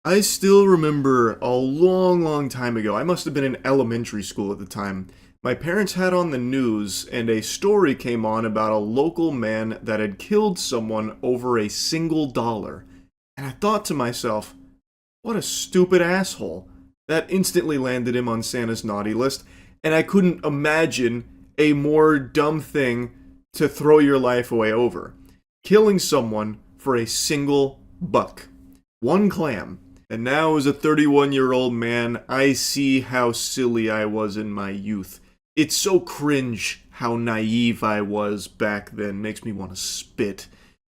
I still remember a long, long time ago. I must have been in elementary school at the time. My parents had on the news, and a story came on about a local man that had killed someone over a single dollar. And I thought to myself, what a stupid asshole. That instantly landed him on Santa's naughty list, and I couldn't imagine a more dumb thing to throw your life away over. Killing someone for a single buck. One clam. And now, as a 31-year-old man, I see how silly I was in my youth. It's so cringe how naive I was back then. Makes me want to spit.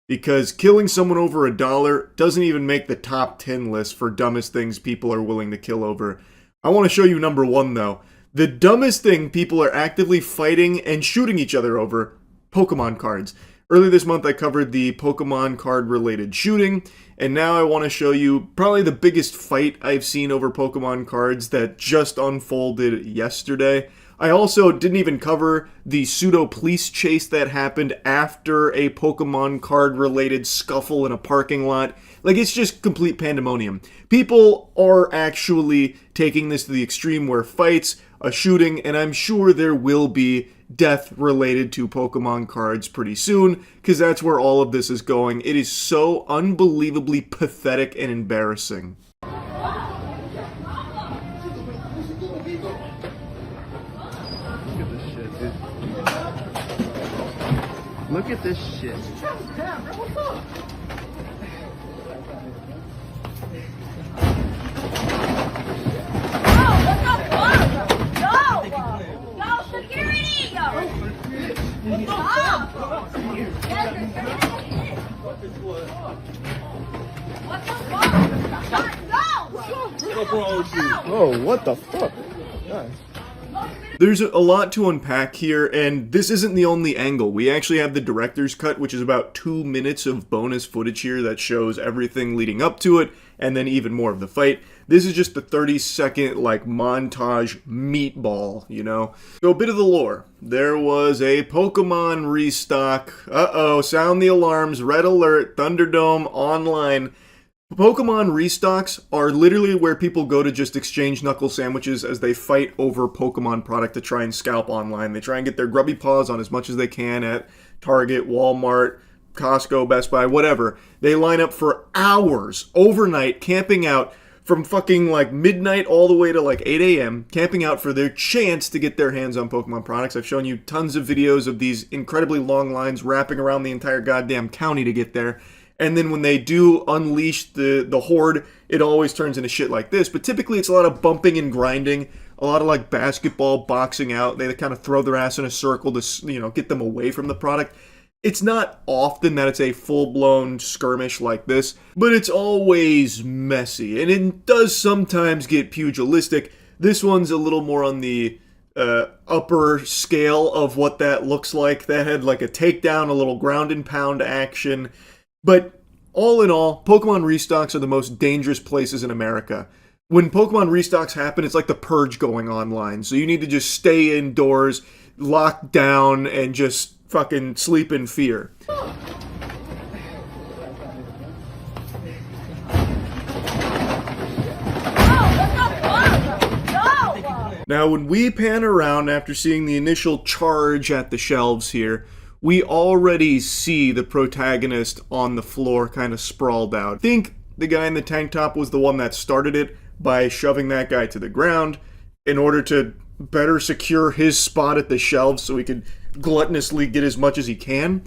Because killing someone over a dollar doesn't even make the top 10 list for dumbest things people are willing to kill over. I want to show you number one, though. The dumbest thing people are actively fighting and shooting each other over: Pokemon cards. Earlier this month I covered the Pokemon card related shooting, and now I want to show you probably the biggest fight I've seen over Pokemon cards that just unfolded yesterday. I also didn't even cover the pseudo police chase that happened after a Pokemon card related scuffle in a parking lot. Like, it's just complete pandemonium. People are actually taking this to the extreme where fights, a shooting, and I'm sure there will be death related to Pokemon cards pretty soon, because that's where all of this is going. It is so unbelievably pathetic and embarrassing. Look at this shit. Oh, what the fuck? God. There's a lot to unpack here, and this isn't the only angle. We actually have the director's cut, which is about 2 minutes of bonus footage here that shows everything leading up to it, and then even more of the fight. This is just the 30-second, like, montage meatball, you know? So a bit of the lore. There was a Pokemon restock. Uh-oh, sound the alarms, red alert, Thunderdome, online. Pokemon restocks are literally where people go to just exchange knuckle sandwiches as they fight over Pokemon product to try and scalp online. They try and get their grubby paws on as much as they can at Target, Walmart, Costco, Best Buy, whatever. They line up for hours, overnight, camping out from fucking like midnight all the way to like 8 a.m., camping out for their chance to get their hands on Pokemon products. I've shown you tons of videos of these incredibly long lines wrapping around the entire goddamn county to get there. And then when they do unleash the horde, it always turns into shit like this. But typically it's a lot of bumping and grinding, a lot of like basketball boxing out. They kind of throw their ass in a circle to, you know, get them away from the product. It's not often that it's a full-blown skirmish like this, but it's always messy. And it does sometimes get pugilistic. This one's a little more on the upper scale of what that looks like. That had like a takedown, a little ground and pound action. But all in all, Pokemon restocks are the most dangerous places in America. When Pokemon restocks happen, it's like the purge going online. So you need to just stay indoors, lock down, and just fucking sleep in fear. Now, when we pan around after seeing the initial charge at the shelves here, we already see the protagonist on the floor kind of sprawled out. I think the guy in the tank top was the one that started it by shoving that guy to the ground in order to better secure his spot at the shelves so he could gluttonously get as much as he can.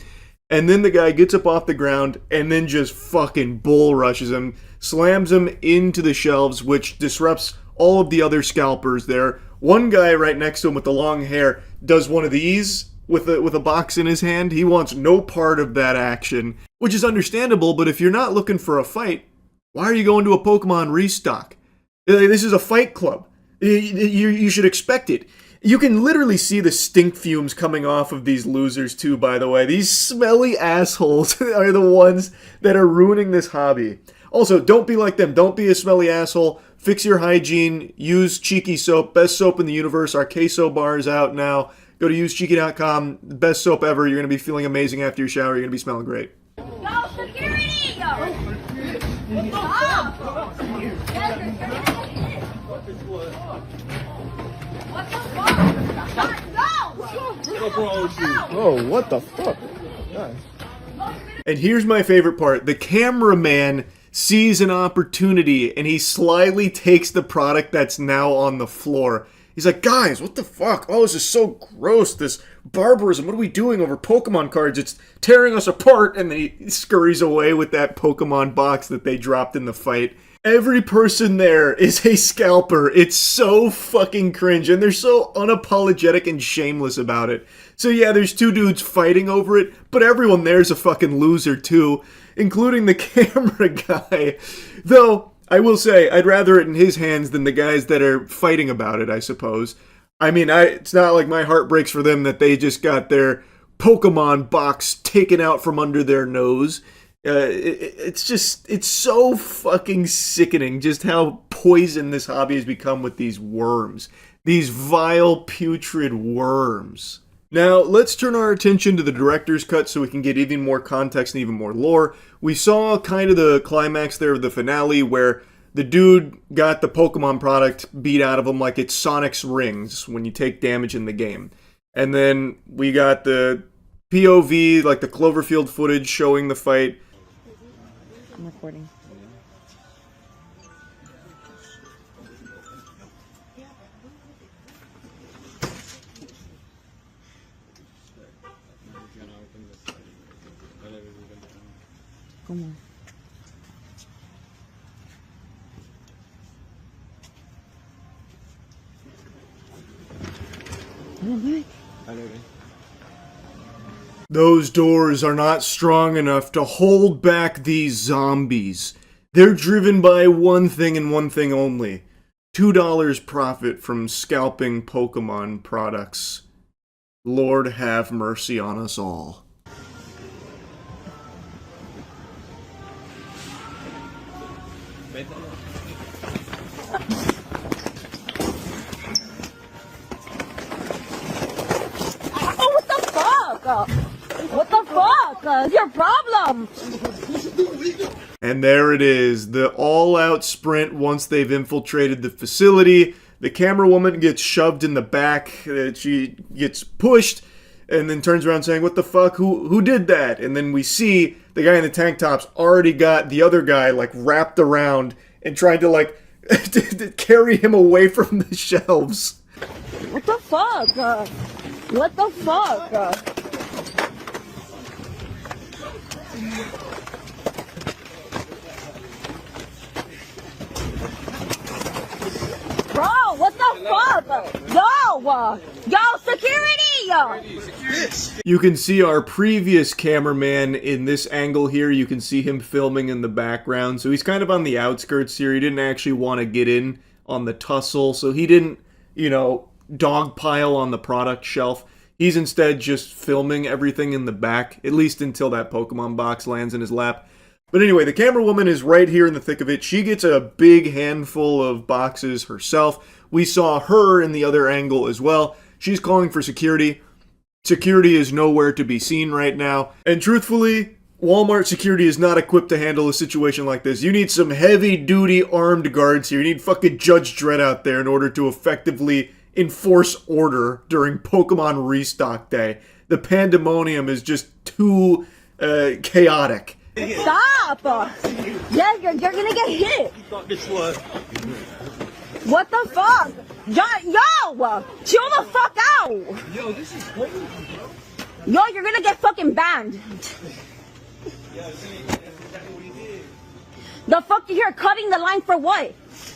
And then the guy gets up off the ground and then just fucking bull rushes him, slams him into the shelves, which disrupts all of the other scalpers there. One guy right next to him with the long hair does one of these with a box in his hand. He wants no part of that action, which is understandable, but if you're not looking for a fight, why are you going to a Pokemon restock? This is a fight club. You should expect it. You can literally see the stink fumes coming off of these losers too, by the way. These smelly assholes are the ones that are ruining this hobby. Also, don't be like them. Don't be a smelly asshole. Fix your hygiene. Use Cheeky soap. Best soap in the universe. Our queso bar is out now. Go to usecheeky.com. Best soap ever. You're going to be feeling amazing after your shower. You're going to be smelling great. Go, security! Go! Stop! What the fuck? No! Oh, what the fuck? Guys. And here's my favorite part. The cameraman sees an opportunity and he slyly takes the product that's now on the floor. He's like, guys, what the fuck? Oh, this is so gross. This barbarism. What are we doing over Pokemon cards? It's tearing us apart. And then he scurries away with that Pokemon box that they dropped in the fight. Every person there is a scalper. It's so fucking cringe, and they're so unapologetic and shameless about it. So yeah, there's two dudes fighting over it, but everyone there's a fucking loser too, including the camera guy. Though, I will say, I'd rather it in his hands than the guys that are fighting about it, I suppose. I mean, it's not like my heart breaks for them that they just got their Pokemon box taken out from under their nose. It's so fucking sickening just how poison this hobby has become with these worms. These vile, putrid worms. Now, let's turn our attention to the director's cut so we can get even more context and even more lore. We saw kind of the climax there of the finale where the dude got the Pokemon product beat out of him like it's Sonic's rings when you take damage in the game. And then we got the POV, like the Cloverfield footage showing the fight. I'm recording. Come on. Those doors are not strong enough to hold back these zombies. They're driven by one thing and one thing only. $2 profit from scalping Pokemon products. Lord have mercy on us all. Oh, what the fuck? What the fuck? Your problem? And there it is, the all-out sprint once they've infiltrated the facility. The camera woman gets shoved in the back, she gets pushed, and then turns around saying, what the fuck, who did that? And then we see the guy in the tank top's already got the other guy, like, wrapped around and trying to, like, to carry him away from the shelves. What the fuck? What the fuck? Bro, what the fuck? Yo, security! You can see our previous cameraman in this angle here. You can see him filming in the background. So he's kind of on the outskirts here. He didn't actually want to get in on the tussle. So he didn't, dogpile on the product shelf. He's instead just filming everything in the back, at least until that Pokemon box lands in his lap. But anyway, the camera woman is right here in the thick of it. She gets a big handful of boxes herself. We saw her in the other angle as well. She's calling for security. Security is nowhere to be seen right now. And truthfully, Walmart security is not equipped to handle a situation like this. You need some heavy-duty armed guards here. You need fucking Judge Dredd out there in order to effectively enforce order during Pokemon Restock Day. The pandemonium is just too chaotic. Stop! Yeah, you're gonna get hit. What the fuck? Yo! Chill the fuck out! Yo, this is crazy. Yo, you're gonna get fucking banned. The fuck you here cutting the line for what?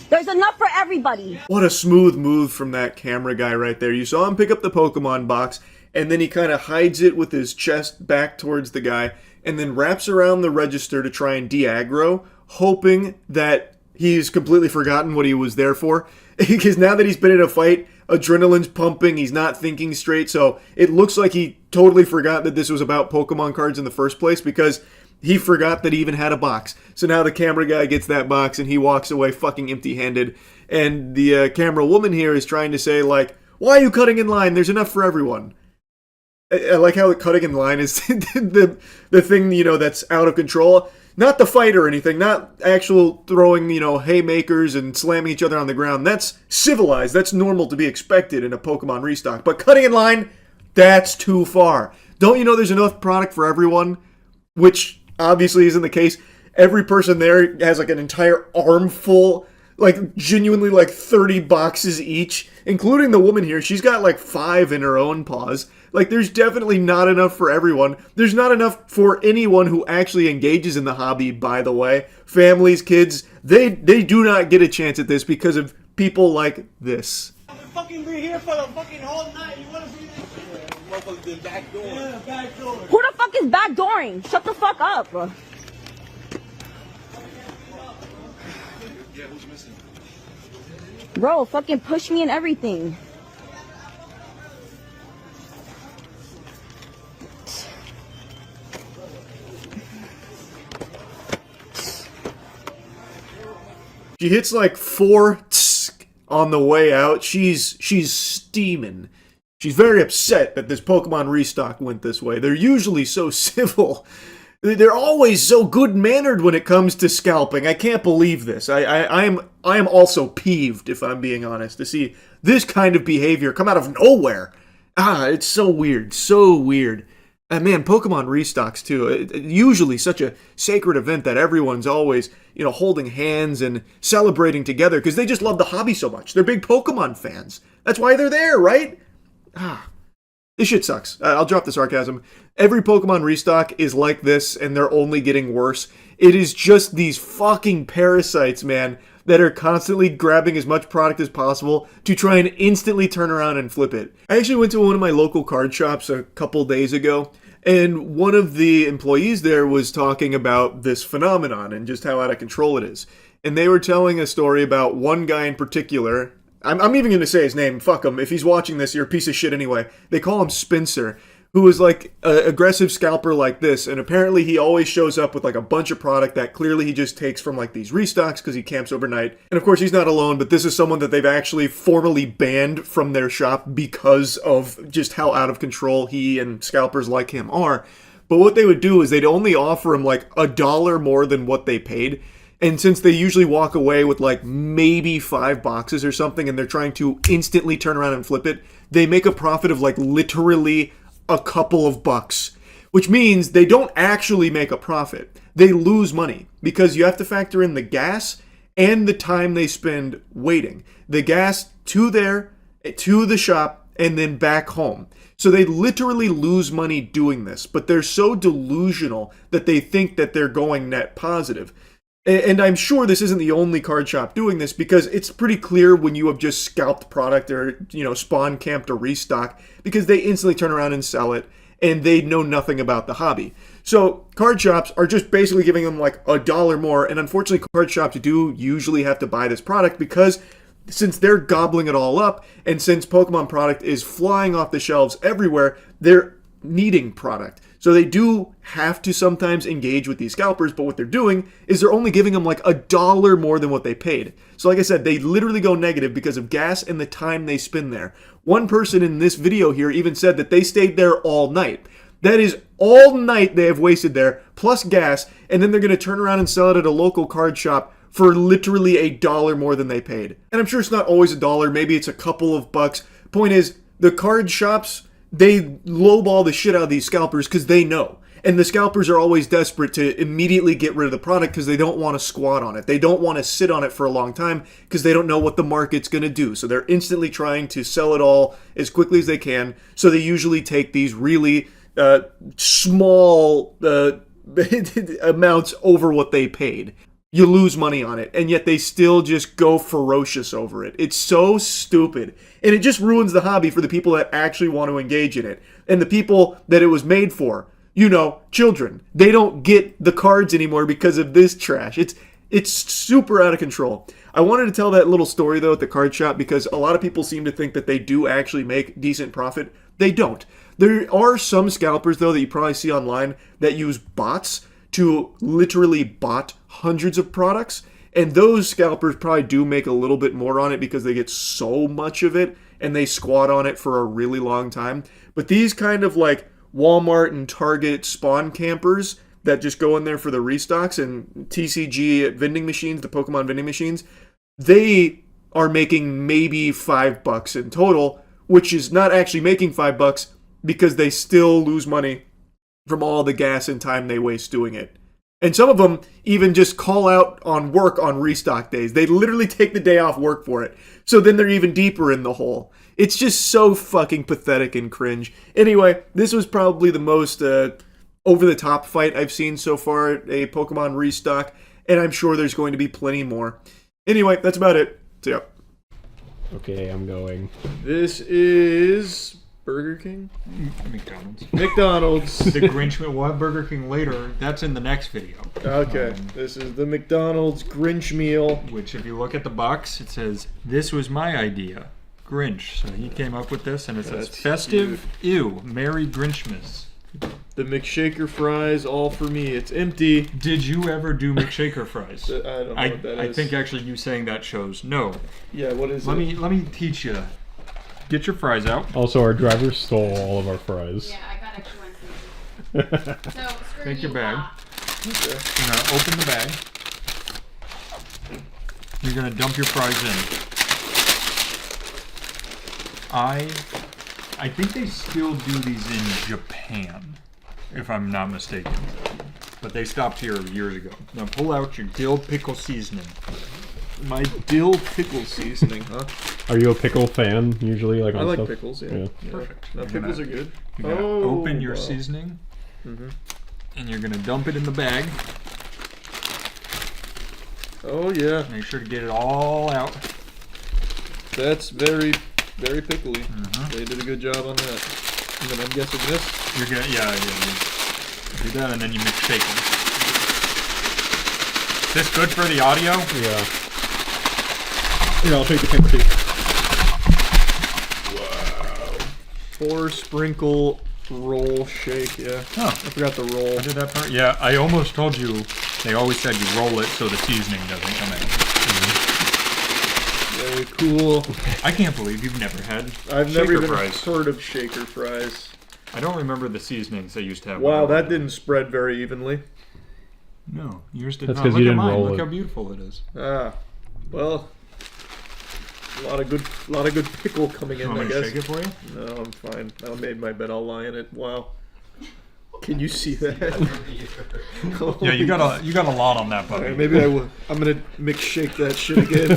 There's enough for everybody. What a smooth move from that camera guy right there. You saw him pick up the Pokemon box, and then he kind of hides it with his chest back towards the guy, and then wraps around the register to try and de-aggro, hoping that he's completely forgotten what he was there for. Because now that he's been in a fight, adrenaline's pumping, he's not thinking straight, so it looks like he totally forgot that this was about Pokemon cards in the first place, because he forgot that he even had a box. So now the camera guy gets that box and he walks away fucking empty-handed. And the camera woman here is trying to say, like, why are you cutting in line? There's enough for everyone. I like how the cutting in line is the thing, that's out of control. Not the fight or anything, not actual throwing, haymakers and slamming each other on the ground. That's civilized. That's normal to be expected in a Pokemon restock. But cutting in line, that's too far. Don't you know there's enough product for everyone? Which obviously isn't the case. Every person there has like an entire armful, like genuinely like 30 boxes each, including the woman here. She's got like 5 in her own paws. Like, there's definitely not enough for everyone. There's not enough for anyone who actually engages in the hobby, by the way. Families, kids, they do not get a chance at this because of people like this. Fucking be here for the fucking whole night. You wanna be there? Motherfuckers been backdoor. Yeah, backdoor. Who the fuck is backdooring? Shut the fuck up. Yeah, who's missing? Bro, fucking push me and everything. She hits like 4 on the way out. She's steaming. She's very upset that this Pokemon restock went this way. They're usually so civil. They're always so good-mannered when it comes to scalping. I can't believe this. I am also peeved, if I'm being honest, to see this kind of behavior come out of nowhere. It's so weird. So weird. And man, Pokemon restocks too. Usually such a sacred event that everyone's always, holding hands and celebrating together because they just love the hobby so much. They're big Pokemon fans. That's why they're there, right? This shit sucks. I'll drop the sarcasm. Every Pokemon restock is like this, and they're only getting worse. It is just these fucking parasites, man, that are constantly grabbing as much product as possible to try and instantly turn around and flip it. I actually went to one of my local card shops a couple days ago, and one of the employees there was talking about this phenomenon and just how out of control it is. And they were telling a story about one guy in particular. I'm even going to say his name. Fuck him. If he's watching this, you're a piece of shit anyway. They call him Spencer, who was like an aggressive scalper like this, and apparently he always shows up with like a bunch of product that clearly he just takes from like these restocks because he camps overnight. And of course he's not alone, but this is someone that they've actually formally banned from their shop because of just how out of control he and scalpers like him are. But what they would do is they'd only offer him like $1 more than what they paid. And since they usually walk away with like maybe 5 boxes or something and they're trying to instantly turn around and flip it, they make a profit of like literally a couple of bucks, which means they don't actually make a profit. They lose money because you have to factor in the gas and the time they spend waiting. The gas to the shop, and then back home. So they literally lose money doing this, but they're so delusional that they think that they're going net positive. And I'm sure this isn't the only card shop doing this because it's pretty clear when you have just scalped product or, spawn camped a restock because they instantly turn around and sell it and they know nothing about the hobby. So card shops are just basically giving them like $1 more. And unfortunately, card shops do usually have to buy this product because since they're gobbling it all up and since Pokemon product is flying off the shelves everywhere, they're needing product. So they do have to sometimes engage with these scalpers, but what they're doing is they're only giving them like $1 more than what they paid. So like I said, they literally go negative because of gas and the time they spend there. One person in this video here even said that they stayed there all night. That is all night they have wasted there, plus gas, and then they're going to turn around and sell it at a local card shop for literally $1 more than they paid. And I'm sure it's not always $1, maybe it's a couple of bucks. Point is, the card shops, they lowball the shit out of these scalpers because they know. And the scalpers are always desperate to immediately get rid of the product because they don't want to squat on it. They don't want to sit on it for a long time because they don't know what the market's going to do. So they're instantly trying to sell it all as quickly as they can. So they usually take these really small amounts over what they paid. You lose money on it, and yet they still just go ferocious over it. It's so stupid. And it just ruins the hobby for the people that actually want to engage in it. And the people that it was made for, children. They don't get the cards anymore because of this trash. It's super out of control. I wanted to tell that little story, though, at the card shop because a lot of people seem to think that they do actually make decent profit. They don't. There are some scalpers, though, that you probably see online that use bots to literally bot hundreds of products, and those scalpers probably do make a little bit more on it because they get so much of it and they squat on it for a really long time. But these kind of like Walmart and Target spawn campers, that just go in there for the restocks and TCG vending machines, the Pokemon vending machines, they are making maybe $5 in total, which is not actually making $5 because they still lose money from all the gas and time they waste doing it. And some of them even just call out on work on restock days. They literally take the day off work for it. So then they're even deeper in the hole. It's just so fucking pathetic and cringe. Anyway, this was probably the most over-the-top fight I've seen so far, a Pokemon restock, and I'm sure there's going to be plenty more. Anyway, that's about it. See ya. Okay, I'm going. This is Burger King? McDonald's. McDonald's. The Grinch, we'll have Burger King later. That's in the next video. Okay, this is the McDonald's Grinch meal. Which, if you look at the box, it says, "This was my idea, Grinch." So he came up with this, and it says, That's "Festive, ew, Merry Grinchmas." The McShaker fries, all for me. It's empty. Did you ever do McShaker fries? I don't know what that is. I think actually you saying that shows no. Yeah, what is Let it? me teach you. Get your fries out. Also, our driver stole all of our fries. Yeah, I got extra ones. So, screw Take your you, bag. Pop. Okay. You're gonna open the bag. You're gonna dump your fries in. I think they still do these in Japan, if I'm not mistaken. But they stopped here years ago. Now pull out your dill pickle seasoning. My dill pickle seasoning, huh? Are you a pickle fan usually? Like I on like stuff? pickles, yeah. Yeah. Perfect. No, You're pickles gonna- are good. You're gonna open your wow. seasoning, Mhm. and you're gonna dump it in the bag. Oh, yeah. Make sure to get it all out. That's very, very pickly. Mhm. They did a good job on that. And then I'm guessing this. You're gonna, yeah. You do that, and then you mix shaking. Is this good for the audio? Yeah. Here, I'll take the camera too. 4 sprinkle roll shake, yeah. Oh. I forgot the roll. I did that part. Yeah, I almost told you. They always said you roll it so the seasoning doesn't come in. Very cool. I can't believe you've never had I've shaker never even fries. heard of shaker fries. I don't remember the seasonings they used to have. Wow, that didn't spread very evenly. No, yours did That's not. 'cause Look you at didn't mine. roll Look it. how beautiful it is. Ah, well, a lot of good pickle coming in, Want I me to guess. shake it for you? No, I'm fine. I made my bed. I'll lie in it. Wow. Can you see that? Yeah, you got a lot on that All puppy. right, maybe I will. I'm gonna mix shake that shit again.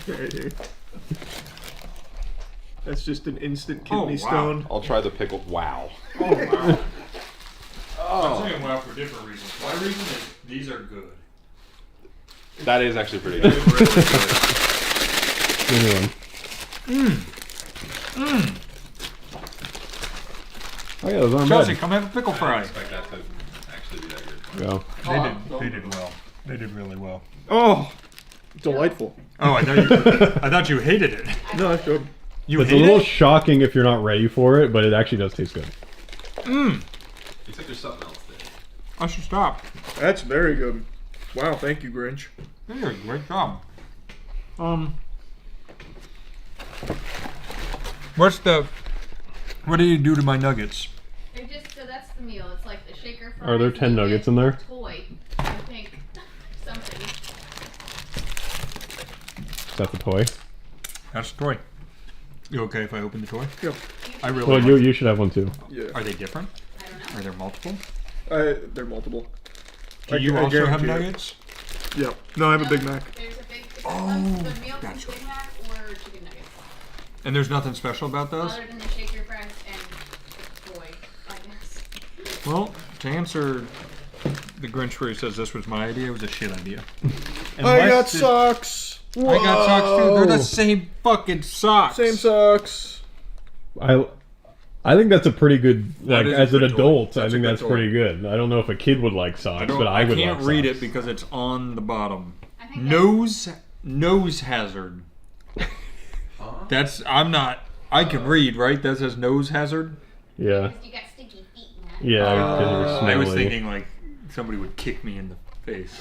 Right here. That's just an instant kidney wow. stone. I'll try the pickle. Wow. Oh wow. I'm saying wow for different reasons. One reason is these are good. That is actually pretty They're good. really good. Anyone. Oh yeah, those aren't Chelsea, bad. come have a pickle fry. expect that to actually be that good. Go. They did well. They did really well. Oh, delightful. Oh, I thought you hated it. No, that's good. You It's a hate little it? shocking if you're not ready for it, but it actually does taste good. Except there's something else there. I should stop. That's very good. Wow, thank you, Grinch. You did a great job. What do you do to my nuggets? They're just, so that's the meal. It's like the shaker fries. Are there 10 you nuggets get in there? a Toy, I think. Something. Is that the toy? That's the toy. You okay if I open the toy? Yeah. I really Well, like- you should have one too. Yeah. Are they different? I don't know. Are there multiple? They're multiple. Do I- you I also have guarantee it. nuggets? Yeah. No, I have a Big Mac. There's a big, the meal can gotcha. be Big Mac or chicken nuggets. And there's nothing special about those? Other than the shaker fries and the toy, I guess. Well, to answer the Grinch where he says this was my idea, it was a shit idea. I got Unless it- socks. I got socks too. They're the Whoa. same fucking socks. Same socks. I think that's a pretty good, like, is a as an good toy. adult, I That's a think good that's toy. pretty good. I don't know if a kid would like socks, but I would can't like read socks. it because it's on the bottom. I think Nose hazard. That's I can read, right? That says nose hazard. Yeah. that's, you got sticky feet in that. Yeah, because you're I was smelly. thinking like somebody would kick me in the face.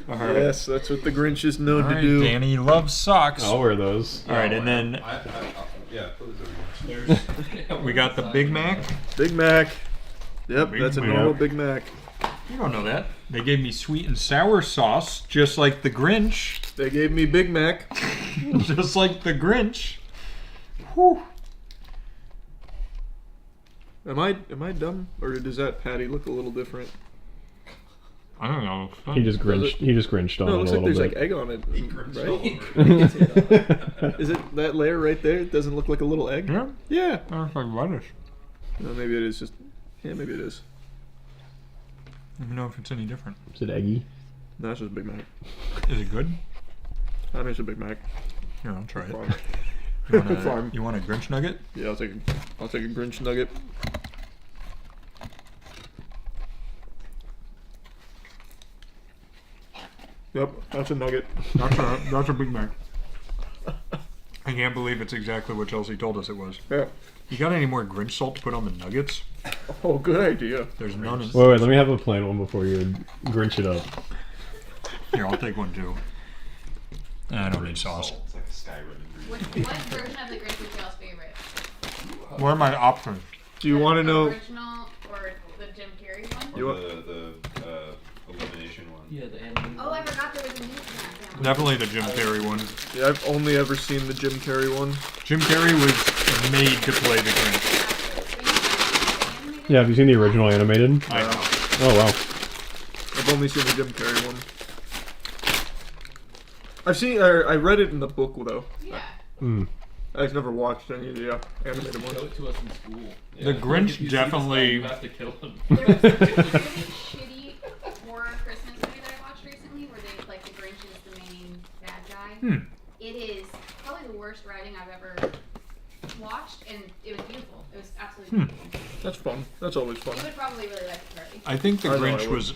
All right. Yes, that's what the Grinch is known All to right, do. Danny loves socks. I'll wear those. All right, and then Yeah, put those over here. we got the Big Mac. Big Mac. Yep, Big that's a Mac. normal Big Mac. You don't know that. They gave me sweet and sour sauce, just like the Grinch. They gave me Big Mac. Just like the Grinch. Whew. Am I dumb, or does that patty look a little different? I don't know. He just grinched on No, it it looks a like there's little like egg on it, Right? right? Is it that layer right there? It doesn't look like a little egg. Yeah. Yeah. That's like lettuce. No, maybe it is just. Yeah, maybe it is. I don't know if it's any different. Is it eggy? No, it's just a Big Mac. Is it good? I mean, it's a Big Mac. Here, I'll try it. Farm. Farm. You want a Grinch nugget? Yeah, I'll take a Grinch nugget. Yep, that's a nugget. That's a Big Mac. I can't believe it's exactly what Chelsea told us it was. Yeah. You got any more Grinch salt to put on the nuggets? Oh, good idea. There's none. Wait, let me have a plain one before you grinch it up. Here, I'll take one too. I don't need sauce. It's like a Skyrim ingredient. What version of the Grinch is y'all's favorite? What are my options? Do you want to The know? original or the Jim Carrey one? You Or want- the elimination one. Yeah, the animated. Oh, I forgot there was a new one. Definitely the Jim Carrey one. Yeah, I've only ever seen the Jim Carrey one. Jim Carrey was made to play the Grinch. Yeah, have you seen the original animated? I know. Oh wow. I've only seen the Jim Carrey one. I've seen. I read it in the book though. Yeah. Hmm. I've never watched any of the animated Show ones. it to us in school. The Grinch You see this guy, definitely. You have to kill him. There was a really shitty horror Christmas movie that I watched recently where they like the Grinch is the main bad guy. It is probably the worst writing I've ever watched, and it was beautiful. It was absolutely beautiful. That's fun. That's always fun. You would probably really like it, Charlie. I think the I know I Grinch would. was,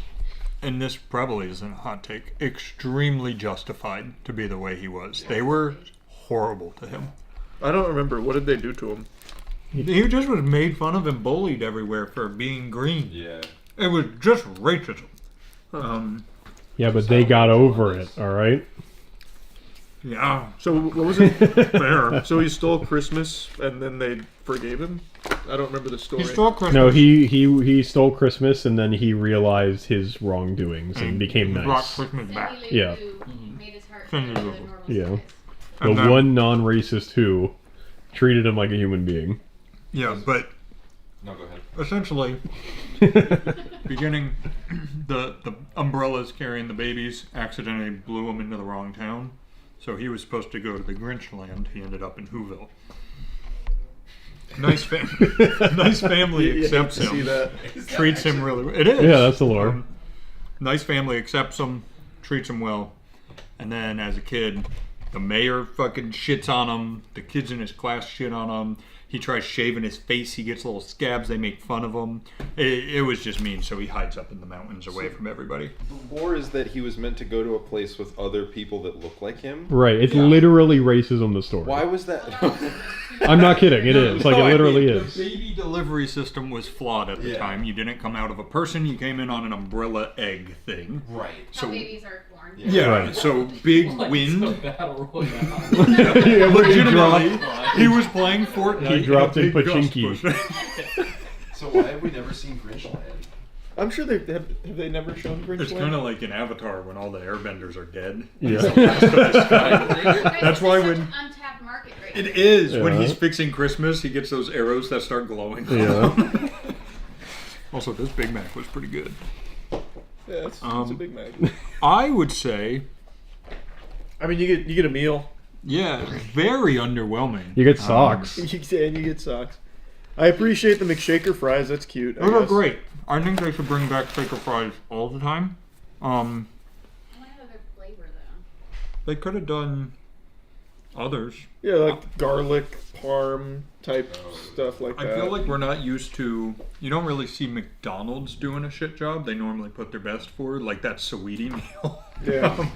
and this probably isn't a hot take, extremely justified to be the way he was. They were horrible to him. I don't remember. What did they do to him? He just was made fun of and bullied everywhere for being green. Yeah. It was just racism. Yeah, but they got over it. All right. Yeah, So what was it? fair. So he stole Christmas and then they forgave him? I don't remember the story. He stole Christmas. No, he stole Christmas and then he realized his wrongdoings and became brought nice. Christmas back. Cindy Lou Yeah. Who made his heart Cindy better Lou. than normal Yeah. size. The And then- one non-racist who treated him like a human being. Yeah, but No, go ahead. essentially, beginning, the umbrellas carrying the babies accidentally blew him into the wrong town. So he was supposed to go to the Grinch land. He ended up in Whoville. Nice nice family You hate accepts to see him. that. Treats him really well. It is. Yeah, that's the lore. Nice family accepts him, treats him well, and then as a kid, the mayor fucking shits on him. The kids in his class shit on him. He tries shaving his face. He gets little scabs. They make fun of him. It was just mean, so he hides up in the mountains away from everybody. The lore is that he was meant to go to a place with other people that look like him. Right. It's literally racism. The story. Why was that? I'm not kidding. It is. Like No, it I literally mean, is. The baby delivery system was flawed at the Yeah. time. You didn't come out of a person. You came in on an umbrella egg thing. Right. How So babies are born. yeah, Right. so big Like, wind. it's a battle royale. Yeah, where he Legitimately, dropped- he was playing Fortnite. He dropped and a in big gust Pachinki. was- So why have we never seen Grinchland? I'm sure they have they never shown Grinch It's Land? kind of like in Avatar when all the airbenders are dead. Yeah. That's why It's when- such an untapped market right It now. is. When Yeah. he's fixing Christmas, he gets those arrows that start glowing. Yeah. Also, this Big Mac was pretty good. Yeah, it's a Big Mac. I would say, I mean, you get a meal. yeah, very underwhelming. You get socks. And you get socks. I appreciate the McShaker fries. That's cute. I Those are guess. great. I think they should bring back shaker fries all the time. I want another flavor though. They could have done others. Yeah, like garlic parm type stuff like I that. feel like we're not used to. You don't really see McDonald's doing a shit job. They normally put their best forward, like that Saweetie meal. Yeah.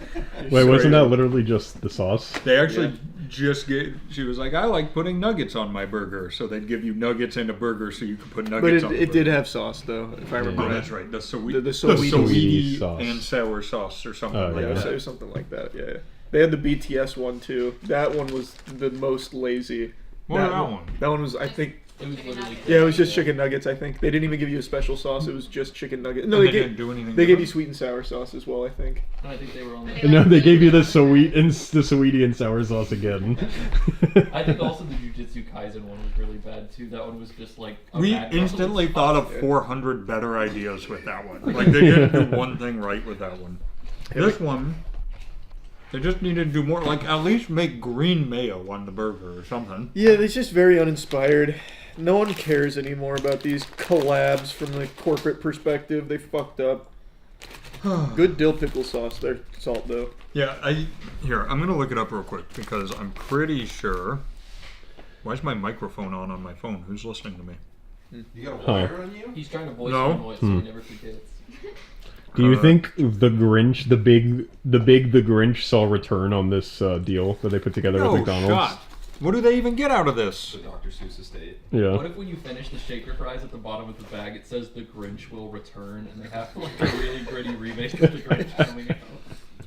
Wait, wasn't that literally just the sauce? They actually just gave. She was like, "I like putting nuggets on my burger," so they'd give you nuggets and a burger, so you could put But nuggets it, on. the it did burger. have sauce though, if I remember Oh, right. that's right. The The Saweetie, Saweetie sauce. and sour sauce or something Oh, like yeah. Yeah, that. so it was something like that. Yeah. They had the BTS one too. That one was the most lazy. What was that one? That one was, I think, It was Chicken literally. nuggets. Yeah, it was just chicken nuggets. I think they didn't even give you a special sauce. It was just chicken nuggets. No, And they didn't gave do anything. they gave different? you sweet and sour sauce as well. I think. I think they were on. They The, No, like they gave you the sweet sweetie and sour sauce again. I think also the Jujutsu Kaisen one was really bad too. That one was just like. A We bad instantly noodles. thought of 400 better ideas with that one. Like they didn't do one thing right with that one. This one, they just needed to do more. Like at least make green mayo on the burger or something. Yeah, it's just very uninspired. No one cares anymore about these collabs from the corporate perspective. They fucked up. Good dill pickle sauce there, salt though. Yeah, I'm gonna look it up real quick because I'm pretty sure. Why is my microphone on my phone? Who's listening to me? You got a wire on you? He's trying to voice No. noise so he never forgets. Do you think the Grinch, the big the Grinch saw return on this deal that they put together with No McDonald's? shot. What do they even get out of this? The Dr. Seuss estate. Yeah. What if when you finish the shaker fries at the bottom of the bag, it says the Grinch will return, and they have like a really gritty remake of the Grinch coming out?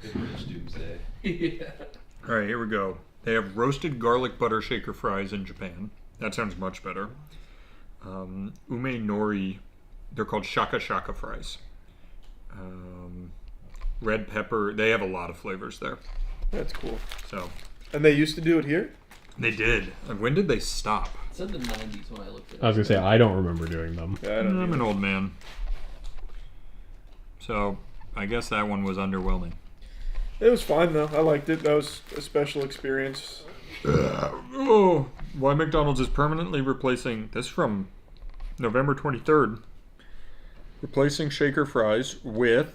Good Rich Doomsday. Yeah. All right, here we go. They have roasted garlic butter shaker fries in Japan. That sounds much better. Ume nori, they're called shaka shaka fries. Red pepper, they have a lot of flavors there. That's cool. So And they used to do it here. they did. And when did they stop? It said the 90s when I looked at it. I was gonna say I don't remember doing them. Yeah, I don't I'm an know. old man. So I guess that one was underwhelming. It was fine though. I liked it. That was a special experience. Oh, why McDonald's is permanently replacing this from November 23rd. Replacing shaker fries with.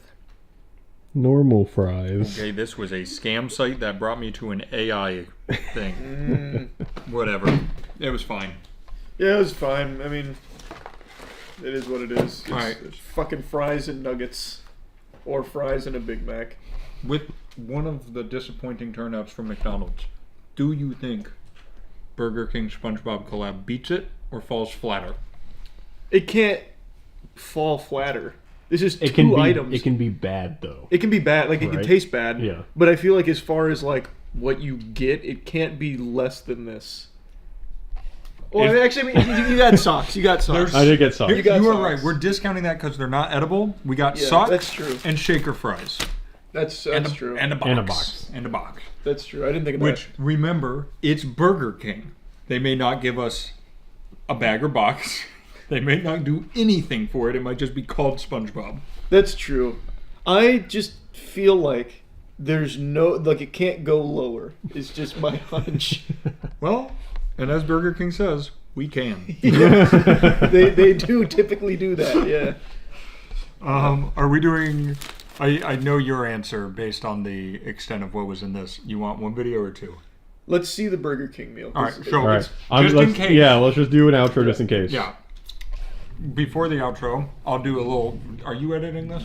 Normal fries. Okay, this was a scam site that brought me to an AI thing. Whatever. It was fine. Yeah, it was fine. I mean, it is what it is. It's, Alright. it's fucking fries and nuggets, or fries and a Big Mac. With one of the disappointing turnouts from McDonald's, do you think Burger King SpongeBob collab beats it or falls flatter? It can't fall flatter. This is It can two be items. it can be bad though. It can be bad. Like it can Right. taste bad. Yeah. But I feel like as far as like what you get, it can't be less than this. Well, If- actually, I mean, you got socks. You got socks. I did get some. You, got you are socks. right. We're discounting that because they're not edible. We got Yeah, socks that's true. and shaker fries. That's true. And a box. And a box. And a box. That's true. I didn't think of Which, remember, it's Burger King. They may not give us a bag or box. They may not do anything for it. It might just be called SpongeBob. that. That's true. I just feel like there's no like it can't go lower. It's just my hunch. Well, and as Burger King says, we can. they do typically do that. Yeah. Are we doing... I know your answer based on the extent of what was in this. You want one video or two? Let's see the Burger King meal. All right, 'cause show All right. Just in let's- case. Yeah, let's just do an outro just in case. Yeah. Before the outro, I'll do a little... Are you editing this?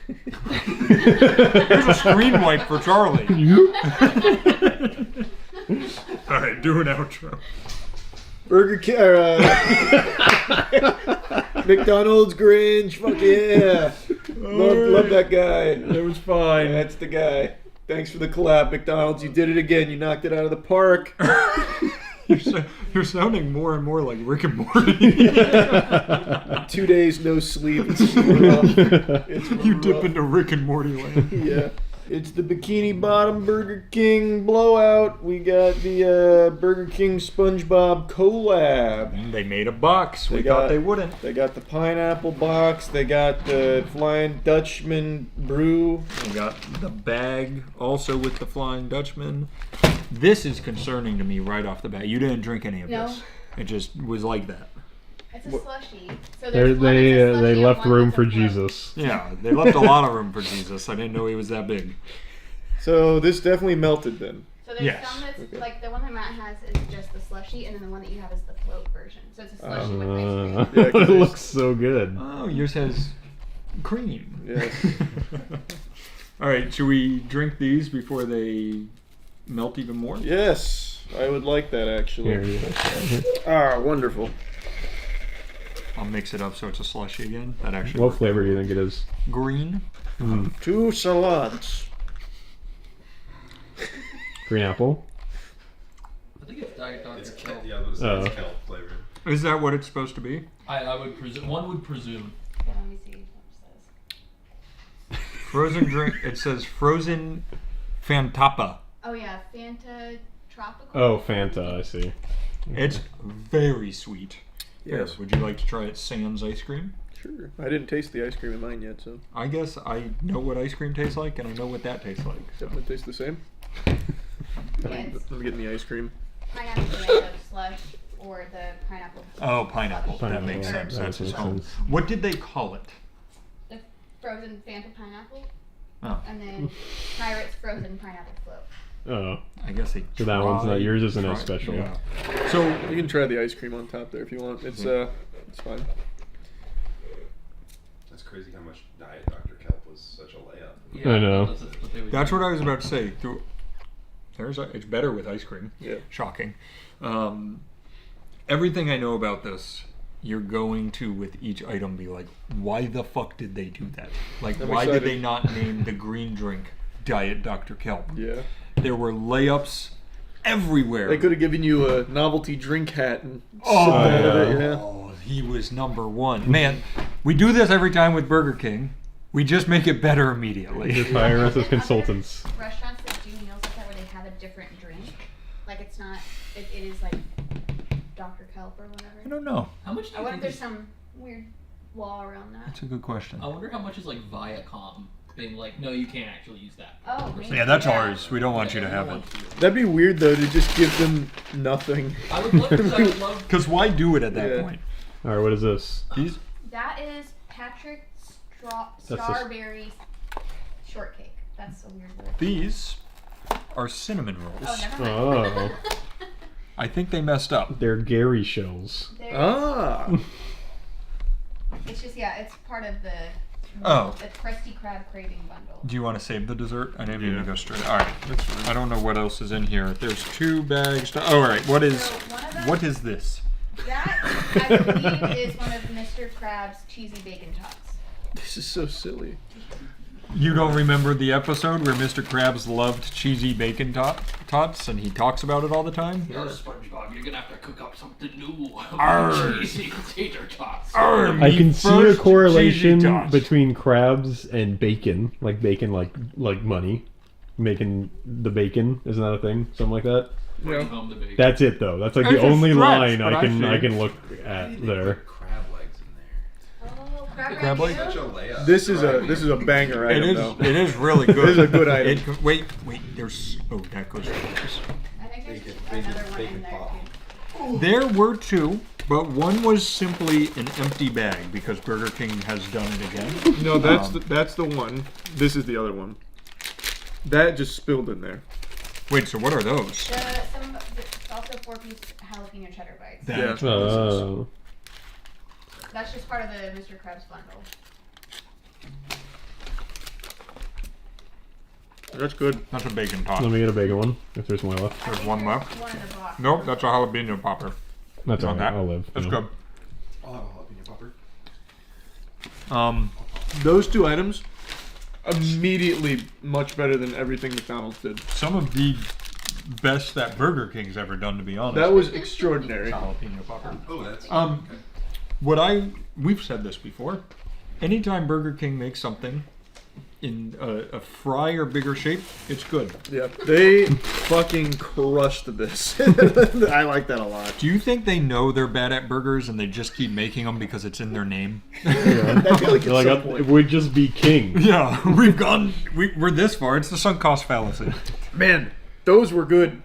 Here's a screen wipe for Charlie. All right, do an outro. Burger King, McDonald's Grinch, fuck yeah! Love that guy. It was fine. That's the guy. Thanks for the collab, McDonald's. You did it again. You knocked it out of the park. You're sounding more and more like Rick and Morty. 2 days no sleep. It's rough. It's You rough. dip into Rick and Morty land. Yeah. It's the Bikini Bottom Burger King blowout. We got the Burger King SpongeBob collab. They made a box. We They thought got- they wouldn't. They got the pineapple box. They got the Flying Dutchman brew. We got the bag also with the Flying Dutchman. This is concerning to me right off the bat. You didn't drink any of No. this. It just was like that. It's a slushy. So They there's one that's a slushy they and left one room that's for a float. Jesus. Yeah, they left a lot of room for Jesus. I didn't know he was that big. So this definitely melted then. So there's Yes. some that's like the one that Matt has is just the slushy, and then the one that you have is the float version. So it's a slushy with ice cream. Yeah, 'cause it it's- looks so good. Oh, yours has cream. Yes. All right, should we drink these before they melt even more? Yes, I would like that Here, actually. here. Ah, wonderful. I'll mix it up so it's a slushy again. That actually What works. flavor do you think it is? Green. 2 salads. Green apple. I think it's Diet Dr. It's Kelp. yeah, but it's Oh. kelp flavored. Is that what it's supposed to be? I would presume. One would presume. Let me see what it says. Frozen drink. It says frozen Fantapa. Oh yeah, Fanta Tropical. Oh, Fanta, I see. It's very sweet. Yes. Here, would you like to try it sans ice cream? Sure. I didn't taste the ice cream in mine yet, so I guess I know what ice cream tastes like, and I know what that tastes like. So. definitely tastes the same. Yes. I'm getting the ice cream. Pineapple tomato slush or the pineapple. Oh, pineapple. That Pineapple, makes sense. that That's his makes home. sense. What did they call it? The frozen Fanta pineapple. Oh. And then Pirates frozen pineapple float. Oh, I guess they. so that one's not yours. Isn't as tried- special. Yeah. So you can try the ice cream on top there if you want. It's fine. That's crazy how much Diet Dr. Kelp was such a layup. Yeah, I know. That's what they would That's do. what I was about to say. It's better with ice cream. Yeah. Shocking. Everything I know about this, you're going to with each item be like, why the fuck did they do that? Like, I'm why did excited. they not name the green drink Diet Dr. Kelp? Yeah. There were layups everywhere. They could have given you a novelty drink hat and Oh, sit out of it, yeah. oh, he was number one. Man, we do this every time with Burger King. We just make it better immediately. Just hire us as Other consultants. Restaurants that do meals like that where they have a different drink. Like it's not, it is like Dr. Kelp or I whatever. don't know. How much do I you wonder if think there's some weird law around that. That's a good question. I wonder how much is like Viacom being like, no, you can't actually use that. Oh, Or maybe. Yeah, that's Yeah. ours. We don't want you to we have don't it. want you. That'd be weird though to just give them nothing. I would love to. I would love. Because why do it at that Yeah. point? All right, what is this? These That is Patrick That's Strawberry Shortcake. That's a weird word. These are cinnamon rolls. Oh, never mind. Oh, I think they messed up. they're Gary shells. There- Ah. It's just, yeah, it's part of the Oh. Krusty Krab Craving Bundle. Do you want to save the dessert? I didn't mean to go straight. All right. I don't know what else is in here. There's 2 bags. Oh, all right. What is So one of them, what is this? that I believe is one of Mr. Krabs' cheesy bacon tots. This is so silly. You don't remember the episode where Mr. Krabs loved cheesy bacon tots and he talks about it all the time? You're SpongeBob. You're gonna have to cook up something new. Arr. Cheesy tater tots. I can see a First correlation cheesy tots. between crabs and bacon, like money, making the bacon. Isn't that a thing? Something like that. Bring home the bacon. That's it though. That's like It's the a only stretch, line but I I can see. look at there. Crab legs in there. Oh, crab Crab leg? Such a layup. This is a banger It item is. though. It is really good. It is a good item. Wait. There's. Oh, that goes. First. I think there's Bacon- another one bacon in there pop. too. There were 2, but one was simply an empty bag because Burger King has done it again. No, that's the one. This is the other one. That just spilled in there. Wait, so what are those? It's also 4-piece jalapeno cheddar bites. That's Yeah. what this is. Oh, That's just part of the Mr. Krabs bundle. That's good. That's a bacon tot. let me get a bigger one if there's more left. There's I think one left. One in the box. Nope, that's a jalapeno popper. That's You all want right. that? I'll live. That's you good. know. I'll have a jalapeno popper. Those 2 items immediately much better than everything McDonald's did. Some of the best that Burger King's ever done, to be honest. That was extraordinary. jalapeno popper. Oh, that's We've said this before. Anytime Burger King makes something in a fry or bigger shape, it's good. Yeah, they fucking crushed this. I like that a lot. Do you think they know they're bad at burgers and they just keep making them because it's in their name? I feel like at Like some it point, would just be king. Yeah, we're this far. It's the sunk cost fallacy. man, those were good.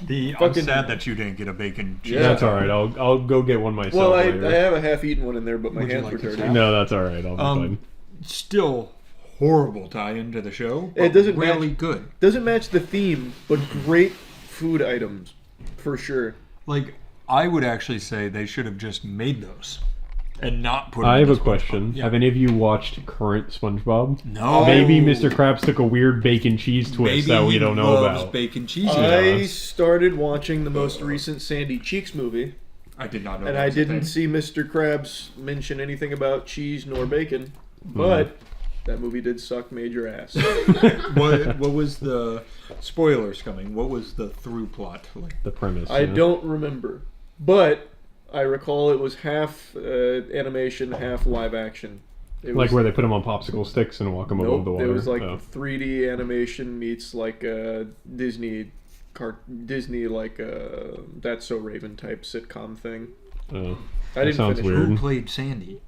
I'm Fucking- sad that you didn't get a bacon cheese. Yeah. That's all right. I'll go get one myself Well, I later. have a half-eaten one in there, but my Would you hands like were this dirty. half? No, that's all right. I'll be fine. Still horrible tie-in to the show. It doesn't really match- good. Doesn't match the theme, but great food items for sure. Like I would actually say they should have just made those and not put. I them have in a the question. SpongeBob. Yeah. Have any of you watched current SpongeBob? No. Maybe Mr. Krabs took a weird bacon cheese twist Maybe that we he don't know loves about. bacon cheese. I started watching the most recent Sandy Cheeks movie, I did not know. and that I was a didn't thing. see Mr. Krabs mention anything about cheese nor bacon, Hmm. but that movie did suck major ass. What was the spoilers coming? What was the through plot like? The premise. I you know? don't remember, but I recall it was half animation, half live action. It Like was, where they put them on popsicle sticks and walk them above the nope, water. it was like Oh. 3D animation meets like a Disney like That's So Raven type sitcom thing. Oh. I didn't sounds finish weird. it. Who played Sandy?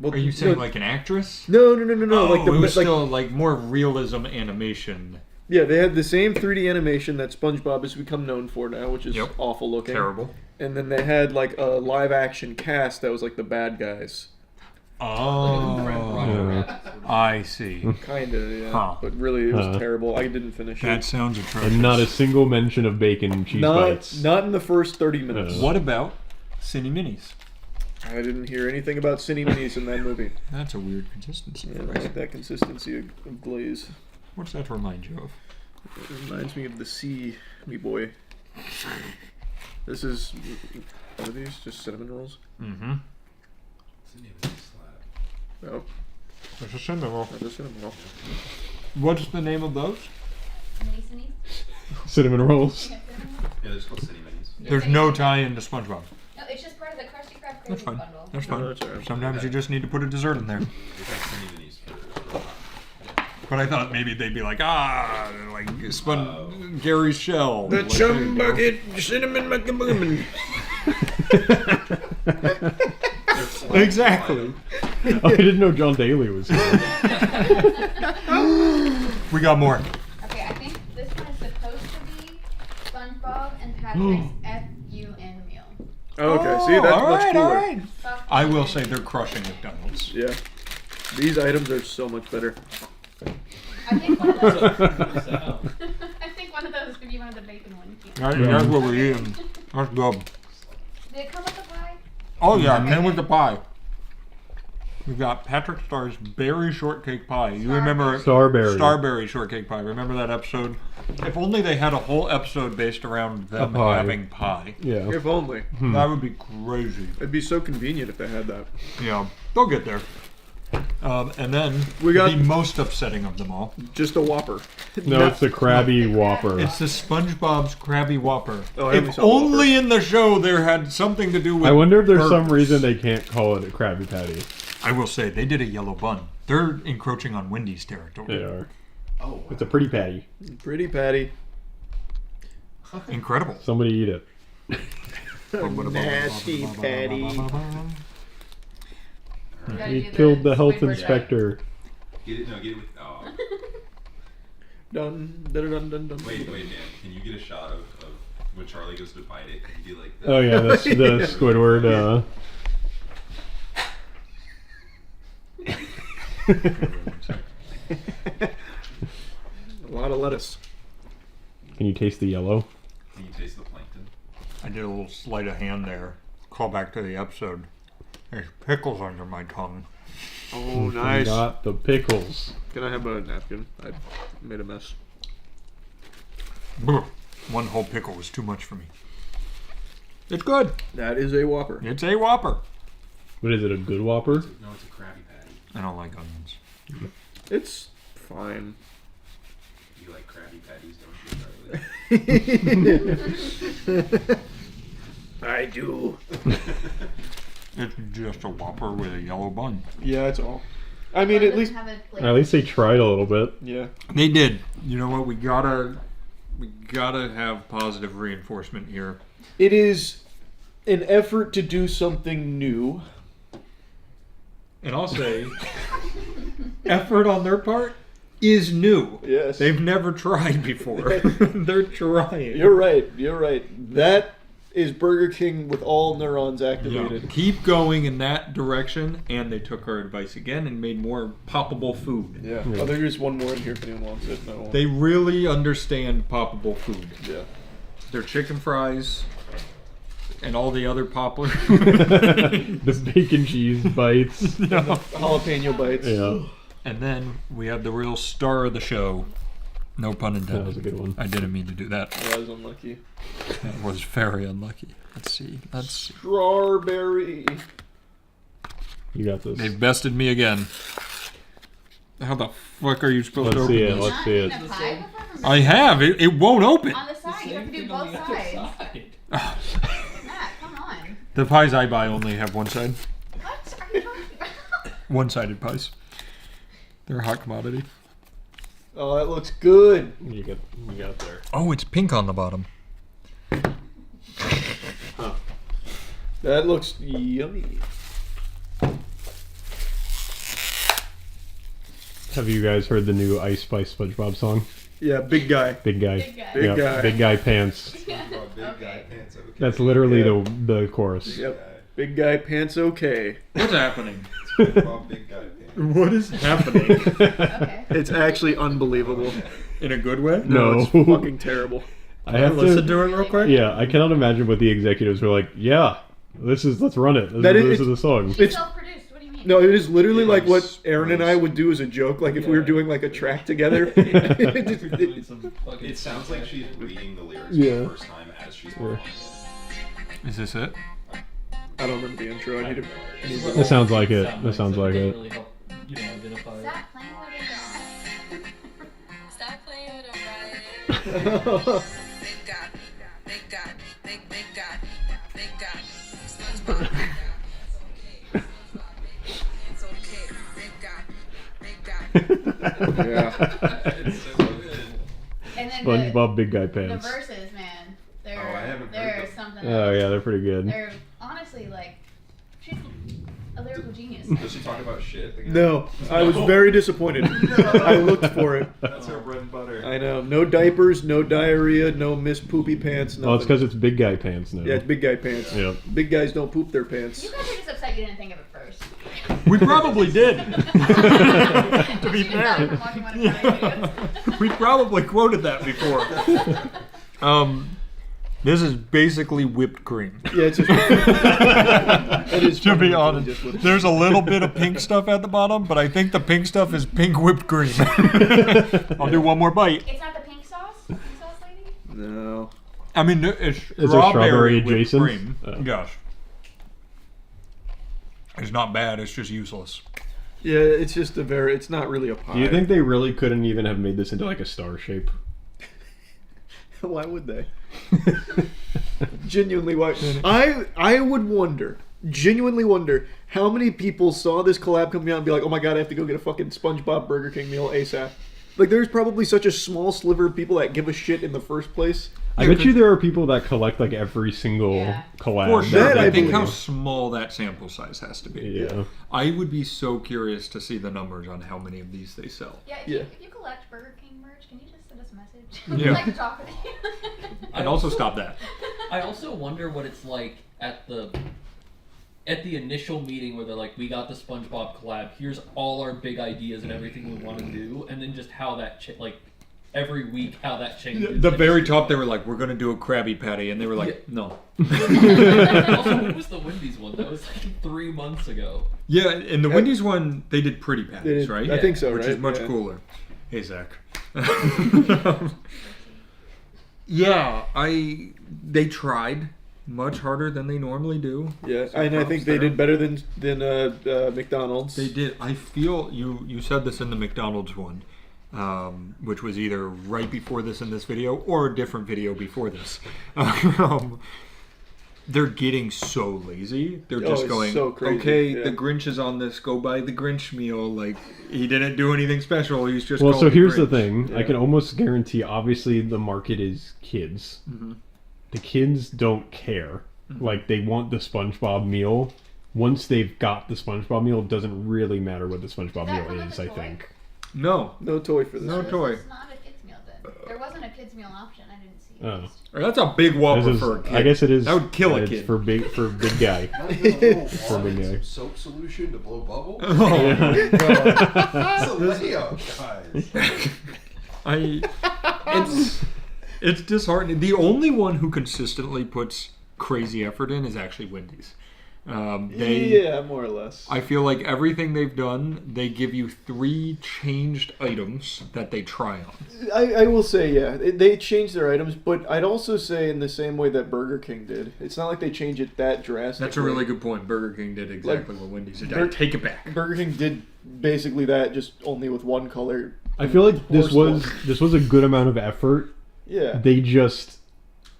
Well, Are you saying no, like an actress? no, Oh, like the it was like still like more realism animation. yeah, they had the same 3D animation that SpongeBob has become known for now, which is Yep. awful looking. Terrible. And then they had like a live action cast that was like the bad guys. Oh, I see. Kinda, yeah. Huh. But really, it was Huh. terrible. I didn't finish That it. sounds atrocious. And not a single mention of bacon and cheese bites. Not in the first 30 minutes. Uh. What about Cine Minis? I didn't hear anything about Cine Minis in that movie. That's a weird consistency. Yeah, I like that consistency of glaze. What's that remind you of? It reminds me of the sea, me boy. This is... What are these? Just cinnamon rolls? Mm-hmm. No, There's a cinnamon roll. not a cinnamon roll. What's the name of those? Masonies? Cinnamon rolls. Yeah, cinnamon? Yeah, there's called City Minis. There's no tie-in to SpongeBob. No, it's just part of the Krusty Krab That's Cravings fine. bundle. That's fine. No, that's all right. Sometimes you just need to put a dessert in there. They have City Minis for But I thought maybe they'd be like, Gary's shell. The Like, chum there you bucket, cinnamon macabooming. go. Exactly. Oh, I didn't know John Daly was here. We got more. Okay, I think this one is supposed to be SpongeBob and Patrick's F-U-N meal. Oh, okay, see, that's much cooler. Soft I will and- say they're crushing McDonald's. Yeah. These items are so much better. I think one of those. Sound. I think one of those would be one of the bacon ones. That's what we're eating. That's good. Did it come with the pie? Oh yeah, and then with the pie. We got Patrick Starr's berry shortcake pie. You remember Starberry. Starberry shortcake pie? Remember that episode? If only they had a whole episode based around them pie. having pie. Yeah. If only. That would be crazy. It'd be so convenient if they had that. Yeah, they'll get there. And then We got- the most upsetting of them all. Just a Whopper. No, it's the Krabby Whopper. It's the SpongeBob's Krabby Whopper. Oh, I only if saw Whopper. only in the show there had something to do with. I wonder if there's some burgers. reason they can't call it a Krabby Patty. I will say they did a yellow bun. They're encroaching on Wendy's territory. They are. Oh, wow. It's a pretty patty. Pretty patty. Incredible. Somebody eat it. Nasty patty. You gotta He do killed the health Squidward. inspector. Get it? No, get it with. Oh. Dun, dun, dun, dun, dun. Wait, man. Can you get a shot of when Charlie goes to bite it? Can you do like that? Oh yeah, that's the Squidward. A lot of lettuce. Can you taste the yellow? Can you taste the plankton? I did a little sleight of hand there. Call back to the episode. There's pickles under my tongue. Oh, nice. Got the pickles. Can I have a napkin? I made a mess. Brr. One whole pickle was too much for me. It's good. That is a Whopper. It's a Whopper. What is it? A good Whopper? No, it's a Krabby Patty. I don't like onions. It's fine. You like Krabby Patties, don't you, Charlie? I do. It's just a Whopper with a yellow bun. Yeah, that's all. I mean, It at doesn't least. have a, like, At least they tried a little bit. Yeah. They did. You know what? We gotta have positive reinforcement here. It is an effort to do something new. And I'll say, effort on their part is new. Yes. They've never tried before. They're trying. You're right. You're right. That is Burger King with all neurons Yeah. activated. Keep going in that direction, and they took our advice again and made more poppable food. Yeah. Oh, there's one more in here if anyone wants it. No. They really understand poppable food. Yeah. Their chicken fries and all the other popular. The bacon cheese bites. Jalapeno bites. Yeah. And then we have the real star of the show. No pun intended. That was a good one. I didn't mean to do that. That was unlucky. That was very unlucky. Let's see. Strawberry. You got this. They've bested me again. How the fuck are you supposed to Let's open see it. this? Let's see it. Not eaten a pie before? I have. It won't open. On the side. You have to do both sides. Matt, come on. The pies I buy only have one side. What are you talking about? One-sided pies. They're a hot commodity. Oh, that looks good. You got it there. Oh, it's pink on the bottom. That looks yummy. Have you guys heard the new Ice Spice SpongeBob song? Yeah, big guy. Big guy. Big guy. Big Yep, guy. Big guy pants. Big guy pants. Okay. That's literally Yeah. the chorus. Yep. Big guy pants okay. What's happening? SpongeBob big guy pants. What is happening? Okay. It's actually unbelievable. In a good way? No. It's fucking terrible. I have Listen to. to it real quick. Yeah, I cannot imagine what the executives were like. Yeah, let's run it. That This is- is the song. It's Self-produced. What do you mean? no, it is literally like what Nice. Aaron and I would do as a joke. Like if we were doing like a track together. Doing some fucking It sounds like she's reading the lyrics Yeah. for the first time as she's performing. Is this it? I don't remember the intro. I need to. That sounds like it. That sounds like it. Really help, identify it. Stop playing with it. Stop playing with them, Brian. Yeah. It's so good. And then SpongeBob Big Guy the Pants. verses, man. They're, Oh, I haven't heard they're them. something Oh else. yeah, they're pretty good. They're honestly like, she's a lyrical genius. Does she talk about shit? Again? No, I was very disappointed. I looked for it. That's her bread and butter. I know. No diapers, no diarrhea, no Miss Poopy Pants. Nothing. Well, it's because it's Big Guy Pants now. Yeah, it's big guy pants. Yep. Big guys don't poop their pants. You guys are just upset you didn't think of it first. We probably did. To be fair. fair. We probably quoted that before. This is basically whipped cream. Yeah, it's just. It is To be fundamentally honest, just what- there's a little bit of pink stuff at the bottom, but I think the pink stuff is pink whipped cream. I'll do one more bite. It's not the pink sauce? Pink sauce lady? No. I mean, it's Is there strawberry strawberry whipped adjacent? cream. Oh. Gosh. It's not bad, it's just useless. Yeah, it's just a very. It's not really a pie. Do you think they really couldn't even have made this into like a star shape? Why would they? Genuinely, why? I would wonder. Genuinely wonder how many people saw this collab coming out and be like, "Oh my god, I have to go get a fucking SpongeBob Burger King meal ASAP." Like, there's probably such a small sliver of people that give a shit in the first place. I bet you there are people that collect like every single Yeah. collab. For sure. That I I think how believe. small that sample size has to be. Yeah. I would be so curious to see the numbers on how many of these they sell. Yeah, Yeah. if you collect Burger King merch, can you just send us a message? Yeah. I'd like to talk with you. I'd also stop that. I also wonder what it's like at the initial meeting where they're like, we got the SpongeBob collab, here's all our big ideas and everything we want to do, and then just how that every week how that changes. The And very just- top, they were like, we're going to do a Krabby Patty. And they were like, no. Also, what was the Wendy's one? That was like 3 months ago. Yeah, and the Wendy's one, they did pretty patties, They- right? I think so, Which right? is much Yeah. cooler. Hey, Zach. Yeah, they tried much harder than they normally do. Yeah, So and I props think they there. did better than McDonald's. They did. I feel you said this in the McDonald's one, which was either right before this in this video or a different video before this. They're getting so lazy. They're Oh, just it's going, so crazy, okay, yeah. the Grinch is on this. Go buy the Grinch meal. Like, he didn't do anything special. He's just Well, called so here's the Grinch. thing. I Yeah. can almost guarantee, obviously, the market is kids. Mm-hmm. The kids don't care. Like, they want the SpongeBob meal. Once they've got the SpongeBob meal, it doesn't really matter what the SpongeBob That meal come with is, a I toy? think. No. No toy for this. No This toy. is not a kids meal then. There wasn't a kids meal option. I didn't see it. Oh. That's a big whopper This is, for a kid. I guess it is. That would kill a it's kid. for big guy. Not even a little For water big and guy. some soap solution to blow bubbles. Oh, Yeah. That's a layup, guys. It's disheartening. The only one who consistently puts crazy effort in is actually Wendy's. Yeah, more or less. I feel like everything they've done, they give you 3 changed items that they try on. I will say, yeah, they changed their items, but I'd also say in the same way that Burger King did. It's not like they change it that drastically. That's a really good point. Burger King did exactly what Wendy's did. I Bur- take it back. Burger King did basically that, just only with one color. I feel like this Horse was a good amount of effort. Yeah. They just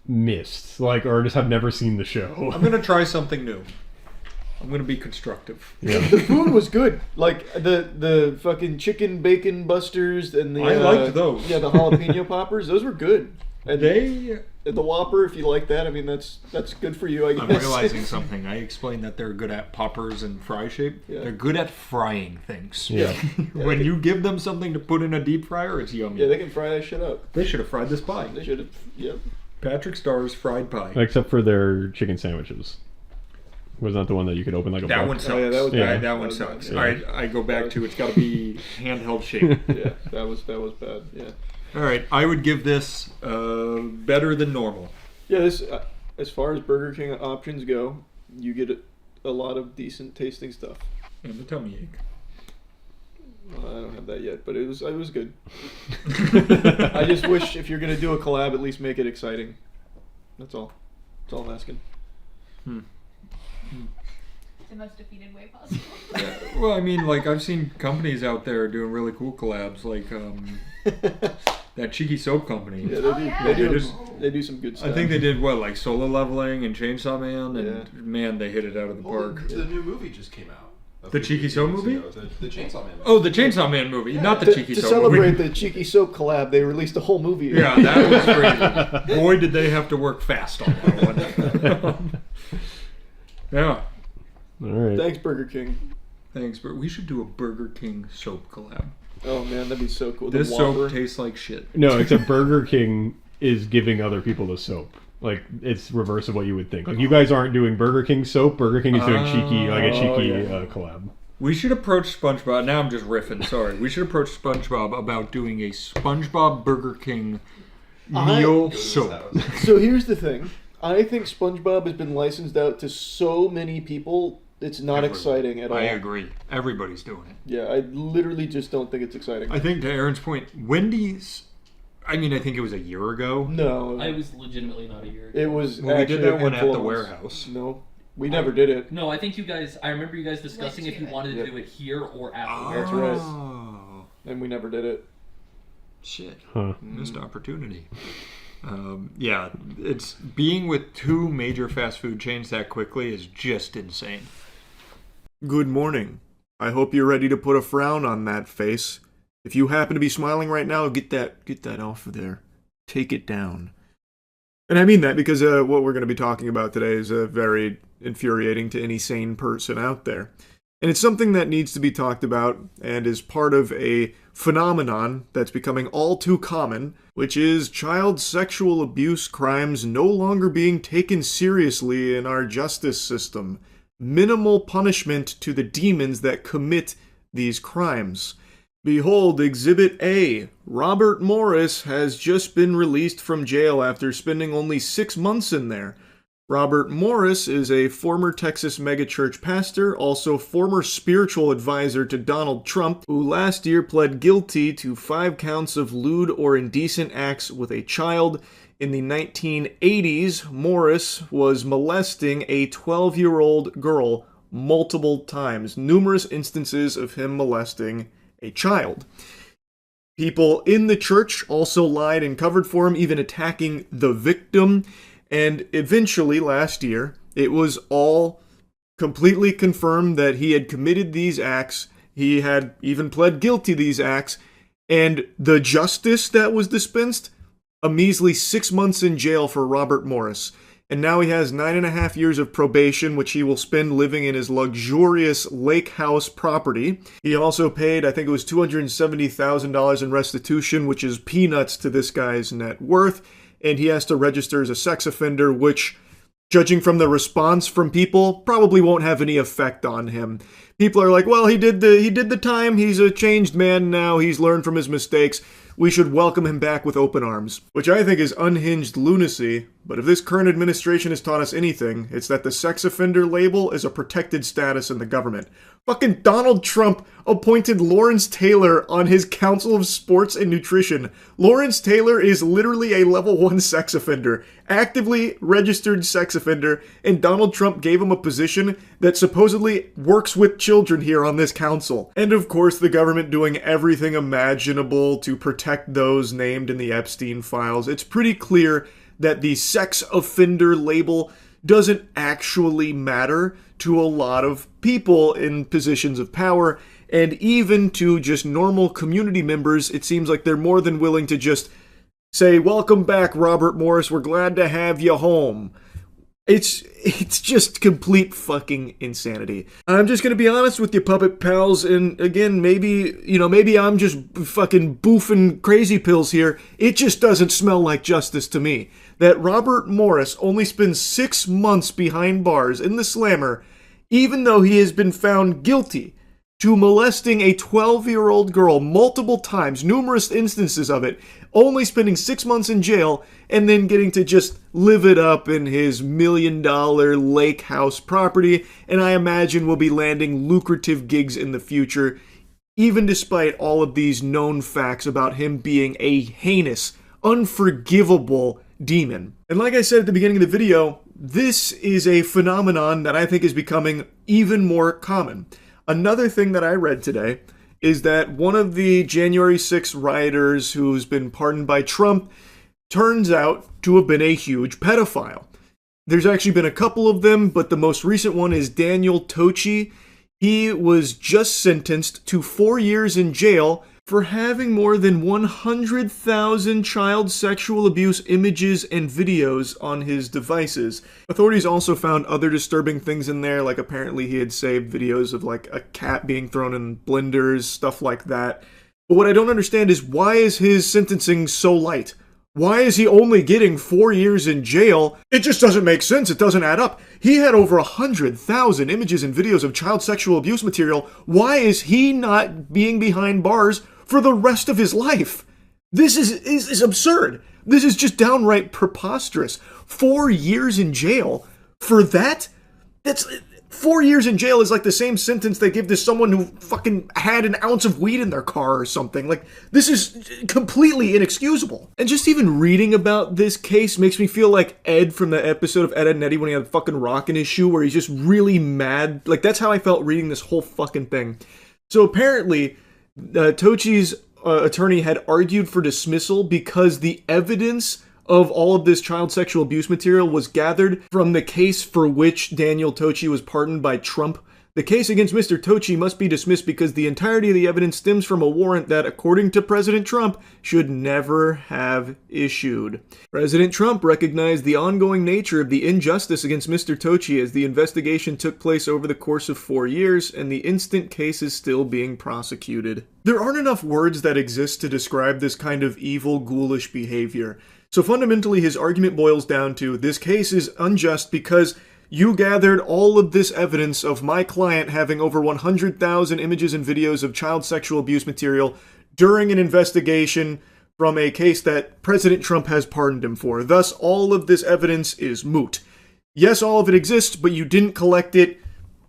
missed, like, or just have never seen the show. I'm gonna try something new. I'm gonna be constructive. The food was good. Like the fucking chicken bacon busters and the I liked those. Yeah, the jalapeno poppers. Those were good. And They. the Whopper, if you like that, I mean that's good for you. I guess. I'm realizing something. I explained that they're good at poppers and fry shape. Yeah. They're good at frying things. Yeah. When you give them something to put in a deep fryer, it's yummy. Yeah, they can fry that shit up. They should have fried this pie. They should have. Yep. Patrick Starr's fried pie. Except for their chicken sandwiches. Was not the one that you could open like a That box? one sucks. Oh, yeah, that was Yeah. bad. That one was sucks. bad, All right, I go back to it's got to be handheld shape. Yeah, that was bad. Yeah. All right, I would give this better than normal. Yeah, this as far as Burger King options go, you get a lot of decent tasting stuff. And the tummy ache. Well, I don't have that yet, but it was good. I just wish if you're gonna do a collab, at least make it exciting. That's all. That's all I'm asking. The most defeated way possible. Well, I mean, like I've seen companies out there doing really cool collabs, like that Cheeky Soap Company. Yeah, they do. yeah. They do. Just- They do some good stuff. I think they did what, like Solo Leveling and Chainsaw Man, and Yeah. man, they hit it out of the park. The new movie just came out. The Cheeky Soap movie? The Chainsaw Man movie. Oh, the Chainsaw Man movie, not the To, Cheeky to Soap celebrate movie. the Cheeky Soap collab, they released a whole movie. Yeah, that was crazy. Boy, did they have to work fast on that one. Yeah, All right. Thanks, Burger King. thanks, but we should do a Burger King soap collab. Oh man, that'd be so cool. This the soap Whopper. tastes like shit. No, except Burger King is giving other people the soap. Like, it's reverse of what you would think. Like, you guys aren't doing Burger King soap. Burger King is doing cheeky, like a cheeky yeah. collab. We should approach SpongeBob. Now I'm just riffing. Sorry. We should approach SpongeBob about doing a SpongeBob Burger King meal soap. So here's the thing. I think SpongeBob has been licensed out to so many people. It's not exciting at all. I agree. Everybody's doing it. Yeah, I literally just don't think it's exciting. I think to Aaron's point, Wendy's. I mean, I think it was a year ago. No, I was legitimately not a year ago. it was. Well, we actually did that a one at handful the of us. warehouse. No, we never did it. No, I think you guys. I remember you guys discussing if you wanted to Yep. do it here or at the That's warehouse. right. Oh, And we never did it. shit. Huh. Missed opportunity. Yeah, it's being with two major fast food chains that quickly is just insane. Good morning. I hope you're ready to put a frown on that face. If you happen to be smiling right now, get that off of there. Take it down. And I mean that because what we're going to be talking about today is very infuriating to any sane person out there. And it's something that needs to be talked about and is part of a phenomenon that's becoming all too common, which is child sexual abuse crimes no longer being taken seriously in our justice system. Minimal punishment to the demons that commit these crimes. Behold Exhibit A. Robert Morris has just been released from jail after spending only 6 months in there. Robert Morris is a former Texas megachurch pastor, also former spiritual advisor to Donald Trump, who last year pled guilty to 5 counts of lewd or indecent acts with a child. In the 1980s, Morris was molesting a 12-year-old girl multiple times, numerous instances of him molesting a child. People in the church also lied and covered for him, even attacking the victim. And eventually, last year, it was all completely confirmed that he had committed these acts. He had even pled guilty to these acts. And the justice that was dispensed, a measly 6 months in jail for Robert Morris. And now he has 9.5 years of probation, which he will spend living in his luxurious lake house property. He also paid, I think it was $270,000 in restitution, which is peanuts to this guy's net worth. And he has to register as a sex offender, which, judging from the response from people, probably won't have any effect on him. People are like, well, he did the time, he's a changed man now, he's learned from his mistakes. We should welcome him back with open arms. Which I think is unhinged lunacy, but if this current administration has taught us anything, it's that the sex offender label is a protected status in the government. Fucking Donald Trump appointed Lawrence Taylor on his Council of Sports and Nutrition. Lawrence Taylor is literally a level 1 sex offender, actively registered sex offender, and Donald Trump gave him a position that supposedly works with children here on this council. And of course, the government doing everything imaginable to protect those named in the Epstein files. It's pretty clear that the sex offender label doesn't actually matter to a lot of people in positions of power, and even to just normal community members, it seems like they're more than willing to just say, "Welcome back, Robert Morris, we're glad to have you home." It's just complete fucking insanity. I'm just gonna be honest with you, puppet pals, and again, maybe I'm just fucking boofing crazy pills here. It just doesn't smell like justice to me. That Robert Morris only spends 6 months behind bars in the slammer, even though he has been found guilty to molesting a 12-year-old girl multiple times, numerous instances of it, only spending 6 months in jail, and then getting to just live it up in his $1 million lake house property, and I imagine will be landing lucrative gigs in the future, even despite all of these known facts about him being a heinous, unforgivable demon. And like I said at the beginning of the video, this is a phenomenon that I think is becoming even more common. Another thing that I read today is that one of the January 6th rioters who's been pardoned by Trump turns out to have been a huge pedophile. There's actually been a couple of them, but the most recent one is Daniel Tochi. He was just sentenced to 4 years in jail for having more than 100,000 child sexual abuse images and videos on his devices. Authorities also found other disturbing things in there, like apparently he had saved videos of like a cat being thrown in blenders, stuff like that. But what I don't understand is, why is his sentencing so light? Why is he only getting 4 years in jail? It just doesn't make sense. It doesn't add up. He had over 100,000 images and videos of child sexual abuse material. Why is he not being behind bars for the rest of his life? This is absurd. This is just downright preposterous. 4 years in jail for that? That's 4 years in jail is like the same sentence they give to someone who fucking had an ounce of weed in their car or something. Like, this is completely inexcusable. And just even reading about this case makes me feel like Ed from the episode of Ed, Edd n Eddy when he had a fucking rock in his shoe, where he's just really mad. Like, that's how I felt reading this whole fucking thing. So apparently, Tochi's attorney had argued for dismissal because the evidence of all of this child sexual abuse material was gathered from the case for which Daniel Tochi was pardoned by Trump. The case against Mr. Tochi must be dismissed because the entirety of the evidence stems from a warrant that, according to President Trump, should never have issued. President Trump recognized the ongoing nature of the injustice against Mr. Tochi as the investigation took place over the course of 4 years, and the instant case is still being prosecuted. There aren't enough words that exist to describe this kind of evil, ghoulish behavior. So fundamentally, his argument boils down to, this case is unjust because you gathered all of this evidence of my client having over 100,000 images and videos of child sexual abuse material during an investigation from a case that President Trump has pardoned him for. Thus, all of this evidence is moot. Yes, all of it exists, but you didn't collect it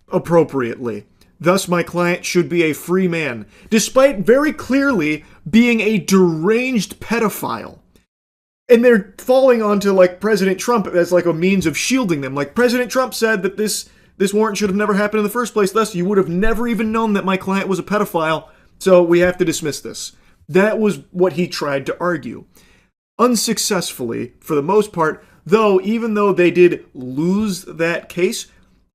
appropriately. Thus, my client should be a free man, despite very clearly being a deranged pedophile. And they're falling onto, like, President Trump as, like, a means of shielding them. Like, President Trump said that this warrant should have never happened in the first place, thus you would have never even known that my client was a pedophile, so we have to dismiss this. That was what he tried to argue. Unsuccessfully, for the most part, though, even though they did lose that case,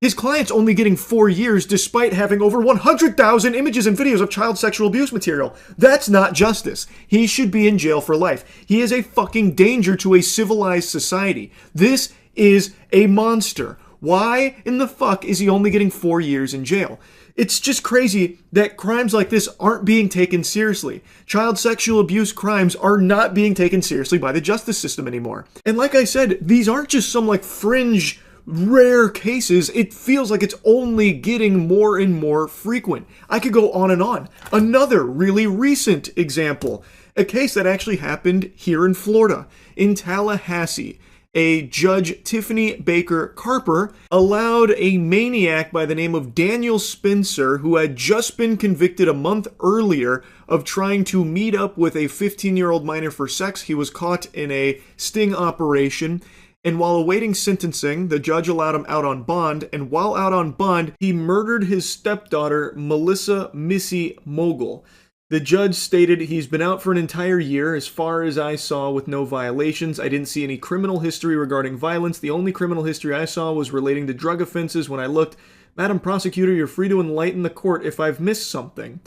his client's only getting 4 years despite having over 100,000 images and videos of child sexual abuse material. That's not justice. He should be in jail for life. He is a fucking danger to a civilized society. This is a monster. Why in the fuck is he only getting 4 years in jail? It's just crazy that crimes like this aren't being taken seriously. Child sexual abuse crimes are not being taken seriously by the justice system anymore. And like I said, these aren't just some like fringe rare cases. It feels like it's only getting more and more frequent. I could go on and on. Another really recent example, a case that actually happened here in Florida, in Tallahassee. A Judge Tiffany Baker Carper allowed a maniac by the name of Daniel Spencer, who had just been convicted a month earlier of trying to meet up with a 15-year-old minor for sex. He was caught in a sting operation. And while awaiting sentencing, the judge allowed him out on bond, and while out on bond, he murdered his stepdaughter, Melissa Missy Mogul. The judge stated he's been out for an entire year, as far as I saw, with no violations. I didn't see any criminal history regarding violence. The only criminal history I saw was relating to drug offenses. When I looked, Madam Prosecutor, you're free to enlighten the court if I've missed something.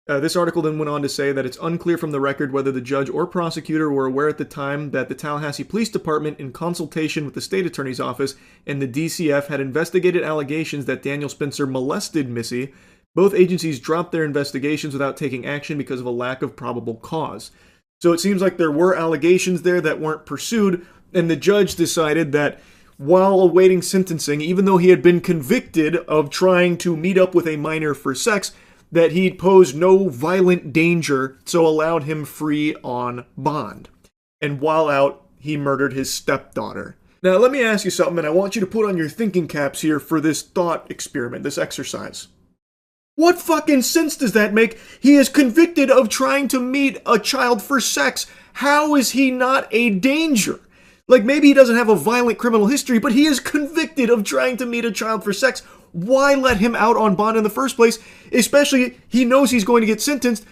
This article then went on to say that it's unclear from the record whether the judge or prosecutor were aware at the time that the Tallahassee Police Department, in consultation with the state attorney's office and the DCF, had investigated allegations that Daniel Spencer molested Missy. Both agencies dropped their investigations without taking action because of a lack of probable cause. So it seems like there were allegations there that weren't pursued, and the judge decided that while awaiting sentencing, even though he had been convicted of trying to meet up with a minor for sex, that he'd posed no violent danger, so allowed him free on bond. And while out, he murdered his stepdaughter. Now, let me ask you something, and I want you to put on your thinking caps here for this thought experiment, this exercise. What fucking sense does that make? He is convicted of trying to meet a child for sex. How is he not a danger? Like, maybe he doesn't have a violent criminal history, but he is convicted of trying to meet a child for sex. Why let him out on bond in the first place? Especially, he knows he's going to get sentenced.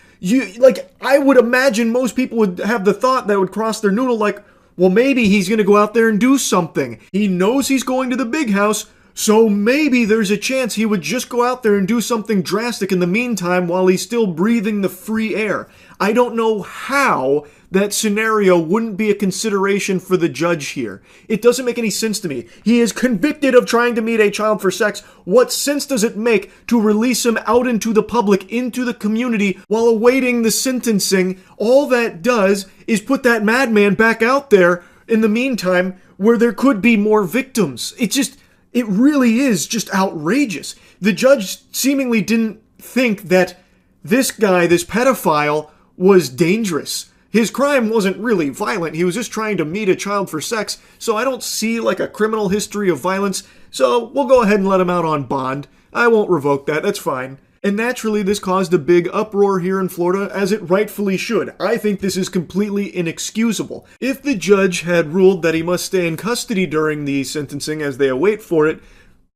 I would imagine most people would have the thought that would cross their noodle like, well, maybe he's going to go out there and do something. He knows he's going to the big house, so maybe there's a chance he would just go out there and do something drastic in the meantime while he's still breathing the free air. I don't know how that scenario wouldn't be a consideration for the judge here. It doesn't make any sense to me. He is convicted of trying to meet a child for sex. What sense does it make to release him out into the public, into the community, while awaiting the sentencing? All that does is put that madman back out there in the meantime where there could be more victims. It really is just outrageous. The judge seemingly didn't think that this guy, this pedophile, was dangerous. His crime wasn't really violent. He was just trying to meet a child for sex, so I don't see like a criminal history of violence, so we'll go ahead and let him out on bond. I won't revoke that, that's fine. And naturally, this caused a big uproar here in Florida, as it rightfully should. I think this is completely inexcusable. If the judge had ruled that he must stay in custody during the sentencing as they await for it,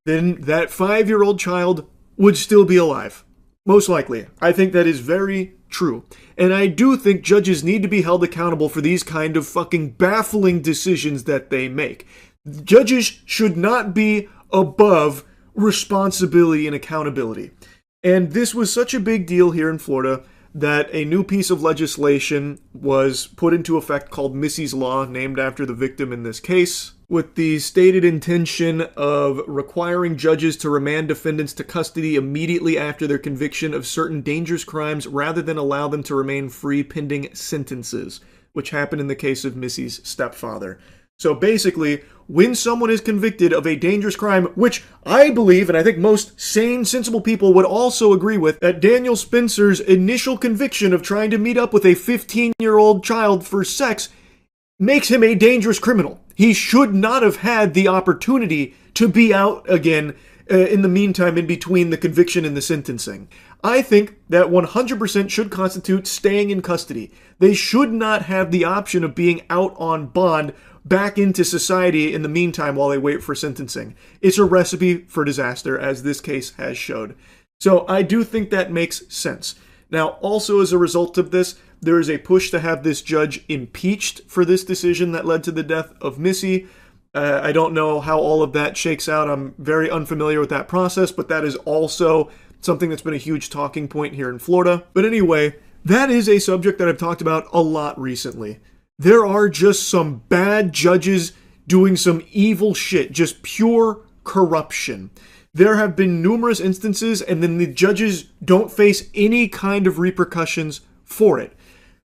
then that 5-year-old child would still be alive. Most likely. I think that is very true. And I do think judges need to be held accountable for these kind of fucking baffling decisions that they make. Judges should not be above responsibility and accountability. And this was such a big deal here in Florida that a new piece of legislation was put into effect called Missy's Law, named after the victim in this case, with the stated intention of requiring judges to remand defendants to custody immediately after their conviction of certain dangerous crimes rather than allow them to remain free pending sentences, which happened in the case of Missy's stepfather. So basically, when someone is convicted of a dangerous crime, which I believe, and I think most sane, sensible people would also agree with, that Daniel Spencer's initial conviction of trying to meet up with a 15-year-old child for sex makes him a dangerous criminal. He should not have had the opportunity to be out again in the meantime in between the conviction and the sentencing. I think that 100% should constitute staying in custody. They should not have the option of being out on bond back into society in the meantime while they wait for sentencing. It's a recipe for disaster, as this case has showed. So I do think that makes sense. Now, also as a result of this, there is a push to have this judge impeached for this decision that led to the death of Missy. I don't know how all of that shakes out. I'm very unfamiliar with that process, but that is also something that's been a huge talking point here in Florida. But anyway, that is a subject that I've talked about a lot recently. There are just some bad judges doing some evil shit, just pure corruption. There have been numerous instances, and then the judges don't face any kind of repercussions for it.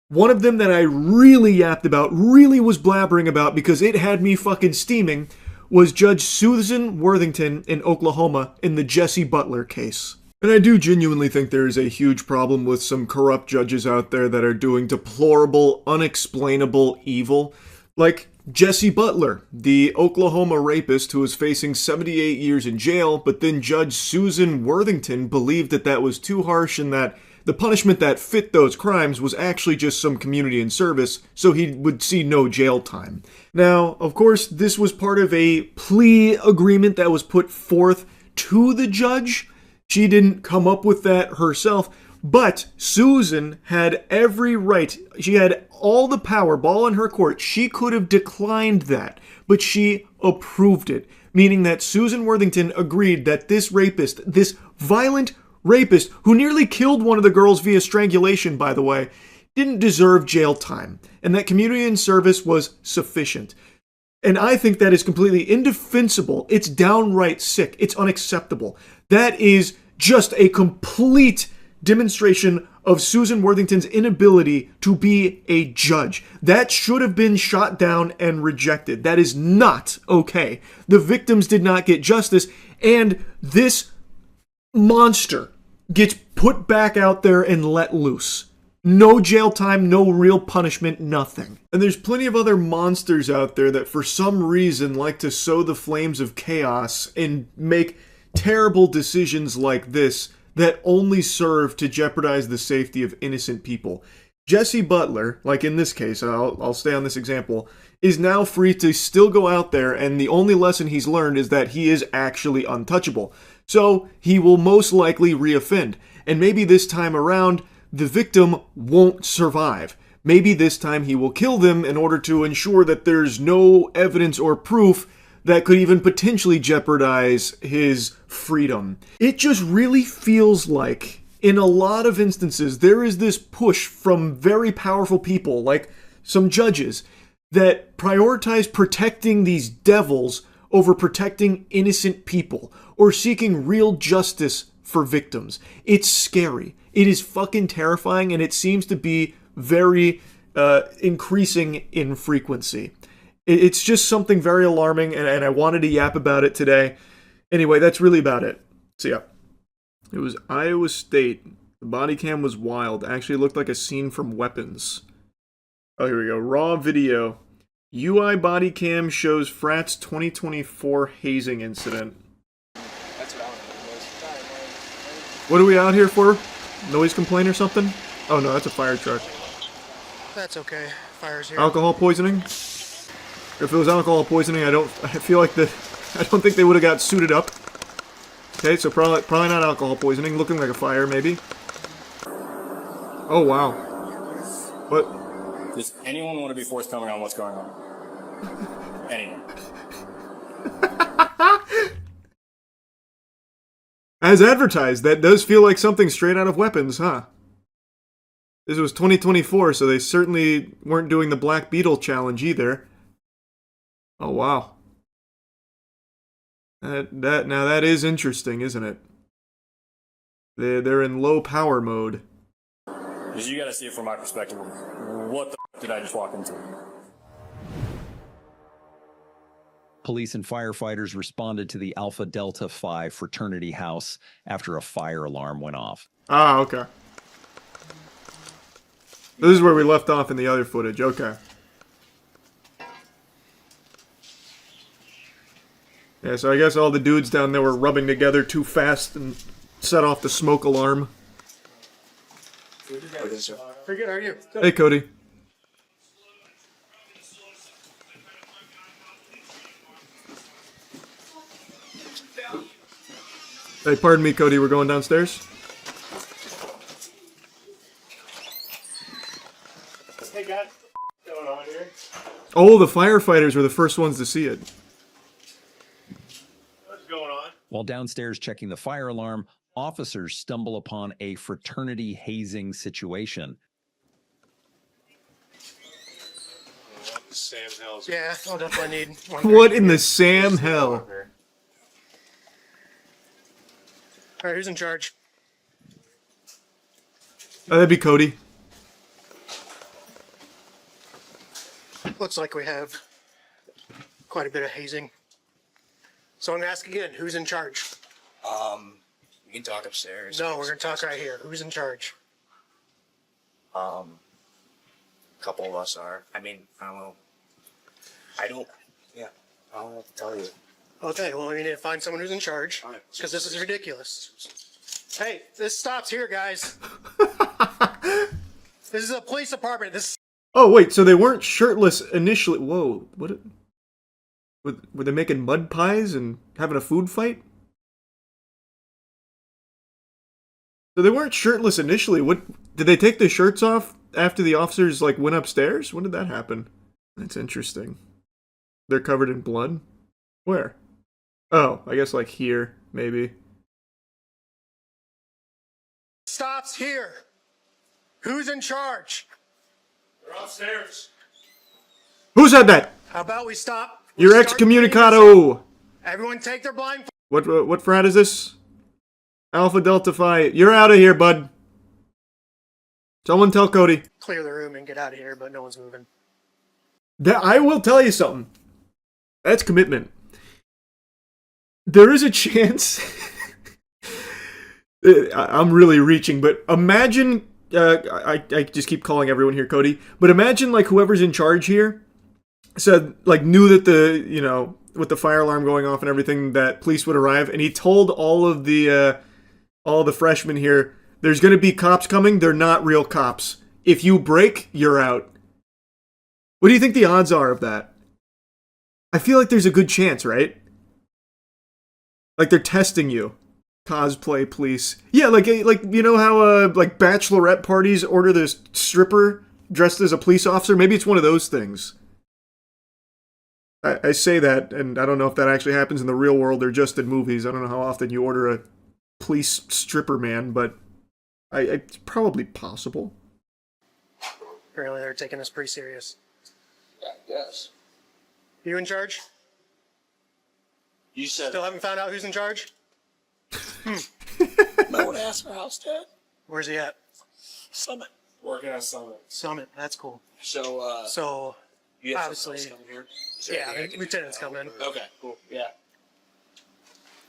One of them that I really yapped about, really was blabbering about because it had me fucking steaming, was Judge Susan Worthington in Oklahoma in the Jesse Butler case. And I do genuinely think there is a huge problem with some corrupt judges out there that are doing deplorable, unexplainable evil. Like Jesse Butler, the Oklahoma rapist who was facing 78 years in jail, but then Judge Susan Worthington believed that that was too harsh and that the punishment that fit those crimes was actually just some community and service, so he would see no jail time. Now, of course, this was part of a plea agreement that was put forth to the judge. She didn't come up with that herself, But Susan had every right. She had all the power, ball in her court. She could have declined that, but she approved it, meaning that Susan Worthington agreed that this rapist, this violent rapist, who nearly killed one of the girls via strangulation, by the way, didn't deserve jail time, and that community and service was sufficient. And I think that is completely indefensible. It's downright sick. It's unacceptable. That is just a complete demonstration of Susan Worthington's inability to be a judge. That should have been shot down and rejected. That is not okay. The victims did not get justice, and this monster gets put back out there and let loose. No jail time, no real punishment, nothing. And there's plenty of other monsters out there that for some reason like to sow the flames of chaos and make terrible decisions like this that only serve to jeopardize the safety of innocent people. Jesse Butler, like in this case, I'll stay on this example, is now free to still go out there, and the only lesson he's learned is that he is actually untouchable. So he will most likely reoffend. And maybe this time around, the victim won't survive. Maybe this time he will kill them in order to ensure that there's no evidence or proof that could even potentially jeopardize his freedom. It just really feels like, in a lot of instances, there is this push from very powerful people, like some judges, that prioritize protecting these devils over protecting innocent people, or seeking real justice for victims. It's scary. It is fucking terrifying, and it seems to be very increasing in frequency. It's just something very alarming, and I wanted to yap about it today. Anyway, that's really about it. So yeah, it was Iowa State. The body cam was wild. Actually looked like a scene from Weapons. Oh, here we go. Raw video. UI body cam shows Frat's 2024 hazing incident. What are we out here for? Noise complaint or something? Oh no, that's a fire truck. That's okay. Fire's here. Alcohol poisoning? If it was alcohol poisoning, I don't think they would have got suited up. Okay, so probably not alcohol poisoning. Looking like a fire, maybe. Oh wow. What? Does anyone want to be forthcoming on what's going on? Anyone? As advertised, that does feel like something straight out of Weapons, huh? This was 2024, so they certainly weren't doing the Black Beetle challenge either. Oh wow. Now that is interesting, isn't it? They're in low power mode. Because you got to see it from my perspective. What the did I just walk into? Police and firefighters responded to the Alpha Delta Phi fraternity house after a fire alarm went off. Ah, okay. This is where we left off in the other footage. Okay. Yeah, so I guess all the dudes down there were rubbing together too fast and set off the smoke alarm. Pretty good, how are you? Hey, Cody. Hey, pardon me, Cody, we're going downstairs? Hey guys, what's going on here? Oh, the firefighters were the first ones to see it. What's going on? While downstairs checking the fire alarm, officers stumble upon a fraternity hazing situation. Sam Hell's. Yeah, I'll definitely need one. What in the Sam hell? All right, who's in charge? That'd be Cody. Looks like we have quite a bit of hazing. So I'm gonna ask again, who's in charge? We can talk upstairs. No, we're gonna talk right here. Who's in charge? A couple of us are. I mean, I don't know. I don't know what to tell you. Okay, well, we need to find someone who's in charge, because this is ridiculous. Hey, this stops here, guys. This is a police department. This. Oh, wait, so they weren't shirtless initially. Whoa, what? Were they making mud pies and having a food fight? So they weren't shirtless initially. What did they take the shirts off after the officers like went upstairs? When did that happen? That's interesting. They're covered in blood? Where? Oh, I guess like here, maybe. Stops here. Who's in charge? They're upstairs. Who said that? How about we stop? You're excommunicado. Everyone take their blind. What frat is this? Alpha Delta Phi. You're out of here, bud. Someone tell Cody. Clear the room and get out of here, but no one's moving. I will tell you something. That's commitment. There is a chance. I'm really reaching, but imagine. I just keep calling everyone here Cody, but imagine like whoever's in charge here said like knew that with the fire alarm going off and everything that police would arrive, and he told all the freshmen here, there's going to be cops coming. They're not real cops. If you break, you're out. What do you think the odds are of that? I feel like there's a good chance, right? Like they're testing you. Cosplay police. Yeah, like you know how like bachelorette parties order this stripper dressed as a police officer? Maybe it's one of those things. I say that, and I don't know if that actually happens in the real world or just in movies. I don't know how often you order a police stripper man, but it's probably possible. Apparently they're taking this pretty serious. Yeah, I guess. You in charge? You said. Still haven't found out who's in charge? No one asked for house, Dad. Where's he at? Summit. Working at Summit. Summit. That's cool. So, you have obviously, someone else coming here? yeah, lieutenant's coming. Okay, cool. Yeah.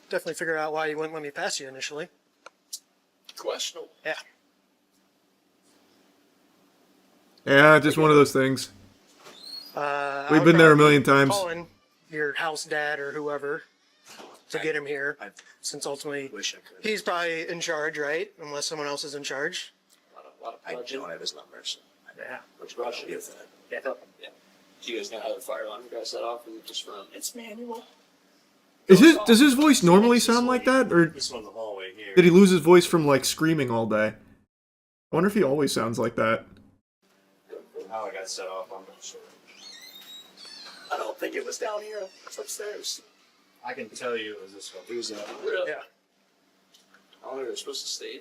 Definitely figure out why you wouldn't let me pass you initially. Questionable. Yeah. Yeah, just one of those things. I We've would been there a probably million be times. Calling your house dad or whoever to get him here, since ultimately he's probably in charge, right? Unless someone else is in charge. I don't have his numbers. Yeah. Which probably should be with that. Yeah. Do you guys know how the fire alarm guy set off? Or just from? It's manual. Does his voice normally sound like that, or This one in the hallway here. did he lose his voice from like screaming all day? I wonder if he always sounds like that. How I got set off, I'm not sure. I don't think it was down here. It's upstairs. I can tell you it was this one. It was really? Yeah. I don't think they're supposed to stay.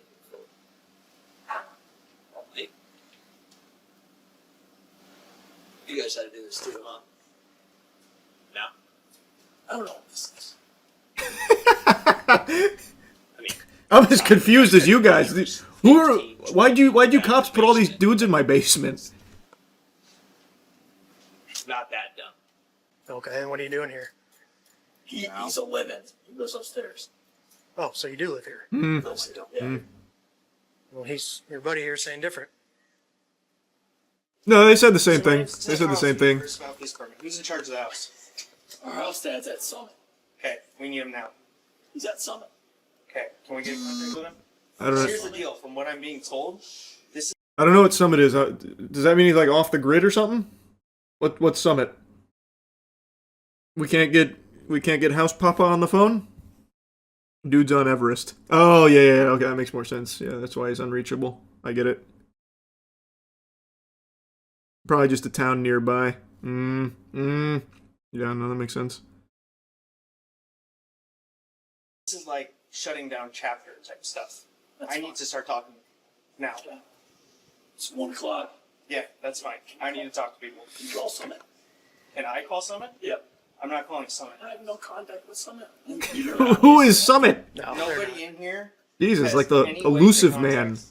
Hey. You guys had to do this too, huh? No. I don't know what this is. I'm as confused as you guys. Why'd you cops put all these dudes in my basement? It's not that dumb. Okay, and what are you doing here? He's a living. He lives upstairs. Oh, so you do live here. Hmm. No, I don't. Yeah. Well, your buddy here saying different. No, they said the same thing. They said the same thing. Who's in charge of the house? Our house dad's at Summit. Okay, we need him now. He's at Summit. Okay, can we get in contact with him? I don't know. Here's the deal. From what I'm being told, this is I don't know what Summit is. Does that mean he's like off the grid or something? What Summit? We can't get House Papa on the phone? Dude's on Everest. Oh yeah, okay, that makes more sense. Yeah, that's why he's unreachable. I get it. Probably just a town nearby. Yeah, no, that makes sense. this is like shutting down chapter type stuff. I need to start talking now. It's 1 o'clock. Yeah, that's fine. I need to talk to people. You call Summit. Can I call Summit? Yep. I'm not calling Summit. I have no contact with Summit. Who is Summit? Nobody in here. Jesus, has like the any way elusive to man. contact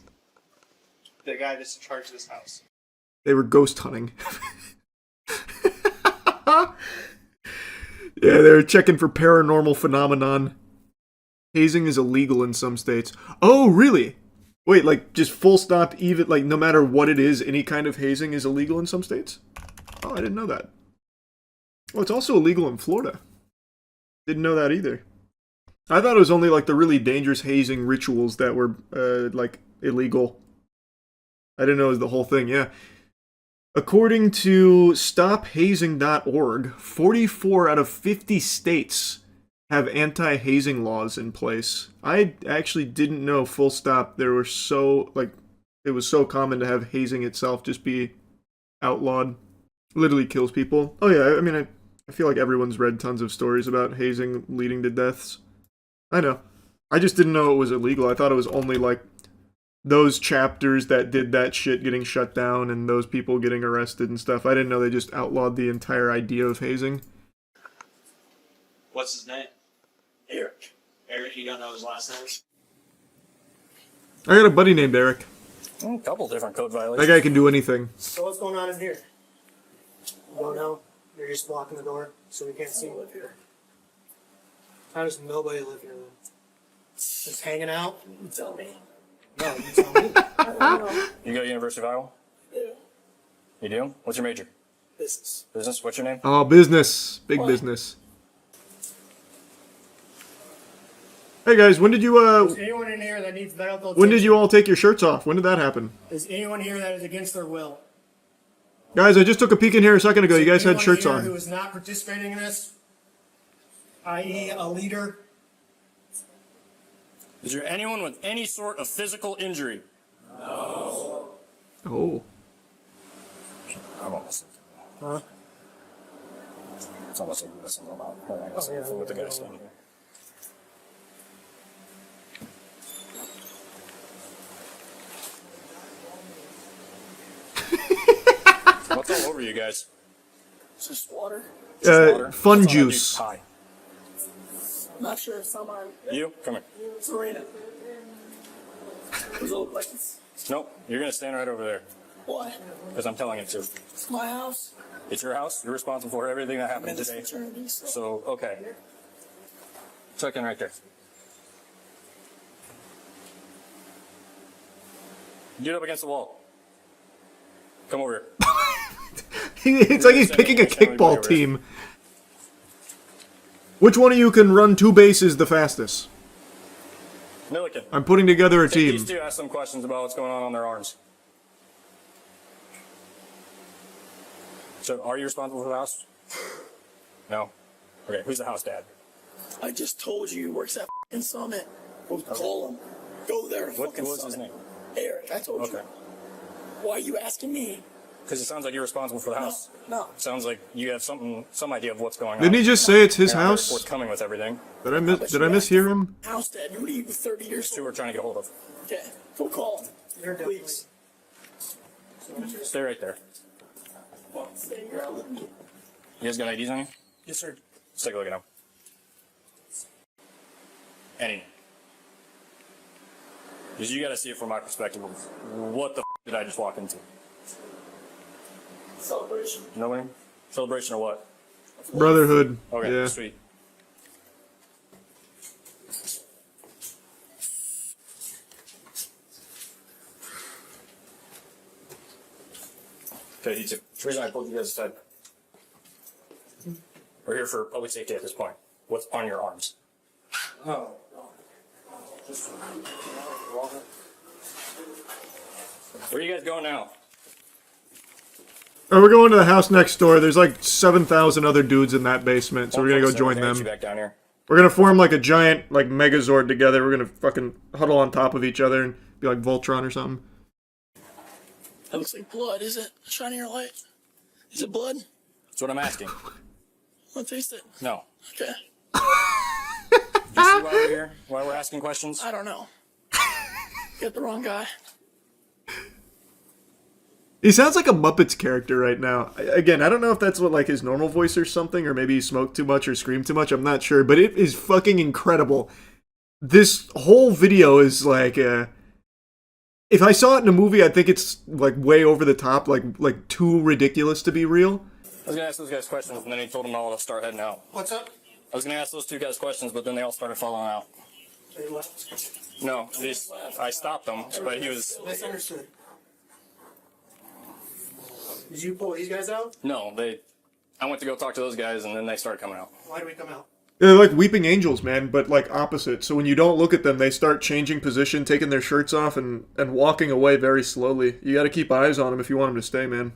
the guy that's in charge of this house. They were ghost hunting. Yeah, they're checking for paranormal phenomenon. Hazing is illegal in some states. Oh, really? Wait, like just full stop, even like no matter what it is, any kind of hazing is illegal in some states? Oh, I didn't know that. Oh, it's also illegal in Florida. Didn't know that either. I thought it was only like the really dangerous hazing rituals that were like illegal. I didn't know it was the whole thing, yeah. According to stophazing.org, 44 out of 50 states have anti-hazing laws in place. I actually didn't know, full stop, there were so, like, it was so common to have hazing itself just be outlawed. Literally kills people. Oh yeah, I mean, I feel like everyone's read tons of stories about hazing leading to deaths. I know. I just didn't know it was illegal. I thought it was only, like, those chapters that did that shit getting shut down and those people getting arrested and stuff. I didn't know they just outlawed the entire idea of hazing. What's his name? Eric. Eric, you don't know his last name? I got a buddy named Eric. A couple different code violations. That guy can do anything. So what's going on in here? You don't know? You're just blocking the door so we can't see you live here. How does nobody live here then? Just hanging out? You tell me. No, you tell me. I don't know. You go to University of Iowa? Yeah. You do? What's your major? Business. Business? What's your name? Oh, business. Big business. Hey guys, when did you, Is anyone in here that needs medical when did you all take your shirts off? When did that happen? Is anyone here that is against their will? Guys, I just took a peek in here a second ago. You guys had Anyone shirts here on. who is not participating in this, i.e. a leader? Is there anyone with any sort of physical injury? Oh. I'm almost. Huh? It's almost like this is about. With the guy standing here. What's all over you guys? It's just water. Fun juice. Hi. Not sure if someone. You? Come here. Serena. Those old places. Nope. You're gonna stand right over there. Why? Because I'm telling you to. It's my house. It's your house. You're responsible for everything that I'm happened in this today. fraternity, so. So, okay. Tuck in right there. Get up against the wall. Come over here. It's like he's picking a kickball team. Which one of you can run 2 bases the fastest? Milliken. I'm putting together a Take team. these two, ask some questions about what's going on their arms. So, are you responsible for the house? No? Okay, who's the house dad? I just told you he works at f***ing Summit. Go call him. Go there and What fucking was his Summit. name? Eric, I told you. Okay. Why are you asking me? Because it sounds like you're responsible for the house. No. Sounds like you have some idea of what's going on. Didn't he just say it's his And I'm very house? forthcoming with everything. Did I mishear him? House dad, who are you 30 years Two old? we're trying to get hold of. Okay, go call him. Please. Stay right there. Stay here, I'll let you. You guys got IDs on you? Yes, sir. Let's take a look at them. Any. Because you got to see it from my perspective. What the did I just walk into? Celebration. Nobody? Celebration or what? Brotherhood. Okay, Yeah. sweet. Okay, you two. The reason I pulled you guys aside. We're here for public safety at this point. What's on your arms? Oh. Where are you guys going now? Oh, we're going to the house next door. There's like 7,000 other dudes in that basement, so we're gonna go join You them. back down here. We're gonna form like a giant like Megazord together. We're gonna fucking huddle on top of each other and be like Voltron or something. That looks like blood, is it? Shining your light. Is it blood? That's what I'm asking. Wanna taste it? No. Okay. You see why we're here? Why we're asking questions? I don't know. Get the wrong guy. He sounds like a Muppets character right now. Again, I don't know if that's what like his normal voice or something, or maybe he smoked too much or screamed too much. I'm not sure, but it is fucking incredible. This whole video is like, if I saw it in a movie, I think it's like way over the top, like too ridiculous to be real. I was gonna ask those guys questions, and then he told them all to start heading out. What's up? I was gonna ask those two guys questions, but then they all started falling out. They left. No, I stopped them, but he was. Misunderstood. Did you pull these guys out? No, I went to go talk to those guys, and then they started coming out. Why did we come out? They're like weeping angels, man, but like opposite. So when you don't look at them, they start changing position, taking their shirts off, and walking away very slowly. You got to keep eyes on them if you want them to stay, man.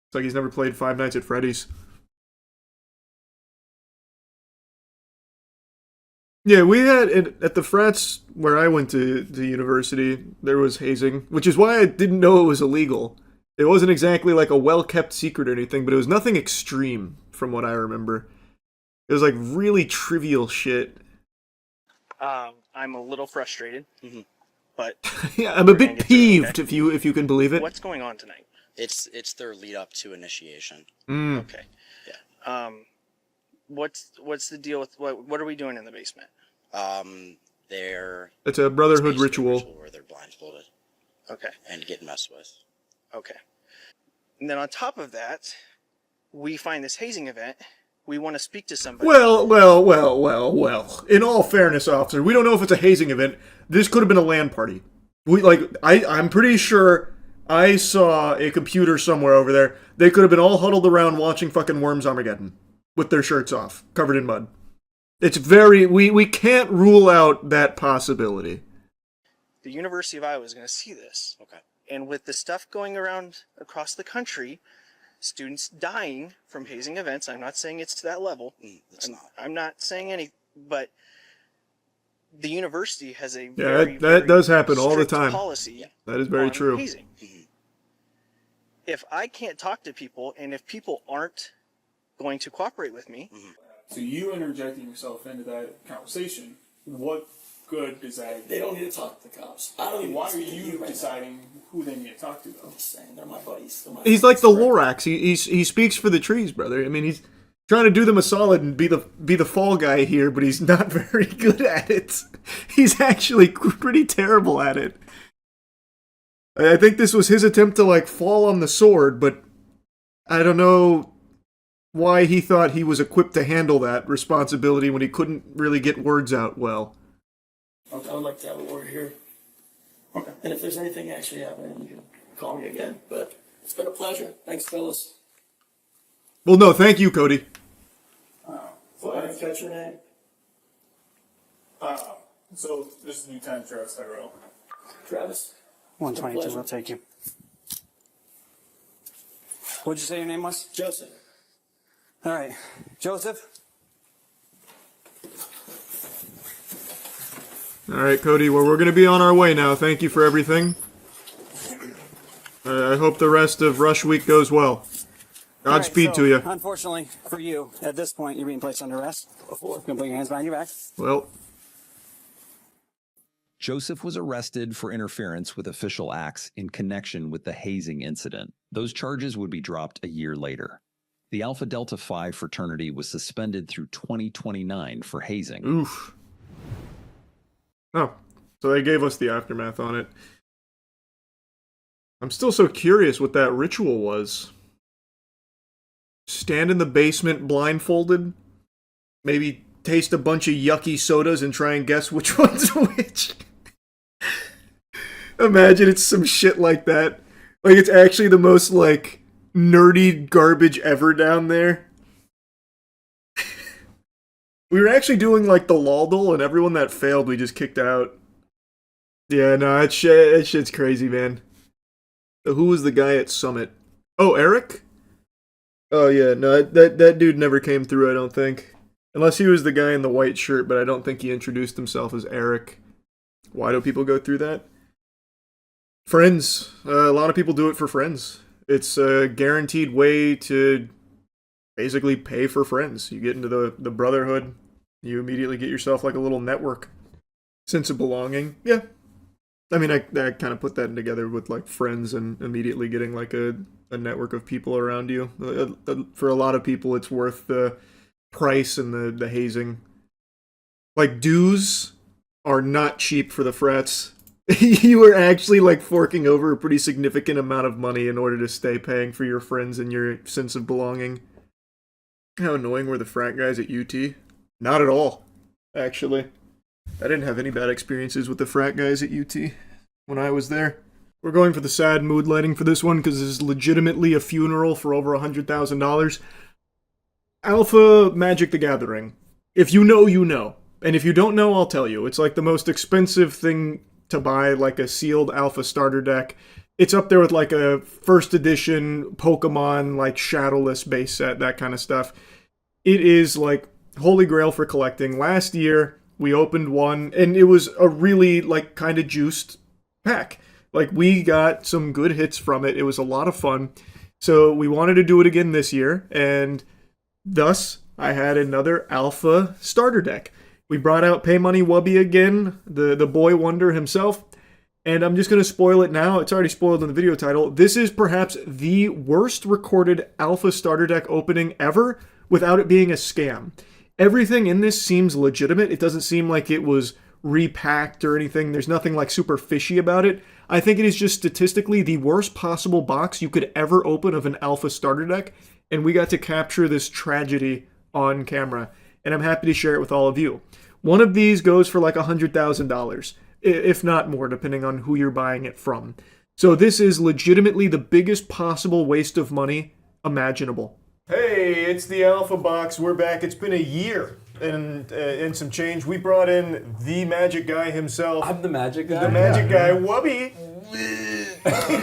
It's like he's never played Five Nights at Freddy's. Yeah, we had at the frats where I went to university, there was hazing, which is why I didn't know it was illegal. It wasn't exactly like a well-kept secret or anything, but it was nothing extreme from what I remember. It was like really trivial shit. I'm a little frustrated, but Yeah, I'm a we're gonna bit get through it, peeved okay? if you can believe it. What's going on tonight? It's their lead up to initiation. Okay. Yeah. What's the deal with what are we doing in the basement? They're It's a brotherhood basically a ritual. where they're blindfolded Okay. and get messed with. Okay. And then on top of that, we find this hazing event. We want to speak to somebody. Well. In all fairness, officer, we don't know if it's a hazing event. This could have been a LAN party. I'm pretty sure I saw a computer somewhere over there. They could have been all huddled around watching fucking Worms Armageddon with their shirts off, covered in mud. It's we can't rule out that possibility. The University of Iowa is going to see this. Okay. And with the stuff going around across the country, students dying from hazing events, I'm not saying it's to that level. It's not. I'm not saying any, but the university has a Yeah, that very does happen all the strict time. policy That is very on true. hazing. If I can't talk to people, and if people aren't going to cooperate with me, So you interjecting yourself into that conversation, what good does that? They don't need to talk to the cops. I don't even. Why are speak to you right deciding who they need to talk to, though? now. I'm just saying, they're my buddies. They're my He's like the friends. Lorax. He speaks for the trees, brother. I mean, he's trying to do them a solid and be the fall guy here, but he's not very good at it. He's actually pretty terrible at it. I think this was his attempt to like fall on the sword, but I don't know why he thought he was equipped to handle that responsibility when he couldn't really get words out well. I would like to have a word here. Okay. And if there's anything actually happening, you can call me again. But it's been a pleasure. Thanks, fellas. Well, no, thank you, Cody. Well, I didn't catch your name. So this is Lieutenant Travis Tyrell. Travis. 122, I'll take you. What'd you say your name was? Joseph. All right, Joseph. All right, Cody. Well, we're going to be on our way now. Thank you for everything. I hope the rest of Rush Week goes well. Godspeed All right, to you. Unfortunately for you, at this point, you're being placed under arrest. You can put your hands behind your back. Well, Joseph was arrested for interference with official acts in connection with the hazing incident. Those charges would be dropped a year later. The Alpha Delta Phi fraternity was suspended through 2029 for hazing. oof. Oh, so they gave us the aftermath on it. I'm still so curious what that ritual was. Stand in the basement blindfolded? Maybe taste a bunch of yucky sodas and try and guess which one's which? Imagine it's some shit like that. Like, it's actually the most, like, nerdy garbage ever down there. We were actually doing, like, the Laldol, and everyone that failed, we just kicked out. Yeah, no, that shit's crazy, man. So who was the guy at Summit? Oh, Eric? Oh, yeah, no, that dude never came through, I don't think. Unless he was the guy in the white shirt, but I don't think he introduced himself as Eric. Why do people go through that? Friends. A lot of people do it for friends. It's a guaranteed way to basically pay for friends. You get into the brotherhood, you immediately get yourself like a little network. Sense of belonging. Yeah. I mean, I kind of put that together with like friends and immediately getting like a network of people around you. For a lot of people, it's worth the price and the hazing. Like, dues are not cheap for the frats. You are actually like forking over a pretty significant amount of money in order to stay paying for your friends and your sense of belonging. How annoying were the frat guys at UT? Not at all, actually. I didn't have any bad experiences with the frat guys at UT when I was there. We're going for the sad mood lighting for this one because this is legitimately a funeral for over $100,000. Alpha Magic the Gathering. If you know, you know. And if you don't know, I'll tell you. It's like the most expensive thing to buy, like a sealed Alpha starter deck. It's up there with like a first edition Pokemon, like Shadowless base set, that kind of stuff. It is like holy grail for collecting. Last year, We opened one, and it was a really, like, kind of juiced pack. Like, we got some good hits from it. It was a lot of fun. So we wanted to do it again this year, and thus I had another Alpha starter deck. We brought out Pay Money Wubby again, the boy wonder himself, and I'm just going to spoil it now. It's already spoiled in the video title. This is perhaps the worst recorded Alpha starter deck opening ever without it being a scam. Everything in this seems legitimate. It doesn't seem like it was repacked or anything. There's nothing like super fishy about it. I think it is just statistically the worst possible box you could ever open of an Alpha starter deck, and we got to capture this tragedy on camera, and I'm happy to share it with all of you. One of these goes for like $100,000, if not more, depending on who you're buying it from. So this is legitimately the biggest possible waste of money imaginable. Hey, it's the Alpha Box. We're back. It's been a year and some change. We brought in the magic guy himself. I'm the magic guy? The magic guy, Wubby.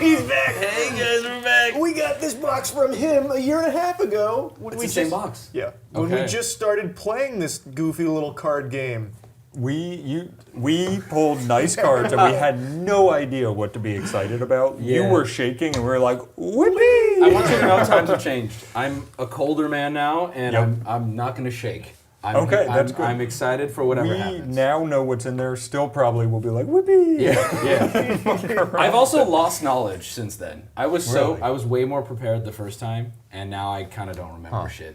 He's back. Hey guys, we're back. We got this box from him a year and a half ago. It's the same box? Yeah. When we just started playing this goofy little card game. We pulled nice cards and we had no idea what to be excited about. Yeah. You were shaking and we were like, whoopee! I want you to know times have changed. I'm a colder man now, and I'm not going to shake. That's good. I'm excited for whatever happens. We now know what's in there. Still probably will be like, whoopee! Yeah. I've also lost knowledge since then. I was Really? way more prepared the first time, and now I kind of don't remember shit.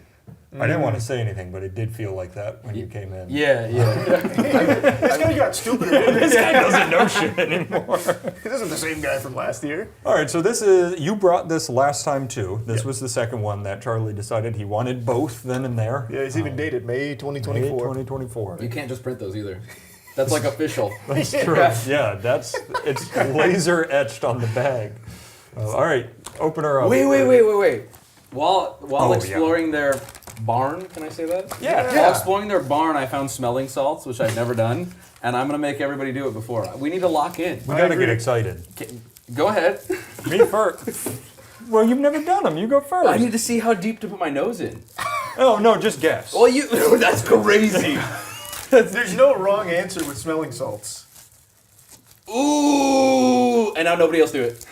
I didn't want to say anything, but it did feel like that when you came in. Yeah. This guy got stupider. This guy doesn't know shit anymore. This isn't the same guy from last year. All right, so you brought this last time too. This was the second one that Charlie decided he wanted both then and there. Yeah, he's even dated May 2024. May 2024. You can't just print those either. That's like official. That's true. Yeah, it's laser etched on the bag. All right, open her up. Wait. While exploring their barn, can I say that? Yeah. While exploring their barn, I found smelling salts, which I've never done, and I'm gonna make everybody do it before. We need to lock in. We gotta get excited. Go ahead. Me first. Well, you've never done them. You go first. I need to see how deep to put my nose in. Oh no, just guess. Well, that's crazy. There's no wrong answer with smelling salts. Ooh, and now nobody else do it.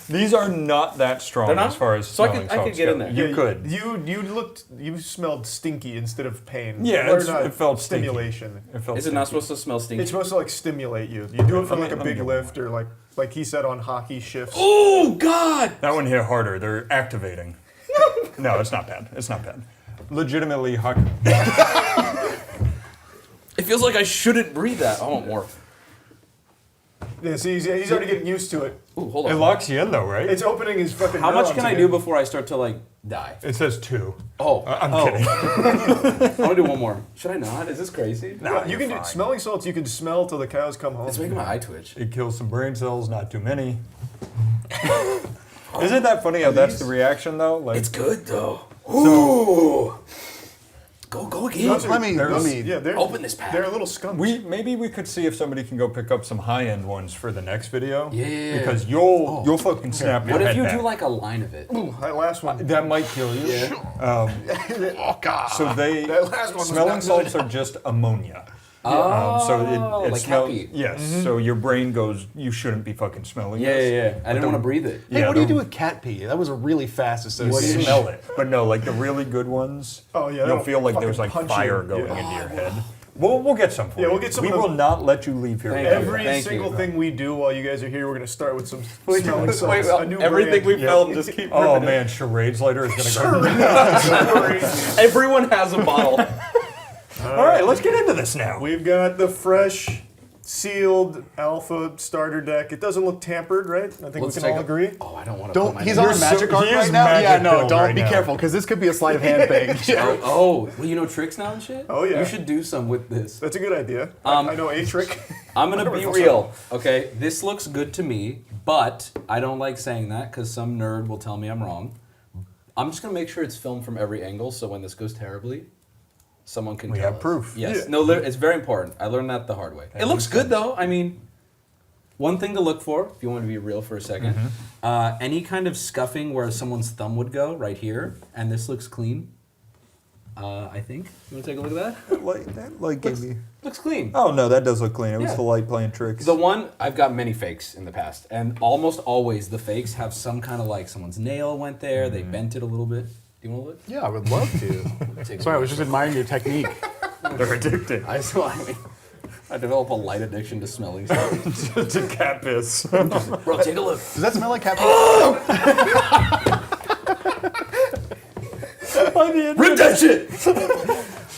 These are not that strong as far as smelling I could get in there. You could. You smelled stinky instead of pain. Yeah, it felt stimulation. It Is it not supposed to smell stinky? It's supposed to like stimulate you. You do it from like a big lift or like he said on hockey shifts. Oh God! That one hit harder. They're activating. No, it's not bad. It's not bad. Legitimately hockey. It feels like I shouldn't breathe that. I want more. Yeah, see, he's already getting used to it. Ooh, hold on. It locks you in though, right? It's opening his fucking. How much can I do again. before I start to like die? It says 2. Oh, I'm kidding. I want to do one more. Should I not? Is this crazy? No, you can do smelling salts. You can smell till the cows come home. It's making my eye twitch. It kills some brain cells, not too many. Isn't that funny how that's the reaction though? Like, It's good though. Ooh. Go again. Let me open this pack. They're a little skunks. Maybe we could see if somebody can go pick up some high-end ones for the next video. Yeah. Because you'll fucking snap your What head if you back. do like a line of it? Ooh, that last one. That might kill you. Yeah. Oh God. So that last one was smelling not salts good. are just ammonia. Oh, so it like smells. happy. Yes. So your brain goes, you shouldn't be fucking smelling this. Yeah. I didn't want to breathe it. Hey, what do you do with cat pee? That was a really fast You association. smell it. But no, like the really good ones, Oh yeah. you'll feel like there's like fucking punch fire you. going Yeah. into your head. We'll get some for Yeah, you. we'll get some We of those. will not let you leave here. Thank without you. Every Thank single you. thing we do while you guys are here, we're gonna start with some smelling salts. A new everything brand. we filmed, just keep. Oh man, charades later is gonna go. Everyone has a bottle. All right, let's get into this now. We've got the fresh, sealed Alpha starter deck. It doesn't look tampered, right? I think Let's we can take all a- agree. Oh, I don't want to. Don't. Put my He's name. on a magic card he is right now. magic Yeah, no, filled don't right be now. careful because this could be a sleight of hand thing. Oh, well, you know tricks now and shit? Oh, yeah. You should do some with this. That's a good idea. I know a trick. I'm going to be real, okay? This looks good to me, but I don't like saying that because some nerd will tell me I'm wrong. I'm just going to make sure it's filmed from every angle so when this goes terribly, someone can We tell have us. proof. Yes. Yeah. No, it's very important. I learned that the hard way. It looks good, though. I mean, one thing to look for, if you want to be real for a second, any kind of scuffing where someone's thumb would go right here, and this looks clean. I think. You want to take a look at that? That light gave me. Looks clean. Oh no, that does look clean. It was Yeah. the light playing tricks. The one, I've got many fakes in the past, and almost always the fakes have some kind of like someone's nail went there, they bent it a little bit. Do you want to look? Yeah, I would love to. Sorry, I was just admiring your technique. They're addicting. I develop a light addiction to smelling stuff. To cat piss. Bro, take a look. Does that smell like cat piss? Rip that shit!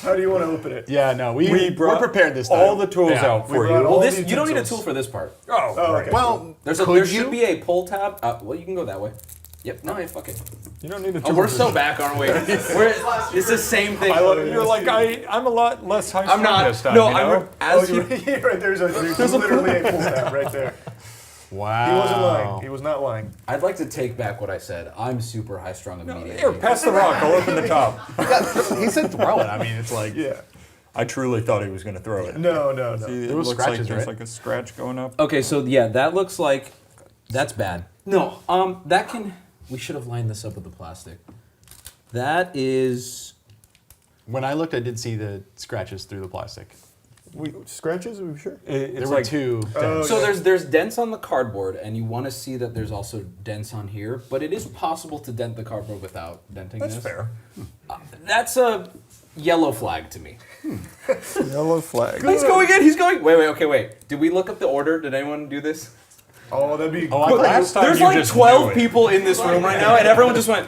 How do you want to open it? Yeah, no, we're prepared this time. all the tools Yeah. out for you. Well, this you don't need a tool for this part. Oh, right. okay. Well, There should be a pull tab. Well, you can go that way. Yep. No, fuck it. You don't need a tool. Oh, we're for so this. back, aren't we? It's the same thing. You're like I'm a lot less high I'm not. this time. No, you know? I'm as you. Right, there's literally a pull tab right there. wow. He wasn't lying. He was not lying. I'd like to take back what I said. I'm super high strung immediately. Here, pass the rock. I'll open the top. Yeah, he said throw it. I mean, it's like Yeah. I truly thought he was going to throw it. No. See, There was looks scratches, like there's right? like a scratch going up. Okay, so yeah, that looks like that's bad. No, that can. We should have lined this up with the plastic. That is. when I looked, I did see the scratches through the plastic. Scratches? Are we sure? It's There were like two. So there's dents on the cardboard, and you want to see that there's also dents on here, but it is possible to dent the cardboard without denting that's this. fair. That's a yellow flag to me. Yellow flag. He's going in. He's going. Wait. Did we look up the order? Did anyone do this? Oh, that'd be. Oh, last time There's you like just 12 knew it. people in this room right now, and everyone just went.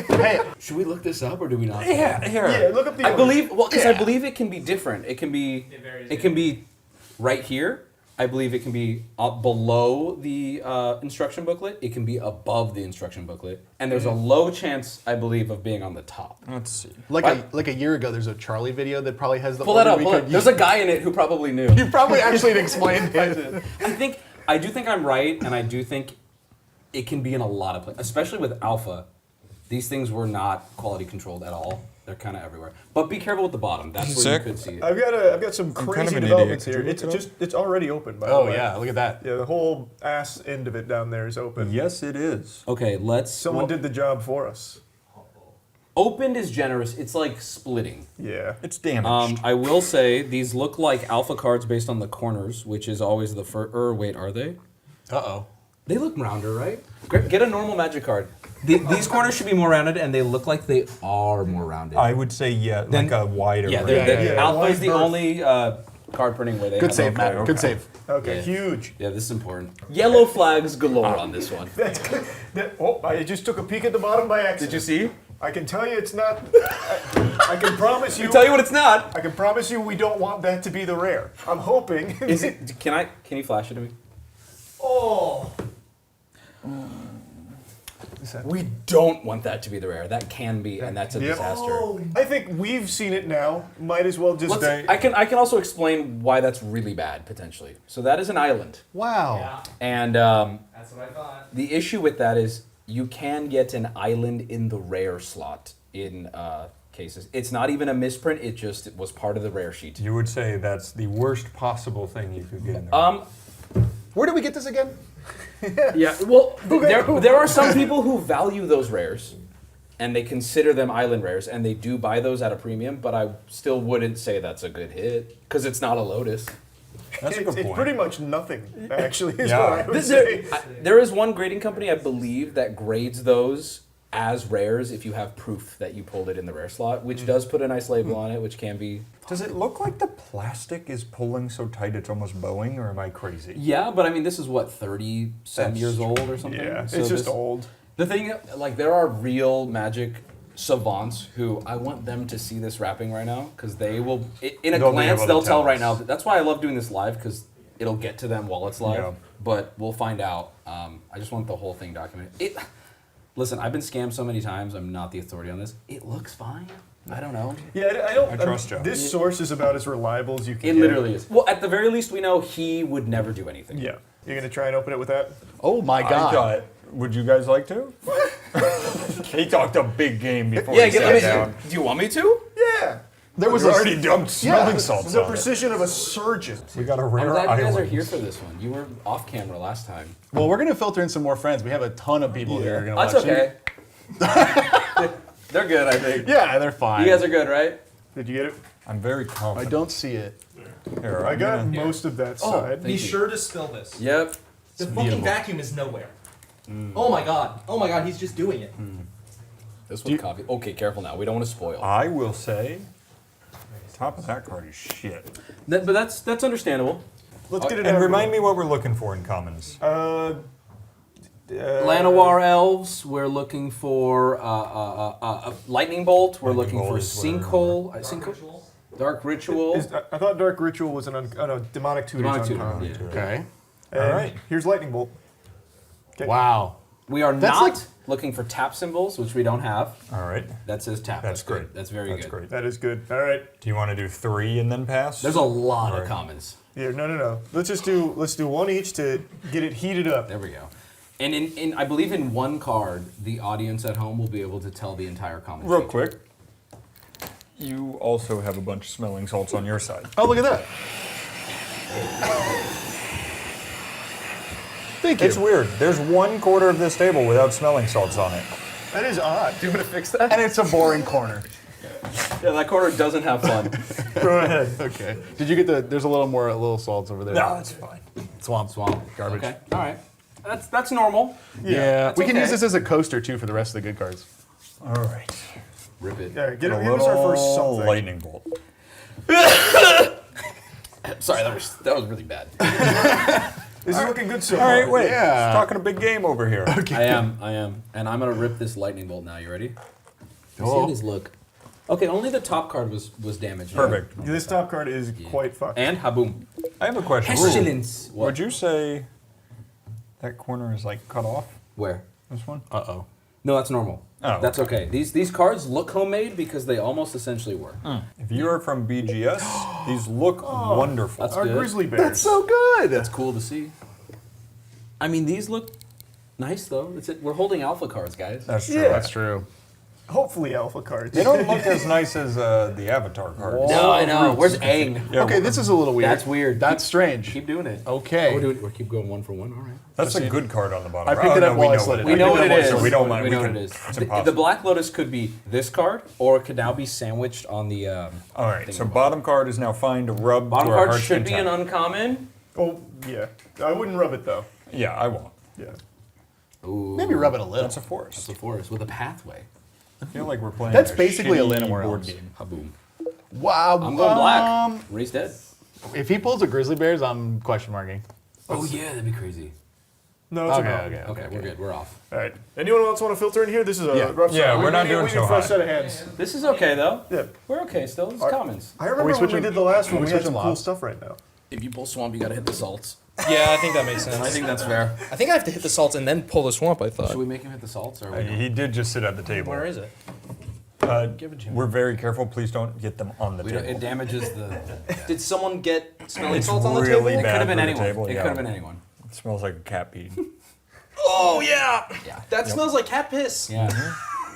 Hey, Should we look this up or do we not? Yeah, here. Yeah, look up the. I believe because I Yeah. believe it can be different. It can be right here. I believe it can be up below the instruction booklet. It can be above the instruction booklet, and there's a low chance, I believe, of being on the top. Let's see. like a year ago, there's a Charlie video that probably has the Pull that order up. we Pull could it. There's use. a guy in it who probably knew. You probably actually explained it. I do think I'm right, and I do think it can be in a lot of places, especially with alpha. These things were not quality controlled at all. They're kind of everywhere. But be careful with the bottom. That's where Sick. you could see it. I've got some kind crazy of an developments idiot. here. Could you look it up? It's already open by the Oh way. yeah, look at that. Yeah, the whole ass end of it down there is open. Yes, it is. Okay, let's. Someone did the job for us. Opened is generous. It's like splitting. Yeah. It's damaged. I will say these look like alpha cards based on the corners, which is always the first. Wait, are they? Uh-oh. They look rounder, right? Get a normal magic card. These corners should be more rounded, and they look like they are more rounded. I would say Then- like a wider. Yeah, range. alpha wide is the berth. only card printing where they Good have save, a- Matt. okay. Good save. Okay, Yeah. huge. Yeah, this is important. Yellow flags galore on this one. That's good. I just took a peek at the bottom by accident. Did you see? I can tell you it's not. I can promise you. Tell you what it's not. I can promise you we don't want that to be the rare. I'm hoping. Is it? Can you flash it to me? Oh. We don't want that to be the rare. That can be, and that's a Yep. disaster. I think we've seen it now. Might as well just. I can also explain why that's really bad potentially. So that is an island, Wow. and That's what I thought. the issue with that is you can get an island in the rare slot in cases. It's not even a misprint. It just was part of the rare sheet. You would say that's the worst possible thing you could get in there. Where do we get this again? Yeah, well, there are some people who value those rares, and they consider them island rares, and they do buy those at a premium, but I still wouldn't say that's a good hit, because it's not a Lotus. That's a good It's point. pretty much nothing, actually, is Yeah. what I would say. There is one grading company, I believe, that grades those as rares if you have proof that you pulled it in the rare slot, which does put a nice label on it, which can be... Does it look like the plastic is pulling so tight it's almost bowing, or am I crazy? Yeah, but I mean, this is what, 30-some That's years old or something? Yeah, So it's just this- old. The thing, like, there are real Magic savants who I want them to see this wrapping right now, because they will, in a They'll be glance, able to they'll tell tell right us. now. That's why I love doing this live, because it'll get to them while it's live. Yeah. But we'll find out. I just want the whole thing documented. Listen, I've been scammed so many times. I'm not the authority on this. It looks fine. I don't know. Yeah, I don't. I trust you. This source is about as reliable as you can It get. literally is. Well, at the very least, we know he would never do anything. Yeah. You're going to try and open it with that? Oh my I god. thought, would you guys like to? He talked a big game before Yeah, he sat down. do you want me to? Yeah. There was You a- already dumped smelling Yeah. salts The on it. precision of a surgeon. We got a I'm rare glad you guys are island. here for this one. You were off camera last time. Well, we're gonna filter in some more friends. We have a ton of people here who are gonna That's watch. okay. They're good, I think. Yeah, they're fine. You guys are good, right? Did you get it? I'm very I confident. don't see it. Here, I I'm got gonna- most of that Oh, side. thank Be you. sure to spill this. Yep. The fucking vacuum is nowhere. Oh my god. Oh my god, he's just doing it. This with coffee. Okay, careful now. We don't want to spoil. I will say, top of that card is shit. But that's understandable. Let's get it And out. remind me what we're looking for in commons. Llanowar elves. We're looking for a lightning bolt. We're looking for sinkhole. Sinkhole. Dark ritual. I thought Dark Ritual was no, Demonic Tutor. Demonic Tutor, uncommon. yeah. Okay. And All right. Here's Lightning Bolt. Okay. Wow. We are That's not like- looking for tap symbols, which we don't have. All right. That says tap. That's good. great. That's very That's good. great. That is good. All right. Do you want to do 3 and then pass? There's a lot All of right. commons. Yeah, no. Let's do one each to get it heated up. There we go. And in I believe in one card, the audience at home will be able to tell the entire common. Real feature. quick. You also have a bunch of smelling salts on your side. Oh, look at that. Thank you. It's weird. There's 1/4 of this table without smelling salts on it. That is odd. Do you want to fix that? And it's a boring corner. Yeah, that corner doesn't have fun. Go ahead. Okay. Did you get the? There's a little salts over there. No, it's fine. Swamp. Garbage. Okay. All right. That's normal. Yeah. That's We can okay. use this as a coaster too for the rest of the good cards. All right. Rip it. Yeah, give A us our first little something. lightning bolt. Sorry, that was really bad. This is looking good so All far. right, wait. Yeah. Talking a big game over here. Okay. I am, and I'm gonna rip this lightning bolt now. You ready? You see Oh. how these look? Okay, only the top card was damaged. right? Perfect. This top card is quite fucked. And haboom. I have a question. Pestilence. What? Would you say that corner is like cut off? Where? This one? Uh-oh. No, that's normal. Oh, That's okay. These cards look homemade because they almost essentially were. If you are from BGS, these look wonderful. That's Our good. grizzly bears. That's so good. That's cool to see. I mean, these look nice though. We're holding alpha cards, guys. That's true. Yeah. That's true. Hopefully alpha cards. They don't look as nice as the Avatar cards. No, I know. Where's Aang? Yeah, Okay, this is a little weird. That's weird. That's strange. Keep doing it. Okay. We're keep going 1 for 1. All right. That's a good card on the bottom. I picked it up while I slid it. We know what it is. So we don't mind. We know can- what it is. It's The impossible. Black Lotus could be this card, or it could now be sandwiched on the. All right, so thingamabob. bottom card is now fine to rub Bottom to our card heart's should be an content. uncommon. Oh, yeah. I wouldn't rub it though. Yeah, I won't. Yeah. Ooh, Maybe rub it a little. That's a forest. It's a forest with a pathway. I feel like we're playing. That's basically a shitty Llanowar board Elves. game. Haboom. Wow. I'm going black. Ray's dead. If he pulls a grizzly bears, I'm question marking. Oh yeah, that'd be crazy. No, it's Okay, a no. okay. Okay, we're good. We're off. All right. Anyone else want to filter in here? This is a Yeah. rough Yeah, start. we're not We doing need so a fresh hot. set of hands. This is okay though. Yeah. We're okay still. It's commons. I remember when we switching- did the last one. are we We had switching some cool lobs? stuff right now. If you pull swamp, you gotta hit the salts. Yeah, I think that makes sense. I think that's fair. I think I have to hit the salts and then pull the swamp, I thought. Should we make him hit the salts or? He did just sit at the table. Where is it? Give it to me. We're very careful. Please don't get them on the We don't, table. it damages the. Did someone get smelling It's salts on the really table? It could bad have been for the anyone. table, It yeah. could have been anyone. It smells like a cat pee. Oh yeah. Yeah. That smells like cat piss. Yeah.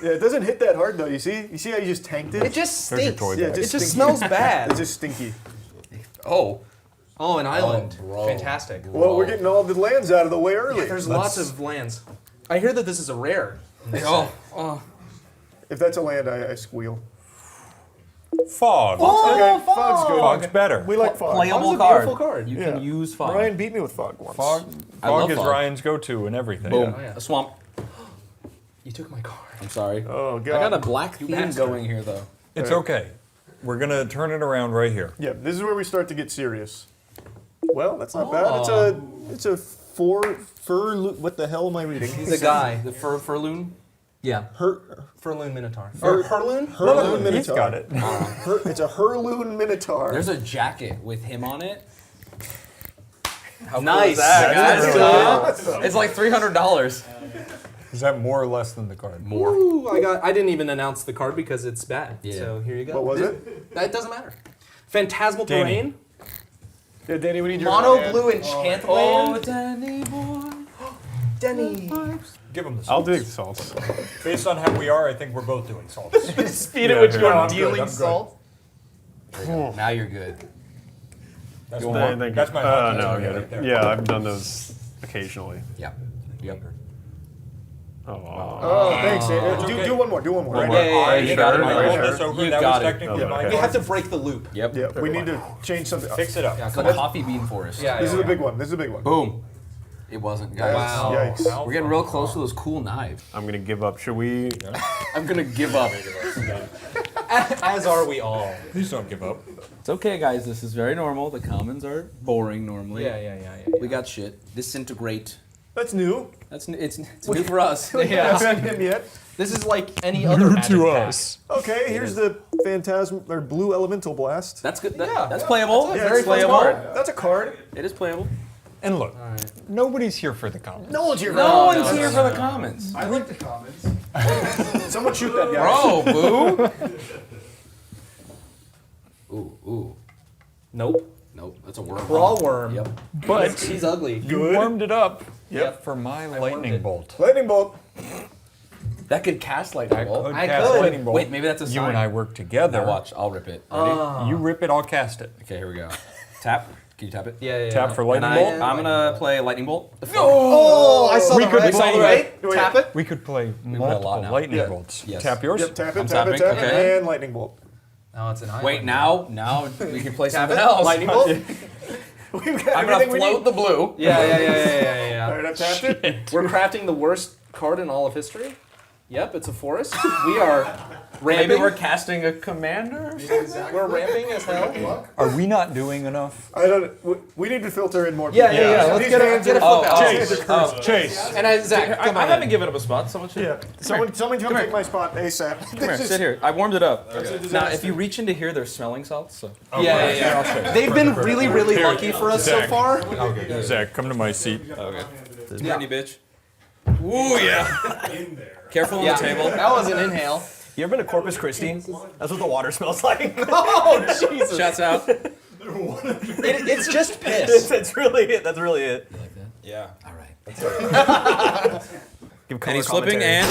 Yeah, it doesn't hit that hard though. You see how you just tanked it? It just There's your stinks. toy Yeah, bag. It just stinky. smells bad. It's just stinky. Oh. Oh, an island. bro. Fantastic. Well, we're getting all the lands out of the way early. There's lots of lands. I hear that this is a rare. Oh. If that's a land, I squeal. Fog. Okay, fog's good. Fog's better. We like fog. Playable Fog's a card. beautiful card. You Yeah. can use fog. Ryan beat me with fog once. Fog, I love fog is fog. Ryan's go-to and everything. Boom. Oh, yeah. A swamp. You took my card. I'm sorry. Oh god. I got a black theme bastard. going here though. It's okay. We're gonna turn it around right here. Yeah, this is where we start to get serious. Well, that's not bad. It's a what the hell am I reading? He's a guy. The furloon. Yeah. Furloon Minotaur. Herloon Minotaur. He's got it. It's a Herloon Minotaur. There's a jacket with him on it. How Nice. cool is that, guys? That's It's like $300. Is that more or less than the card? More. Ooh, I didn't even announce the card because it's bad. Yeah. So here you go. What was it? That doesn't matter. Phantasmal Danny. Terrain. Yeah, Danny, we need your Mono hand. blue enchant Oh, land. Danny boy. Denny. Give him the I'll salts. dig the salts. Based on how we are, I think we're both doing salts. Speed Yeah, at which yeah, you're I'm good, dealing I'm good. salt. Now you're good. That's Thank my, you. that's my No, hot I get right it. there. Yeah, I've done those occasionally. Yeah. Yep. Oh, thanks. Do one more. Do one more. One Right more. now. Are you Right sure? here. Right Right here. here. This over? You That got was it. technically Okay. mine. We have to break the loop. Yep. Yeah, we need to change something. Fix it up. Yeah, come on, coffee bean forest. Yeah, This is a big one. This is a big one. Boom. It wasn't, guys. Wow. Yikes. We're getting real close to those cool knives. I'm gonna give up. Should we? I'm gonna give up. As are we all. Please don't give up. It's okay, guys. This is very normal. The commons are boring normally. Yeah. We got shit. Disintegrate. That's new. It's new for us. We haven't had him yet. This is like any other magic to pack. us. Okay, here's the Phantasm or Blue Elemental Blast. That's good. Yeah. That's playable. Yeah, Very it's a playable. card. That's a card. It is playable. And look, nobody's here for the comments. No one's here. No one's here for the comments. I like the comments. Someone shoot that guy. Bro, boo. Ooh. Nope. That's a worm. Crawl worm. Yep. But He's ugly. you warmed it up. Yep. For my warmed lightning it. bolt. Lightning bolt. That could cast lightning bolt. I cast could. lightning bolt. Wait, maybe that's a sign. You and I work together. Now watch. I'll rip it. Ready? You rip it, I'll cast it. Okay, here we go. Tap. Can you tap it? Yeah. Tap for And lightning bolt. I'm gonna play lightning bolt. Oh, I saw We the could red. play- Right? Wait. Tap it. We could play play a lot multiple now. lightning Yeah. bolts. Yes. Tap yours. Yep, tap I'm it, tap it, tapping, tap it, okay. and lightning bolt. Oh, it's an island. Wait, now we can play Tap something it. else. Lightning bolt. We've got I'm gonna everything we float need. the blue. Yeah. All right, I've tapped it. We're crafting the worst card in all of history. Yep, it's a forest. We are Maybe ramping. we're casting a commander. We're ramping as hell. Are we not doing enough? I don't. We need to filter in more. Yeah, people. Let's These get hands a are- flip out. Chase. Chase. And Zach, come I on. haven't given up a spot. Someone should. Yeah. Someone come take my spot ASAP. Come here, sit here. I warmed it up. Now, if you reach into here, there's smelling salts. So. Yeah. I'll show you. They've been really lucky for us so Zach. far. Okay. Zach, come to my seat. Okay. Tiny bitch. Ooh yeah. Careful on the table. That was an inhale. You ever been to Corpus Christi? That's what the water smells like. Oh, Jesus. Shouts out. It's just piss. That's really it. That's really it. You like that? Yeah. All right. Give And he's color flipping commentary. and.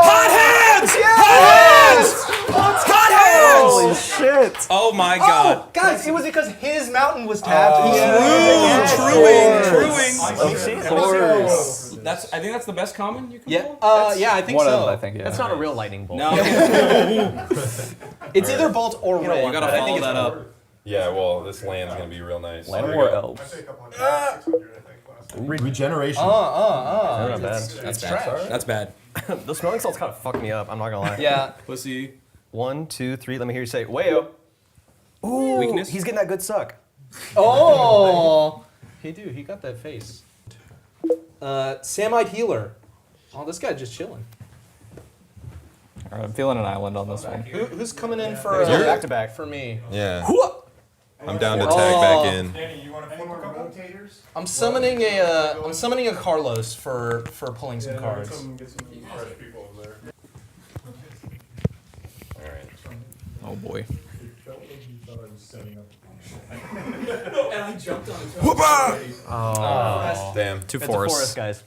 Hot hands! Hot hands! Hot hands! Holy shit! Oh my god. Guys, it was because his mountain was tapped. Truing. Of course. I think that's the best common you can Yeah, pull? yeah, I think One so. of them, I think, yeah. That's not a real lightning bolt. No. It's either bolt or red. You gotta follow that up. Yeah, well, this land's gonna be real nice. Land or elves. Regeneration. They're not bad. That's bad. That's bad. The smelling salts kind of fucked me up. I'm not gonna lie. Yeah. Pussy. 1, 2, 3. Let me hear you say, "Wayo." Ooh, Weakness? He's getting that good suck. Oh! Hey, dude, he got that face. Samite healer. Oh, this guy just chilling. All right, I'm feeling an island on this one. Who's coming in for back to back for me? Yeah. I'm down to tag back in. Danny, you want to flip a couple? I'm summoning a Carlos for pulling some cards. Oh boy. And I jumped on it. Oh, Damn. two forests, guys.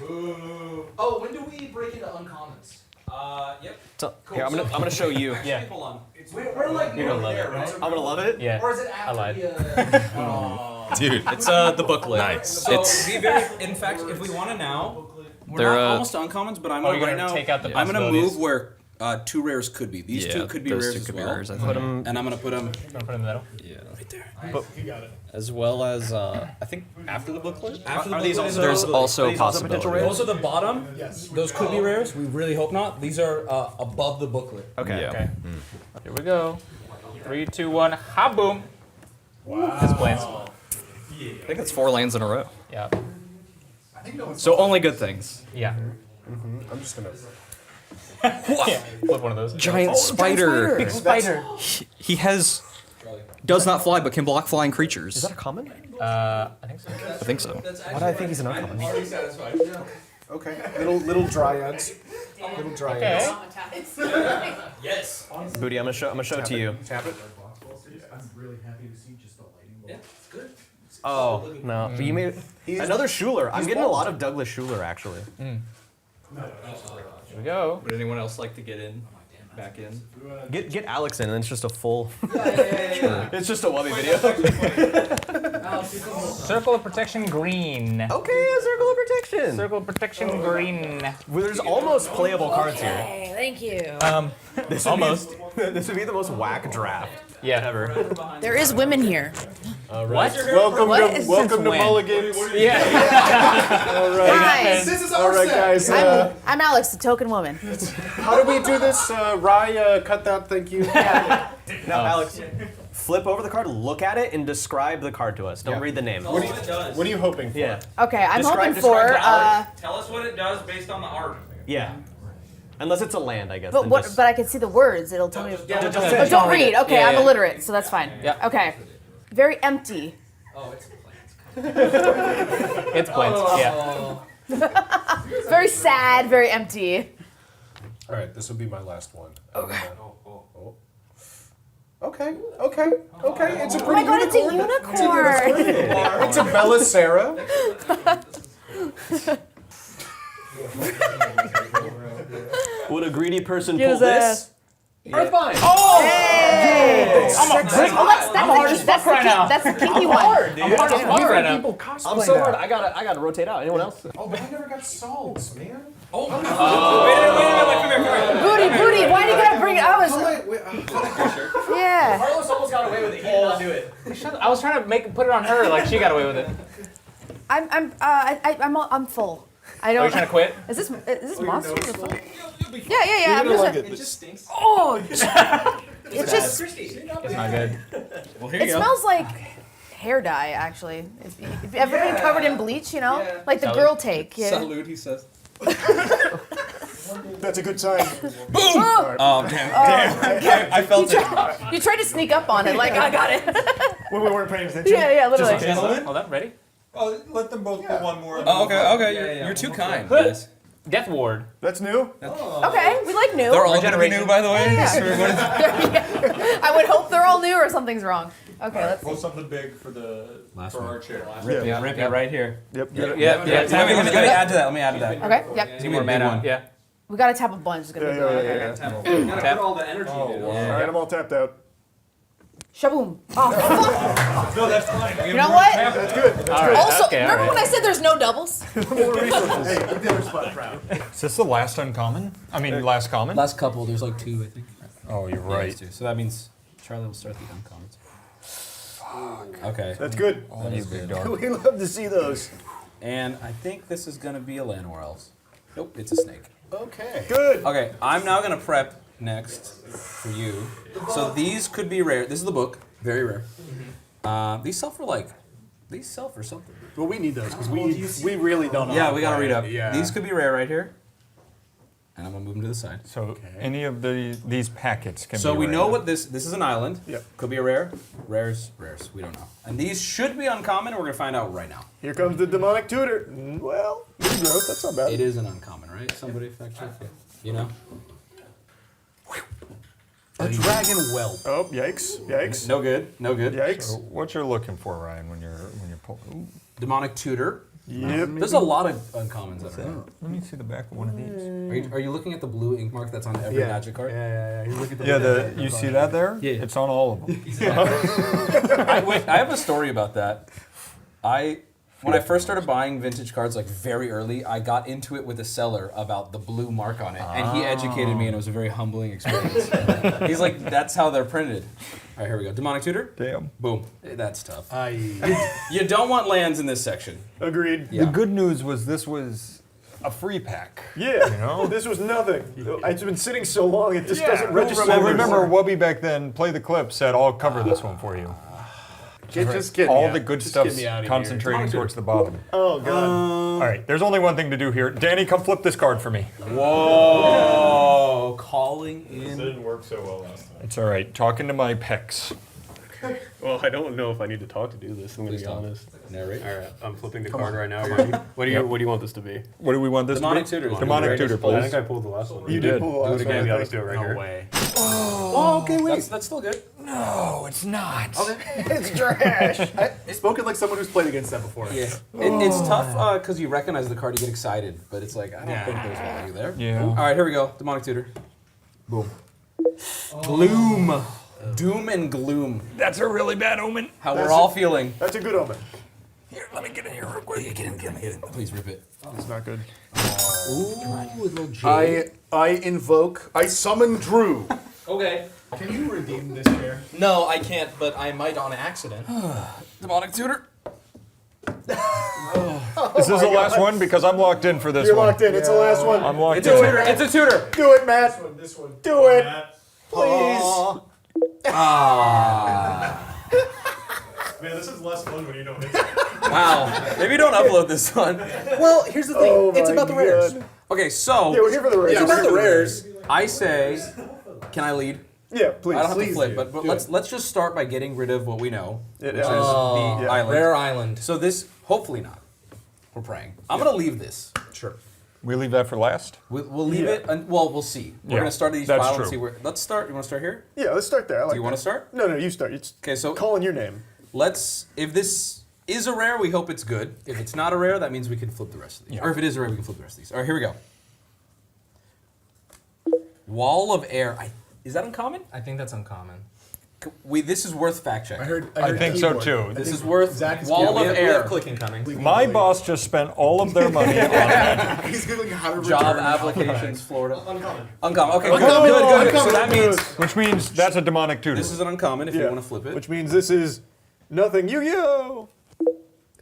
Oh, when do we break into uncommons? Yep. So, here, I'm gonna show you. Yeah. People on. We're like You're gonna love there, it. right? I'm gonna love it. Yeah. Or is it after I lied. Dude. It's the booklet. Nice. So be very. In fact, if we want to now, we're They're not almost uncommons, but I'm Oh, gonna you're right gonna now. take out the I'm gonna possibilities. move where 2 rares could be. These 2 could be those rares 2 as could be well. rares, I Put them. And I'm gonna put them. Gonna put him in the middle. Yeah, right there. As well as, I think after the booklet? After the Are these booklet, also- There's also are these also potential possibilities. rares? those are the bottom. Those could be rares. We really hope not. These are above the booklet. Okay. Yeah. Okay. Here we go. 3, 2, 1. Ha boom. His plans. I think that's 4 lands in a row. Yeah. So only good things. Yeah. I'm just gonna. Flip one of those. Giant spider. Big spider. He does not fly, but can block flying creatures. Is that a common? I think so. I think so. Why do I think he's an uncommon? Already satisfied. Okay. Little dryads. Little dryads. Okay. Yes. Booty, I'm gonna show it to you. Tap it. Yeah, it's good. Oh no, but you made another Schuler. I'm getting a lot of Douglas Schuler actually. Here we go. Would anyone else like to get in? back in. Get Alex in, and then it's just a full. It's just a Wubby video. Circle of protection green. Okay, a circle of protection. Circle of protection green. Well, there's almost playable cards here. Hey, thank you. This would be the most whack draft. Yeah. Ever. There is women here. All right. Welcome to Mulligan's. Yeah. All right. Guys. This is all right, guys. I'm Alex, the token woman. How do we do this? Rye, cut that. Thank you. Now, Alex, flip over the card, look at it, and describe the card to us. Don't read the name. What are you hoping for? Yeah. Okay, I'm hoping for. Tell us what it does based on the art. Yeah. Unless it's a land, I guess. But then what? just- But I can see the words. It'll tell me. Just Oh, say it. don't read. Okay, Yeah, I'm yeah. illiterate, so that's fine. Yeah. Okay. Very empty. Oh, it's It's plants. Yeah. Very sad. Very empty. All right, this will be my last one. Okay. Okay. It's a Oh pretty my god, it's a unicorn. It's a Belisara. Would a greedy person Get pull his this? ass. Earthbind. Oh! Hey! I'm hard as fuck right now. That's the kinky one. hard, dude. I'm hard as fuck right now. People cosplay I'm so hard. that. I gotta rotate out. Anyone else? Oh, but I never got salts, man. Oh, wait, come here. Booty, why do you gotta bring it? I was. Yeah. Carlos almost got away with it. He did not do it. I was trying to put it on her like she got away with it. I'm full. I don't. Are you trying to quit? Is this monster? Yeah. I'm You're gonna just. like it. just stinks. Oh. It's just. It's not good. Well, here you It go. smells like hair dye, actually. If ever been covered in bleach, you know, like the Salud. girl take. Yeah. Salute, he says. That's a good sign. Boom! Oh, damn. I felt it. You tried to sneak up on it, like I got it. When we weren't paying attention. Yeah, literally. Gentlemen? Hold on, ready? Oh, let them both put one more. Oh, okay. You're too kind, guys. Death Ward. That's new. Okay, we like new. They're all gonna be new, by the way. Yeah. I would hope they're all new or something's wrong. Okay, let's Roll see. something big for our chair. Rip it right here. Yep. Let me add to that. Let me add to that. Okay, yep. Give me more mana. Yeah. We gotta tap a bunch. It's gonna be good. Okay. You gotta put all the energy into All it. right, I'm all tapped out. Shaboom. Oh, fuck. No, that's fine. You know what? That's good. That's All good. right. Also, Okay, remember all when I said there's no doubles? More resources. Hey, keep the other spot proud. Is this the last uncommon? I mean, last common? Last couple, there's like 2, I think. Oh, you're Yeah, right. there's 2. So that means Charlie will start the uncommons. Okay. That's good. That is good. We love to see those. And I think this is gonna be a Llanowar Elves. Nope, it's a snake. Okay. Good. Okay, I'm now gonna prep next for you. So these could be rare. This is the book, very rare. These sell for something. Well, we need those because we really don't know. Yeah, we gotta read up. Yeah. These could be rare right here. And I'm gonna move them to the side. So any of these packets can So be we rare. know what this is an island. Yep. Could be a rare. Rares. We don't know. And these should be uncommon. We're gonna find out right now. Here comes the demonic tutor. Well, good growth. That's not bad. It is an uncommon, right? Somebody fact check it. You know? A dragon whelp. Oh, yikes. Yikes. No good. No good. Yikes. So what you're looking for, Ryan, when you're pulling? Demonic tutor. Yep. There's a lot of uncommons that are there. Let me see the back of one of these. Are you looking at the blue ink mark that's on every magic card? Yeah. You look at the Yeah, you see that there? Yeah. It's on all of them. I have a story about that. When I first started buying vintage cards, like very early, I got into it with a seller about the blue mark on it, and he educated me, and it was a very humbling experience. He's like, "That's how they're printed." All right, here we go. Demonic tutor. Damn. Boom. That's tough. You don't want lands in this section. Agreed. Yeah. The good news was this was a free pack. Yeah. You know? This was nothing. It's been sitting so long, it just doesn't Well, register. remember, Wubby back then, Play the Clip, said, I'll cover this one for you. Just get me All out. the good Just stuff's get me out of here. concentrating towards the bottom. Oh, God. All right, there's only one thing to do here. Danny, come flip this card for me. Whoa! Calling in. didn't work so well last time. It's all right. Talking to my pecs. Well, I don't know if I need to talk to do this. I'm going to be talk. honest. Narrate. All right, I'm flipping the card right now. You ready? What do you want this to be? What do we want this Demonic to be? tutor. Demonic tutor, I please. think I pulled the last one. You did pull the last Do it again. one, Yeah, I let's do it right here. No way. Oh, okay, wait. That's still good. No, it's not. It's trash. Spoken like someone who's played against that before. Yeah. It's tough because you recognize the card, you get excited, but it's like, I don't think there's value there. Yeah. All right, here we go. Demonic tutor. Boom. Gloom. Doom and gloom. That's a really bad omen. How we're all feeling. That's a good omen. Here, let me get in here real quick. Get in. Please rip it. It's not good. Ooh, a little jade. I summon Drew. Okay. Can you redeem this chair? No, I can't, but I might on accident. Demonic tutor. Is this the last one? Because I'm locked in for this You're one. locked in. It's the last one. I'm locked It's in. a tutor. It's a tutor. Do it, Matt. This one. Do it. Please. Man, this is less fun when you don't hit it. Wow. Maybe don't upload this one. Well, here's the thing. Oh It's my about the rares. God. Okay, so Yeah, we're here for the rares. it's about the rares. I say, can I lead? Yeah, please. I don't have to Please flip, do. but let's just start by getting rid of what we know, which is the Yeah. island. Rare island. So this, hopefully not. We're praying. I'm gonna leave this. Sure. We leave that for last? We'll leave it. Well, we'll see. We're Yeah, gonna start these that's files and true. see where. Let's start. You want to start here? Yeah, let's start there. I like Do you want to that. start? No, you start. It's Okay, so calling your name. let's. If this is a rare, we hope it's good. If it's not a rare, that means we can flip the rest of these. Yeah. Or if it is a rare, we can flip the rest of these. All right, here we go. Wall of Air. Is that uncommon? I think that's uncommon. This is worth fact checking. I think so too. This is worth Zach is Wall we of have Air. clicking coming. My boss just spent all of their money on that. He's googling how to Job return. applications, Florida. Uncommon. Uncommon. Okay, Uncommon. good. Uncommon. So that means Which means that's a demonic tutor. this is an uncommon if you Yeah. want to flip it. Which means this is nothing. Yu-Gi-Oh!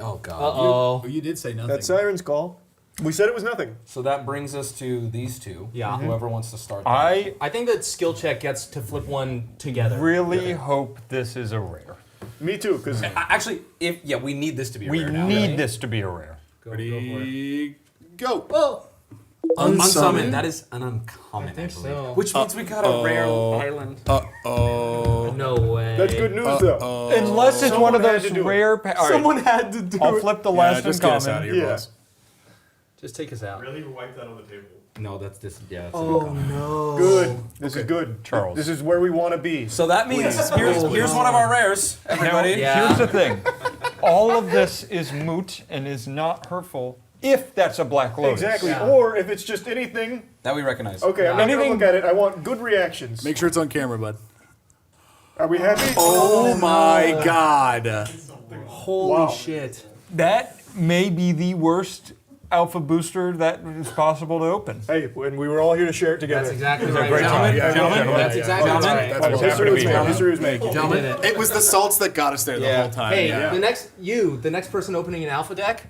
Oh god. Uh-oh. You did say nothing. That's Siren's call. We said it was nothing. So that brings us to these two. Yeah. Whoever wants to start. I I think that skill check gets to flip one together. really hope this is a rare. Me too, because Actually, we need this to be a We rare now. need this to be a rare. Ready, go. Oh. Unsummoned. That is an uncommon. I think believe. so. Which means we got a rare island. No way. that's good news though. Unless it's Someone one of had those to do it. rare. Someone had to do I'll it. flip the last just get us out of uncommon. here, Yeah. boss. Just take us out. Really wipe that on the table. No, that's this. Yeah. That's Oh uncommon. no. Good. This is good. Charles. This is where we want to be. So that means here's one of our rares, Now, everybody. Yeah. here's the thing. All of this is moot and is not hurtful if that's a Black Lotus. Exactly. Yeah. Or if it's just anything. That we recognize. Okay, I'm not gonna Anything- look at it. I want good reactions. Make sure it's on camera, bud. Are we happy? Oh my god. Holy Wow. shit. That may be the worst alpha booster that is possible to open. Hey, when we were all here to share it together. That's exactly right. great time. Gentlemen, Yeah, that's exactly That's right. right. That's Well, what history happened was to me. made. History was made. Gentlemen, It was the salts that got us there the whole time. Hey, yeah. the next person opening an alpha deck,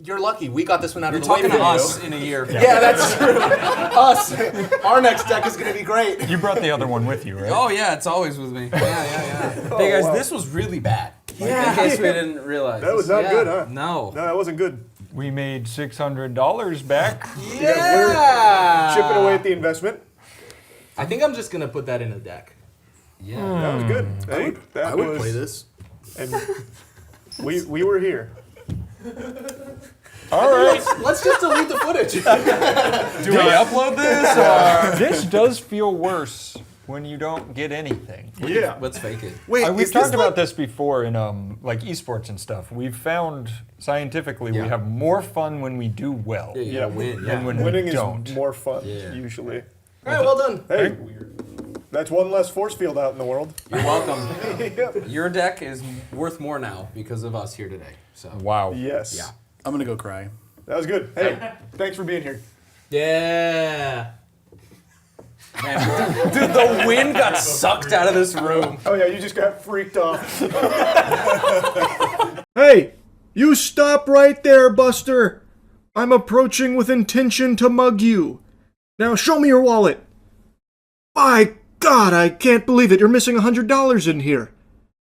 you're lucky. We got this one out You're of the way. talking to for you. us in a year. Yeah, that's true. Us. Our next deck is going to be great. You brought the other one with you, right? Oh yeah, it's always with me. Yeah. Hey guys, this was really bad. Yeah. In case we didn't realize. That was not Yeah. good, huh? No. No, that wasn't good. We made $600 back. Yeah. Chipping away at the investment. I think I'm just going to put that in a deck. Yeah. That was good. Hey, that I would was, play this. And we were here. All right. Let's just delete the footage. Do we upload this or? This does feel worse when you don't get anything. Yeah. Let's fake it. Wait, We've is talked this about this before in like esports and stuff. We've found scientifically we have more fun when we do well Yeah, win. than when Winning we is don't. more fun, Yeah. usually. All right, well done. Hey, that's one less force field out in the world. You're welcome. Yep. Your deck is worth more now because of us here today. So. Wow. Yes. Yeah. I'm gonna go cry. That was good. Hey, thanks for being here. Yeah. Man, dude, the wind got sucked out of this room. Oh yeah, you just got freaked off. Hey, you stop right there, Buster. I'm approaching with intention to mug you. Now show me your wallet. My God, I can't believe it. You're missing $100 in here.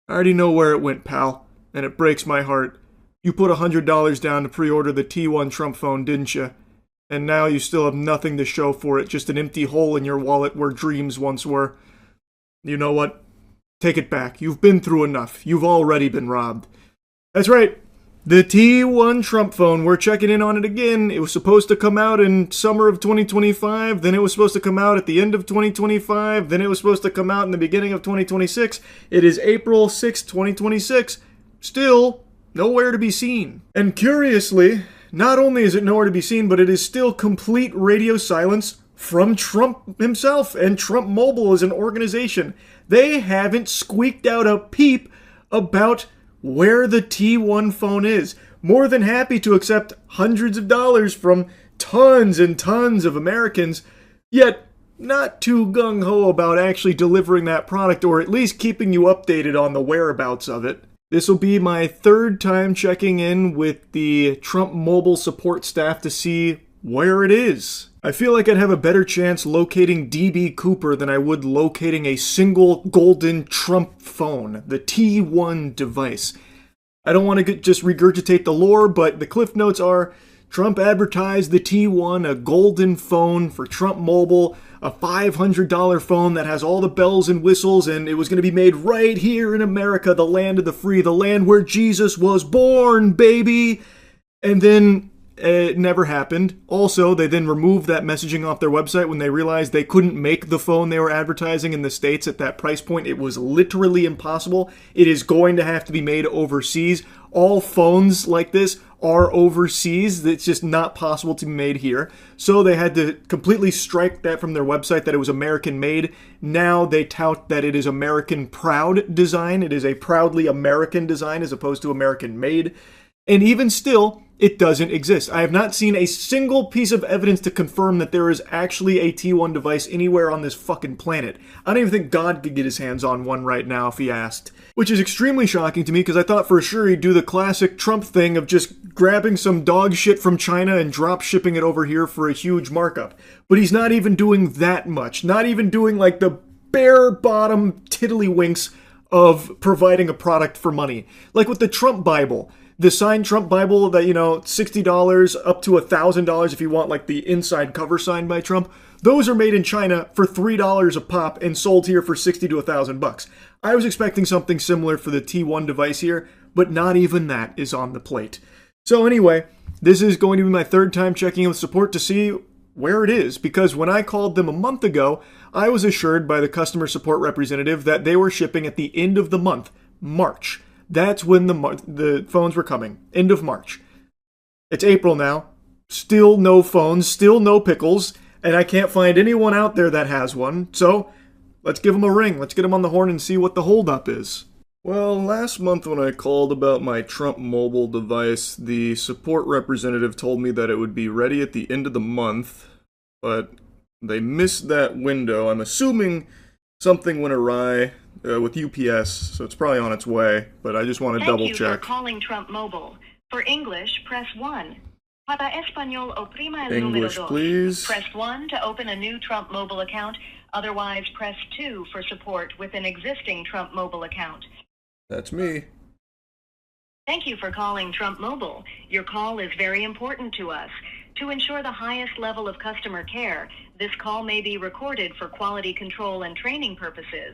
I already know where it went, pal, and it breaks my heart. You put $100 down to pre-order the T1 Trump phone, didn't you? And now you still have nothing to show for it, just an empty hole in your wallet where dreams once were. You know what? Take it back. You've been through enough. You've already been robbed. That's right. The T1 Trump phone, we're checking in on it again. It was supposed to come out in summer of 2025, then it was supposed to come out at the end of 2025, then it was supposed to come out in the beginning of 2026. It is April 6, 2026. Still nowhere to be seen. And curiously, not only is it nowhere to be seen, but it is still complete radio silence from Trump himself and Trump Mobile as an organization. They haven't squeaked out a peep about where the T1 phone is. More than happy to accept hundreds of dollars from tons and tons of Americans, yet not too gung-ho about actually delivering that product, or at least keeping you updated on the whereabouts of it. This will be my third time checking in with the Trump Mobile support staff to see where it is. I feel like I'd have a better chance locating DB Cooper than I would locating a single golden Trump phone, the T1 device. I don't want to just regurgitate the lore, but the cliff notes are Trump advertised the T1, a golden phone for Trump Mobile, a $500 phone that has all the bells and whistles, and it was going to be made right here in America, the land of the free, the land where Jesus was born, baby! And then it never happened. Also, they then removed that messaging off their website when they realized they couldn't make the phone they were advertising in the States at that price point. It was literally impossible. It is going to have to be made overseas. All phones like this are overseas. It's just not possible to be made here. So they had to completely strike that from their website that it was American made. Now they tout that it is American proud design. It is a proudly American design as opposed to American made. And even still, it doesn't exist. I have not seen a single piece of evidence to confirm that there is actually a T1 device anywhere on this fucking planet. I don't even think God could get his hands on one right now if he asked. Which is extremely shocking to me because I thought for sure he'd do the classic Trump thing of just grabbing some dog shit from China and drop shipping it over here for a huge markup. But he's not even doing that much. Not even doing like the bare bottom tiddlywinks of providing a product for money. Like with the Trump Bible. The signed Trump Bible that, $60 up to $1,000 if you want like the inside cover signed by Trump. Those are made in China for $3 a pop and sold here for $60 to $1,000. I was expecting something similar for the T1 device here, but not even that is on the plate. So anyway, this is going to be my third time checking in with support to see where it is, because when I called them a month ago, I was assured by the customer support representative that they were shipping at the end of the month, March. That's when the phones were coming. End of March. It's April now. Still no phones. Still no pickles. And I can't find anyone out there that has one. So, let's give them a ring. Let's get them on the horn and see what the holdup is. Well, last month when I called about my Trump Mobile device, the support representative told me that it would be ready at the end of the month. But they missed that window. I'm assuming something went awry with UPS, so it's probably on its way, but I just want to double check. Thank you for calling Trump Mobile. For English, press 1. Para Español, oprima el English, número dos. please. Press 1 to open a new Trump Mobile account. Otherwise, press 2 for support with an existing Trump Mobile account. That's me. Thank you for calling Trump Mobile. Your call is very important to us. To ensure the highest level of customer care, this call may be recorded for quality control and training purposes.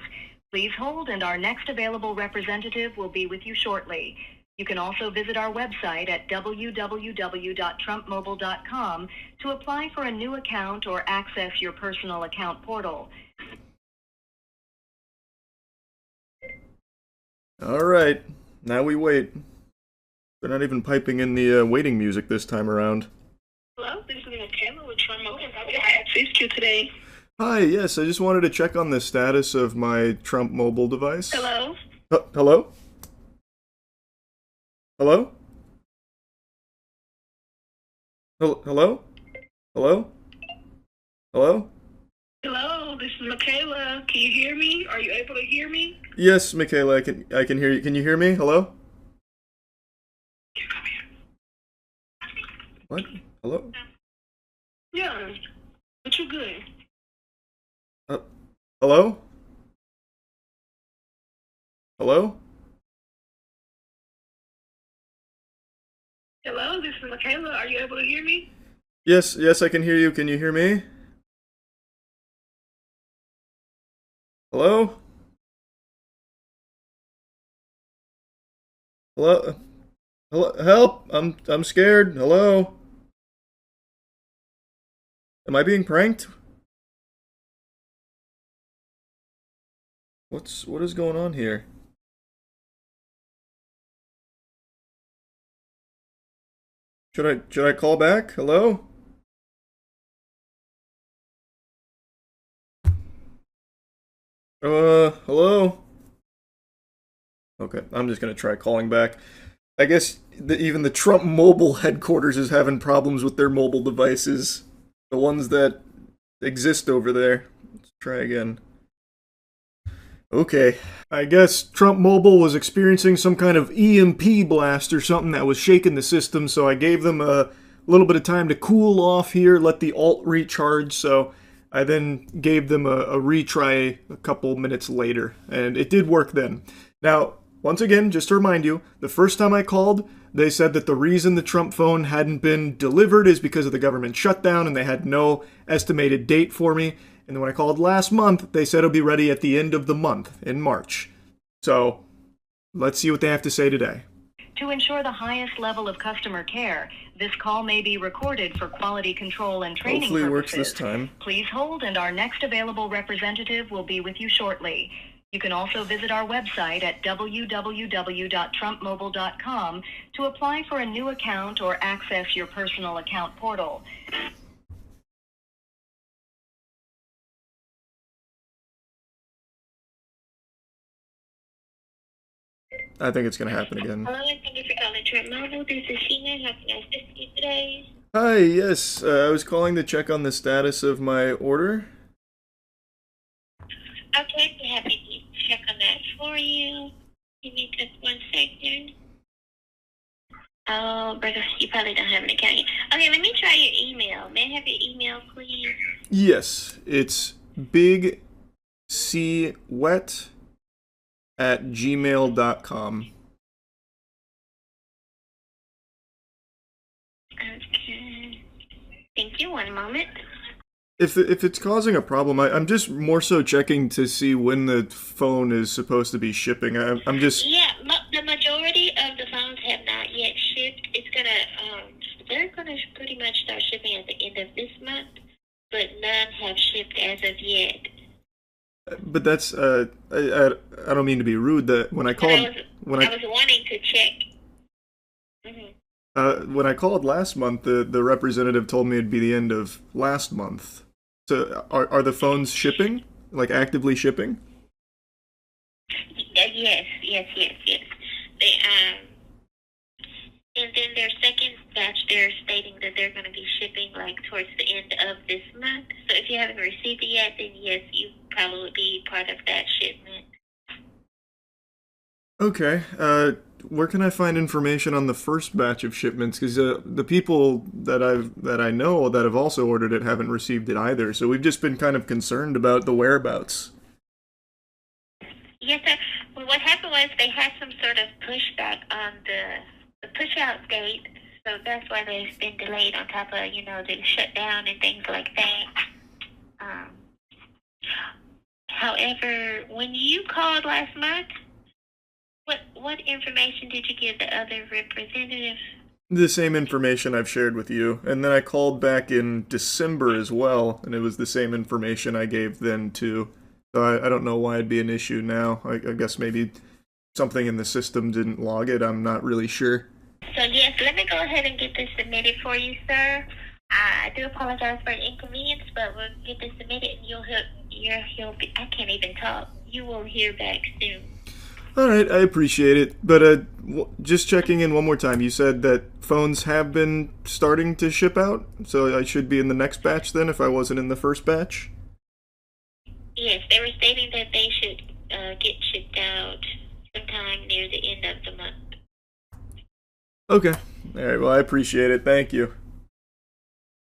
Please hold, and our next available representative will be with you shortly. You can also visit our website at www.trumpmobile.com to apply for a new account or access your personal account portal. All right, now we wait. They're not even piping in the waiting music this time around. Hello, this is Michaela with Trump Mobile. How can I assist you today? Hi, yes, I just wanted to check on the status of my Trump Mobile device. Hello? Hello? Hello? Hello? Hello? Hello? Hello, this is Michaela. Can you hear me? Are you able to hear me? Yes, Michaela, I can hear you. Can you hear me? Hello? What? Hello? Yeah, but you're good. Hello? Hello? Hello, this is Michaela. Are you able to hear me? Yes, I can hear you. Can you hear me? Hello? Hello? Hello? Help! I'm scared. Hello? Am I being pranked? What is going on here? Should I call back? Hello? Hello? Okay, I'm just gonna try calling back. I guess even the Trump Mobile headquarters is having problems with their mobile devices. The ones that exist over there. Let's try again. Okay, I guess Trump Mobile was experiencing some kind of EMP blast or something that was shaking the system, so I gave them a little bit of time to cool off here, let the alt recharge, so I then gave them a retry a couple minutes later, and it did work then. Now, once again, just to remind you, the first time I called, they said that the reason the Trump phone hadn't been delivered is because of the government shutdown, and they had no estimated date for me. And then when I called last month, they said it'll be ready at the end of the month, in March. So, let's see what they have to say today. To ensure the highest level of customer care, this call may be recorded for quality control and training Hopefully it works purposes. this time. Please hold, and our next available representative will be with you shortly. You can also visit our website at www.trumpmobile.com to apply for a new account or access your personal account portal. I think it's going to happen again. Hello, and thank you for calling Trump Mobile. This is Sheena. How can I assist you today? Hi, yes, I was calling to check on the status of my order. Okay, we're happy to check on that for you. Give me just 1 second. Oh, Burger, you probably don't have an account yet. Okay, let me try your email. May I have your email, please? Yes, it's bigcwet@gmail.com. Okay. Thank you. 1 moment. If it's causing a problem, I'm just more so checking to see when the phone is supposed to be shipping. I'm just... Yeah, the majority of the phones have not yet shipped. It's gonna, they're gonna pretty much start shipping at the end of this month, but none have shipped as of yet. But that's, I don't mean to be rude, that when I called... I was wanting to check. When I called last month, the representative told me it'd be the end of last month. So, are the phones shipping? Like, actively shipping? Yes. They, and then their second batch, they're stating that they're going to be shipping, like, towards the end of this month. So if you haven't received it yet, then yes, you probably would be part of that shipment. Okay, where can I find information on the first batch of shipments? Because the people that I know that have also ordered it haven't received it either. So we've just been kind of concerned about the whereabouts. Yes, sir. Well, what happened was they had some sort of pushback on the push-out date, so that's why they've been delayed on top of, the shutdown and things like that. However, when you called last month, what information did you give the other representative? The same information I've shared with you. And then I called back in December as well, and it was the same information I gave then too. So I don't know why it'd be an issue now. I guess maybe something in the system didn't log it. I'm not really sure. So yes, let me go ahead and get this submitted for you, sir. I do apologize for the inconvenience, but we'll get this submitted and you'll be, I can't even talk. You will hear back soon. Alright, I appreciate it. But just checking in one more time, you said that phones have been starting to ship out? So I should be in the next batch then if I wasn't in the first batch? Yes, they were stating that they should get shipped out sometime near the end of the month. Okay. Alright, well I appreciate it. Thank you.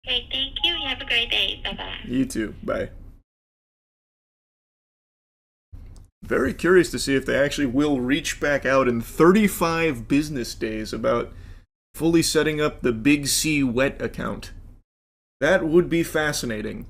Okay, thank you. You have a great day. Bye-bye. You too. Bye. Very curious to see if they actually will reach back out in 35 business days about fully setting up the Big C Wet account. That would be fascinating.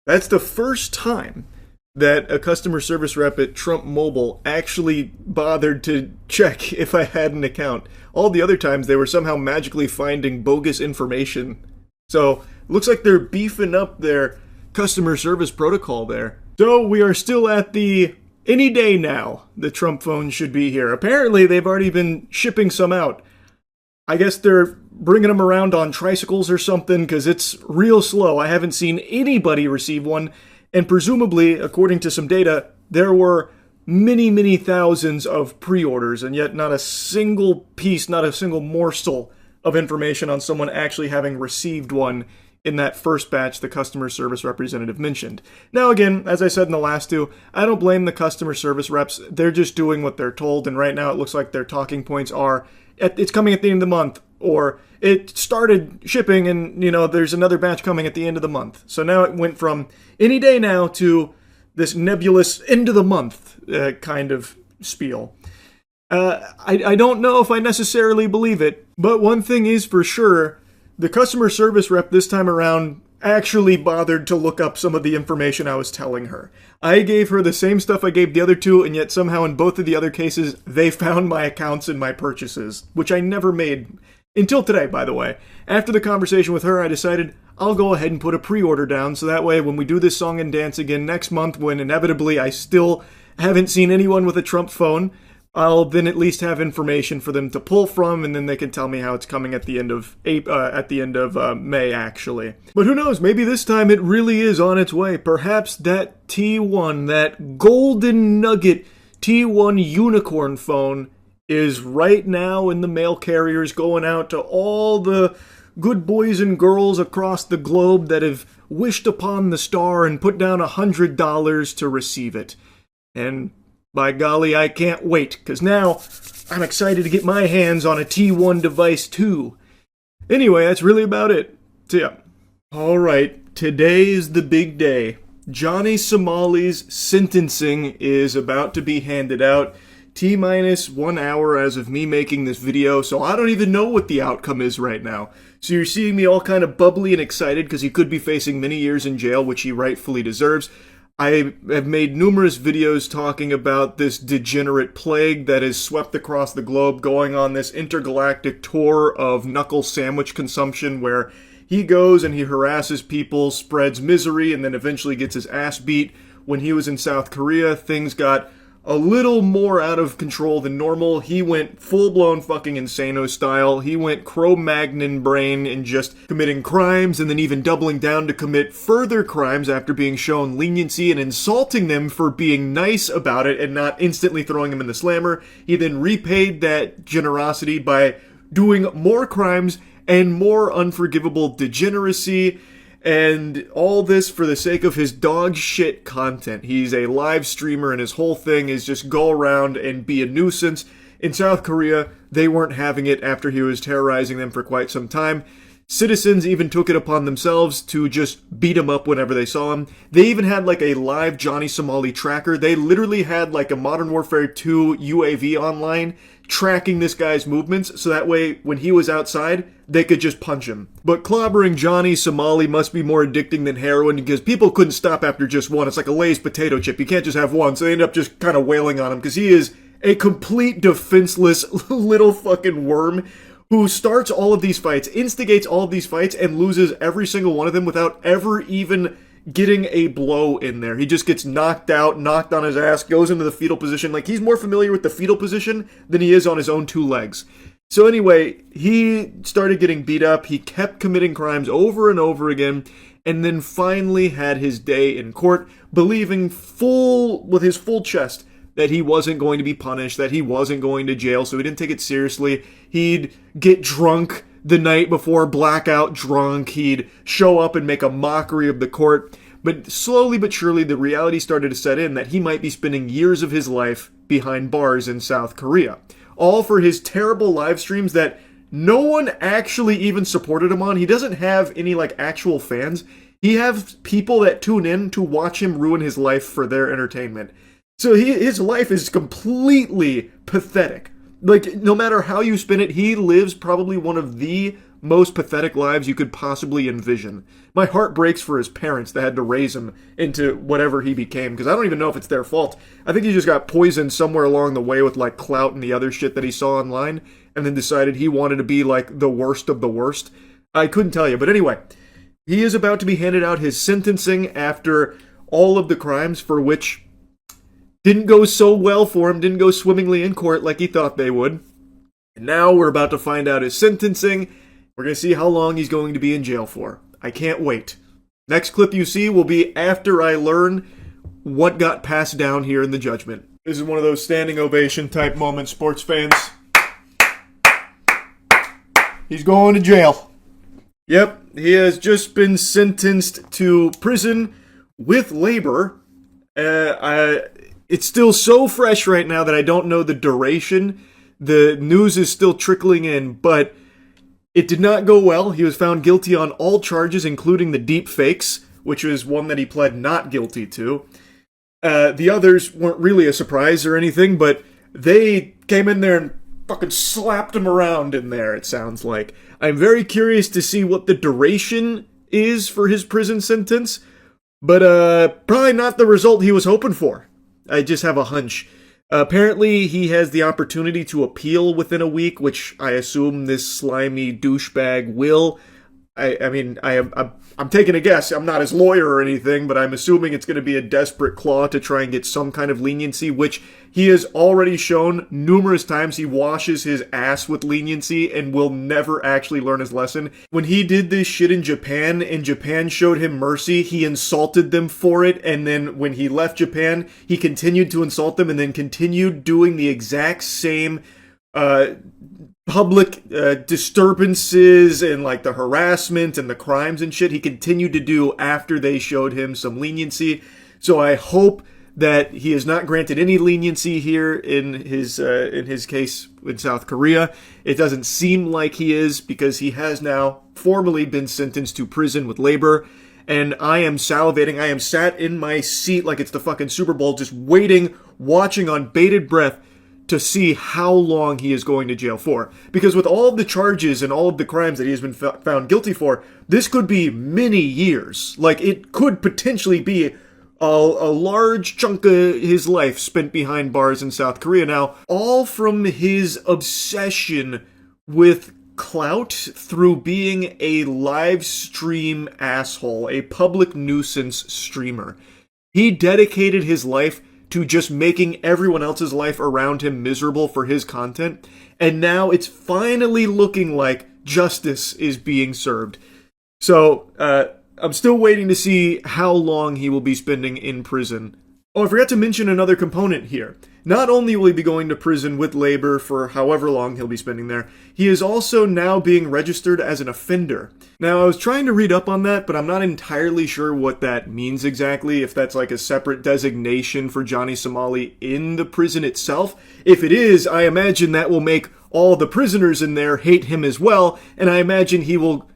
That's the first time that a customer service rep at Trump Mobile actually bothered to check if I had an account. All the other times they were somehow magically finding bogus information. So, looks like they're beefing up their customer service protocol there. So, we are still at the any day now the Trump phone should be here. Apparently, they've already been shipping some out. I guess they're bringing them around on tricycles or something, because it's real slow. I haven't seen anybody receive one, And presumably, according to some data, there were many, many thousands of pre-orders, and yet not a single piece, not a single morsel of information on someone actually having received one in that first batch the customer service representative mentioned. Now again, as I said in the last two, I don't blame the customer service reps. They're just doing what they're told, and right now it looks like their talking points are, it's coming at the end of the month, or it started shipping and, there's another batch coming at the end of the month. So now it went from any day now to this nebulous end of the month kind of spiel. I don't know if I necessarily believe it, but one thing is for sure, the customer service rep this time around actually bothered to look up some of the information I was telling her. I gave her the same stuff I gave the other two, and yet somehow in both of the other cases, they found my accounts and my purchases, which I never made until today, by the way. After the conversation with her, I decided I'll go ahead and put a pre-order down, so that way when we do this song and dance again next month, when inevitably I still haven't seen anyone with a Trump phone, I'll then at least have information for them to pull from, and then they can tell me how it's coming at the end of May, actually. But who knows? Maybe this time it really is on its way. Perhaps that T1, that golden nugget T1 unicorn phone, is right now in the mail carriers, going out to all the good boys and girls across the globe that have wished upon the star and put down $100 to receive it. And by golly, I can't wait, because now I'm excited to get my hands on a T1 device too. Anyway, that's really about it. So yeah. Alright, today is the big day. Johnny Somali's sentencing is about to be handed out. T-minus 1 hour as of me making this video, so I don't even know what the outcome is right now. So you're seeing me all kind of bubbly and excited because he could be facing many years in jail, which he rightfully deserves. I have made numerous videos talking about this degenerate plague that has swept across the globe, going on this intergalactic tour of knuckle sandwich consumption where he goes and he harasses people, spreads misery, and then eventually gets his ass beat. When he was in South Korea, things got a little more out of control than normal. He went full-blown fucking Insano style. He went Cro-Magnon brain and just committing crimes, and then even doubling down to commit further crimes after being shown leniency and insulting them for being nice about it and not instantly throwing them in the slammer. He then repaid that generosity by doing more crimes and more unforgivable degeneracy. And all this for the sake of his dog shit content. He's a live streamer and his whole thing is just go around and be a nuisance. In South Korea, they weren't having it after he was terrorizing them for quite some time. Citizens even took it upon themselves to just beat him up whenever they saw him. They even had like a live Johnny Somali tracker. They literally had like a Modern Warfare 2 UAV online tracking this guy's movements, so that way when he was outside, they could just punch him. But clobbering Johnny Somali must be more addicting than heroin because people couldn't stop after just one. It's like a Lay's potato chip. You can't just have one, so they end up just kind of wailing on him because he is a complete defenseless little fucking worm who starts all of these fights, instigates all of these fights, and loses every single one of them without ever even getting a blow in there. He just gets knocked out, knocked on his ass, goes into the fetal position. Like, he's more familiar with the fetal position than he is on his own two legs. So anyway, he started getting beat up. He kept committing crimes over and over again, and then finally had his day in court, believing with his full chest that he wasn't going to be punished, that he wasn't going to jail, so he didn't take it seriously. He'd get drunk the night before, blackout drunk. He'd show up and make a mockery of the court. But slowly but surely, the reality started to set in that he might be spending years of his life behind bars in South Korea. All for his terrible live streams that no one actually even supported him on. He doesn't have any, actual fans. He has people that tune in to watch him ruin his life for their entertainment. So his life is completely pathetic. No matter how you spin it, he lives probably one of the most pathetic lives you could possibly envision. My heart breaks for his parents that had to raise him into whatever he became, because I don't even know if it's their fault. I think he just got poisoned somewhere along the way with, clout and the other shit that he saw online, and then decided he wanted to be, the worst of the worst. I couldn't tell you. But anyway, he is about to be handed out his sentencing after all of the crimes for which didn't go so well for him, didn't go swimmingly in court like he thought they would. And now we're about to find out his sentencing. We're going to see how long he's going to be in jail for. I can't wait. Next clip you see will be after I learn what got passed down here in the judgment. This is one of those standing ovation type moments, sports fans. He's going to jail. Yep, he has just been sentenced to prison with labor. It's still so fresh right now that I don't know the duration. The news is still trickling in, but it did not go well. He was found guilty on all charges, including the deep fakes, which was one that he pled not guilty to. The others weren't really a surprise or anything, but they came in there and fucking slapped him around in there, it sounds like. I'm very curious to see what the duration is for his prison sentence, but probably not the result he was hoping for. I just have a hunch. Apparently, he has the opportunity to appeal within a week, which I assume this slimy douchebag will. I'm taking a guess. I'm not his lawyer or anything, but I'm assuming it's going to be a desperate claw to try and get some kind of leniency, which he has already shown numerous times. He washes his ass with leniency and will never actually learn his lesson. When he did this shit in Japan, and Japan showed him mercy, he insulted them for it, and then when he left Japan, he continued to insult them and then continued doing the exact same public disturbances and like the harassment and the crimes and shit he continued to do after they showed him some leniency. So I hope that he is not granted any leniency here in his case in South Korea. It doesn't seem like he is, because he has now formally been sentenced to prison with labor. And I am salivating. I am sat in my seat like it's the fucking Super Bowl, just waiting, watching on bated breath to see how long he is going to jail for. Because with all of the charges and all of the crimes that he has been found guilty for, this could be many years. Like, it could potentially be a large chunk of his life spent behind bars in South Korea now, all from his obsession with clout through being a live stream asshole, a public nuisance streamer. He dedicated his life to just making everyone else's life around him miserable for his content, and now it's finally looking like justice is being served. So, I'm still waiting to see how long he will be spending in prison. Oh, I forgot to mention another component here. Not only will he be going to prison with labor for however long he'll be spending there, he is also now being registered as an offender. Now, I was trying to read up on that, but I'm not entirely sure what that means exactly, if that's like a separate designation for Johnny Somali in the prison itself. If it is, I imagine that will make all the prisoners in there hate him as well, and I imagine he will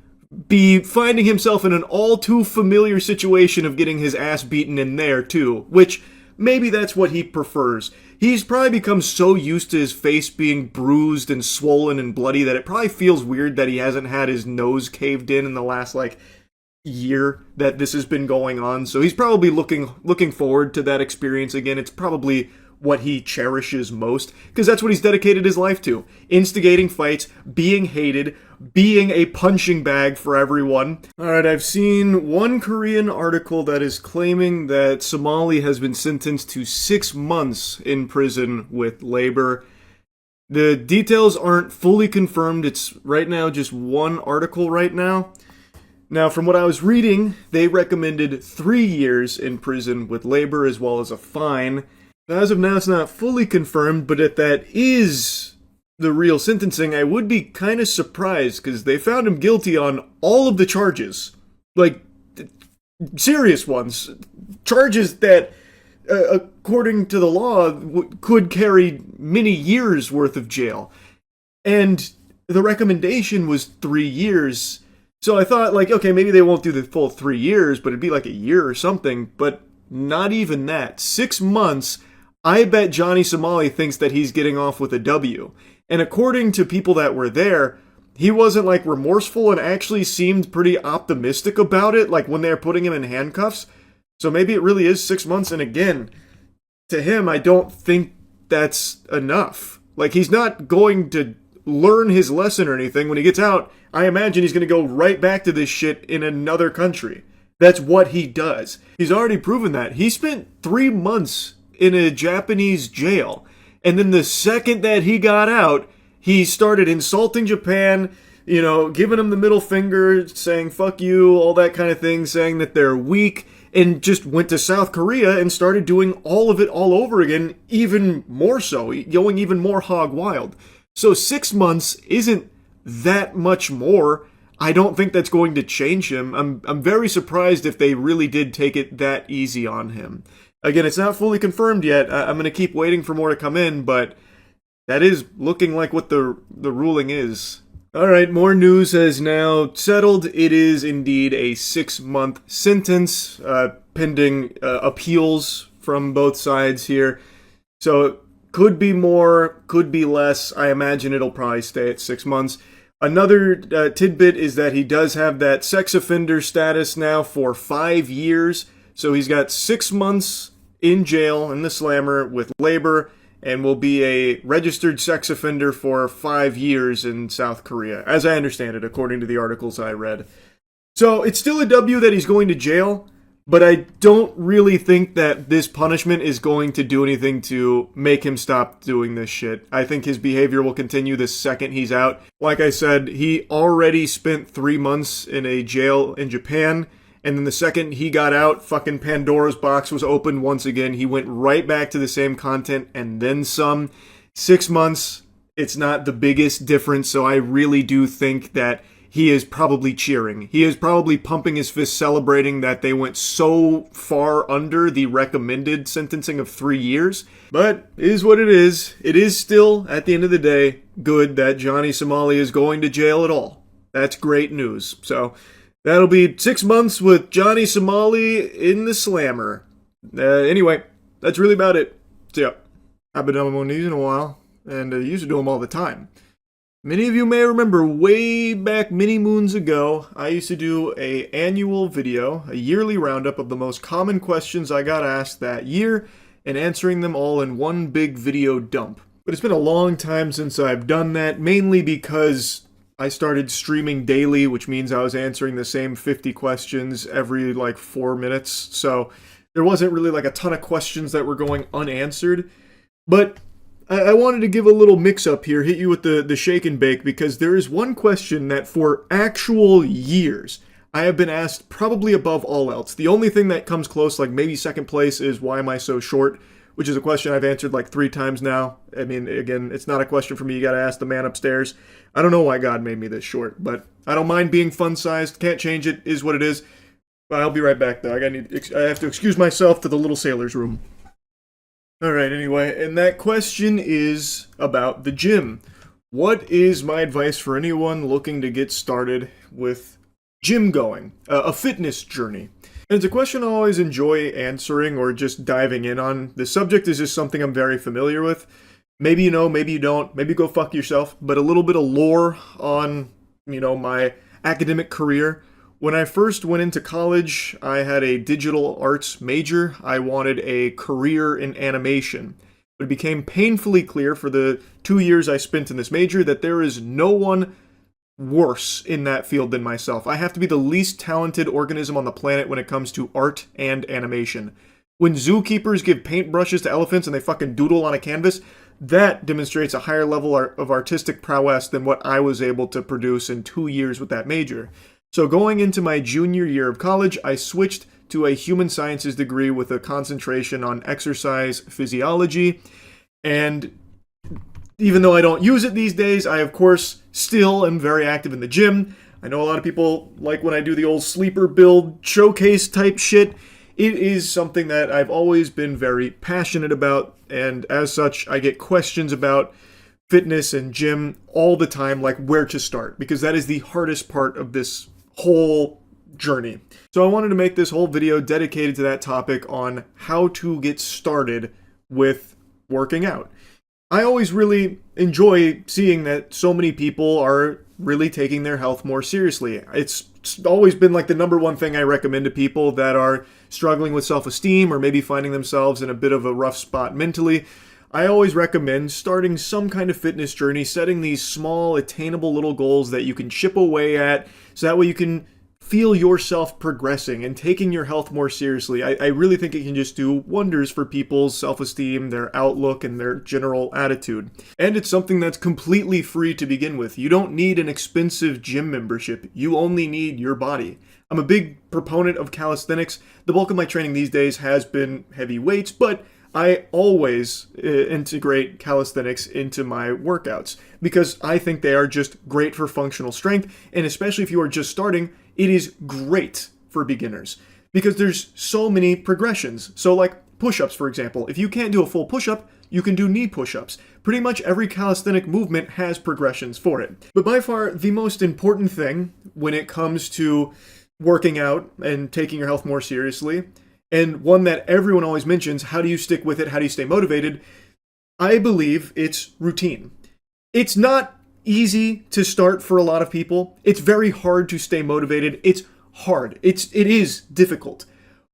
be finding himself in an all too familiar situation of getting his ass beaten in there too, which maybe that's what he prefers. He's probably become so used to his face being bruised and swollen and bloody that it probably feels weird that he hasn't had his nose caved in the last year that this has been going on. So he's probably looking forward to that experience again. It's probably what he cherishes most, because that's what he's dedicated his life to. Instigating fights, being hated, being a punching bag for everyone. Alright, I've seen one Korean article that is claiming that Somali has been sentenced to 6 months in prison with labor. The details aren't fully confirmed. It's right now just one article right now. Now, from what I was reading, they recommended 3 years in prison with labor as well as a fine. As of now, it's not fully confirmed, but if that is the real sentencing, I would be kind of surprised, because they found him guilty on all of the charges. Like, serious ones. Charges that, according to the law, could carry many years' worth of jail. And the recommendation was 3 years. So I thought, okay, maybe they won't do the full 3 years, but it'd be like a year or something. But not even that. 6 months. I bet Johnny Somali thinks that he's getting off with a W. And according to people that were there, he wasn't remorseful and actually seemed pretty optimistic about it, when they were putting him in handcuffs. So maybe it really is 6 months. And again, to him, I don't think that's enough. He's not going to learn his lesson or anything. When he gets out, I imagine he's going to go right back to this shit in another country. That's what he does. He's already proven that. He spent 3 months in a Japanese jail. And then the second that he got out, he started insulting Japan, you know, giving them the middle finger, saying fuck you, all that kind of thing, saying that they're weak, and just went to South Korea and started doing all of it all over again, even more so, going even more hog wild. So 6 months isn't that much more. I don't think that's going to change him. I'm very surprised if they really did take it that easy on him. Again, it's not fully confirmed yet. I'm going to keep waiting for more to come in, but that is looking like what the ruling is. Alright, more news has now settled. It is indeed a 6-month sentence, pending appeals from both sides here. So, could be more, could be less. I imagine it'll probably stay at 6 months. Another tidbit is that he does have that sex offender status now for 5 years. So he's got 6 months in jail in the slammer with labor, and will be a registered sex offender for 5 years in South Korea, as I understand it, according to the articles I read. So it's still a W that he's going to jail, but I don't really think that this punishment is going to do anything to make him stop doing this shit. I think his behavior will continue the second he's out. Like I said, he already spent 3 months in a jail in Japan, and then the second he got out, fucking Pandora's box was opened once again. He went right back to the same content and then some. 6 months, it's not the biggest difference, so I really do think that he is probably cheering. He is probably pumping his fist, celebrating that they went so far under the recommended sentencing of 3 years. But it is what it is. It is still, at the end of the day, good that Johnny Somali is going to jail at all. That's great news. So that'll be 6 months with Johnny Somali in the slammer. Anyway, that's really about it. So yeah, I've been doing these in a while, and I used to do them all the time. Many of you may remember way back many moons ago, I used to do an annual video, a yearly roundup of the most common questions I got asked that year, and answering them all in one big video dump. But it's been a long time since I've done that, mainly because I started streaming daily, which means I was answering the same 50 questions every 4 minutes, so there wasn't really a ton of questions that were going unanswered. But I wanted to give a little mix-up here, hit you with the shake and bake, because there is one question that for actual years I have been asked probably above all else. The only thing that comes close, maybe second place, is why am I so short, which is a question I've answered 3 times now. I mean, again, it's not a question for me. You gotta ask the man upstairs. I don't know why God made me this short, but I don't mind being fun-sized. Can't change it. Is what it is. But I'll be right back, though. I have to excuse myself to the little sailor's room. Alright, anyway, and that question is about the gym. What is my advice for anyone looking to get started with gym going? A fitness journey. And it's a question I always enjoy answering or just diving in on. The subject is just something I'm very familiar with. Maybe you know, maybe you don't. Maybe go fuck yourself. But a little bit of lore on, my academic career. When I first went into college, I had a digital arts major. I wanted a career in animation. But it became painfully clear for the 2 years I spent in this major that there is no one worse in that field than myself. I have to be the least talented organism on the planet when it comes to art and animation. When zookeepers give paintbrushes to elephants and they fucking doodle on a canvas, that demonstrates a higher level of artistic prowess than what I was able to produce in 2 years with that major. So going into my junior year of college, I switched to a human sciences degree with a concentration on exercise physiology. And even though I don't use it these days, I of course still am very active in the gym. I know a lot of people like when I do the old sleeper build showcase type shit. It is something that I've always been very passionate about, and as such, I get questions about fitness and gym all the time, where to start, because that is the hardest part of this whole journey. So I wanted to make this whole video dedicated to that topic on how to get started with working out. I always really enjoy seeing that so many people are really taking their health more seriously. It's always been the number one thing I recommend to people that are struggling with self-esteem or maybe finding themselves in a bit of a rough spot mentally. I always recommend starting some kind of fitness journey, setting these small, attainable little goals that you can chip away at, so that way you can feel yourself progressing and taking your health more seriously, I really think it can just do wonders for people's self-esteem, their outlook, and their general attitude. And it's something that's completely free to begin with. You don't need an expensive gym membership. You only need your body. I'm a big proponent of calisthenics. The bulk of my training these days has been heavy weights, but I always integrate calisthenics into my workouts because I think they are just great for functional strength, and especially if you are just starting, it is great for beginners because there's so many progressions. So like push-ups, for example. If you can't do a full push-up, you can do knee push-ups. Pretty much every calisthenic movement has progressions for it. But by far, the most important thing when it comes to working out and taking your health more seriously, and one that everyone always mentions, how do you stick with it? How do you stay motivated? I believe it's routine. It's not easy to start for a lot of people. It's very hard to stay motivated. It's hard. It is difficult.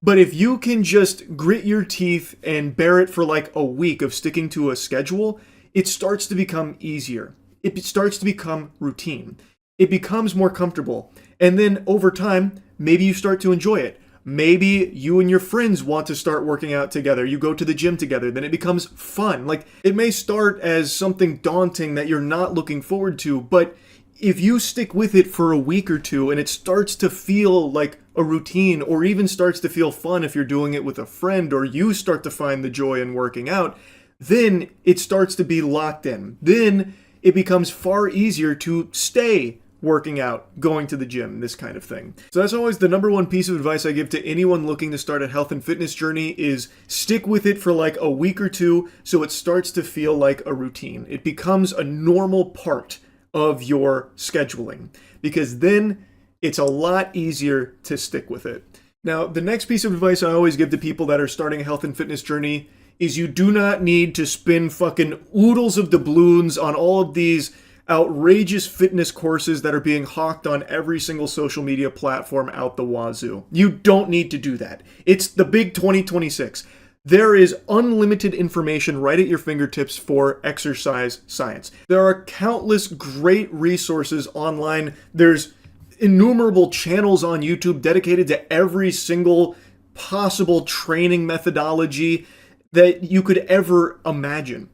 But if you can just grit your teeth and bear it for like a week of sticking to a schedule, it starts to become easier. It starts to become routine. It becomes more comfortable. And then over time, maybe you start to enjoy it. Maybe you and your friends want to start working out together. You go to the gym together. Then it becomes fun. Like, it may start as something daunting that you're not looking forward to, but if you stick with it for a week or two and it starts to feel like a routine, or even starts to feel fun if you're doing it with a friend, or you start to find the joy in working out, then it starts to be locked in. Then it becomes far easier to stay working out, going to the gym, this kind of thing. So that's always the number one piece of advice I give to anyone looking to start a health and fitness journey is stick with it for like a week or two so it starts to feel like a routine. It becomes a normal part of your scheduling because then it's a lot easier to stick with it. Now, the next piece of advice I always give to people that are starting a health and fitness journey is you do not need to spend fucking oodles of doubloons on all of these outrageous fitness courses that are being hawked on every single social media platform out the wazoo. You don't need to do that. It's the big 2026. There is unlimited information right at your fingertips for exercise science. There are countless great resources online. There's innumerable channels on YouTube dedicated to every single possible training methodology that you could ever imagine.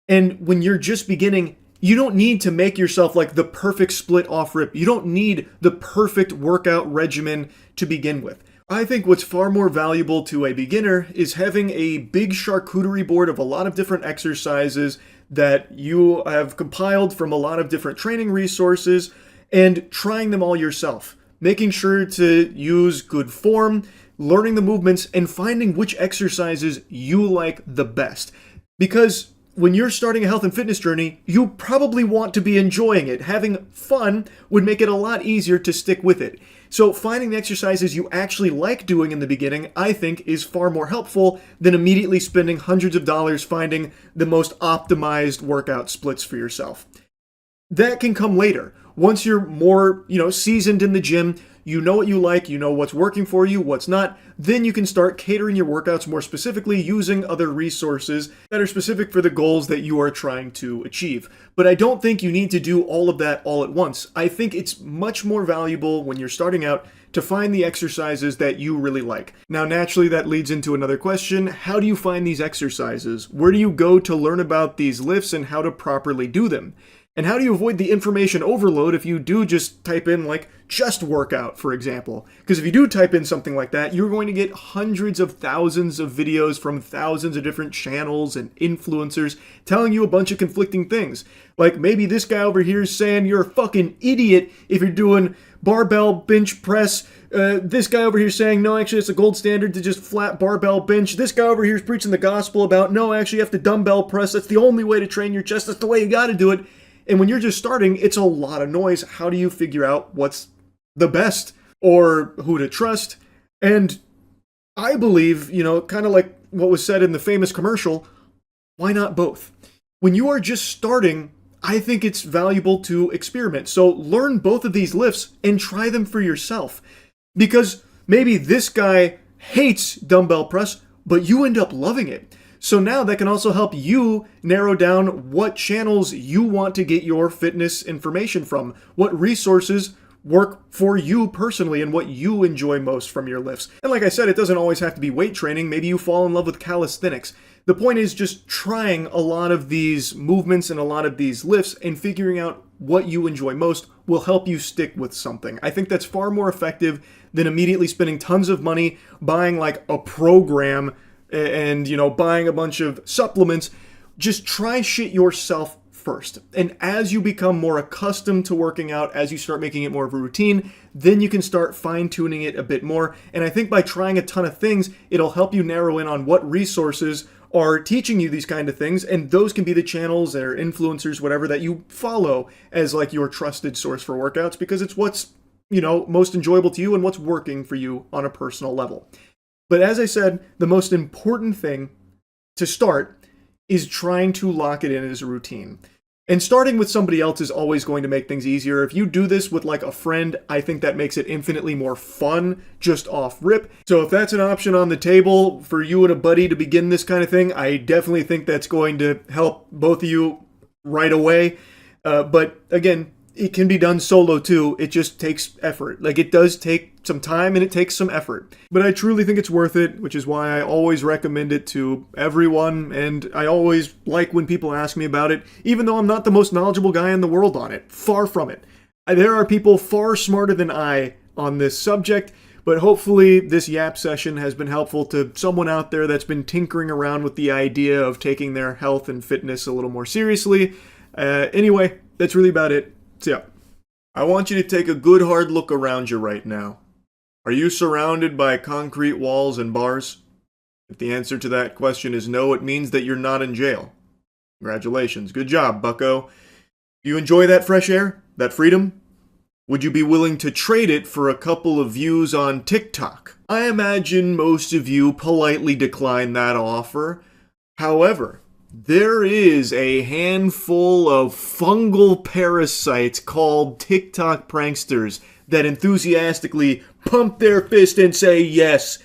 And when you're just beginning, you don't need to make yourself like the perfect split off rip. You don't need the perfect workout regimen to begin with. I think what's far more valuable to a beginner is having a big charcuterie board of a lot of different exercises that you have compiled from a lot of different training resources and trying them all yourself. Making sure to use good form, learning the movements, and finding which exercises you like the best. Because when you're starting a health and fitness journey, you probably want to be enjoying it. Having fun would make it a lot easier to stick with it. So finding the exercises you actually like doing in the beginning, I think, is far more helpful than immediately spending hundreds of dollars finding the most optimized workout splits for yourself. That can come later. Once you're more, seasoned in the gym, you know what you like, you know what's working for you, what's not, then you can start catering your workouts more specifically using other resources that are specific for the goals that you are trying to achieve. But I don't think you need to do all of that all at once. I think it's much more valuable when you're starting out to find the exercises that you really like. Now, naturally, that leads into another question. How do you find these exercises? Where do you go to learn about these lifts and how to properly do them? And how do you avoid the information overload if you do just type in just workout, for example? Because if you do type in something like that, you're going to get hundreds of thousands of videos from thousands of different channels and influencers telling you a bunch of conflicting things. Like maybe this guy over here is saying you're a fucking idiot if you're doing barbell bench press. This guy over here is saying, no, actually it's a gold standard to just flat barbell bench. This guy over here is preaching the gospel about, no, actually you have to dumbbell press. That's the only way to train your chest. That's the way you got to do it. And when you're just starting, it's a lot of noise. How do you figure out what's the best or who to trust? And I believe, kind of like what was said in the famous commercial, why not both? When you are just starting, I think it's valuable to experiment. So learn both of these lifts and try them for yourself. Because maybe this guy hates dumbbell press, but you end up loving it. So now that can also help you narrow down what channels you want to get your fitness information from. What resources work for you personally and what you enjoy most from your lifts. And like I said, it doesn't always have to be weight training. Maybe you fall in love with calisthenics. The point is just trying a lot of these movements and a lot of these lifts and figuring out what you enjoy most will help you stick with something. I think that's far more effective than immediately spending tons of money buying like a program and, you know, buying a bunch of supplements. Just try shit yourself first. And as you become more accustomed to working out, as you start making it more of a routine, then you can start fine-tuning it a bit more. And I think by trying a ton of things, it'll help you narrow in on what resources are teaching you these kind of things, and those can be the channels or influencers, whatever, that you follow as like your trusted source for workouts, because it's what's, you know, most enjoyable to you and what's working for you on a personal level. But as I said, the most important thing to start is trying to lock it in as a routine. And starting with somebody else is always going to make things easier. If you do this with like a friend, I think that makes it infinitely more fun just off rip. So if that's an option on the table for you and a buddy to begin this kind of thing, I definitely think that's going to help both of you right away. But again, it can be done solo too. It just takes effort. Like, it does take some time and it takes some effort. But I truly think it's worth it, which is why I always recommend it to everyone. And I always like when people ask me about it, even though I'm not the most knowledgeable guy in the world on it. Far from it. There are people far smarter than I on this subject, but hopefully this yap session has been helpful to someone out there that's been tinkering around with the idea of taking their health and fitness a little more seriously. Anyway, that's really about it. So yeah, I want you to take a good hard look around you right now. Are you surrounded by concrete walls and bars? If the answer to that question is no, it means that you're not in jail. Congratulations. Good job, bucko. Do you enjoy that fresh air? That freedom? Would you be willing to trade it for a couple of views on TikTok? I imagine most of you politely decline that offer. However, there is a handful of fungal parasites called TikTok pranksters that enthusiastically pump their fist and say, yes,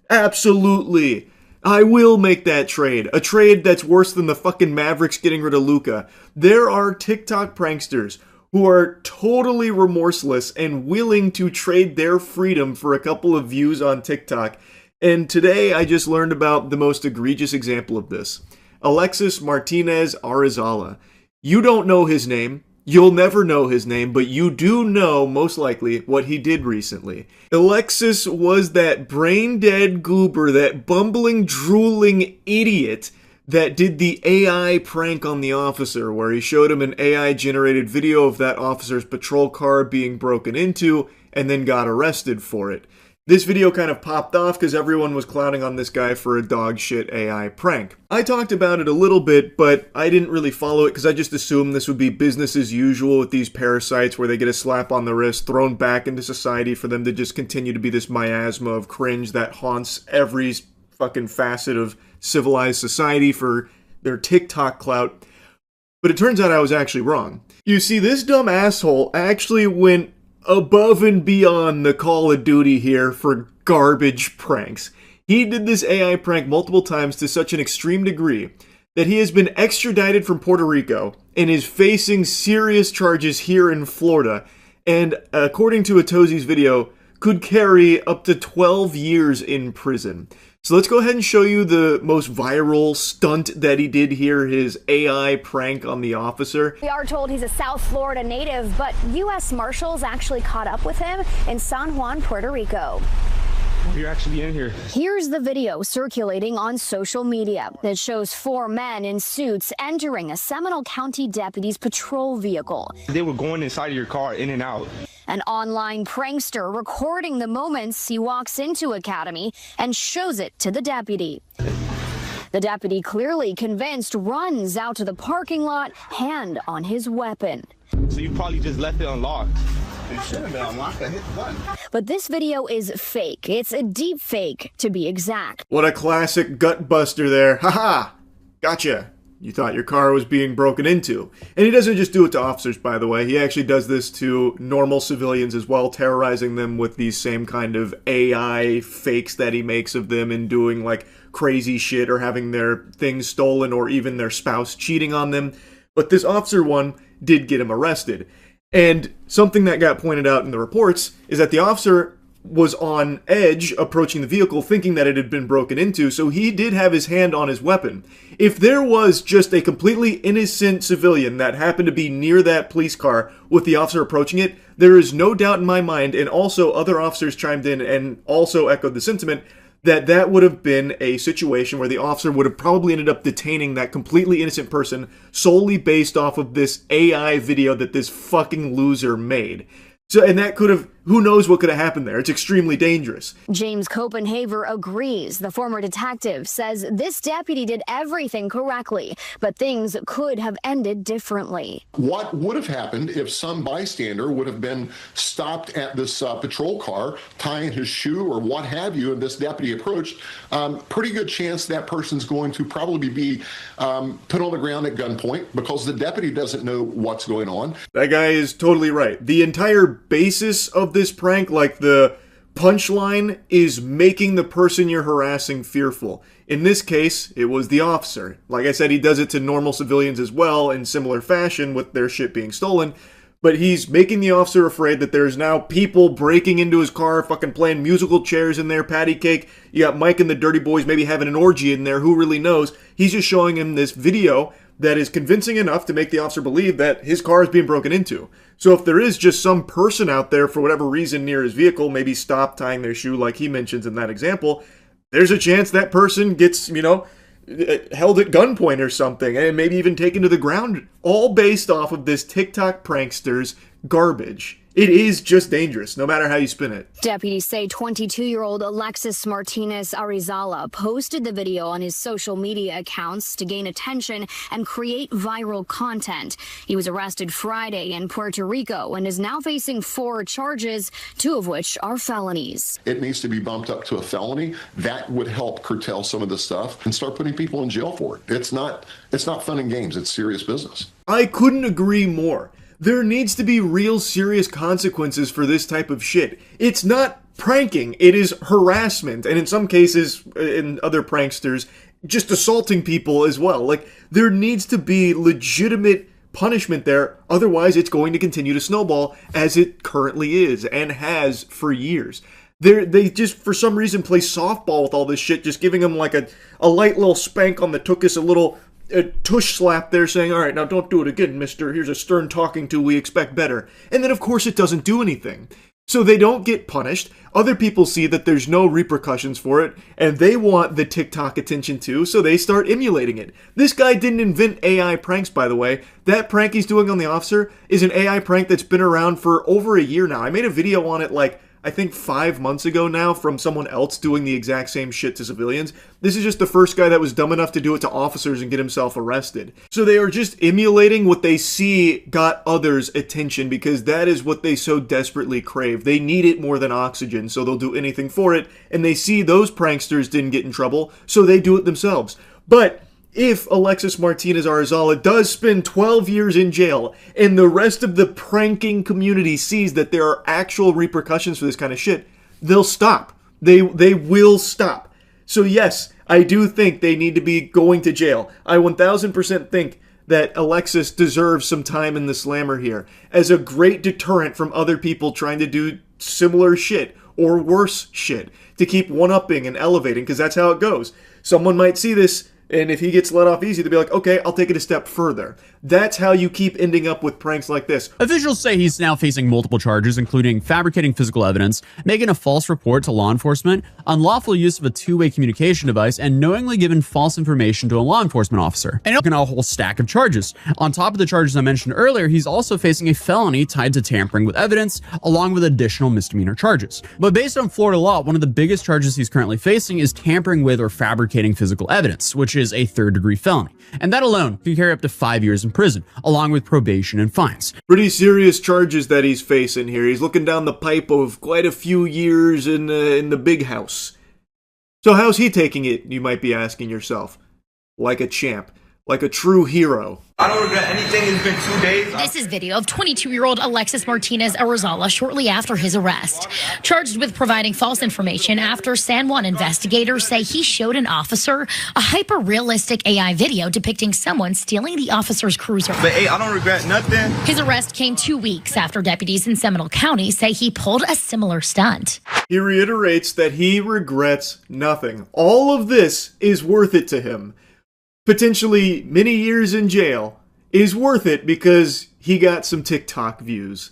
absolutely, I will make that trade. A trade that's worse than the fucking Mavericks getting rid of Luka. There are TikTok pranksters who are totally remorseless and willing to trade their freedom for a couple of views on TikTok. And today I just learned about the most egregious example of this. Alexis Martinez Arizala. You don't know his name. You'll never know his name, but you do know, most likely, what he did recently. Alexis was that brain-dead goober, that bumbling, drooling idiot that did the AI prank on the officer, where he showed him an AI-generated video of that officer's patrol car being broken into, and then got arrested for it. This video kind of popped off because everyone was clowning on this guy for a dog shit AI prank. I talked about it a little bit, but I didn't really follow it because I just assumed this would be business as usual with these parasites where they get a slap on the wrist, thrown back into society for them to just continue to be this miasma of cringe that haunts every fucking facet of civilized society for their TikTok clout. But it turns out I was actually wrong. You see, this dumb asshole actually went above and beyond the Call of Duty here for garbage pranks. He did this AI prank multiple times to such an extreme degree that he has been extradited from Puerto Rico and is facing serious charges here in Florida, and according to Atosi's video, could carry up to 12 years in prison. So let's go ahead and show you the most viral stunt that he did here, his AI prank on the officer. We are told he's a South Florida native, but U.S. Marshals actually caught up with him in San Juan, Puerto Rico. You're actually in here. Here's the video circulating on social media that shows 4 men in suits entering a Seminole County deputy's patrol vehicle. They were going inside of your car, in and out. An online prankster recording the moments he walks into Academy and shows it to the deputy. The deputy, clearly convinced, runs out to the parking lot, hand on his weapon. So you probably just left it unlocked. It should have been unlocked. I hit the button. But this video is fake. It's a deep fake, to be exact. What a classic gut buster there. Haha! Gotcha. You thought your car was being broken into. And he doesn't just do it to officers, by the way. He actually does this to normal civilians as well, terrorizing them with these same kind of AI fakes that he makes of them and doing like crazy shit or having their things stolen or even their spouse cheating on them. But this officer one did get him arrested. And something that got pointed out in the reports is that the officer was on edge approaching the vehicle thinking that it had been broken into, so he did have his hand on his weapon. If there was just a completely innocent civilian that happened to be near that police car with the officer approaching it, there is no doubt in my mind, and also other officers chimed in and also echoed the sentiment, that that would have been a situation where the officer would have probably ended up detaining that completely innocent person solely based off of this AI video that this fucking loser made. So, and that could have, who knows what could have happened there. It's extremely dangerous. James Copenhaver agrees. The former detective says this deputy did everything correctly, but things could have ended differently. What would have happened if some bystander would have been stopped at this patrol car, tying his shoe or what have you, and this deputy approached? Pretty good chance that person's going to probably be put on the ground at gunpoint because the deputy doesn't know what's going on. That guy is totally right. The entire basis of this prank, like the punchline, is making the person you're harassing fearful. In this case, it was the officer. Like I said, he does it to normal civilians as well in similar fashion with their shit being stolen. But he's making the officer afraid that there's now people breaking into his car, fucking playing musical chairs in there, patty cake. You got Mike and the Dirty Boys maybe having an orgy in there, who really knows? He's just showing him this video that is convincing enough to make the officer believe that his car is being broken into. So if there is just some person out there for whatever reason near his vehicle, maybe stop tying their shoe like he mentions in that example, there's a chance that person gets, held at gunpoint or something, and maybe even taken to the ground, all based off of this TikTok prankster's garbage. It is just dangerous, no matter how you spin it. Deputies say 22-year-old Alexis Martinez Arizala posted the video on his social media accounts to gain attention and create viral content. He was arrested Friday in Puerto Rico and is now facing 4 charges, 2 of which are felonies. It needs to be bumped up to a felony. That would help curtail some of this stuff and start putting people in jail for it. It's not fun and games. It's serious business. I couldn't agree more. There needs to be real serious consequences for this type of shit. It's not pranking, it is harassment, and in some cases, in other pranksters, just assaulting people as well. Like, there needs to be legitimate punishment there, otherwise it's going to continue to snowball as it currently is, and has for years. They just, for some reason, play softball with all this shit, just giving them like a light little spank on the tuchus, a little tush slap there saying, all right, now don't do it again, mister. Here's a stern talking to, we expect better. And then, of course, it doesn't do anything. So they don't get punished. Other people see that there's no repercussions for it, and they want the TikTok attention too, so they start emulating it. This guy didn't invent AI pranks, by the way. That prank he's doing on the officer is an AI prank that's been around for over a year now. I made a video on it I think 5 months ago now, from someone else doing the exact same shit to civilians. This is just the first guy that was dumb enough to do it to officers and get himself arrested. So they are just emulating what they see got others' attention, because that is what they so desperately crave. They need it more than oxygen, so they'll do anything for it, and they see those pranksters didn't get in trouble, so they do it themselves. But if Alexis Martinez Arizala does spend 12 years in jail and the rest of the pranking community sees that there are actual repercussions for this kind of shit, they'll stop. They will stop. So yes, I do think they need to be going to jail. I 1000% think that Alexis deserves some time in the slammer here as a great deterrent from other people trying to do similar shit or worse shit to keep one-upping and elevating, because that's how it goes. Someone might see this, and if he gets let off easy, they'll be like, okay, I'll take it a step further. That's how you keep ending up with pranks like this. Officials say he's now facing multiple charges, including fabricating physical evidence, making a false report to law enforcement, unlawful use of a two-way communication device, and knowingly giving false information to a law enforcement officer. And a whole stack of charges. On top of the charges I mentioned earlier, he's also facing a felony tied to tampering with evidence, along with additional misdemeanor charges. But based on Florida law, one of the biggest charges he's currently facing is tampering with or fabricating physical evidence, which is a third-degree felony. And that alone can carry up to 5 years in prison, along with probation and fines. Pretty serious charges that he's facing here. He's looking down the pipe of quite a few years in the big house. So how's he taking it, you might be asking yourself? Like a champ. Like a true hero. I don't regret anything. It's been 2 days. This is video of 22-year-old Alexis Martinez Arizala shortly after his arrest. Charged with providing false information after San Juan investigators say he showed an officer a hyper-realistic AI video depicting someone stealing the officer's cruiser. But hey, I don't regret nothing. His arrest came 2 weeks after deputies in Seminole County say he pulled a similar stunt. He reiterates that he regrets nothing. All of this is worth it to him. Potentially many years in jail is worth it because he got some TikTok views.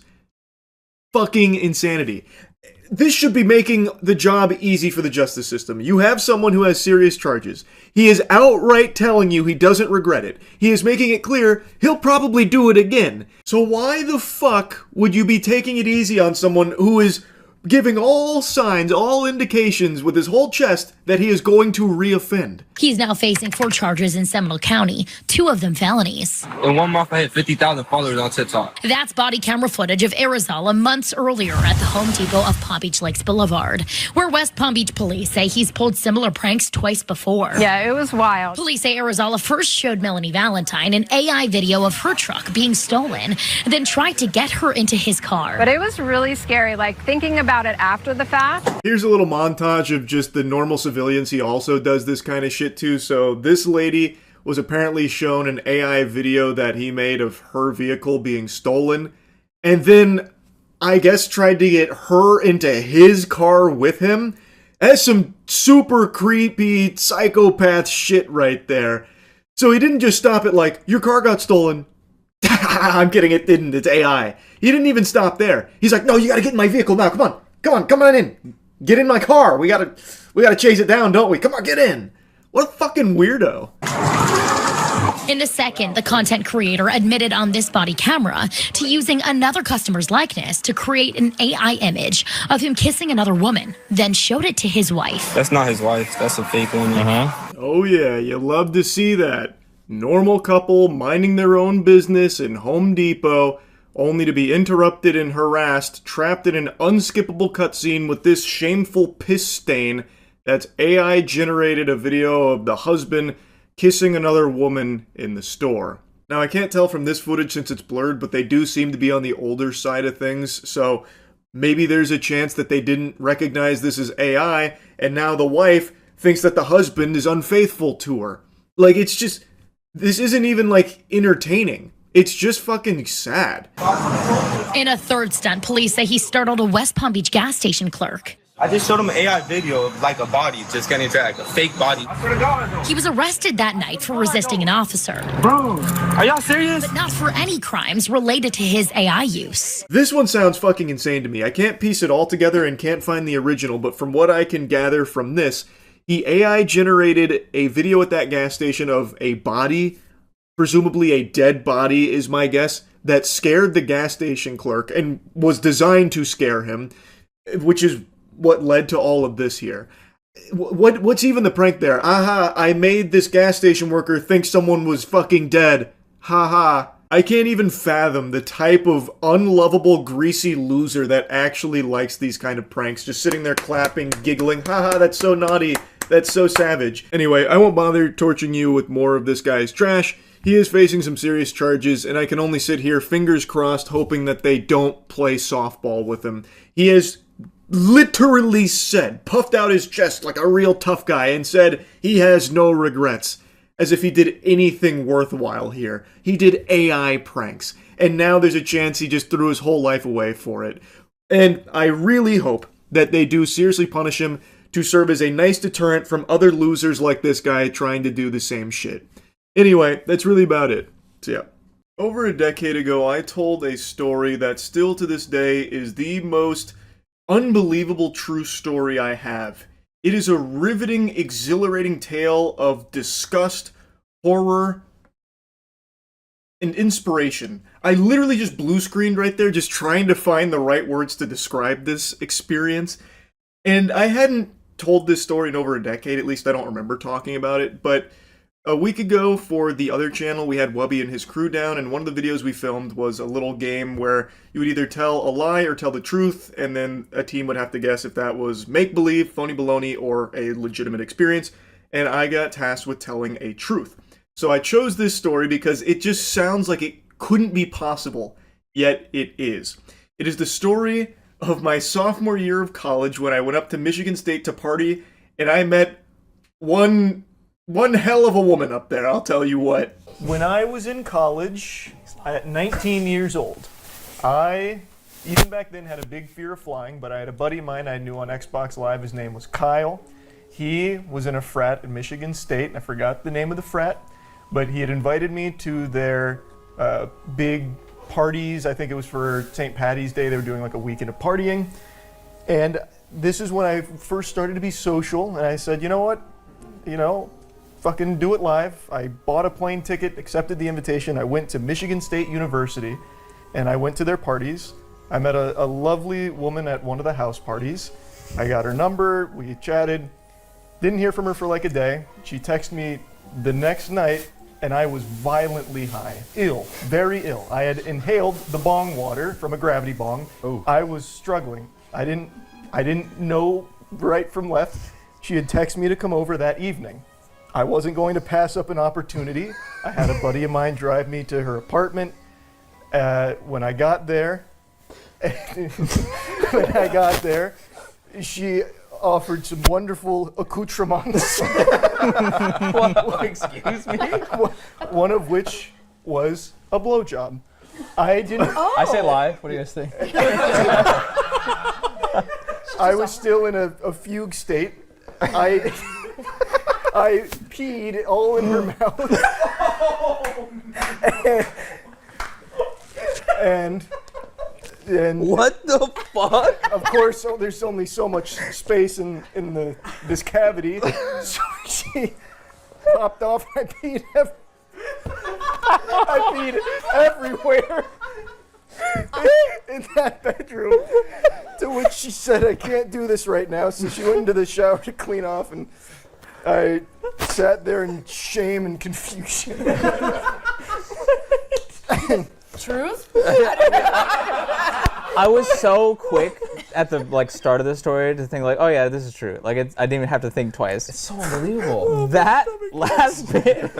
Fucking insanity. This should be making the job easy for the justice system. You have someone who has serious charges. He is outright telling you he doesn't regret it. He is making it clear he'll probably do it again. So why the fuck would you be taking it easy on someone who is giving all signs, all indications with his whole chest that he is going to reoffend? He's now facing 4 charges in Seminole County, 2 of them felonies. In 1 month, I hit 50,000 followers on TikTok. That's body camera footage of Arizala months earlier at the Home Depot of Palm Beach Lakes Boulevard, where West Palm Beach police say he's pulled similar pranks twice before. Yeah, it was wild. Police say Arizala first showed Melanie Valentine an AI video of her truck being stolen, then tried to get her into his car. But it was really scary, like thinking about it after the fact. Here's a little montage of just the normal civilians he also does this kind of shit to. So this lady was apparently shown an AI video that he made of her vehicle being stolen, and then I guess tried to get her into his car with him. That's some super creepy psychopath shit right there. So he didn't just stop at like, your car got stolen. I'm kidding, it didn't, it's AI. He didn't even stop there. He's like, no, you gotta get in my vehicle now, come on in. Get in my car. We gotta chase it down, don't we? Come on, get in. What a fucking weirdo. In a second, the content creator admitted on this body camera to using another customer's likeness to create an AI image of him kissing another woman, then showed it to his wife. That's not his wife. That's a fake one. Oh yeah, you love to see that. Normal couple minding their own business in Home Depot, only to be interrupted and harassed, trapped in an unskippable cutscene with this shameful piss stain that's AI generated a video of the husband kissing another woman in the store. Now, I can't tell from this footage since it's blurred, but they do seem to be on the older side of things, so maybe there's a chance that they didn't recognize this as AI, and now the wife thinks that the husband is unfaithful to her. Like, it's just, this isn't even, like, entertaining. It's just fucking sad. In a third stunt, police say he startled a West Palm Beach gas station clerk. I just showed him an AI video of like a body just getting dragged, a fake body. He was arrested that night for resisting an officer. Bro, are y'all serious? But not for any crimes related to his AI use. This one sounds fucking insane to me. I can't piece it all together and can't find the original, but from what I can gather from this, he AI generated a video at that gas station of a body, presumably a dead body is my guess, that scared the gas station clerk and was designed to scare him, which is what led to all of this here. What's even the prank there? Aha, I made this gas station worker think someone was fucking dead. Haha. I can't even fathom the type of unlovable, greasy loser that actually likes these kind of pranks. Just sitting there clapping, giggling. Haha, that's so naughty. That's so savage. Anyway, I won't bother torching you with more of this guy's trash. He is facing some serious charges, and I can only sit here, fingers crossed, hoping that they don't play softball with him. He has literally said, puffed out his chest like a real tough guy, and said he has no regrets. As if he did anything worthwhile here. He did AI pranks, and now there's a chance he just threw his whole life away for it. And I really hope that they do seriously punish him to serve as a nice deterrent from other losers like this guy trying to do the same shit. Anyway, that's really about it. So yeah. Over a decade ago, I told a story that still to this day is the most unbelievable true story I have. It is a riveting, exhilarating tale of disgust, horror, and inspiration. I literally just blue screened right there, just trying to find the right words to describe this experience. And I hadn't told this story in over a decade, at least I don't remember talking about it, but a week ago for the other channel, we had Wubby and his crew down, and one of the videos we filmed was a little game where you would either tell a lie or tell the truth, and then a team would have to guess if that was make-believe, phony baloney, or a legitimate experience, and I got tasked with telling a truth. So I chose this story because it just sounds like it couldn't be possible, yet it is. It is the story of my sophomore year of college when I went up to Michigan State to party, and I met one hell of a woman up there, I'll tell you what. When I was in college, at 19 years old, I, even back then, had a big fear of flying, but I had a buddy of mine I knew on Xbox Live. His name was Kyle. He was in a frat at Michigan State, and I forgot the name of the frat, but he had invited me to their big parties. I think it was for St. Patty's Day. They were doing like a weekend of partying. And this is when I first started to be social, and I said, you know what? Fucking do it live. I bought a plane ticket, accepted the invitation. I went to Michigan State University, and I went to their parties. I met a lovely woman at one of the house parties. I got her number, we chatted. Didn't hear from her for like a day. She texted me the next night, and I was violently high. Ill, very ill. I had inhaled the bong water from a gravity bong. Ooh. I was struggling. I didn't know right from left. She had texted me to come over that evening. I wasn't going to pass up an opportunity. I had a buddy of mine drive me to her apartment. When I got there, she offered some wonderful accoutrements. Excuse me? One of which was a blowjob. I didn't. I say live. What do you guys think? I was still in a fugue state. I peed all in her mouth. and what the fuck? Of course, there's only so much space in this cavity, so she popped off. I peed everywhere in that bedroom. To which she said, "I can't do this right now." So she went into the shower to clean off, and I sat there in shame and confusion. Truth? I was so quick at the start of the story to think oh yeah, this is true. I didn't even have to think twice. It's so unbelievable. That last bit,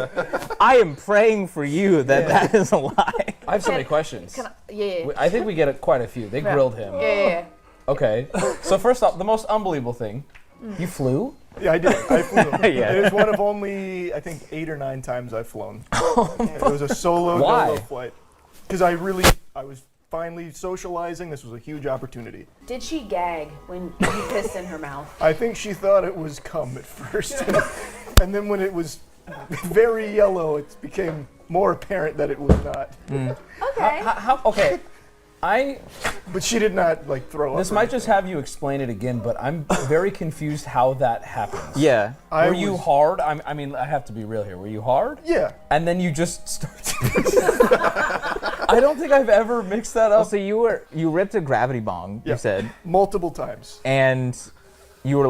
I am praying for you that is a lie. I have so many questions. Yeah. I think we get quite a few. They grilled him. Yeah. Okay. So first off, the most unbelievable thing, you flew? Yeah, I did. I flew. Yeah. It was one of only, I think, 8 or 9 times I've flown. It was a solo dolo flight. Because I was finally socializing. This was a huge opportunity. Did she gag when you pissed in her mouth? I think she thought it was cum at first. And then when it was very yellow, it became more apparent that it was not. Okay. Okay. But she did not throw up. This might just have you explain it again, but I'm very confused how that happens. Yeah. Were you hard? I mean, I have to be real here. Were you hard? Yeah. And then you just started. I don't think I've ever mixed that up. So you ripped a gravity bong. Yeah. You said multiple times. And you were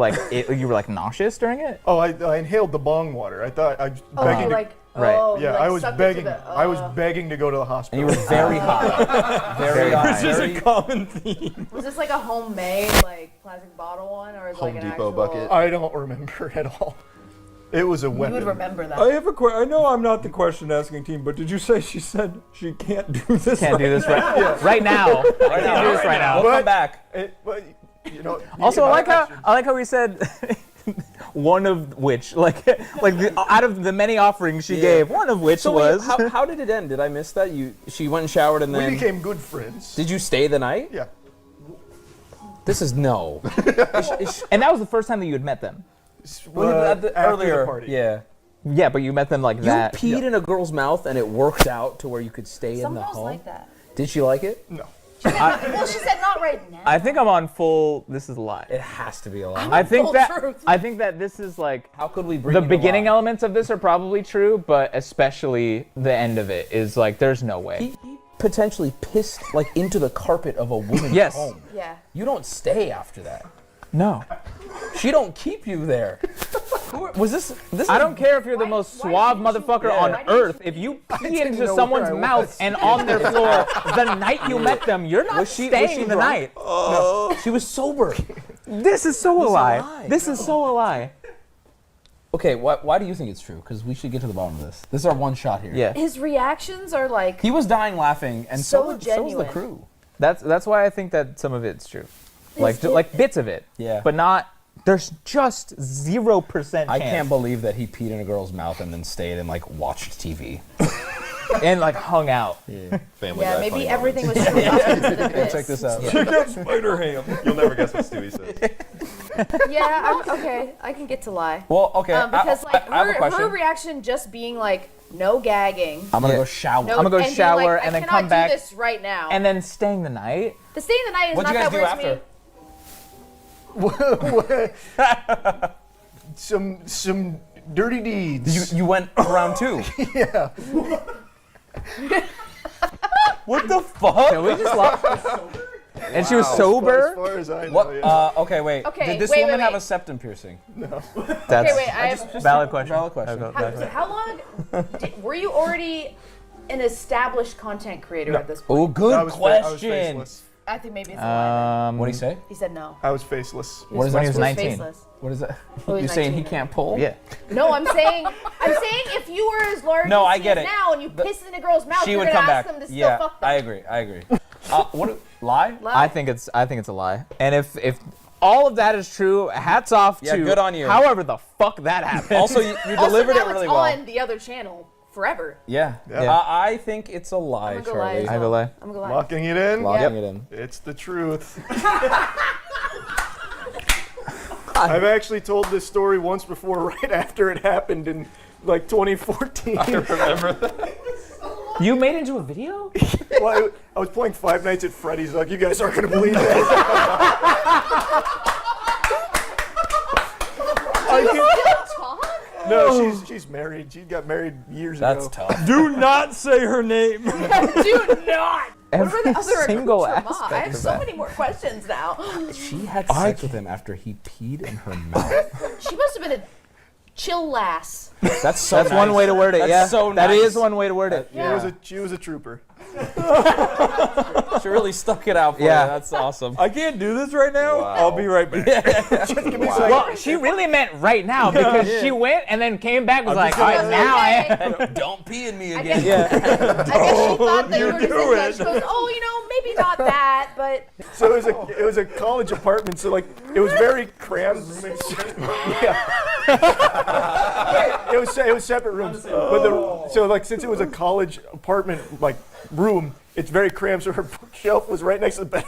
nauseous during it. Oh, I inhaled the bong water. I thought I was begging to. Right. Yeah, I was begging. I was begging to go to the hospital. And you were very high. Very high. This is a common theme. Was this like a homemade plastic bottle one, or is it Home like an Depot actual... bucket. I don't remember at all. It was a weapon. You would remember that. I have a question. I know I'm not the question asking team, but did you say she said she can't do this? Can't do this right now. Right now. Do this right now. We'll come back. Also, I like how we said one of which, out of the many offerings she gave, one of which was. How did it end? Did I miss that? She went and showered and then. We became good friends. Did you stay the night? Yeah. This is no. And that was the first time that you had met them. After earlier the party. Yeah. Yeah, but you met them like that. You peed in a girl's mouth and it worked out to where you could stay Some in the girls home. like that. Did she like it? No. Well, she said not right now. I think I'm on full. This is a lie. It has to be a lie. I think truth. that this is How could we bring the you to beginning lie? elements of this are probably true, but especially the end of it is there's no way. He potentially pissed into the carpet of a woman's Yes. home. Yeah. You don't stay after that. No. She don't keep you there. Was this? I don't care if you're the most suave motherfucker on earth. If you pee into someone's mouth and on their floor the night you met them, you're not staying the night. No, she was sober. This is so a lie. This is so a lie. Okay, why do you think it's true? Because we should get to the bottom of this. This is our one shot here. Yeah. His reactions are like He was dying laughing, and so so was the genuine. crew. That's why I think that some of it's true. Like bits of it. Yeah. But not. There's just 0% I chance. can't believe that he peed in a girl's mouth and then stayed and like watched TV. And like hung out. Yeah. Family yeah, Guy maybe funny everything was moments. true. Check this out. Check out Spider Ham. You'll never guess what Stewie says. Yeah, okay. I can get to lie. Well, okay. Because like I have a her question. reaction just being like no gagging. I'm gonna go shower. No, I'm gonna go and being shower like, and then I cannot come back. do this right now. And then staying the night. The staying the night is What'd not you guys that do weird to me. Some dirty deeds. You went round 2. Yeah. What the fuck? Can we just lock? And she was sober. As far as I know, What? yeah. Okay, wait. Okay, Did this wait, woman wait, have wait. a septum piercing? No. That's Okay, wait. I have. valid question. Valid question. How long were you already an established content creator at this point? Oh, good I was question. faceless. I think maybe it's a lie. What do you say? He said no. I was faceless. What is when that? he was supposed- 19. Faceless. What is that? Oh, he's You're saying he 19. can't pull? Yeah. No, I'm saying if you were as large No, as I he get is it. now and you piss in a girl's mouth, She you're would gonna come ask back. them to still Yeah, fuck them. I agree. What? Lie? Lie? I think it's a lie. And if all of that is true, hats off Yeah, to good on you. however the fuck that happened. Also, you Also, delivered now it really it's well. on the other channel forever. Yeah. Yeah. I think it's a lie, I'm gonna go lie Charlie. as I go well. lie. I'm gonna go lie. Locking it in. Locking it in. It's the truth. I've actually told this story once before, right after it happened in like 2014. I remember that. You made it into a video? Well, I was playing Five Nights at Freddy's. Like, you guys aren't gonna believe this. No, she's married. She got married years That's ago. tough. Do not say her name. Do not. Every what were the other single accoutrements? I have aspect of so that. many more questions now. She had sex with him after he peed in her mouth. She must have been a chill lass. That's so That's nice. one way to word it. That's yeah, so that nice. is one way to word it. She was a trooper. She really stuck it out for Yeah. you. That's awesome. I can't do this right now. I'll be right back. Just give me a second. Well, she really meant right now because she went and then came back and was like, all right, now I am. Don't pee in me I again. guess, I guess she thought that you were you going to do say that. it. She goes, oh, you know, maybe not that, but So it was a college apartment. So like it was very cramped. Yeah. It was separate rooms. But so like since it was a college apartment like room, it's very cramped. So her bookshelf was right next to the bed.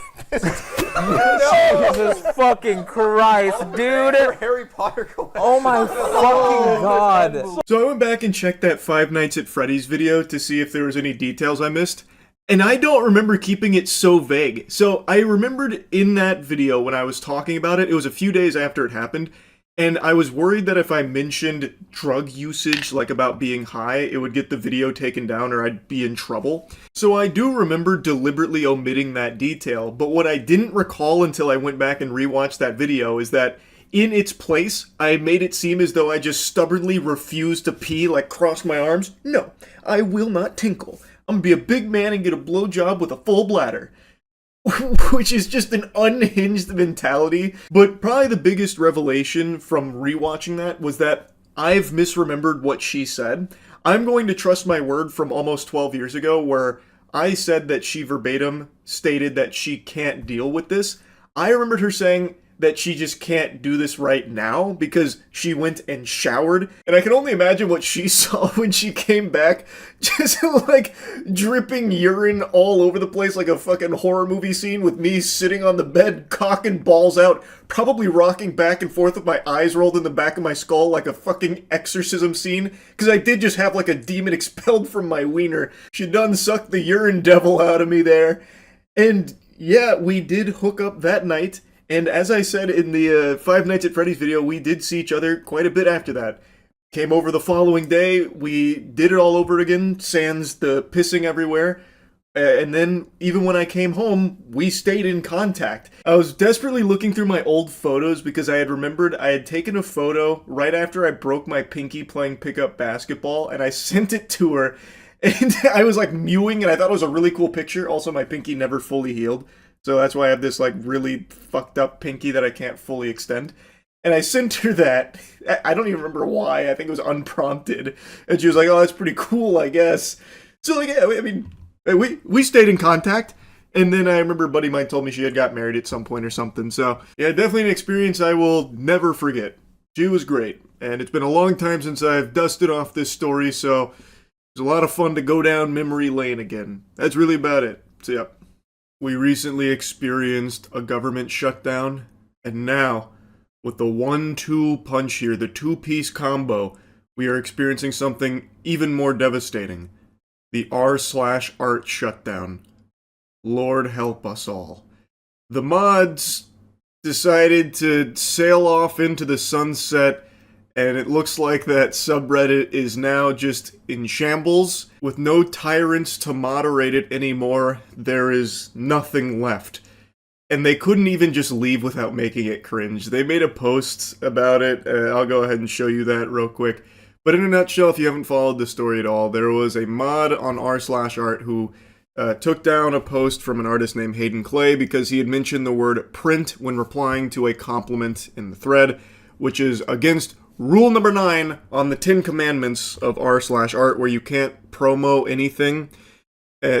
Jesus fucking Christ, dude. Harry Potter. Oh my fucking God. So I went back and checked that Five Nights at Freddy's video to see if there was any details I missed. And I don't remember keeping it so vague. So I remembered in that video when I was talking about it, it was a few days after it happened, and I was worried that if I mentioned drug usage, like about being high, it would get the video taken down or I'd be in trouble. So I do remember deliberately omitting that detail, but what I didn't recall until I went back and rewatched that video is that in its place, I made it seem as though I just stubbornly refused to pee, like cross my arms. No, I will not tinkle. I'm gonna be a big man and get a blowjob with a full bladder. Which is just an unhinged mentality. But probably the biggest revelation from rewatching that was that I've misremembered what she said. I'm going to trust my word from almost 12 years ago where I said that she verbatim stated that she can't deal with this. I remembered her saying that she just can't do this right now because she went and showered. And I can only imagine what she saw when she came back, just like dripping urine all over the place like a fucking horror movie scene with me sitting on the bed, cock and balls out, probably rocking back and forth with my eyes rolled in the back of my skull like a fucking exorcism scene, because I did just have like a demon expelled from my wiener. She done sucked the urine devil out of me there. And yeah, we did hook up that night. And as I said in the Five Nights at Freddy's video, we did see each other quite a bit after that. Came over the following day, we did it all over again, sans the pissing everywhere. And then, even when I came home, we stayed in contact. I was desperately looking through my old photos because I had remembered I had taken a photo right after I broke my pinky playing pickup basketball, and I sent it to her. And I was like mewing, and I thought it was a really cool picture. Also, my pinky never fully healed. So that's why I have this like really fucked up pinky that I can't fully extend. And I sent her that. I don't even remember why. I think it was unprompted. And she was like, oh, that's pretty cool, I guess. So, like, yeah, I mean, we stayed in contact. And then I remember a buddy of mine told me she had got married at some point or something. So, yeah, definitely an experience I will never forget. She was great. And it's been a long time since I've dusted off this story, so it was a lot of fun to go down memory lane again. That's really about it. So, yeah. We recently experienced a government shutdown. And now, with the 1-2 punch here, the two-piece combo, we are experiencing something even more devastating. The r/art shutdown. Lord help us all. The mods decided to sail off into the sunset, and it looks like that subreddit is now just in shambles. With no tyrants to moderate it anymore, there is nothing left. And they couldn't even just leave without making it cringe. They made a post about it. I'll go ahead and show you that real quick. But in a nutshell, if you haven't followed the story at all, there was a mod on r/art who took down a post from an artist named Hayden Clay because he had mentioned the word print when replying to a compliment in the thread, which is against rule number 9 on the 10 commandments of r/art, where you can't promo anything.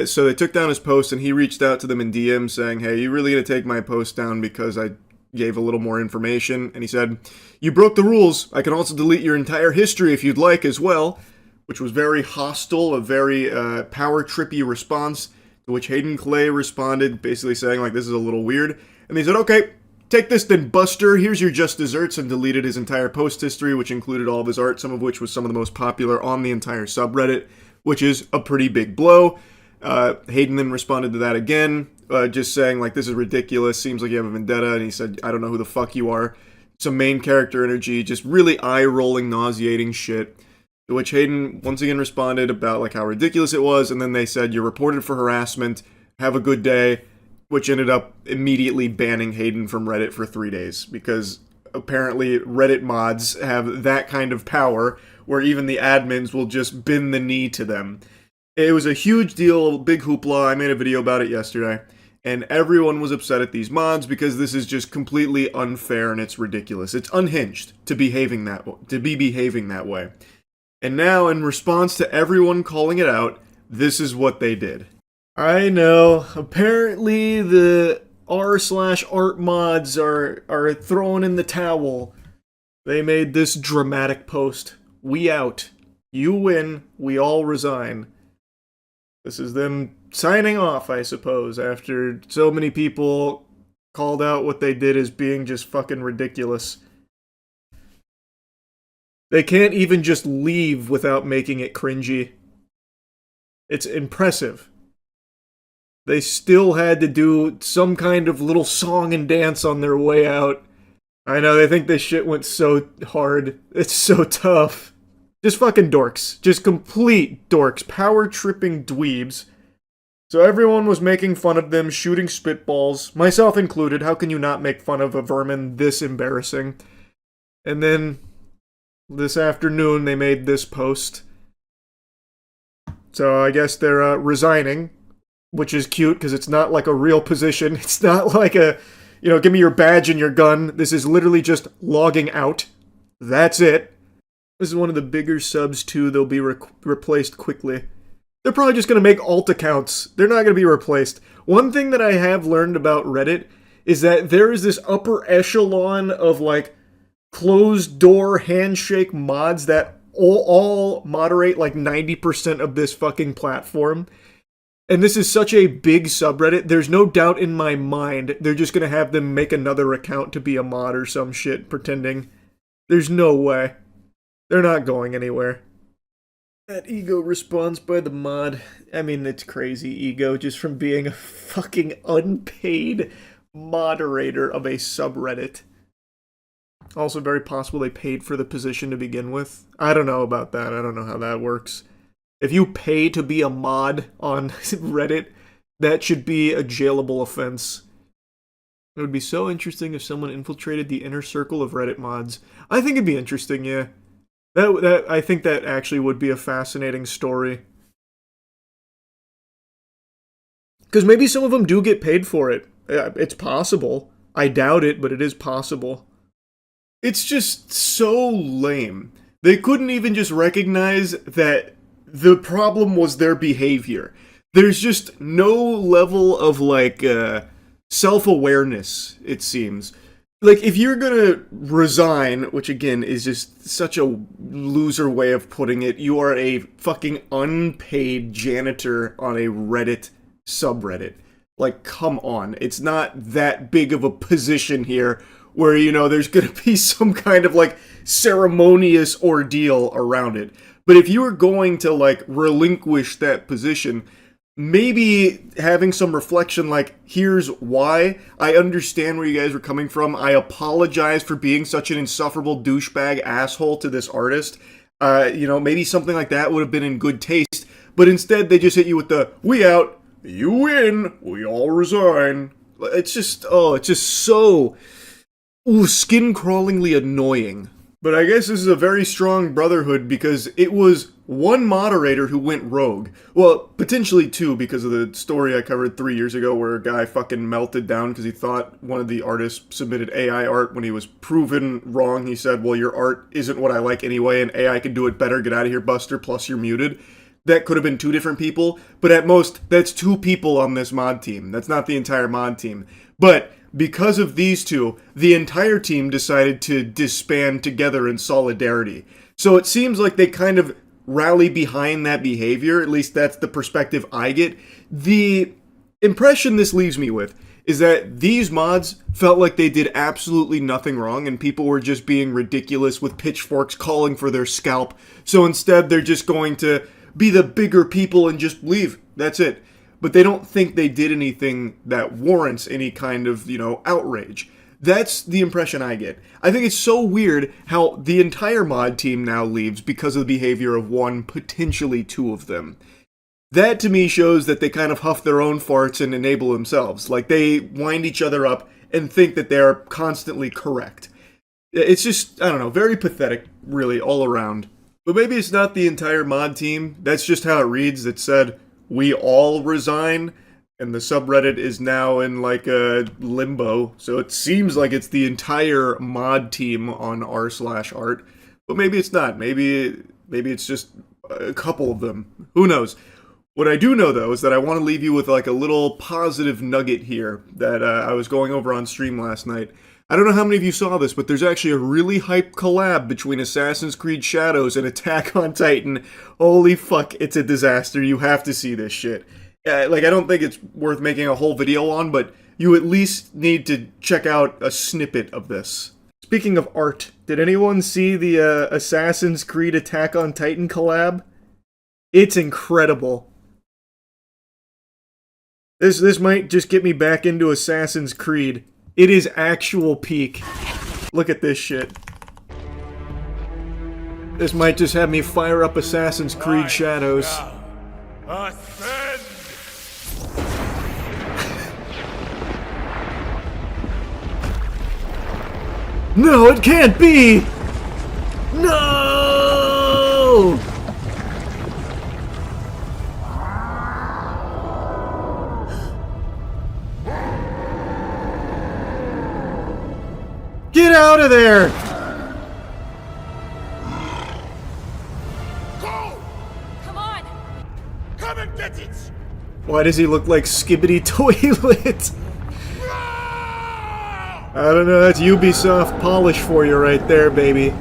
So they took down his post, and he reached out to them in DM saying, hey, you really gonna take my post down because I gave a little more information? And he said, you broke the rules. I can also delete your entire history if you'd like as well, which was very hostile, a very power-trippy response, to which Hayden Clay responded, basically saying, like, this is a little weird. And they said, okay, take this then, Buster. Here's your just desserts, and deleted his entire post history, which included all of his art, some of which was some of the most popular on the entire subreddit, which is a pretty big blow. Hayden then responded to that again, just saying, like, this is ridiculous, seems like you have a vendetta, and he said, I don't know who the fuck you are. Some main character energy, just really eye-rolling, nauseating shit. To which Hayden once again responded about, like, how ridiculous it was, and then they said, you're reported for harassment, have a good day, which ended up immediately banning Hayden from Reddit for 3 days, because apparently Reddit mods have that kind of power, where even the admins will just bend the knee to them. It was a huge deal, big hoopla. I made a video about it yesterday, and everyone was upset at these mods because this is just completely unfair and it's ridiculous. It's unhinged to be behaving that way. And now, in response to everyone calling it out, this is what they did. I know, apparently the r/art mods are throwing in the towel. They made this dramatic post. We out. You win. We all resign. This is them signing off, I suppose, after so many people called out what they did as being just fucking ridiculous. They can't even just leave without making it cringy. It's impressive. They still had to do some kind of little song and dance on their way out. I know, they think this shit went so hard. It's so tough. Just fucking dorks. Just complete dorks. Power-tripping dweebs. So everyone was making fun of them, shooting spitballs. Myself included. How can you not make fun of a vermin this embarrassing? And then, this afternoon, they made this post. So I guess they're resigning, which is cute, because it's not like a real position. It's not like a, you know, give me your badge and your gun. This is literally just logging out. That's it. This is one of the bigger subs, too. They'll be replaced quickly. They're probably just going to make alt accounts. They're not going to be replaced. One thing that I have learned about Reddit is that there is this upper echelon of, like, closed-door handshake mods that all moderate, like, 90% of this fucking platform. And this is such a big subreddit, there's no doubt in my mind they're just going to have them make another account to be a mod or some shit, pretending. There's no way. They're not going anywhere. That ego response by the mod. I mean, it's crazy ego just from being a fucking unpaid moderator of a subreddit. Also very possible they paid for the position to begin with. I don't know about that. I don't know how that works. If you pay to be a mod on Reddit, that should be a jailable offense. It would be so interesting if someone infiltrated the inner circle of Reddit mods. I think it'd be interesting, yeah. I think that actually would be a fascinating story. Because maybe some of them do get paid for it. It's possible. I doubt it, but it is possible. It's just so lame. They couldn't even just recognize that the problem was their behavior. There's just no level of, like, self-awareness, it seems. Like, if you're gonna resign, which again is just such a loser way of putting it, you are a fucking unpaid janitor on a Reddit subreddit. Like, come on. It's not that big of a position here where, you know, there's gonna be some kind of, like, ceremonious ordeal around it. But if you were going to, like, relinquish that position, maybe having some reflection like, here's why. I understand where you guys were coming from. I apologize for being such an insufferable douchebag asshole to this artist. You know, maybe something like that would have been in good taste. But instead, they just hit you with the, we out, you win, we all resign. It's just so skin-crawlingly annoying. But I guess this is a very strong brotherhood because it was one moderator who went rogue. Well, potentially two because of the story I covered 3 years ago where a guy fucking melted down because he thought one of the artists submitted AI art when he was proven wrong. He said, well, your art isn't what I like anyway and AI can do it better. Get out of here, Buster, plus you're muted. That could have been two different people, but at most, that's two people on this mod team. That's not the entire mod team. But because of these two, the entire team decided to disband together in solidarity. So it seems like they kind of rally behind that behavior, at least that's the perspective I get. The impression this leaves me with is that these mods felt like they did absolutely nothing wrong and people were just being ridiculous with pitchforks calling for their scalp. So instead they're just going to be the bigger people and just leave. That's it. But they don't think they did anything that warrants any kind of, you know, outrage. That's the impression I get. I think it's so weird how the entire mod team now leaves because of the behavior of one, potentially two of them. That to me shows that they kind of huff their own farts and enable themselves. Like they wind each other up and think that they're constantly correct. It's just, I don't know, very pathetic, really, all around. But maybe it's not the entire mod team. That's just how it reads. It said, we all resign, and the subreddit is now in like a limbo, so it seems like it's the entire mod team on r/art, but maybe it's not. Maybe it's just a couple of them. Who knows? What I do know, though, is that I want to leave you with like a little positive nugget here that I was going over on stream last night. I don't know how many of you saw this, but there's actually a really hype collab between Assassin's Creed Shadows and Attack on Titan. Holy fuck, it's a disaster. You have to see this shit. Like, I don't think it's worth making a whole video on, but you at least need to check out a snippet of this. Speaking of art, did anyone see the Assassin's Creed Attack on Titan collab? It's incredible. This might just get me back into Assassin's Creed. It is actual peak. Look at this shit. This might just have me fire up Assassin's Creed Shadows. No, it can't be! No! Get out of there! Go! Come on! Come and get it! Why does he look like Skibbity Toilet? I don't know, that's Ubisoft polish for you right there, baby.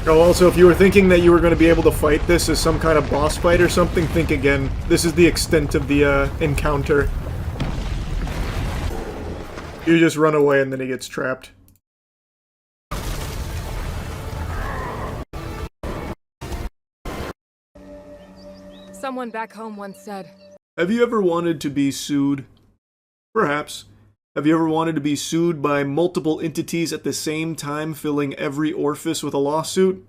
Oh, also, if you were thinking that you were going to be able to fight this as some kind of boss fight or something, think again. This is the extent of the encounter. You just run away and then he gets trapped. Someone back home once said, Have you ever wanted to be sued? Perhaps. Have you ever wanted to be sued by multiple entities at the same time, filling every orifice with a lawsuit?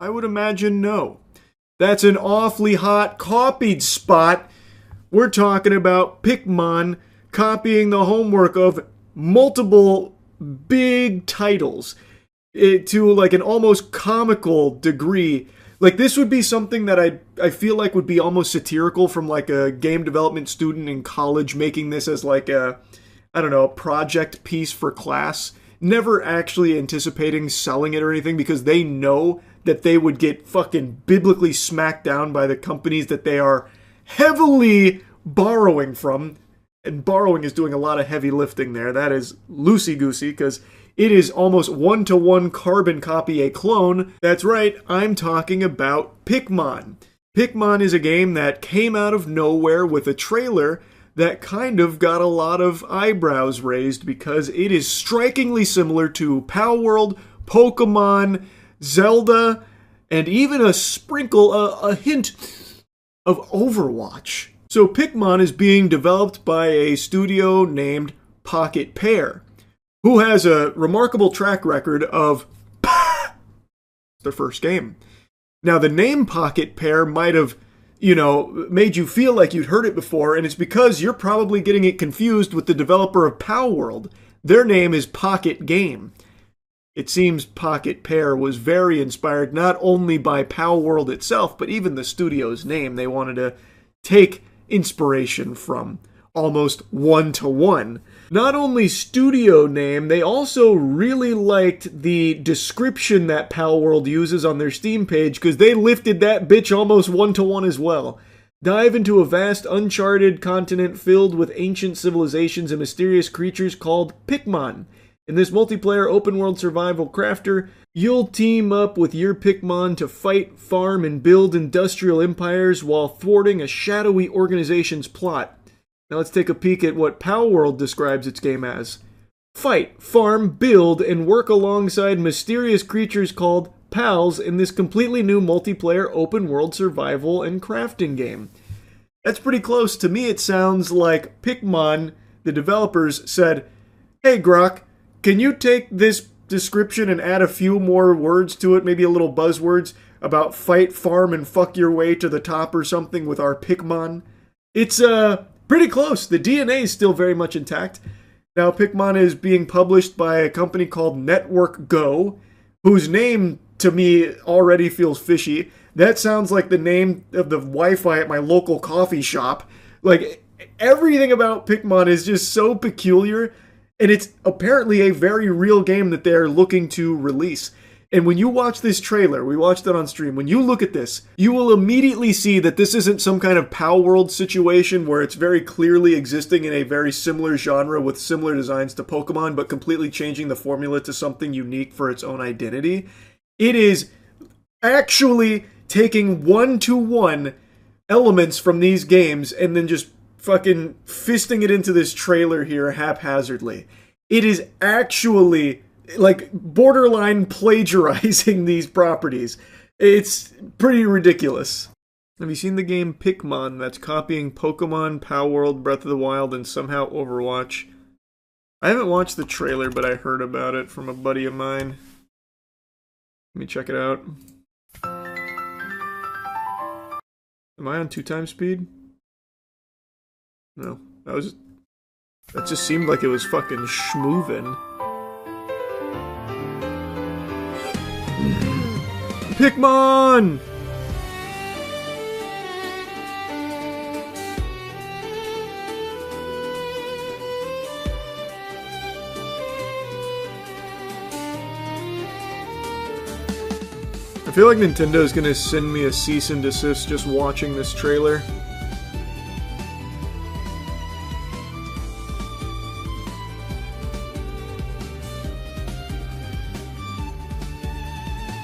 I would imagine no. That's an awfully hot copied spot. We're talking about Pikmin copying the homework of multiple big titles to like an almost comical degree. Like this would be something that I feel like would be almost satirical from like a game development student in college making this as like a, I don't know, a project piece for class. never actually anticipating selling it or anything because they know that they would get fucking biblically smacked down by the companies that they are heavily borrowing from. And borrowing is doing a lot of heavy lifting there. That is loosey-goosey because it is almost one-to-one carbon copy a clone. That's right, I'm talking about Pikmin. Pikmin is a game that came out of nowhere with a trailer that kind of got a lot of eyebrows raised because it is strikingly similar to Palworld, Pokemon, Zelda, and even a sprinkle, a hint of Overwatch. So Pikmin is being developed by a studio named Pocket Pair, who has a remarkable track record of their first game. Now, the name Pocket Pair might have, made you feel like you'd heard it before, and it's because you're probably getting it confused with the developer of Palworld. Their name is Pocket Game. It seems Pocket Pair was very inspired not only by Palworld itself, but even the studio's name. They wanted to take inspiration from almost one-to-one. Not only studio name, they also really liked the description that Palworld uses on their Steam page because they lifted that bitch almost one-to-one as well. Dive into a vast, uncharted continent filled with ancient civilizations and mysterious creatures called Pikmin. In this multiplayer open-world survival crafter, you'll team up with your Pikmin to fight, farm, and build industrial empires while thwarting a shadowy organization's plot. Now let's take a peek at what Palworld describes its game as. Fight, farm, build, and work alongside mysterious creatures called pals in this completely new multiplayer open-world survival and crafting game. That's pretty close. To me, it sounds like Pikmin, the developers, said, "Hey Grok, can you take this description and add a few more words to it, maybe a little buzzwords about fight, farm, and fuck your way to the top or something with our Pikmin?" It's, pretty close. The DNA is still very much intact. Now, Pikmin is being published by a company called Network Go, whose name, to me, already feels fishy. That sounds like the name of the Wi-Fi at my local coffee shop. Like, everything about Pikmin is just so peculiar, and it's apparently a very real game that they're looking to release. And when you watch this trailer, we watched it on stream, when you look at this, you will immediately see that this isn't some kind of Palworld situation where it's very clearly existing in a very similar genre with similar designs to Pokemon, but completely changing the formula to something unique for its own identity. It is actually taking one-to-one elements from these games and then just fucking fisting it into this trailer here haphazardly. It is actually like borderline plagiarizing these properties. It's pretty ridiculous. Have you seen the game Pikmin that's copying Pokemon, Palworld, Breath of the Wild, and somehow Overwatch? I haven't watched the trailer, but I heard about it from a buddy of mine. Let me check it out. Am I on 2x speed? No. That just seemed like it was fucking schmoovin'. Pikmin! I feel like Nintendo's gonna send me a cease and desist just watching this trailer.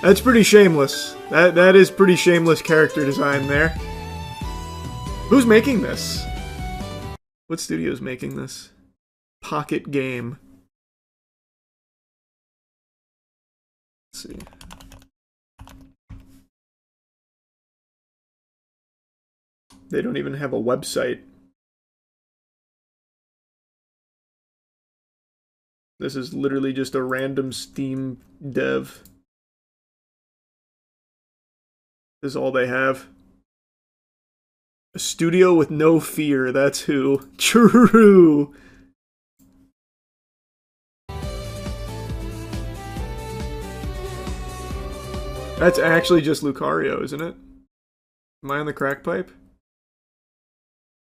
That's pretty shameless. That is pretty shameless character design there. Who's making this? What studio's making this? Pocket Game. Let's see. They don't even have a website. This is literally just a random Steam dev. This is all they have. A studio with no fear, that's who. True! That's actually just Lucario, isn't it? Am I on the crack pipe?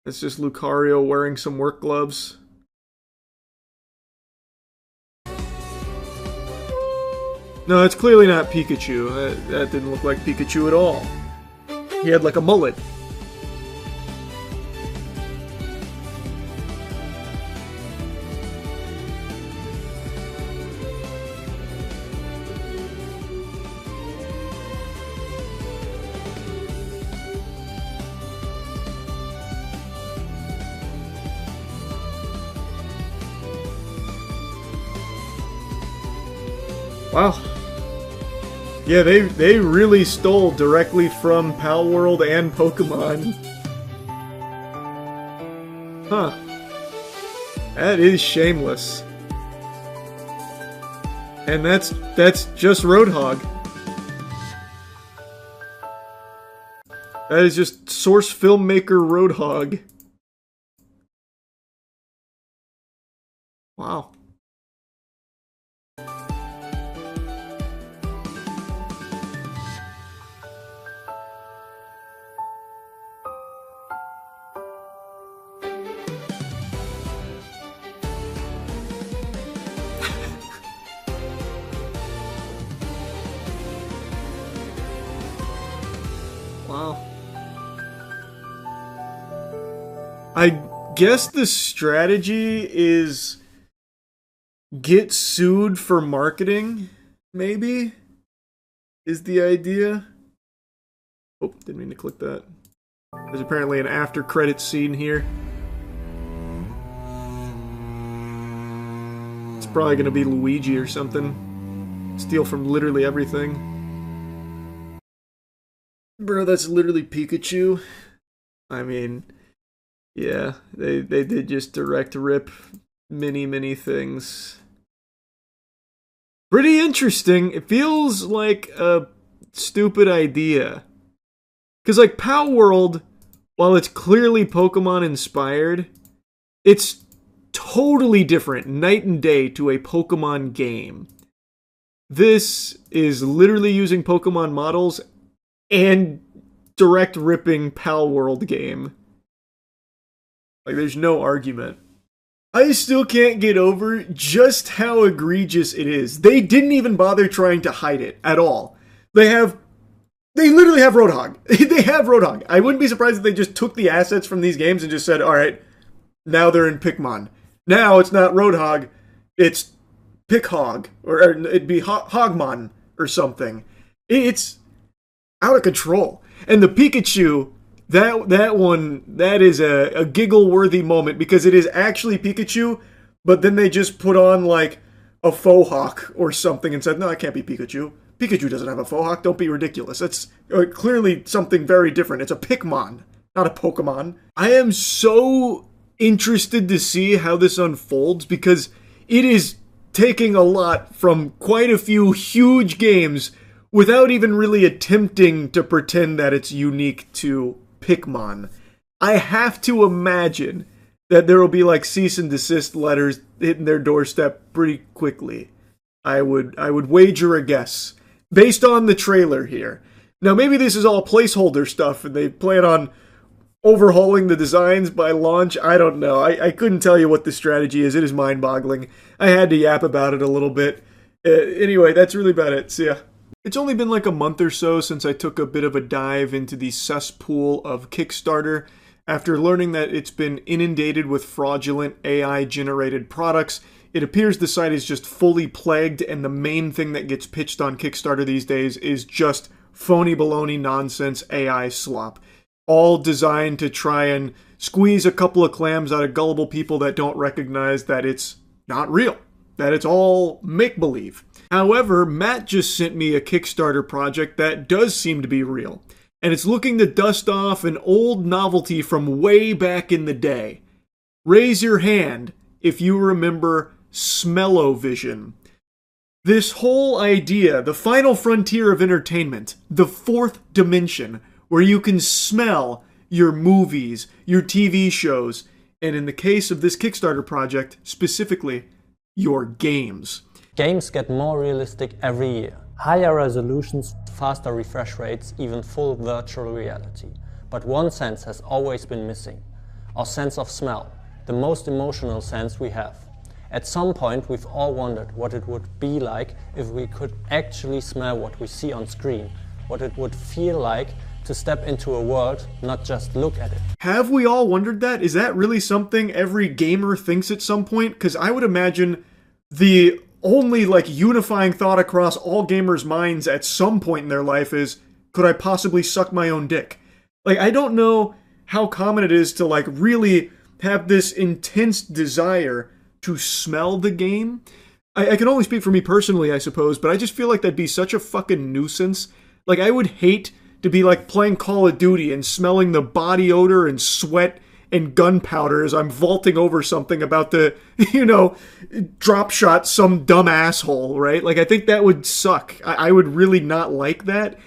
It's just Lucario wearing some work gloves. No, it's clearly not Pikachu. That didn't look like Pikachu at all. He had like a mullet. Wow. Yeah, they really stole directly from Pal World and Pokemon. Huh. That is shameless. And that's just Roadhog. That is just source filmmaker Roadhog. Wow. Wow. I guess the strategy is get sued for marketing, maybe? Is the idea? Oh, didn't mean to click that. There's apparently an after credits scene here. It's probably gonna be Luigi or something. Steal from literally everything. Bro, that's literally Pikachu. I mean, yeah, they did just direct rip many things. Pretty interesting. It feels like a stupid idea. Because, like, Pal World, while it's clearly Pokemon inspired, it's totally different, night and day, to a Pokemon game. This is literally using Pokemon models and direct ripping Pal World game. Like, there's no argument. I still can't get over just how egregious it is. They didn't even bother trying to hide it at all. They literally have Roadhog. They have Roadhog. I wouldn't be surprised if they just took the assets from these games and just said, alright, now they're in Pikmin. Now it's not Roadhog, it's Pickhog. Or it'd be Hogmon or something. It's out of control. And the Pikachu, that one, that is a giggle-worthy moment because it is actually Pikachu, but then they just put on like a faux hawk or something and said, no, that can't be Pikachu. Pikachu doesn't have a faux hawk, don't be ridiculous. That's clearly something very different. It's a Pikmin, not a Pokemon. I am so interested to see how this unfolds because it is taking a lot from quite a few huge games without even really attempting to pretend that it's unique to Pikmin. I have to imagine that there will be like cease and desist letters hitting their doorstep pretty quickly. I would wager a guess based on the trailer here. Now maybe this is all placeholder stuff and they plan on overhauling the designs by launch. I don't know. I couldn't tell you what the strategy is. It is mind-boggling. I had to yap about it a little bit. Anyway, that's really about it. See ya. It's only been like a month or so since I took a bit of a dive into the cesspool of Kickstarter after learning that it's been inundated with fraudulent AI-generated products. It appears the site is just fully plagued, and the main thing that gets pitched on Kickstarter these days is just phony baloney nonsense AI slop, all designed to try and squeeze a couple of clams out of gullible people that don't recognize that it's not real, that it's all make-believe. However, Matt just sent me a Kickstarter project that does seem to be real, and it's looking to dust off an old novelty from way back in the day. Raise your hand if you remember Smell-O-Vision. This whole idea, the final frontier of entertainment, the fourth dimension, where you can smell your movies, your TV shows, and in the case of this Kickstarter project, specifically, your games. Games get more realistic every year. Higher resolutions, faster refresh rates, even full virtual reality. But one sense has always been missing. Our sense of smell, the most emotional sense we have. At some point, we've all wondered what it would be like if we could actually smell what we see on screen, what it would feel like to step into a world, not just look at it. Have we all wondered that? Is that really something every gamer thinks at some point? Because I would imagine the only like unifying thought across all gamers' minds at some point in their life is, could I possibly suck my own dick? Like, I don't know how common it is to like really have this intense desire to smell the game. I can only speak for me personally, I suppose, but I just feel like that'd be such a fucking nuisance. Like, I would hate to be like playing Call of Duty and smelling the body odor and sweat and gunpowder as I'm vaulting over something about to, you know, drop shot some dumb asshole, right? Like, I think that would suck. I would really not like that.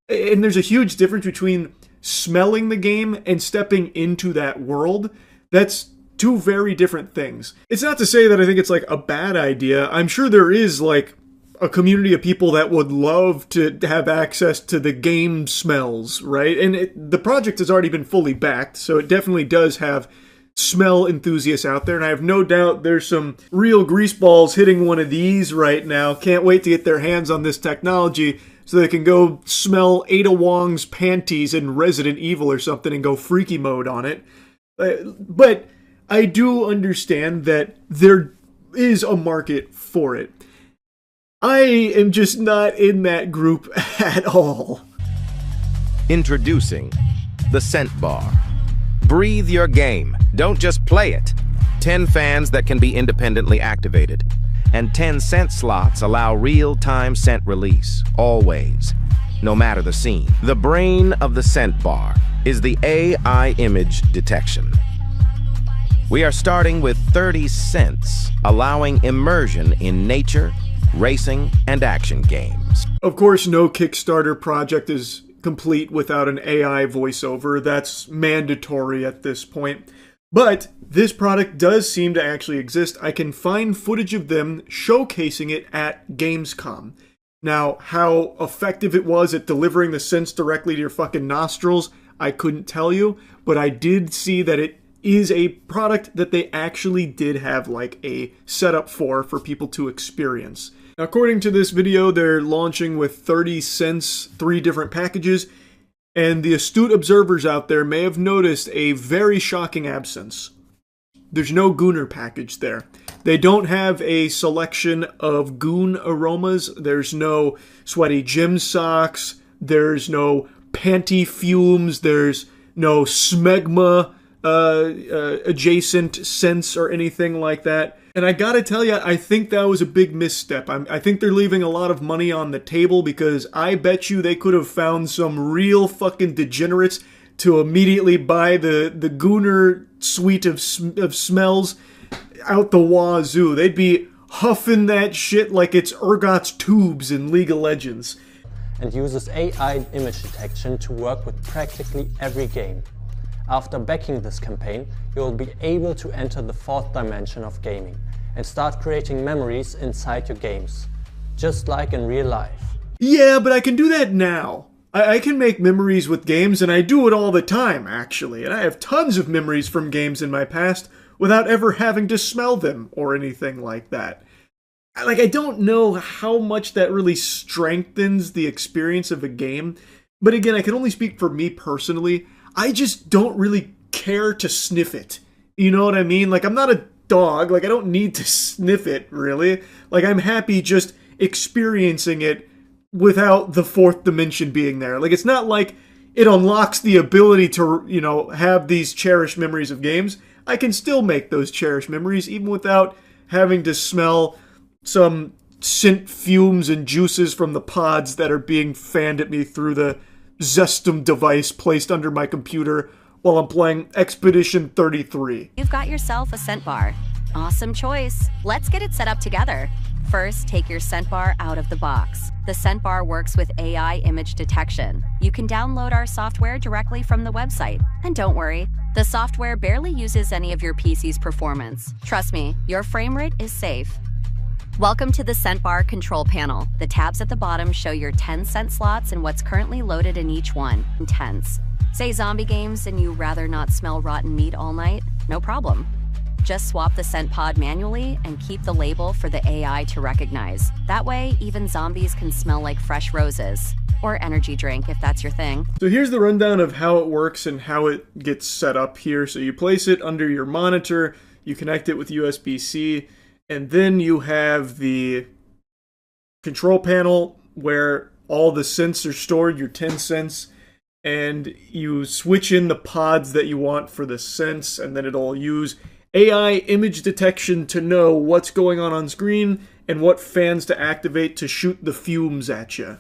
And there's a huge difference between smelling the game and stepping into that world. That's two very different things. It's not to say that I think it's like a bad idea. I'm sure there is like a community of people that would love to have access to the game smells, right? And the project has already been fully backed, so it definitely does have smell enthusiasts out there, and I have no doubt there's some real greaseballs hitting one of these right now. Can't wait to get their hands on this technology so they can go smell Ada Wong's panties in Resident Evil or something and go freaky mode on it. But I do understand that there is a market for it. I am just not in that group at all. Introducing the Scent Bar. Breathe your game. Don't just play it. 10 fans that can be independently activated. And 10 scent slots allow real-time scent release, always, no matter the scene. The brain of the Scent Bar is the AI image detection. We are starting with 30 scents, allowing immersion in nature, racing, and action games. Of course, no Kickstarter project is complete without an AI voiceover. That's mandatory at this point. But this product does seem to actually exist. I can find footage of them showcasing it at Gamescom. Now, how effective it was at delivering the scents directly to your fucking nostrils, I couldn't tell you, but I did see that it is a product that they actually did have like a setup for people to experience. Now, according to this video, they're launching with 30 scents, 3 different packages, and the astute observers out there may have noticed a very shocking absence. There's no Gooner package there. They don't have a selection of goon aromas. There's no sweaty gym socks. There's no panty fumes. There's no smegma adjacent scents or anything like that. And I gotta tell you, I think that was a big misstep. I think they're leaving a lot of money on the table because I bet you they could have found some real fucking degenerates to immediately buy the Gooner suite of smells out the wazoo. They'd be huffing that shit like it's Urgot's tubes in League of Legends. And uses AI image detection to work with practically every game. After backing this campaign, you will be able to enter the 4th dimension of gaming and start creating memories inside your games, just like in real life. Yeah, but I can do that now. I can make memories with games, and I do it all the time, actually. And I have tons of memories from games in my past without ever having to smell them or anything like that. Like, I don't know how much that really strengthens the experience of a game. But again, I can only speak for me personally. I just don't really care to sniff it. You know what I mean? Like, I'm not a dog. Like, I don't need to sniff it, really. Like, I'm happy just experiencing it without the 4th dimension being there. Like, it's not like it unlocks the ability to, you know, have these cherished memories of games. I can still make those cherished memories even without having to smell some scent fumes and juices from the pods that are being fanned at me through the Zestum device placed under my computer while I'm playing Expedition 33. You've got yourself a scent bar. Awesome choice. Let's get it set up together. First, take your scent bar out of the box. The scent bar works with AI image detection. You can download our software directly from the website. And don't worry, the software barely uses any of your PC's performance. Trust me, your frame rate is safe. Welcome to the Scent Bar control panel. The tabs at the bottom show your 10 scent slots and what's currently loaded in each one. Intense. Say zombie games and you rather not smell rotten meat all night? No problem. Just swap the scent pod manually and keep the label for the AI to recognize. That way, even zombies can smell like fresh roses. Or energy drink, if that's your thing. So here's the rundown of how it works and how it gets set up here. So you place it under your monitor, you connect it with USB-C, and then you have the control panel where all the scents are stored, your 10 scents, and you switch in the pods that you want for the scents, and then it'll use AI image detection to know what's going on screen and what fans to activate to shoot the fumes at you.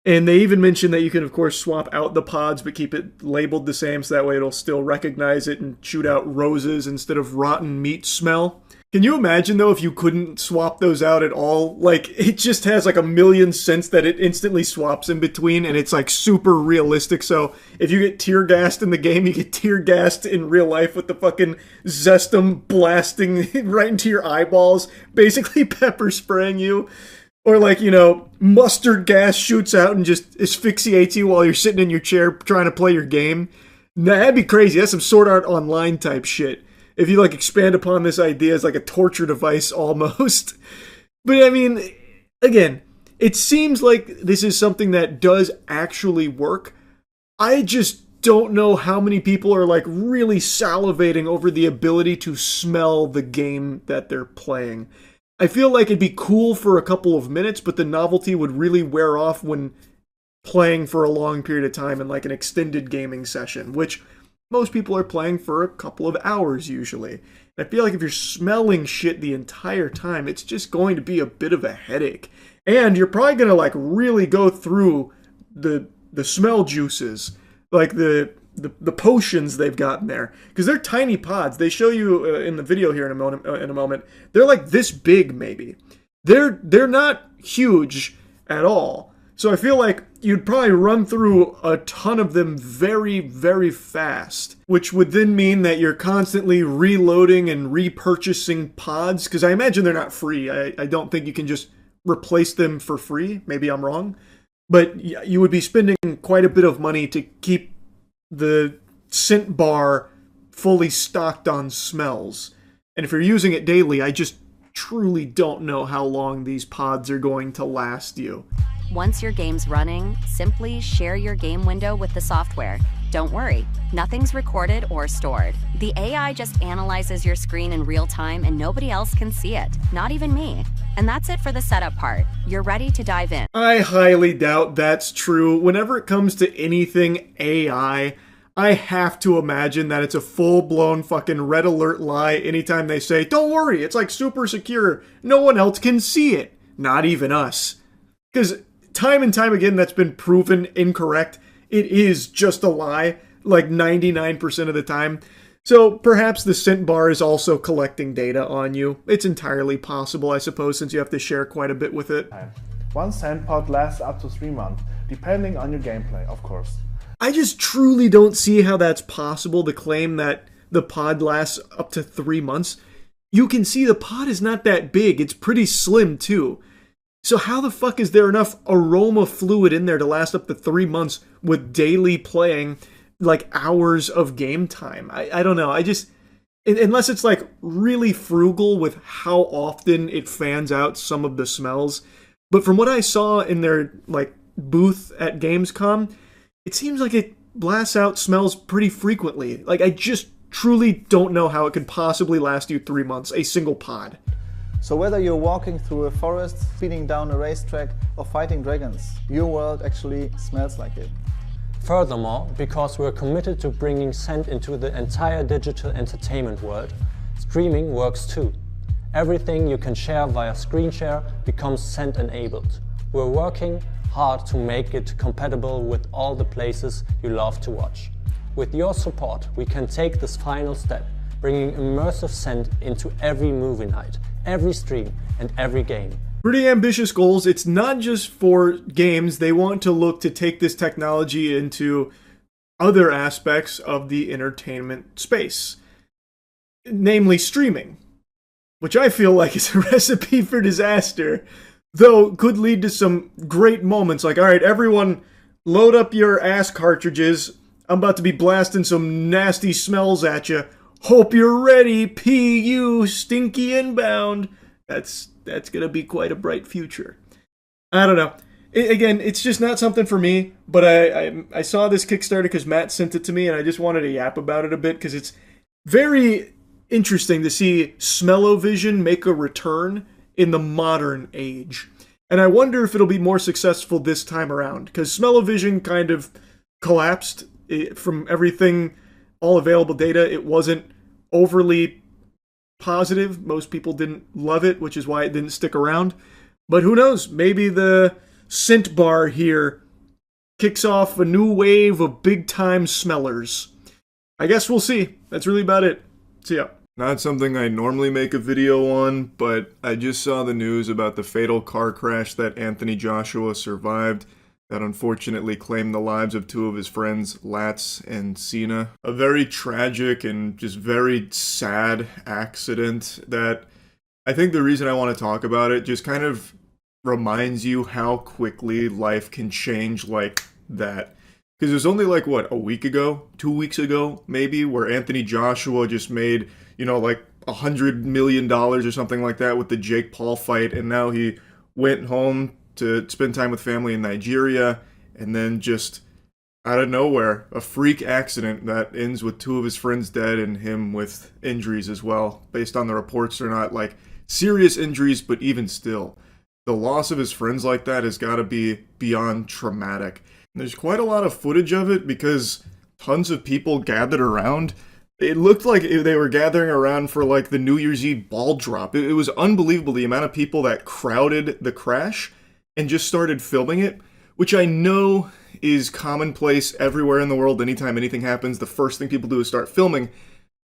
And they even mention that you can, of course, swap out the pods, but keep it labeled the same, so that way it'll still recognize it and shoot out roses instead of rotten meat smell. Can you imagine, though, if you couldn't swap those out at all? Like, it just has, like, a million scents that it instantly swaps in between, and it's, like, super realistic. So, if you get tear-gassed in the game, you get tear-gassed in real life with the fucking Zestum blasting right into your eyeballs, basically pepper spraying you. Or, like, you know, mustard gas shoots out and just asphyxiates you while you're sitting in your chair trying to play your game. Nah, that'd be crazy. That's some Sword Art Online type shit. If you, like, expand upon this idea as, like, a torture device almost. But, I mean, again, it seems like this is something that does actually work. I just don't know how many people are, like, really salivating over the ability to smell the game that they're playing. I feel like it'd be cool for a couple of minutes, but the novelty would really wear off when playing for a long period of time in, like, an extended gaming session, which most people are playing for a couple of hours usually. And I feel like if you're smelling shit the entire time, it's just going to be a bit of a headache. And you're probably going to, like, really go through the smell juices, like the potions they've got in there, because they're tiny pods. They show you in the video here in a moment. They're like this big, maybe. They're not huge at all. So I feel like you'd probably run through a ton of them very, very fast, which would then mean that you're constantly reloading and repurchasing pods, because I imagine they're not free. I don't think you can just replace them for free. Maybe I'm wrong. But you would be spending quite a bit of money to keep the scent bar fully stocked on smells. And if you're using it daily, I just truly don't know how long these pods are going to last you. Once your game's running, simply share your game window with the software. Don't worry, nothing's recorded or stored. The AI just analyzes your screen in real time and nobody else can see it, not even me. And that's it for the setup part. You're ready to dive in. I highly doubt that's true. Whenever it comes to anything AI, I have to imagine that it's a full-blown fucking red alert lie anytime they say, don't worry, it's like super secure. No one else can see it. Not even us. Because time and time again, that's been proven incorrect. It is just a lie, like 99% of the time. So perhaps the scent bar is also collecting data on you. It's entirely possible, I suppose, since you have to share quite a bit with it. One scent pod lasts up to 3 months, depending on your gameplay, of course. I just truly don't see how that's possible to claim that the pod lasts up to 3 months. You can see the pod is not that big. It's pretty slim, too. So how the fuck is there enough aroma fluid in there to last up to 3 months with daily playing, like, hours of game time? I don't know. I just... Unless it's, like, really frugal with how often it fans out some of the smells. But from what I saw in their, like, booth at Gamescom, it seems like it blasts out smells pretty frequently. Like, I just truly don't know how it could possibly last you 3 months, a single pod. So whether you're walking through a forest, speeding down a racetrack, or fighting dragons, your world actually smells like it. Furthermore, because we're committed to bringing scent into the entire digital entertainment world, streaming works too. Everything you can share via screen share becomes scent enabled. We're working hard to make it compatible with all the places you love to watch. With your support, we can take this final step, bringing immersive scent into every movie night, every stream, and every game. Pretty ambitious goals. It's not just for games. They want to look to take this technology into other aspects of the entertainment space, namely streaming, which I feel like is a recipe for disaster, though could lead to some great moments like, all right, everyone load up your ass cartridges. I'm about to be blasting some nasty smells at you. Hope you're ready, PU, stinky inbound. That's gonna be quite a bright future. I don't know. Again, it's just not something for me, but I saw this Kickstarter because Matt sent it to me, and I just wanted to yap about it a bit because it's very interesting to see smell-o-vision make a return in the modern age. And I wonder if it'll be more successful this time around, because smell-o-vision kind of collapsed from everything, all available data. It wasn't overly positive. Most people didn't love it, which is why it didn't stick around. But who knows? Maybe the scent bar here kicks off a new wave of big-time smellers. I guess we'll see. That's really about it. See ya. Not something I normally make a video on, but I just saw the news about the fatal car crash that Anthony Joshua survived that unfortunately claimed the lives of two of his friends, Latz and Cena. A very tragic and just very sad accident that I think the reason I want to talk about it just kind of reminds you how quickly life can change like that. Because it was only like, what, a week ago? 2 weeks ago, maybe, where Anthony Joshua just made, you know, like $100 million or something like that with the Jake Paul fight, and now he went home to spend time with family in Nigeria, and then just out of nowhere, a freak accident that ends with two of his friends dead and him with injuries as well. Based on the reports, they're not like serious injuries, but even still, the loss of his friends like that has got to be beyond traumatic. And there's quite a lot of footage of it because tons of people gathered around. It looked like they were gathering around for like the New Year's Eve ball drop. It was unbelievable the amount of people that crowded the crash and just started filming it, which I know is commonplace everywhere in the world. Anytime anything happens, the first thing people do is start filming.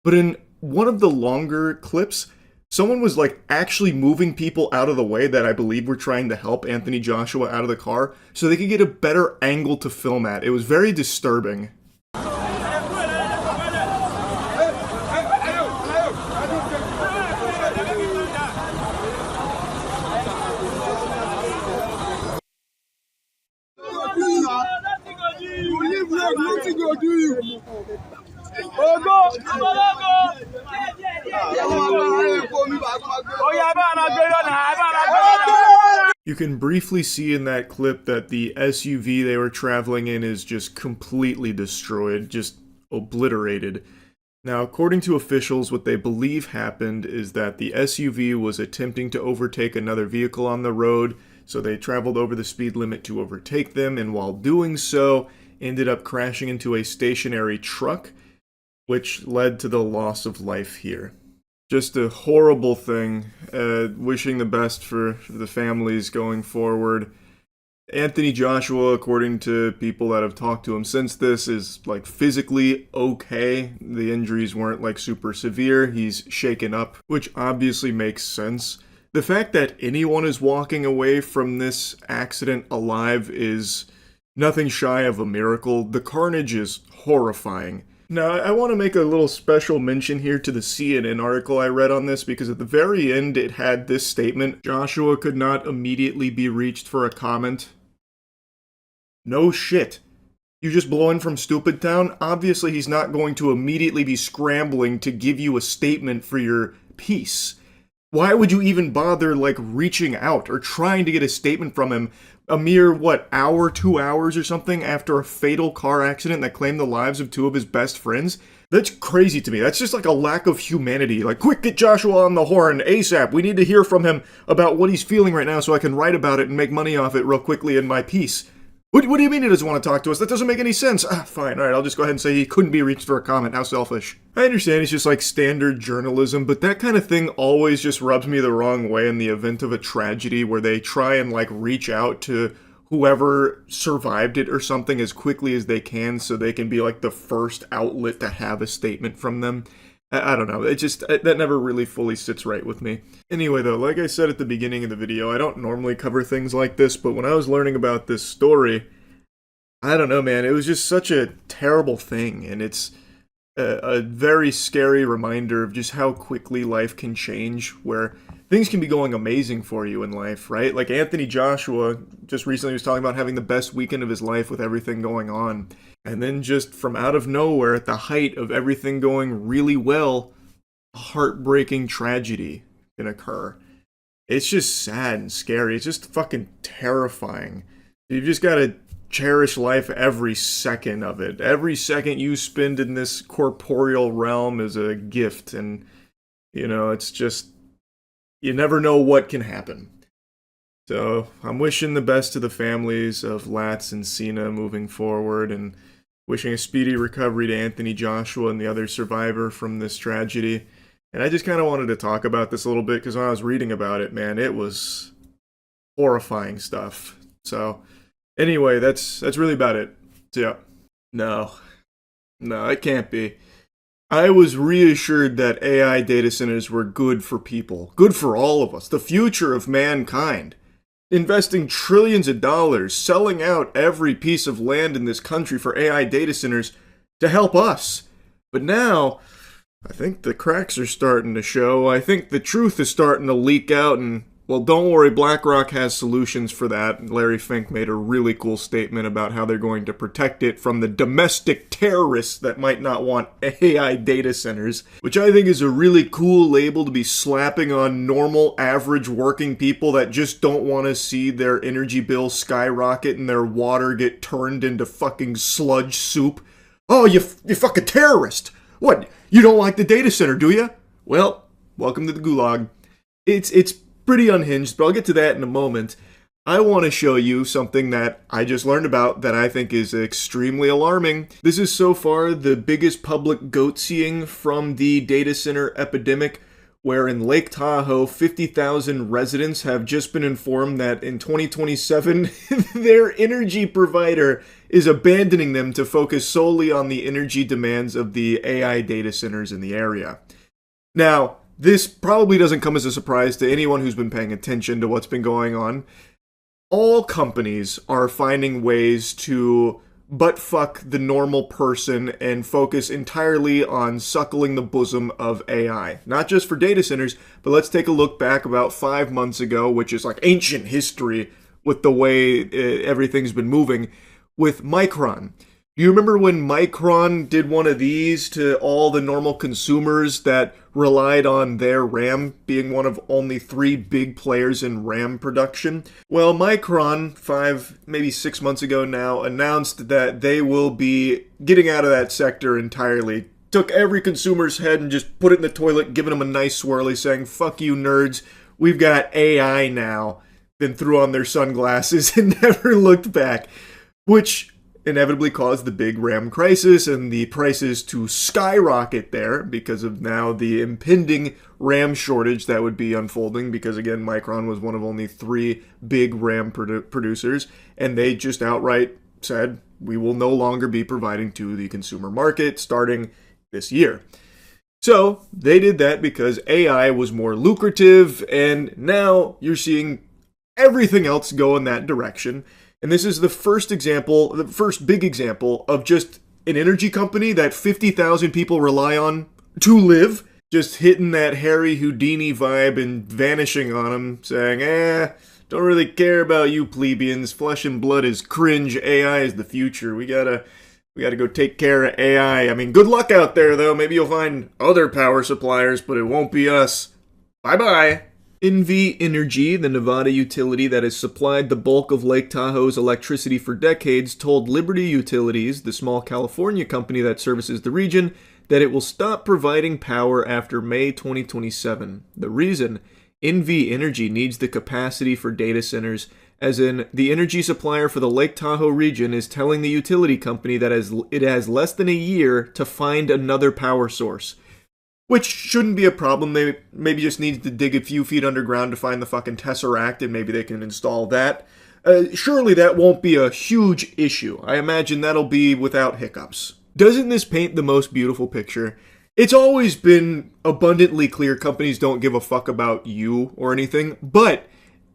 But in one of the longer clips, someone was like actually moving people out of the way that I believe were trying to help Anthony Joshua out of the car so they could get a better angle to film at. It was very disturbing. You can briefly see in that clip that the SUV they were traveling in is just completely destroyed, just obliterated. Now, according to officials, what they believe happened is that the SUV was attempting to overtake another vehicle on the road, so they traveled over the speed limit to overtake them, and while doing so, ended up crashing into a stationary truck, which led to the loss of life here. Just a horrible thing. Wishing the best for the families going forward. Anthony Joshua, according to people that have talked to him since this, is like physically okay. The injuries weren't like super severe. He's shaken up, which obviously makes sense. The fact that anyone is walking away from this accident alive is nothing shy of a miracle. The carnage is horrifying. Now, I want to make a little special mention here to the CNN article I read on this, because at the very end it had this statement: Joshua could not immediately be reached for a comment. No shit. You just blow in from Stupid Town? Obviously he's not going to immediately be scrambling to give you a statement for your piece. Why would you even bother, like, reaching out or trying to get a statement from him a mere, what, hour, 2 hours or something after a fatal car accident that claimed the lives of two of his best friends? That's crazy to me. That's just like a lack of humanity. Like, quick, get Joshua on the horn ASAP. We need to hear from him about what he's feeling right now so I can write about it and make money off it real quickly in my piece. What do you mean he doesn't want to talk to us? That doesn't make any sense. Fine, alright, I'll just go ahead and say he couldn't be reached for a comment. How selfish. I understand it's just like standard journalism, but that kind of thing always just rubs me the wrong way in the event of a tragedy where they try and like reach out to whoever survived it or something as quickly as they can so they can be like the first outlet to have a statement from them. I don't know, it just, that never really fully sits right with me. Anyway though, like I said at the beginning of the video, I don't normally cover things like this, but when I was learning about this story, I don't know, man, it was just such a terrible thing, and it's a very scary reminder of just how quickly life can change, where things can be going amazing for you in life, right? Like Anthony Joshua just recently was talking about having the best weekend of his life with everything going on. And then just from out of nowhere, at the height of everything going really well, a heartbreaking tragedy can occur. It's just sad and scary. It's just fucking terrifying. You've just got to cherish life every second of it. Every second you spend in this corporeal realm is a gift. And, you know, it's just, you never know what can happen. So I'm wishing the best to the families of Latz and Cena moving forward, and wishing a speedy recovery to Anthony Joshua and the other survivor from this tragedy. And I just kind of wanted to talk about this a little bit because when I was reading about it, man, it was horrifying stuff. So anyway, that's really about it. So, yeah. No, it can't be. I was reassured that AI data centers were good for people, good for all of us, the future of mankind. Investing trillions of dollars, selling out every piece of land in this country for AI data centers to help us. But now, I think the cracks are starting to show. I think the truth is starting to leak out, and, well, don't worry, BlackRock has solutions for that. Larry Fink made a really cool statement about how they're going to protect it from the domestic terrorists that might not want AI data centers, which I think is a really cool label to be slapping on normal, average working people that just don't want to see their energy bill skyrocket and their water get turned into fucking sludge soup. Oh, you fucking terrorist! What, you don't like the data center, do you? Well, welcome to the gulag. It's pretty unhinged, but I'll get to that in a moment. I want to show you something that I just learned about that I think is extremely alarming. This is so far the biggest public goat-seeing from the data center epidemic, where in Lake Tahoe, 50,000 residents have just been informed that in 2027, their energy provider is abandoning them to focus solely on the energy demands of the AI data centers in the area. Now, this probably doesn't come as a surprise to anyone who's been paying attention to what's been going on. All companies are finding ways to butt-fuck the normal person and focus entirely on suckling the bosom of AI. Not just for data centers, but let's take a look back about 5 months ago, which is like ancient history with the way everything's been moving, with Micron. Do you remember when Micron did one of these to all the normal consumers that relied on their RAM being one of only 3 big players in RAM production? Well, Micron, 5, maybe 6 months ago now, announced that they will be getting out of that sector entirely. Took every consumer's head and just put it in the toilet, giving them a nice swirly, saying, "Fuck you nerds, we've got AI now." Then threw on their sunglasses and never looked back. Which inevitably caused the big RAM crisis and the prices to skyrocket there because of now the impending RAM shortage that would be unfolding, because again, Micron was one of only 3 big RAM producers, and they just outright said, we will no longer be providing to the consumer market starting this year. So they did that because AI was more lucrative, and now you're seeing everything else go in that direction. And this is the first example, the first big example of just an energy company that 50,000 people rely on to live, just hitting that Harry Houdini vibe and vanishing on them, saying, don't really care about you plebeians, flesh and blood is cringe, AI is the future, we gotta go take care of AI. I mean, good luck out there though, maybe you'll find other power suppliers, but it won't be us. Bye-bye. NV Energy, the Nevada utility that has supplied the bulk of Lake Tahoe's electricity for decades, told Liberty Utilities, the small California company that services the region, that it will stop providing power after May 2027. The reason? NV Energy needs the capacity for data centers, as in, the energy supplier for the Lake Tahoe region is telling the utility company that it has less than a year to find another power source. Which shouldn't be a problem. They maybe just need to dig a few feet underground to find the fucking Tesseract, and maybe they can install that. Surely that won't be a huge issue. I imagine that'll be without hiccups. Doesn't this paint the most beautiful picture? It's always been abundantly clear companies don't give a fuck about you or anything, but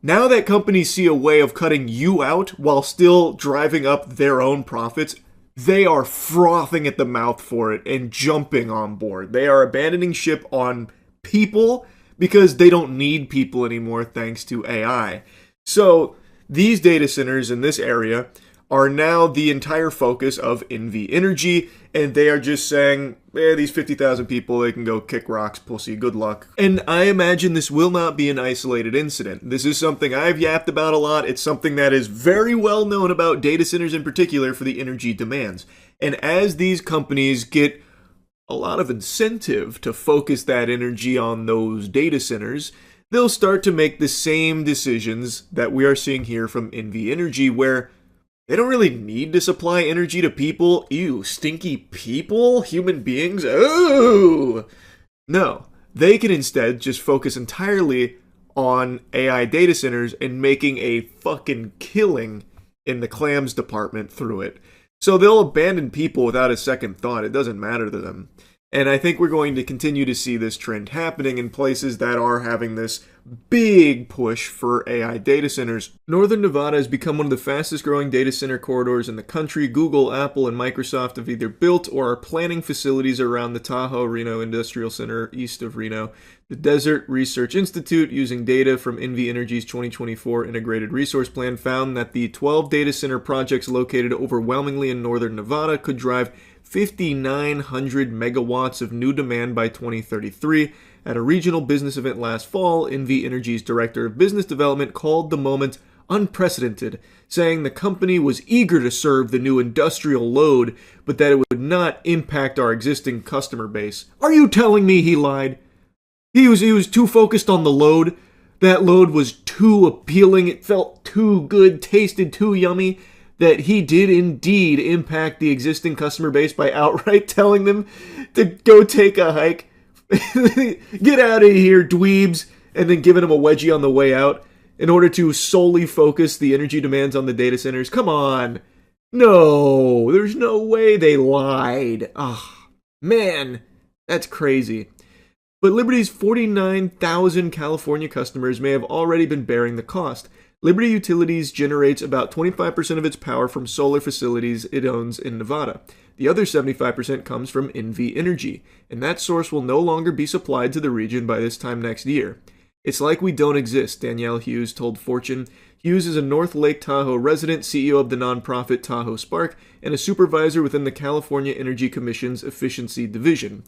now that companies see a way of cutting you out while still driving up their own profits, they are frothing at the mouth for it and jumping on board. They are abandoning ship on people because they don't need people anymore thanks to AI. So these data centers in this area are now the entire focus of NV Energy, and they are just saying, these 50,000 people, they can go kick rocks, pussy, good luck. And I imagine this will not be an isolated incident. This is something I've yapped about a lot. It's something that is very well known about data centers in particular for the energy demands. And as these companies get a lot of incentive to focus that energy on those data centers, they'll start to make the same decisions that we are seeing here from NV Energy, where they don't really need to supply energy to people. Ew, stinky people? Human beings? Oh! No, they can instead just focus entirely on AI data centers and making a fucking killing in the clams department through it. So they'll abandon people without a second thought. It doesn't matter to them. And I think we're going to continue to see this trend happening in places that are having this big push for AI data centers. Northern Nevada has become one of the fastest growing data center corridors in the country. Google, Apple, and Microsoft have either built or are planning facilities around the Tahoe Reno Industrial Center east of Reno. The Desert Research Institute, using data from NV Energy's 2024 Integrated Resource Plan, found that the 12 data center projects located overwhelmingly in northern Nevada could drive 5,900 megawatts of new demand by 2033. At a regional business event last fall, NV Energy's Director of Business Development called the moment unprecedented, saying the company was eager to serve the new industrial load, but that it would not impact our existing customer base. Are you telling me he lied? He was too focused on the load. That load was too appealing. It felt too good, tasted too yummy, that he did indeed impact the existing customer base by outright telling them to go take a hike. Get out of here, dweebs, and then giving them a wedgie on the way out in order to solely focus the energy demands on the data centers. Come on. No, there's no way they lied. Ah, man, that's crazy. But Liberty's 49,000 California customers may have already been bearing the cost. Liberty Utilities generates about 25% of its power from solar facilities it owns in Nevada. The other 75% comes from NV Energy, and that source will no longer be supplied to the region by this time next year. It's like we don't exist, Danielle Hughes told Fortune. Hughes is a North Lake Tahoe resident, CEO of the nonprofit Tahoe Spark, and a supervisor within the California Energy Commission's Efficiency Division.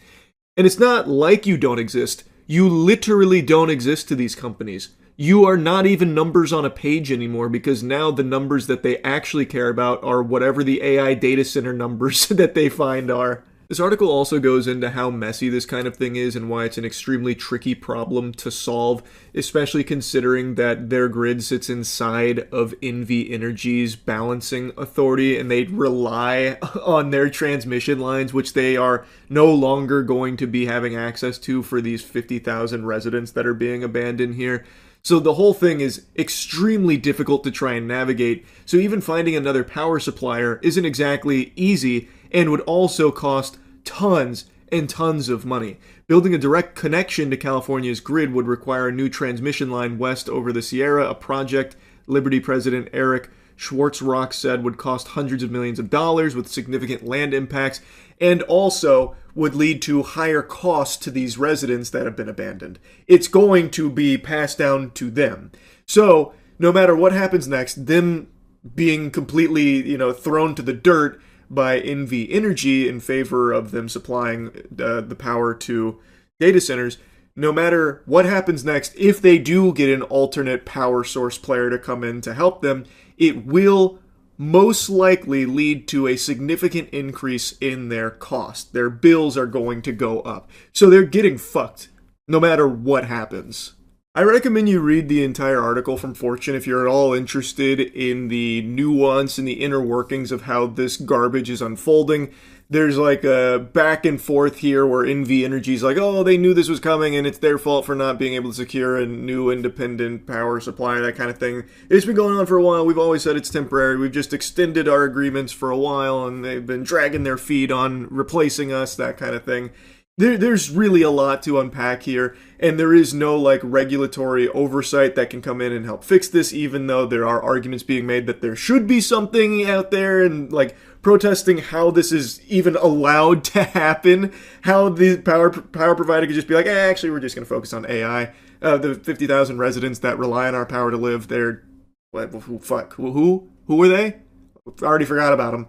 And it's not like you don't exist. You literally don't exist to these companies. You are not even numbers on a page anymore, because now the numbers that they actually care about are whatever the AI data center numbers that they find are. This article also goes into how messy this kind of thing is and why it's an extremely tricky problem to solve, especially considering that their grid sits inside of NV Energy's balancing authority and they rely on their transmission lines, which they are no longer going to be having access to for these 50,000 residents that are being abandoned here. So the whole thing is extremely difficult to try and navigate, so even finding another power supplier isn't exactly easy and would also cost tons and tons of money. Building a direct connection to California's grid would require a new transmission line west over the Sierra, a project Liberty President Eric Schwartzrock said would cost hundreds of millions of dollars with significant land impacts, and also would lead to higher costs to these residents that have been abandoned. It's going to be passed down to them. So no matter what happens next, them being completely, thrown to the dirt by NV Energy in favor of them supplying the power to data centers, no matter what happens next, if they do get an alternate power source player to come in to help them, it will most likely lead to a significant increase in their cost. Their bills are going to go up. So they're getting fucked no matter what happens. I recommend you read the entire article from Fortune if you're at all interested in the nuance and the inner workings of how this garbage is unfolding. There's like a back and forth here where NV Energy's like, oh, they knew this was coming and it's their fault for not being able to secure a new independent power supply, that kind of thing. It's been going on for a while. We've always said it's temporary. We've just extended our agreements for a while and they've been dragging their feet on replacing us, that kind of thing. There's really a lot to unpack here, and there is no regulatory oversight that can come in and help fix this, even though there are arguments being made that there should be something out there and protesting how this is even allowed to happen, how the power provider could just be like, actually, we're just going to focus on AI. The 50,000 residents that rely on our power to live, they're, who are they? I already forgot about them.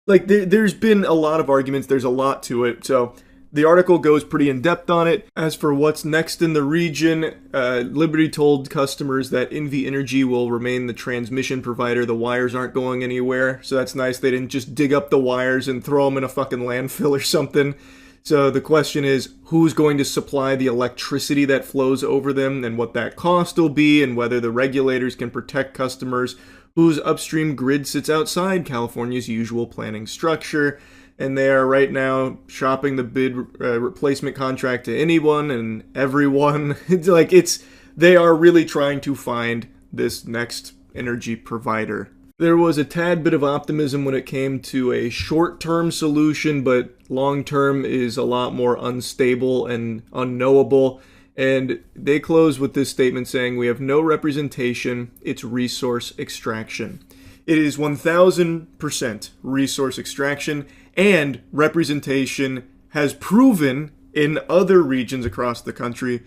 Like, there's been a lot of arguments. There's a lot to it. So the article goes pretty in-depth on it. As for what's next in the region, Liberty told customers that NV Energy will remain the transmission provider. The wires aren't going anywhere, so that's nice. They didn't just dig up the wires and throw them in a fucking landfill or something. So the question is, who's going to supply the electricity that flows over them and what that cost will be and whether the regulators can protect customers whose upstream grid sits outside California's usual planning structure. And they are right now shopping the bid replacement contract to anyone and everyone. They are really trying to find this next energy provider. There was a tad bit of optimism when it came to a short-term solution, but long-term is a lot more unstable and unknowable. And they close with this statement saying, "We have no representation, it's resource extraction." It is 1000% resource extraction, and representation has proven in other regions across the country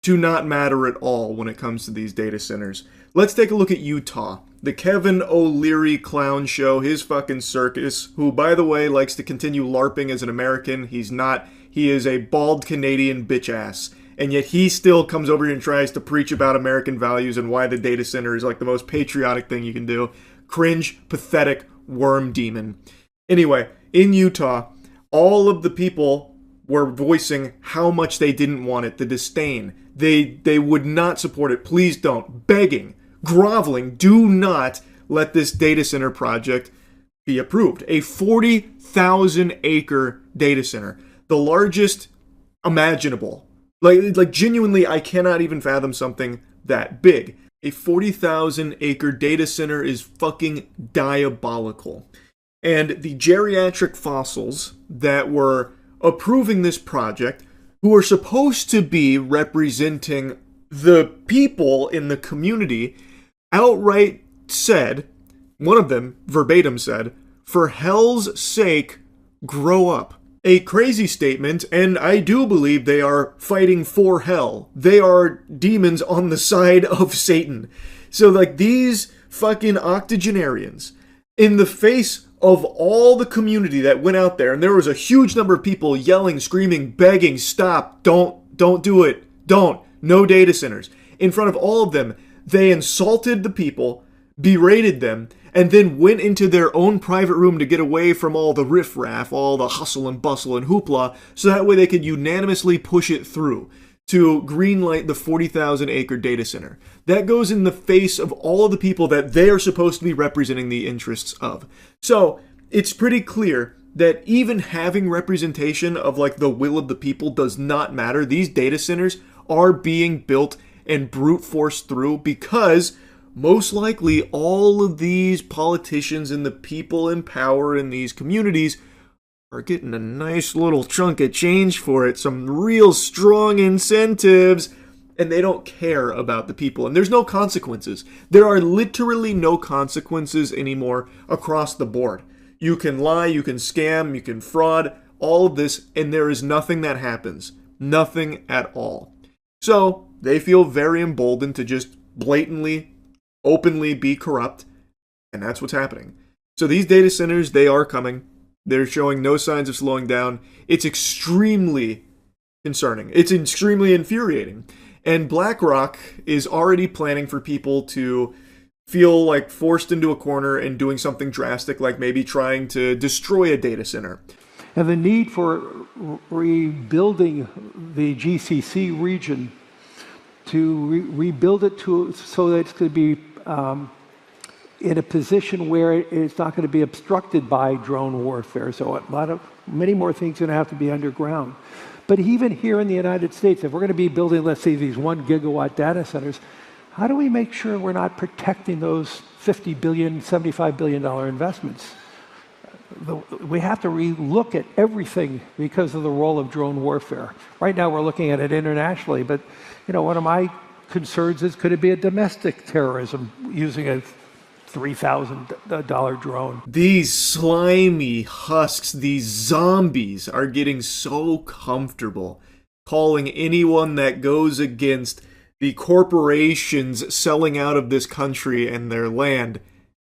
to not matter at all when it comes to these data centers. Let's take a look at Utah. The Kevin O'Leary clown show, his fucking circus, who, by the way, likes to continue LARPing as an American. He's not. He is a bald Canadian bitch ass. And yet he still comes over here and tries to preach about American values and why the data center is like the most patriotic thing you can do. Cringe, pathetic, worm demon. Anyway, in Utah, all of the people were voicing how much they didn't want it, the disdain. They would not support it. Please don't. Begging, groveling, do not let this data center project be approved. A 40,000 acre data center, the largest imaginable. Like genuinely, I cannot even fathom something that big. A 40,000 acre data center is fucking diabolical. And the geriatric fossils that were approving this project, who are supposed to be representing the people in the community, outright said, one of them verbatim said, "For hell's sake, grow up." A crazy statement, and I do believe they are fighting for hell. They are demons on the side of Satan. So, like, these fucking octogenarians, in the face of all the community that went out there, and there was a huge number of people yelling, screaming, begging, stop, don't do it, don't, no data centers. In front of all of them, they insulted the people, berated them, and then went into their own private room to get away from all the riffraff, all the hustle and bustle and hoopla, so that way they could unanimously push it through to greenlight the 40,000 acre data center. That goes in the face of all of the people that they are supposed to be representing the interests of. So it's pretty clear that even having representation of like the will of the people does not matter. These data centers are being built and brute forced through because most likely all of these politicians and the people in power in these communities are getting a nice little chunk of change for it, some real strong incentives, and they don't care about the people. And there's no consequences. There are literally no consequences anymore across the board. You can lie, you can scam, you can fraud, all of this, and there is nothing that happens. Nothing at all. So they feel very emboldened to just blatantly, openly be corrupt, and that's what's happening. So these data centers, they are coming. They're showing no signs of slowing down. It's extremely concerning. It's extremely infuriating. And BlackRock is already planning for people to feel like forced into a corner and doing something drastic, like maybe trying to destroy a data center. And the need for rebuilding the GCC region, to rebuild it so that it's going to be in a position where it's not going to be obstructed by drone warfare. So many more things are going to have to be underground. But even here in the United States, if we're going to be building, let's say, these 1 gigawatt data centers, how do we make sure we're not protecting those $50 billion, $75 billion investments? We have to relook at everything because of the role of drone warfare. Right now we're looking at it internationally, but one of my concerns is, could it be a domestic terrorism using a $3,000 drone? These slimy husks, these zombies, are getting so comfortable calling anyone that goes against the corporations selling out of this country and their land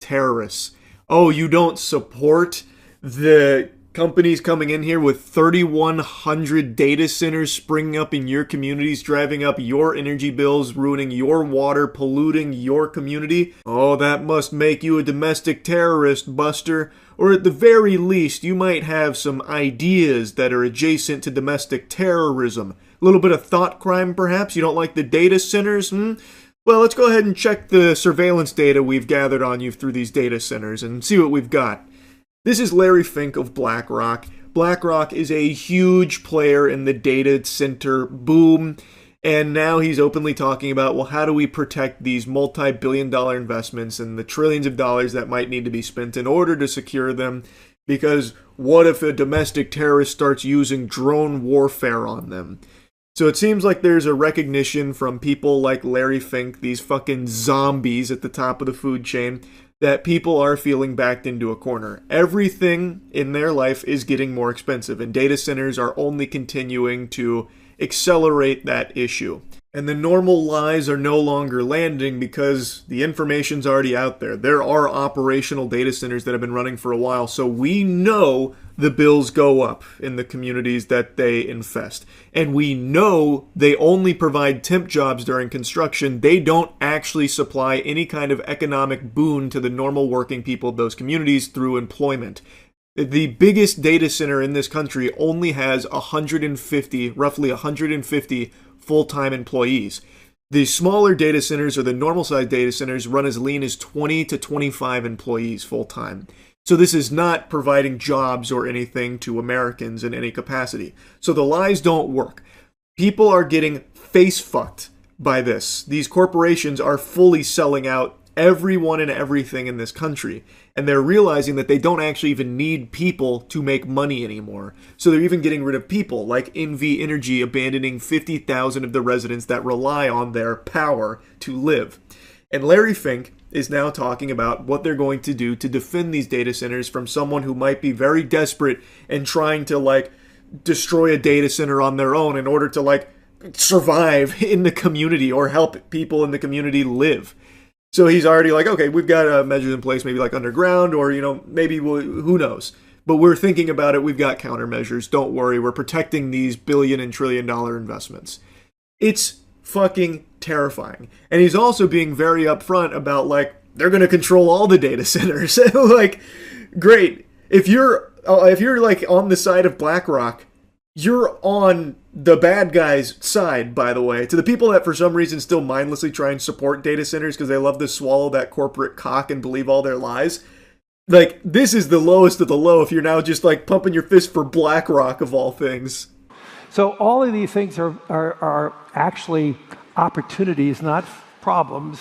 terrorists. Oh, you don't support the companies coming in here with 3,100 data centers springing up in your communities, driving up your energy bills, ruining your water, polluting your community? Oh, that must make you a domestic terrorist, Buster. Or at the very least, you might have some ideas that are adjacent to domestic terrorism. A little bit of thought crime, perhaps? You don't like the data centers, Well, let's go ahead and check the surveillance data we've gathered on you through these data centers and see what we've got. This is Larry Fink of BlackRock. BlackRock is a huge player in the data center boom, and now he's openly talking about, well, how do we protect these multi-billion-dollar investments and the trillions of dollars that might need to be spent in order to secure them? Because what if a domestic terrorist starts using drone warfare on them? So it seems like there's a recognition from people like Larry Fink, these fucking zombies at the top of the food chain, that people are feeling backed into a corner. Everything in their life is getting more expensive, and data centers are only continuing to accelerate that issue. And the normal lies are no longer landing because the information's already out there. There are operational data centers that have been running for a while, so we know the bills go up in the communities that they infest. And we know they only provide temp jobs during construction. They don't actually supply any kind of economic boon to the normal working people of those communities through employment. The biggest data center in this country only has roughly 150 full-time employees. The smaller data centers, or the normal-sized data centers, run as lean as 20 to 25 employees full-time. So this is not providing jobs or anything to Americans in any capacity. So the lies don't work. People are getting face-fucked by this. These corporations are fully selling out everyone and everything in this country. And they're realizing that they don't actually even need people to make money anymore. So they're even getting rid of people, like NV Energy abandoning 50,000 of the residents that rely on their power to live. And Larry Fink is now talking about what they're going to do to defend these data centers from someone who might be very desperate and trying to, destroy a data center on their own in order to, survive in the community or help people in the community live. So he's already okay, we've got measures in place, maybe underground or, who knows. But we're thinking about it. We've got countermeasures. Don't worry. We're protecting these billion and trillion dollar investments. It's fucking terrifying. And he's also being very upfront about, they're going to control all the data centers. Great. If you're on the side of BlackRock, you're on the bad guy's side, by the way. To the people that for some reason still mindlessly try and support data centers because they love to swallow that corporate cock and believe all their lies. This is the lowest of the low if you're now just pumping your fist for BlackRock of all things. So all of these things are actually opportunities, not problems.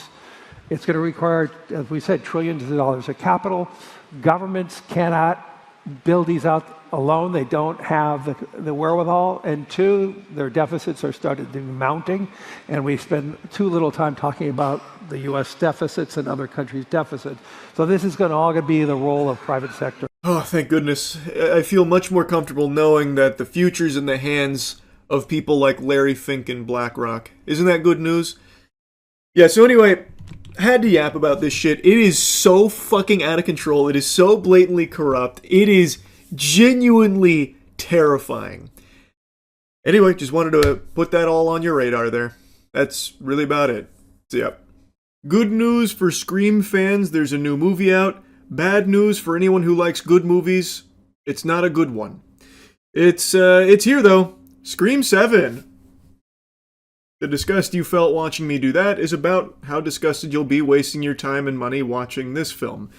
It's going to require, as we said, trillions of dollars of capital. Governments cannot build these out alone. They don't have the wherewithal. And two, their deficits are started to be mounting. And we spend too little time talking about the U.S. deficits and other countries' deficits. So this is all going to be the role of private sector. Oh, thank goodness. I feel much more comfortable knowing that the future's in the hands of people like Larry Fink and BlackRock. Isn't that good news? Yeah, so anyway, had to yap about this shit. It is so fucking out of control. It is so blatantly corrupt. It is genuinely terrifying. Anyway, just wanted to put that all on your radar there. That's really about it. So, yeah. Good news for Scream fans, there's a new movie out. Bad news for anyone who likes good movies, it's not a good one. It's here though. Scream 7. The disgust you felt watching me do that is about how disgusted you'll be wasting your time and money watching this film.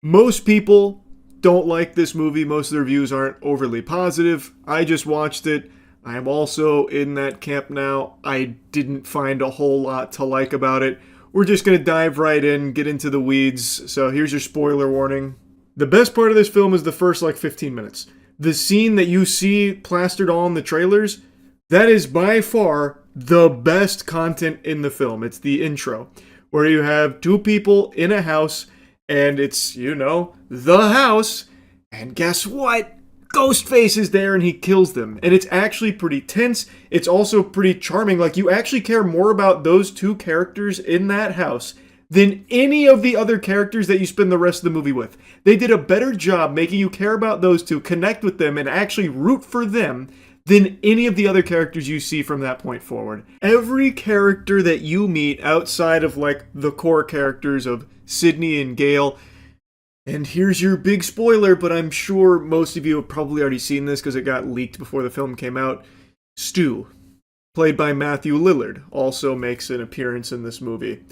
Most people don't like this movie. Most of the reviews aren't overly positive. I just watched it. I am also in that camp now. I didn't find a whole lot to like about it. We're just going to dive right in, get into the weeds. So here's your spoiler warning. The best part of this film is the first 15 minutes. The scene that you see plastered on the trailers, that is by far the best content in the film. It's the intro, where you have two people in a house, and it's, the house, and guess what? Ghostface is there and he kills them. And it's actually pretty tense. It's also pretty charming. You actually care more about those two characters in that house than any of the other characters that you spend the rest of the movie with. They did a better job making you care about those two, connect with them, and actually root for them than any of the other characters you see from that point forward. Every character that you meet outside of like the core characters of Sydney and Gale, and here's your big spoiler, but I'm sure most of you have probably already seen this because it got leaked before the film came out. Stu, played by Matthew Lillard, also makes an appearance in this movie.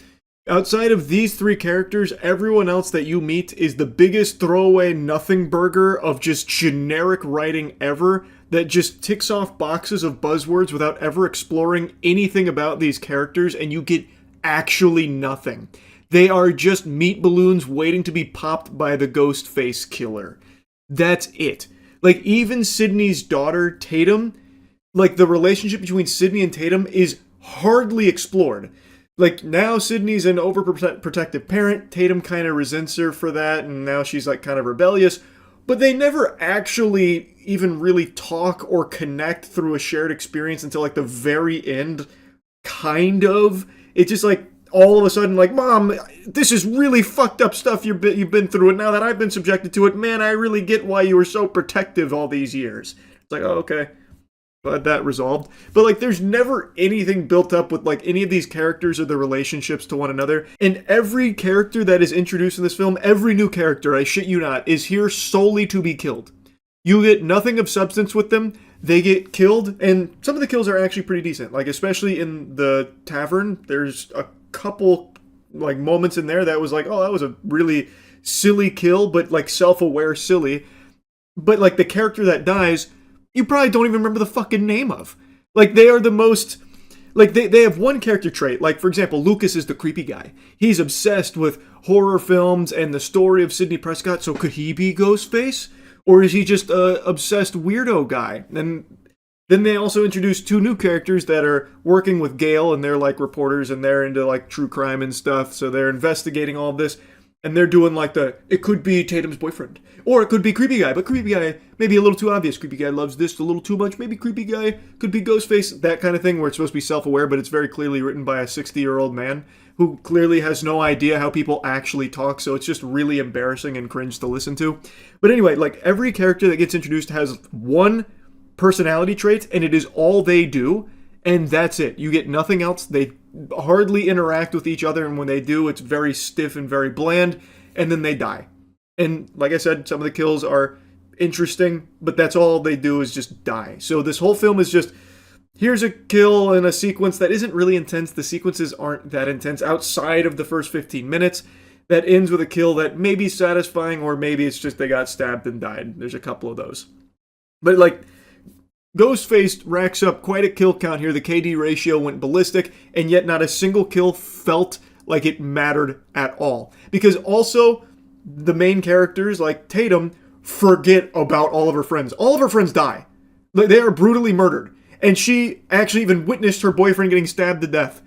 Outside of these three characters, everyone else that you meet is the biggest throwaway nothing burger of just generic writing ever that just ticks off boxes of buzzwords without ever exploring anything about these characters, and you get actually nothing. They are just meat balloons waiting to be popped by the ghost face killer. That's it. Like, even Sydney's daughter, Tatum, like, the relationship between Sydney and Tatum is hardly explored. Like, now Sydney's an overprotective parent. Tatum kind of resents her for that, and now she's, like, kind of rebellious. But they never actually even really talk or connect through a shared experience until, like, the very end, kind of. It's just, like, all of a sudden, like, Mom, this is really fucked up stuff you've been through, and now that I've been subjected to it, man, I really get why you were so protective all these years. It's like, oh, okay. Glad that resolved. But, like, there's never anything built up with, like, any of these characters or their relationships to one another. And every character that is introduced in this film, every new character, I shit you not, is here solely to be killed. You get nothing of substance with them. They get killed, and some of the kills are actually pretty decent. Like, especially in the tavern, there's a couple, like, moments in there that was like, oh, that was a really silly kill, but, like, self-aware silly. But, like, the character that dies, you probably don't even remember the fucking name of. Like, they are the most... Like, they have one character trait. Like, for example, Lucas is the creepy guy. He's obsessed with horror films and the story of Sidney Prescott, so could he be Ghostface? Or is he just a obsessed weirdo guy? And then they also introduce two new characters that are working with Gale, and they're, like, reporters, and they're into, like, true crime and stuff, so they're investigating all of this. And they're doing, like, it could be Tatum's boyfriend. Or it could be creepy guy, but creepy guy maybe a little too obvious. Creepy guy loves this a little too much. Maybe creepy guy could be Ghostface. That kind of thing where it's supposed to be self-aware, but it's very clearly written by a 60-year-old man who clearly has no idea how people actually talk, so it's just really embarrassing and cringe to listen to. But anyway, like, every character that gets introduced has one personality trait, and it is all they do, and that's it. You get nothing else. They hardly interact with each other, and when they do, it's very stiff and very bland, and then they die. And like I said, some of the kills are interesting, but that's all they do is just die. So this whole film is just, here's a kill and a sequence that isn't really intense. The sequences aren't that intense outside of the first 15 minutes. That ends with a kill that may be satisfying, or maybe it's just they got stabbed and died. There's a couple of those. But, like, Ghostface racks up quite a kill count here. The KD ratio went ballistic, and yet not a single kill felt like it mattered at all. Because also, the main characters, like Tatum, forget about all of her friends. All of her friends die. They are brutally murdered. And she actually even witnessed her boyfriend getting stabbed to death.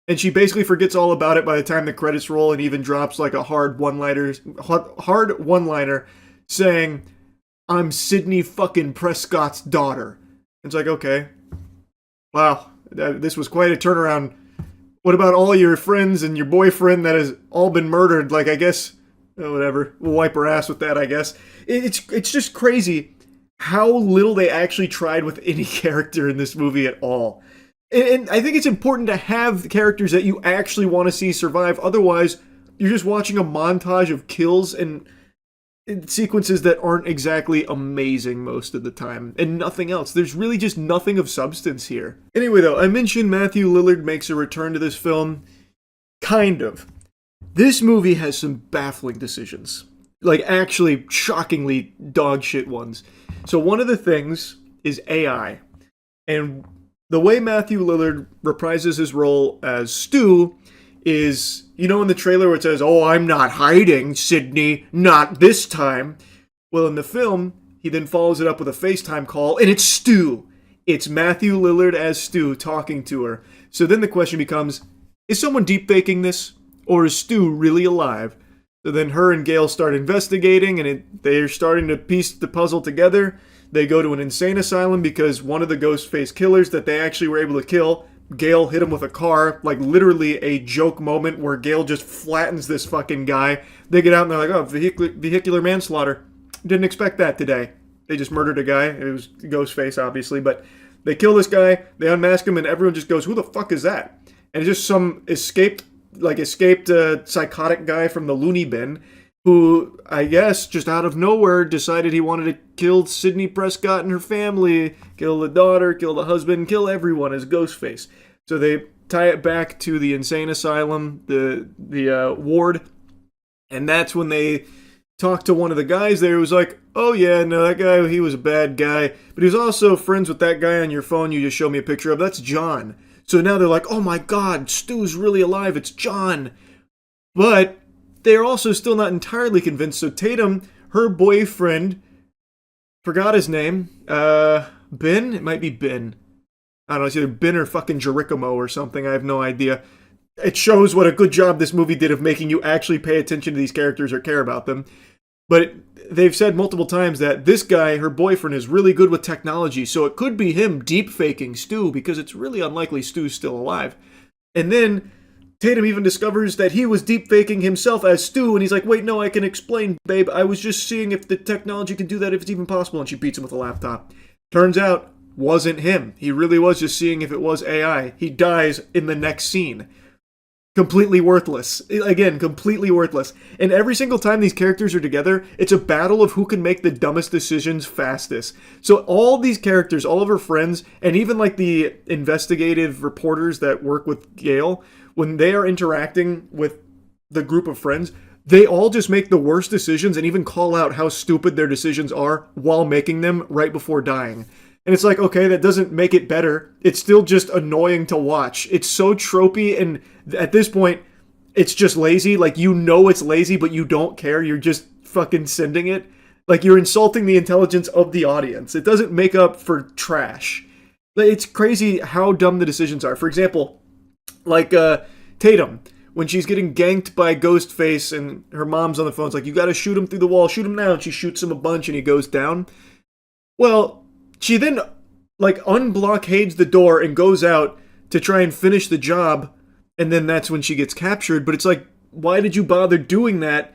And she basically forgets all about it by the time the credits roll, and even drops like a hard one-liner saying, "I'm Sidney fucking Prescott's daughter." It's like, okay. Wow, this was quite a turnaround. What about all your friends and your boyfriend that has all been murdered? Like, I guess, whatever. We'll wipe her ass with that, I guess. It's just crazy how little they actually tried with any character in this movie at all. And I think it's important to have characters that you actually want to see survive. Otherwise, you're just watching a montage of kills and sequences that aren't exactly amazing most of the time, and nothing else. There's really just nothing of substance here. Anyway, though, I mentioned Matthew Lillard makes a return to this film. Kind of. This movie has some baffling decisions. Like, actually, shockingly dogshit ones. So one of the things is AI. And the way Matthew Lillard reprises his role as Stu is, you know, in the trailer where it says, "Oh, I'm not hiding, Sydney, not this time." Well, in the film, he then follows it up with a FaceTime call, and it's Stu. It's Matthew Lillard as Stu talking to her. So then the question becomes, is someone deepfaking this? Or is Stu really alive? So then her and Gale start investigating, and they're starting to piece the puzzle together. They go to an insane asylum because one of the Ghostface killers that they actually were able to kill Gale hit him with a car, like literally a joke moment where Gale just flattens this fucking guy. They get out and they're like, oh, vehicular manslaughter. Didn't expect that today. They just murdered a guy. It was Ghostface, obviously, but they kill this guy, they unmask him, and everyone just goes, who the fuck is that? And it's just some escaped psychotic guy from the loony bin who, I guess, just out of nowhere decided he wanted to kill Sidney Prescott and her family, kill the daughter, kill the husband, kill everyone as Ghostface. So they tie it back to the insane asylum, the ward, and that's when they talked to one of the guys there who was like, oh yeah, no, that guy, he was a bad guy, but he was also friends with that guy on your phone you just showed me a picture of. That's John. So now they're like, oh my god, Stu's really alive, it's John. But they're also still not entirely convinced, so Tatum, her boyfriend, forgot his name, Ben? It might be Ben. I don't know, it's either Ben or fucking Jerichomo or something, I have no idea. It shows what a good job this movie did of making you actually pay attention to these characters or care about them. But they've said multiple times that this guy, her boyfriend, is really good with technology, so it could be him deep-faking Stu, because it's really unlikely Stu's still alive. And then Tatum even discovers that he was deep-faking himself as Stu, and he's like, wait, no, I can explain, babe. I was just seeing if the technology can do that, if it's even possible, and she beats him with a laptop. Turns out, wasn't him. He really was just seeing if it was AI. He dies in the next scene. Completely worthless. Again, completely worthless. And every single time these characters are together, it's a battle of who can make the dumbest decisions fastest. So all these characters, all of her friends, and even like the investigative reporters that work with Gale, when they are interacting with the group of friends, they all just make the worst decisions and even call out how stupid their decisions are while making them right before dying. And it's like, okay, that doesn't make it better. It's still just annoying to watch. It's so tropey, and at this point, it's just lazy. Like, you know it's lazy, but you don't care. You're just fucking sending it. Like, you're insulting the intelligence of the audience. It doesn't make up for trash. It's crazy how dumb the decisions are. For example, like Tatum, when she's getting ganked by Ghostface and her mom's on the phone, it's like, you gotta shoot him through the wall, shoot him now. And she shoots him a bunch and he goes down. Well, she then, like, unblockades the door and goes out to try and finish the job, and then that's when she gets captured. But it's like, why did you bother doing that?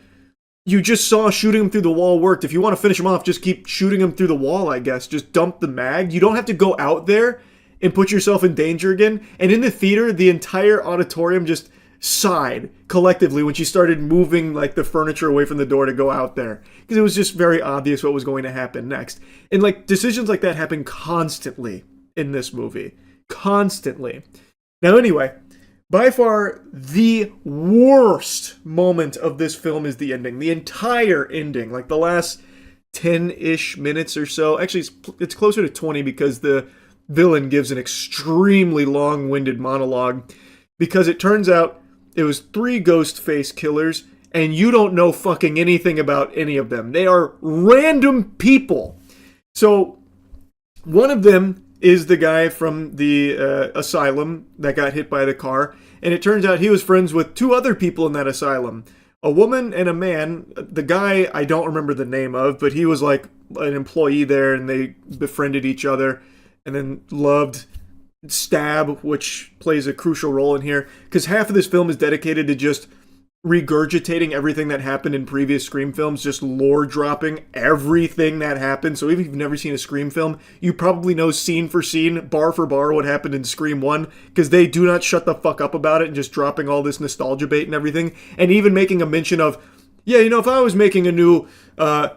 You just saw shooting him through the wall worked. If you want to finish him off, just keep shooting him through the wall, I guess. Just dump the mag. You don't have to go out there and put yourself in danger again. And in the theater, the entire auditorium just sighed collectively when she started moving like the furniture away from the door to go out there, because it was just very obvious what was going to happen next. And like decisions like that happen constantly in this movie, constantly. Now anyway, by far the worst moment of this film is the ending. The entire ending, like the last 10-ish minutes or so. Actually, it's closer to 20 because the villain gives an extremely long-winded monologue, because it turns out it was 3 Ghostface killers, and you don't know fucking anything about any of them. They are random people. So, one of them is the guy from the asylum that got hit by the car, and it turns out he was friends with 2 other people in that asylum. A woman and a man. The guy I don't remember the name of, but he was like an employee there, and they befriended each other, and then loved Stab, which plays a crucial role in here, because half of this film is dedicated to just regurgitating everything that happened in previous Scream films, just lore dropping everything that happened. So if you've never seen a Scream film, you probably know scene for scene, bar for bar, what happened in Scream 1, because they do not shut the fuck up about it and just dropping all this nostalgia bait and everything, and even making a mention of, yeah, you know, if I was making a new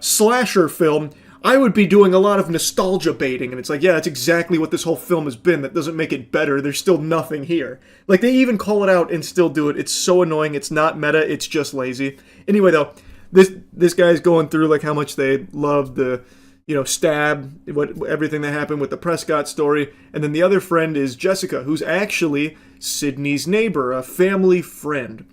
slasher film, I would be doing a lot of nostalgia baiting. And it's like, yeah, that's exactly what this whole film has been. That doesn't make it better. There's still nothing here. Like, they even call it out and still do it. It's so annoying. It's not meta. It's just lazy. Anyway, though, this guy's going through, like, how much they love the, you know, Stab, everything that happened with the Prescott story. And then the other friend is Jessica, who's actually Sydney's neighbor, a family friend.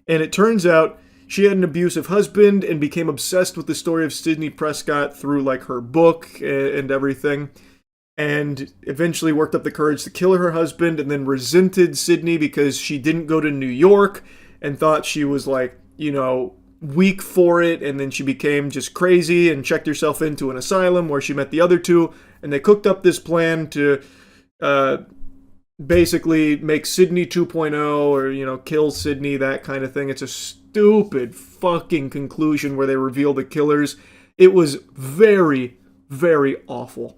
And it turns out she had an abusive husband and became obsessed with the story of Sidney Prescott through, like, her book and everything. And eventually worked up the courage to kill her husband, and then resented Sidney because she didn't go to New York and thought she was, like, you know, weak for it. And then she became just crazy and checked herself into an asylum where she met the other 2. And they cooked up this plan to basically make Sydney 2.0 or, kill Sydney, that kind of thing. It's a stupid fucking conclusion where they reveal the killers. It was very, very awful.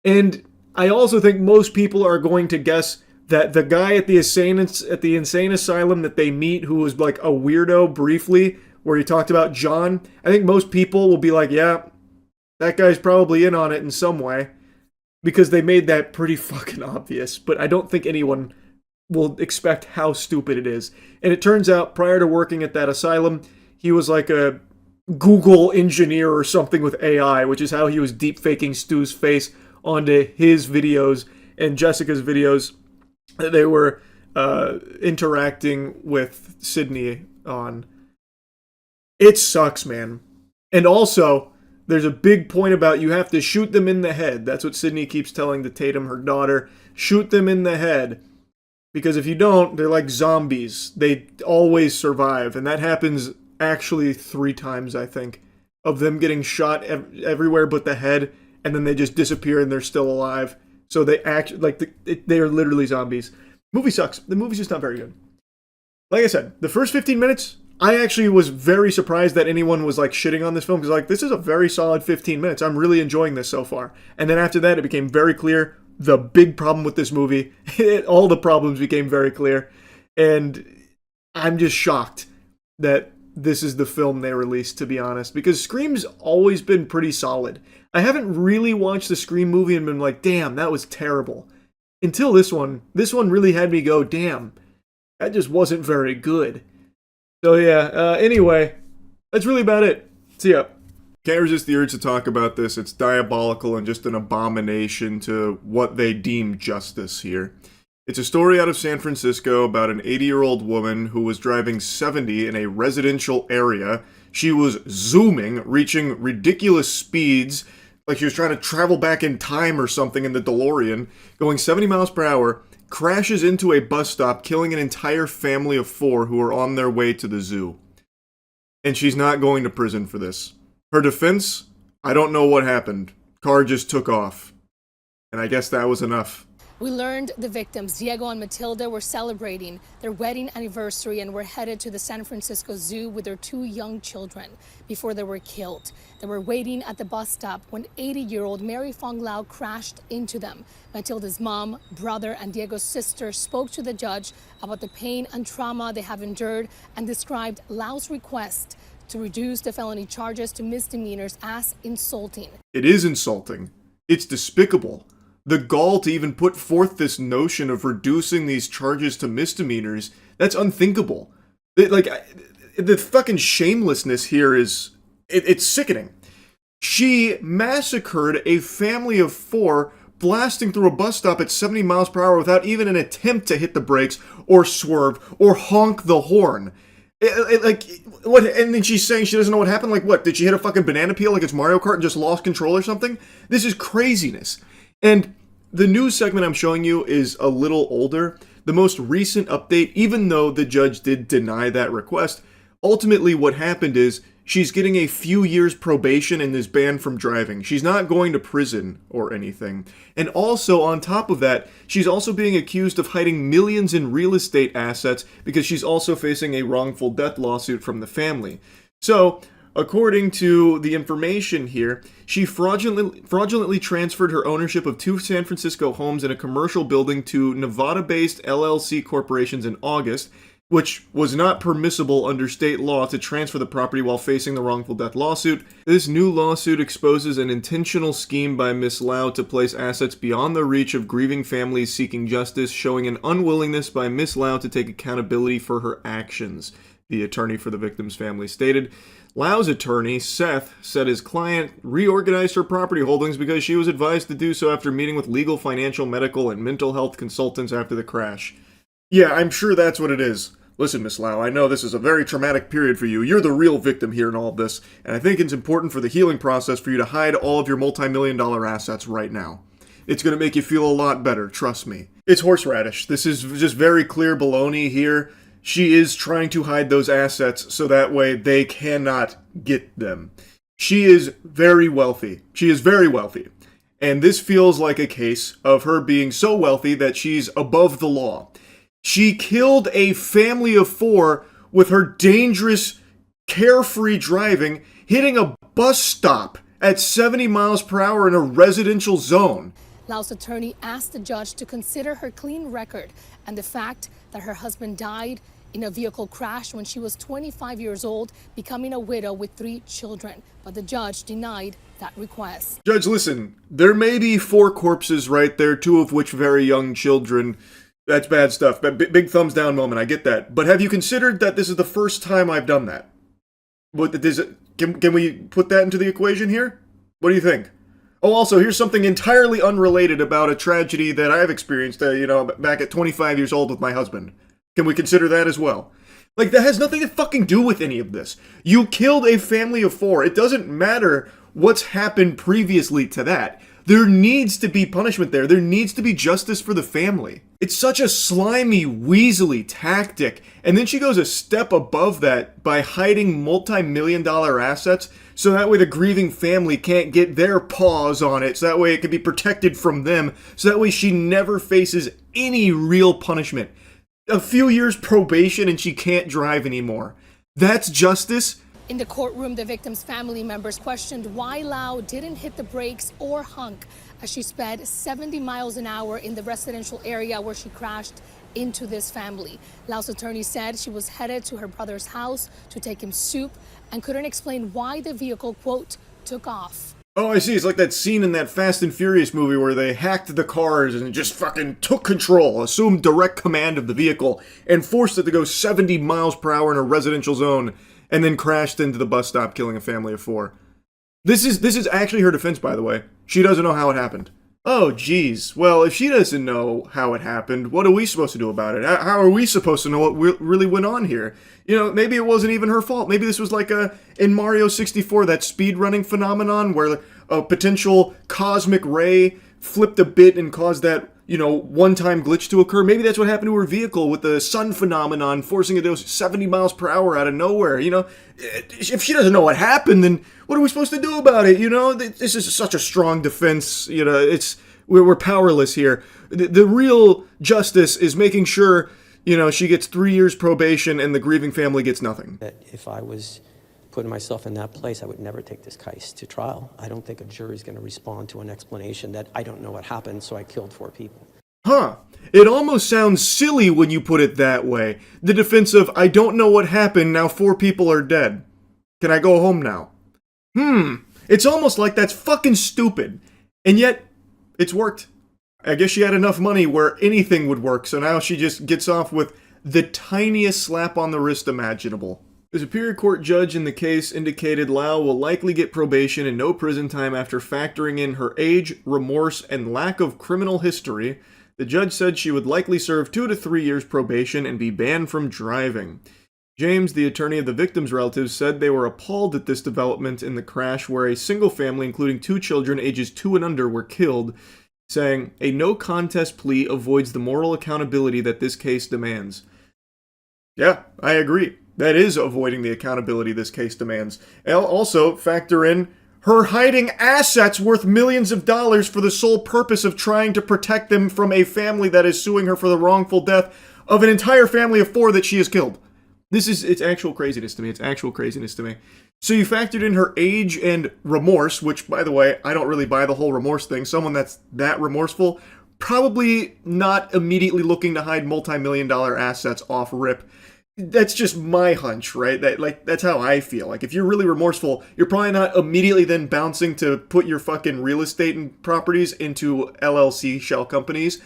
And I also think most people are going to guess that the guy at the insane asylum that they meet, who was like a weirdo briefly, where he talked about John, I think most people will be like, yeah, that guy's probably in on it in some way, because they made that pretty fucking obvious. But I don't think anyone will expect how stupid it is. And it turns out, prior to working at that asylum, he was like a Google engineer or something with AI, which is how he was deep faking Stu's face onto his videos and Jessica's videos that they were interacting with Sydney on. It sucks, man. And also, there's a big point about you have to shoot them in the head. That's what Sydney keeps telling the Tatum, her daughter. Shoot them in the head. Because if you don't, they're like zombies. They always survive. And that happens actually 3 times, I think, of them getting shot everywhere but the head, and then they just disappear and they're still alive. So they act like they are literally zombies. Movie sucks. The movie's just not very good. Like I said, the first 15 minutes, I actually was very surprised that anyone was like shitting on this film, because this is a very solid 15 minutes. I'm really enjoying this so far. And then after that, it became very clear the big problem with this movie. All the problems became very clear. And I'm just shocked that this is the film they released, to be honest, because Scream's always been pretty solid. I haven't really watched the Scream movie and been like, damn, that was terrible. Until this one. This one really had me go, damn, that just wasn't very good. So yeah, anyway, that's really about it. See ya. Can't resist the urge to talk about this. It's diabolical and just an abomination to what they deem justice here. It's a story out of San Francisco about an 80-year-old woman who was driving 70 in a residential area. She was zooming, reaching ridiculous speeds, like she was trying to travel back in time or something in the DeLorean, going 70 miles per hour, crashes into a bus stop, killing an entire family of 4 who were on their way to the zoo. And she's not going to prison for this. Her defense? I don't know what happened. Car just took off. And I guess that was enough. We learned the victims, Diego and Matilda, were celebrating their wedding anniversary and were headed to the San Francisco Zoo with their 2 young children before they were killed. They were waiting at the bus stop when 80-year-old Mary Fong Lau crashed into them. Matilda's mom, brother, and Diego's sister spoke to the judge about the pain and trauma they have endured and described Lau's request to reduce the felony charges to misdemeanors as insulting. It is insulting. It's despicable. The gall to even put forth this notion of reducing these charges to misdemeanors, that's unthinkable. The fucking shamelessness here is, it's sickening. She massacred a family of 4, blasting through a bus stop at 70 miles per hour without even an attempt to hit the brakes or swerve or honk the horn. What? And then she's saying she doesn't know what happened? Like what? Did she hit a fucking banana peel like it's Mario Kart and just lost control or something? This is craziness. And the news segment I'm showing you is a little older. The most recent update, even though the judge did deny that request, ultimately what happened is she's getting a few years probation and is banned from driving. She's not going to prison or anything. And also, on top of that, she's also being accused of hiding millions in real estate assets because she's also facing a wrongful death lawsuit from the family. So, according to the information here, she fraudulently transferred her ownership of 2 San Francisco homes in a commercial building to Nevada-based LLC corporations in August, which was not permissible under state law to transfer the property while facing the wrongful death lawsuit. This new lawsuit exposes an intentional scheme by Ms. Lau to place assets beyond the reach of grieving families seeking justice, showing an unwillingness by Ms. Lau to take accountability for her actions, the attorney for the victim's family stated. Lau's attorney, Seth, said his client reorganized her property holdings because she was advised to do so after meeting with legal, financial, medical, and mental health consultants after the crash. Yeah, I'm sure that's what it is. Listen, Miss Lau, I know this is a very traumatic period for you. You're the real victim here in all of this, and I think it's important for the healing process for you to hide all of your multi-million-dollar assets right now. It's going to make you feel a lot better, trust me. It's horseradish. This is just very clear baloney here. She is trying to hide those assets so that way they cannot get them. She is very wealthy. She is very wealthy. And this feels like a case of her being so wealthy that she's above the law. She killed a family of 4 with her dangerous, carefree driving, hitting a bus stop at 70 miles per hour in a residential zone. Lau's attorney asked the judge to consider her clean record and the fact that her husband died in a vehicle crash when she was 25 years old, becoming a widow with 3 children. But the judge denied that request. Judge, listen, there may be 4 corpses right there, 2 of which very young children. That's bad stuff. Big thumbs down moment, I get that. But have you considered that this is the first time I've done that? Can we put that into the equation here? What do you think? Oh, also, here's something entirely unrelated about a tragedy that I've experienced, back at 25 years old with my husband. Can we consider that as well? Like, that has nothing to fucking do with any of this. You killed a family of 4. It doesn't matter what's happened previously to that. There needs to be punishment there. There needs to be justice for the family. It's such a slimy, weaselly tactic. And then she goes a step above that by hiding multi-million-dollar assets so that way the grieving family can't get their paws on it, so that way it can be protected from them, so that way she never faces any real punishment. A few years probation and she can't drive anymore. That's justice? In the courtroom, the victim's family members questioned why Lau didn't hit the brakes or honk as she sped 70 miles an hour in the residential area where she crashed into this family. Lau's attorney said she was headed to her brother's house to take him soup and couldn't explain why the vehicle, quote, took off. Oh, I see. It's like that scene in that Fast and Furious movie where they hacked the cars and just fucking took control, assumed direct command of the vehicle, and forced it to go 70 miles per hour in a residential zone, and then crashed into the bus stop, killing a family of 4. This is actually her defense, by the way. She doesn't know how it happened. Oh, geez. Well, if she doesn't know how it happened, what are we supposed to do about it? How are we supposed to know what really went on here? You know, maybe it wasn't even her fault. Maybe this was like in Mario 64, that speedrunning phenomenon where a potential cosmic ray flipped a bit and caused that, one-time glitch to occur. Maybe that's what happened to her vehicle with the sun phenomenon, forcing it to go 70 miles per hour out of nowhere. If she doesn't know what happened, then what are we supposed to do about it? This is such a strong defense. We're powerless here. The real justice is making sure, she gets 3 years probation and the grieving family gets nothing. That if I was putting myself in that place, I would never take this case to trial. I don't think a jury's going to respond to an explanation that I don't know what happened, so I killed 4 people. Huh. It almost sounds silly when you put it that way. The defense of, I don't know what happened, now 4 people are dead. Can I go home now? It's almost like that's fucking stupid. And yet, it's worked. I guess she had enough money where anything would work, so now she just gets off with the tiniest slap on the wrist imaginable. The Superior Court judge in the case indicated Lau will likely get probation and no prison time after factoring in her age, remorse, and lack of criminal history. The judge said she would likely serve 2 to 3 years probation and be banned from driving. James, the attorney of the victim's relatives, said they were appalled at this development in the crash where a single family, including 2 children ages 2 and under, were killed, saying, a no-contest plea avoids the moral accountability that this case demands. Yeah, I agree. That is avoiding the accountability this case demands. Also, factor in her hiding assets worth millions of dollars for the sole purpose of trying to protect them from a family that is suing her for the wrongful death of an entire family of 4 that she has killed. It's actual craziness to me. It's actual craziness to me. So you factored in her age and remorse, which, by the way, I don't really buy the whole remorse thing. Someone that's that remorseful, probably not immediately looking to hide multi-million-dollar assets off rip. That's just my hunch, right? That's how I feel. Like, if you're really remorseful, you're probably not immediately then bouncing to put your fucking real estate and properties into LLC shell companies.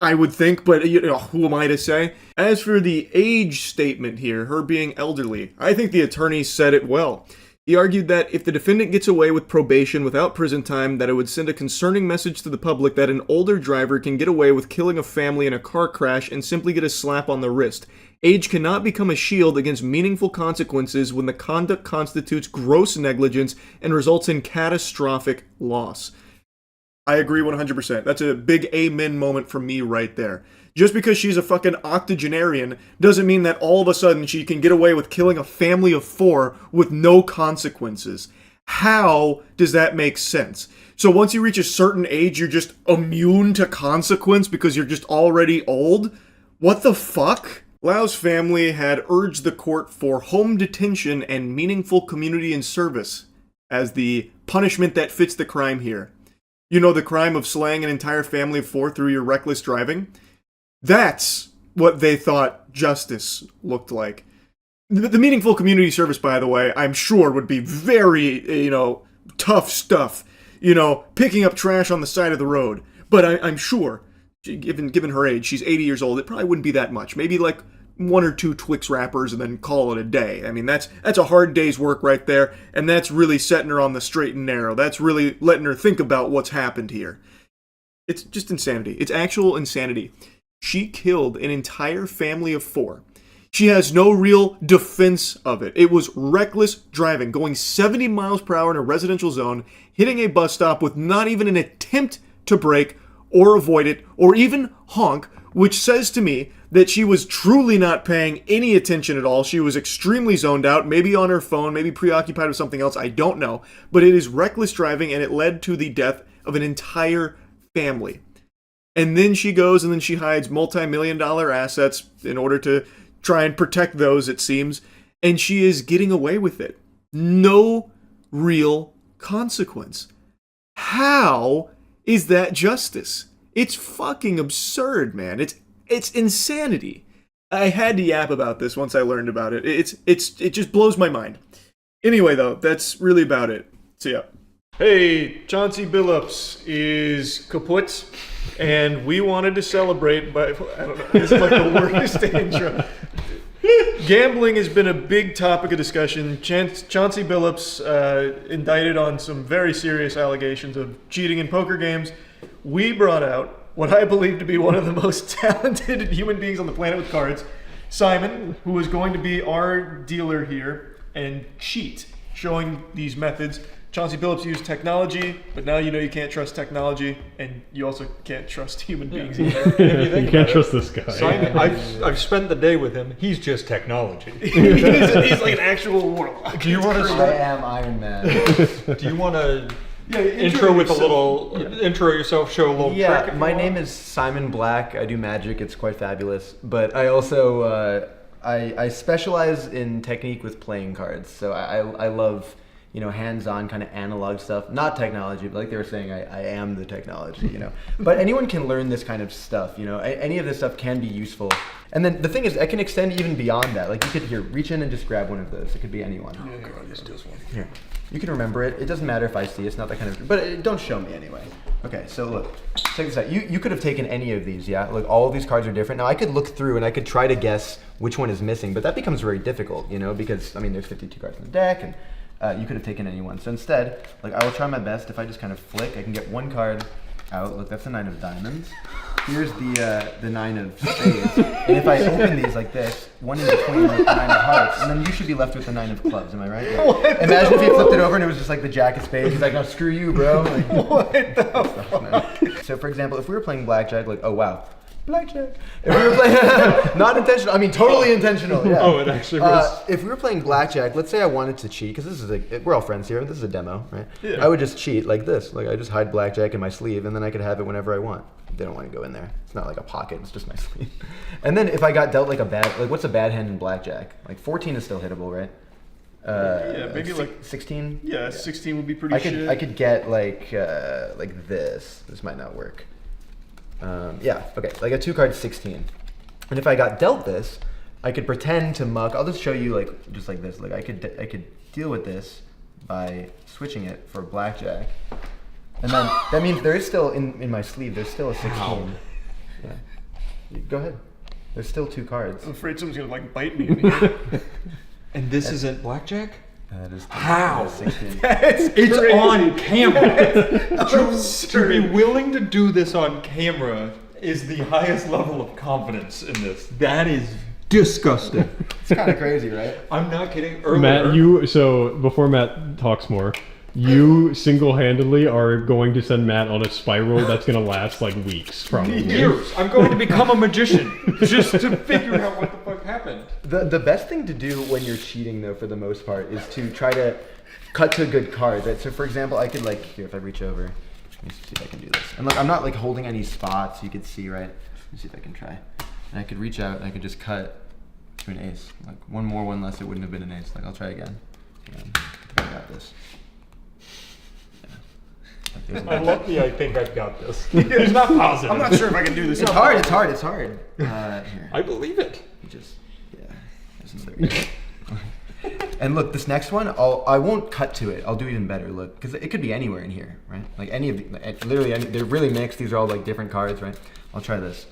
I would think, but who am I to say? As for the age statement here, her being elderly, I think the attorney said it well. He argued that if the defendant gets away with probation without prison time, that it would send a concerning message to the public that an older driver can get away with killing a family in a car crash and simply get a slap on the wrist. Age cannot become a shield against meaningful consequences when the conduct constitutes gross negligence and results in catastrophic loss. I agree 100%. That's a big amen moment from me right there. Just because she's a fucking octogenarian doesn't mean that all of a sudden she can get away with killing a family of 4 with no consequences. How does that make sense? So once you reach a certain age, you're just immune to consequence because you're just already old? What the fuck? Lau's family had urged the court for home detention and meaningful community and service as the punishment that fits the crime here. You know, the crime of slaying an entire family of 4 through your reckless driving? That's what they thought justice looked like. The meaningful community service, by the way, I'm sure would be very, tough stuff. Picking up trash on the side of the road. But I'm sure, given her age, she's 80 years old, it probably wouldn't be that much. Maybe like 1 or 2 Twix wrappers and then call it a day. I mean, that's a hard day's work right there, and that's really setting her on the straight and narrow. That's really letting her think about what's happened here. It's just insanity. It's actual insanity. She killed an entire family of 4. She has no real defense of it. It was reckless driving, going 70 miles per hour in a residential zone, hitting a bus stop with not even an attempt to brake or avoid it or even honk, which says to me that she was truly not paying any attention at all. She was extremely zoned out, maybe on her phone, maybe preoccupied with something else, I don't know. But it is reckless driving, and it led to the death of an entire family. And then she goes and then she hides multi-million-dollar assets in order to try and protect those, it seems, and she is getting away with it. No real consequence. How is that justice? It's fucking absurd, man. It's insanity. I had to yap about this once I learned about it. It just blows my mind. Anyway, though, that's really about it. So yeah. Hey, Chauncey Billups is kaput, and we wanted to celebrate by, I don't know, this is like the worst intro. Gambling has been a big topic of discussion. Chauncey Billups indicted on some very serious allegations of cheating in poker games. We brought out what I believe to be one of the most talented human beings on the planet with cards, Simon, who is going to be our dealer here and cheat, showing these methods. Chauncey Billups used technology, but now you know you can't trust technology, and you also can't trust human beings either. You can't trust this guy. Simon, I've spent the day with him. He's just technology. he's like an actual warlock. Do you want to start? I am Iron Man. Do you want to intro with a little intro yourself? Show a little trick. Yeah, my name is Simon Black. I do magic. It's quite fabulous. But I also I specialize in technique with playing cards. So I love, hands-on kind of analog stuff, not technology, but like they were saying, I am the technology, But anyone can learn this kind of stuff, Any of this stuff can be useful. And then the thing is, I can extend even beyond that. Like you could reach in and just grab one of those. It could be anyone. Oh God, this does one. Here, you can remember it. It doesn't matter if I see. It's not that kind of. But don't show me anyway. Okay, so look, check this out. You could have taken any of these, yeah. Look, all of these cards are different. Now I could look through and I could try to guess which one is missing, but that becomes very difficult, because there's 52 cards in the deck and. You could have taken any one. So instead, I will try my best. If I just kind of flick, I can get one card out. Look, that's the 9 of diamonds. Here's the 9 of spades. And if I open these like this, one in between, like the 9 of hearts, and then you should be left with the 9 of clubs. Am I right? Yeah. Imagine if he flipped it over and it was just like the Jack of spades. He's like, no, screw you, bro. What the fuck? So for example, if we were playing blackjack, oh wow. Blackjack. If we were playing, not intentional, totally intentional. Yeah. Oh, it actually was. If we were playing blackjack, let's say I wanted to cheat, because this is we're all friends here, this is a demo, right? Yeah. I would just cheat like this. I just hide blackjack in my sleeve, and then I could have it whenever I want. They don't want to go in there. It's not like a pocket, it's just my sleeve. And then if I got dealt what's a bad hand in blackjack? 14 is still hittable, right? Maybe 16? Yeah, 16 would be pretty shit. I could get like this. This might not work. Okay, I got 2 cards, 16. And if I got dealt this, I could pretend to muck. I'll just show you just like this. I could deal with this by switching it for blackjack. And then that means there is still in my sleeve, there's still a 16. Wow. Yeah. Go ahead. There's still 2 cards. I'm afraid someone's gonna bite me in here. And this isn't blackjack? That is how? 16. It's on camera. To be willing to do this on camera is the highest level of confidence in this. That is disgusting. It's kind of crazy, right? I'm not kidding. Earlier, Matt, so before Matt talks more, you single-handedly are going to send Matt on a spiral that's going to last weeks, probably. Years. I'm going to become a magician just to figure out what the fuck happened. The best thing to do when you're cheating, though, for the most part, is to try to cut to good cards. Right? So, for example, I could here, if I reach over, Let me see if I can do this. And look, I'm not like holding any spots. You can see, right? Let me see if I can try. And I could reach out and I could just cut to an ace. Like one more, one less, it wouldn't have been an ace. Like I'll try again. I got this. I love the I think I've got this. He's not positive. I'm not sure if I can do this. It's hard. It's hard. It's hard. Here. I believe it. Just There's another. And look, this next one, I won't cut to it. I'll do even better. Look, because it could be anywhere in here, right? Like any of the, literally, they're really mixed. These are all like different cards, right? I'll try this.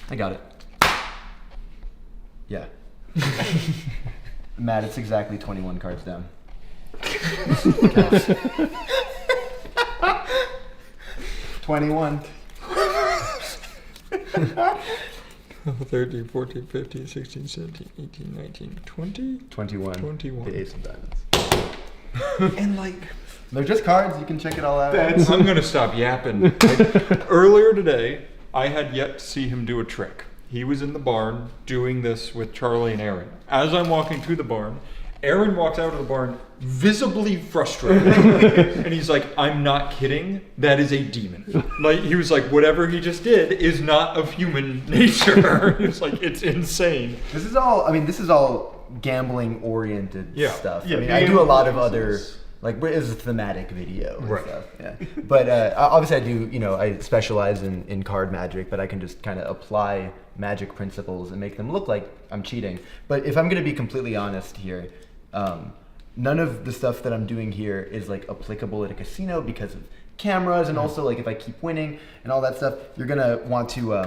I got it. Yeah. Matt, it's exactly 21 cards down. 21. 13, 14, 15, 16, 17, 18, 19, 20? 21. 21. The ace of diamonds. And like, they're just cards. You can check it all out. I'm going to stop yapping. Earlier today, I had yet to see him do a trick. He was in the barn doing this with Charlie and Aaron. As I'm walking through the barn, Aaron walks out of the barn visibly frustrated. And he's like, I'm not kidding. That is a demon. Like, he was like, whatever he just did is not of human nature. It's like, it's insane. This is all gambling oriented stuff. Yeah, I mean, I do a lot of other, like, it's a thematic video and stuff. Yeah. But obviously I do, I specialize in card magic, but I can just kind of apply magic principles and make them look like I'm cheating. But if I'm going to be completely honest here, none of the stuff that I'm doing here is like applicable at a casino because of cameras, and also like if I keep winning and all that stuff, you're gonna want to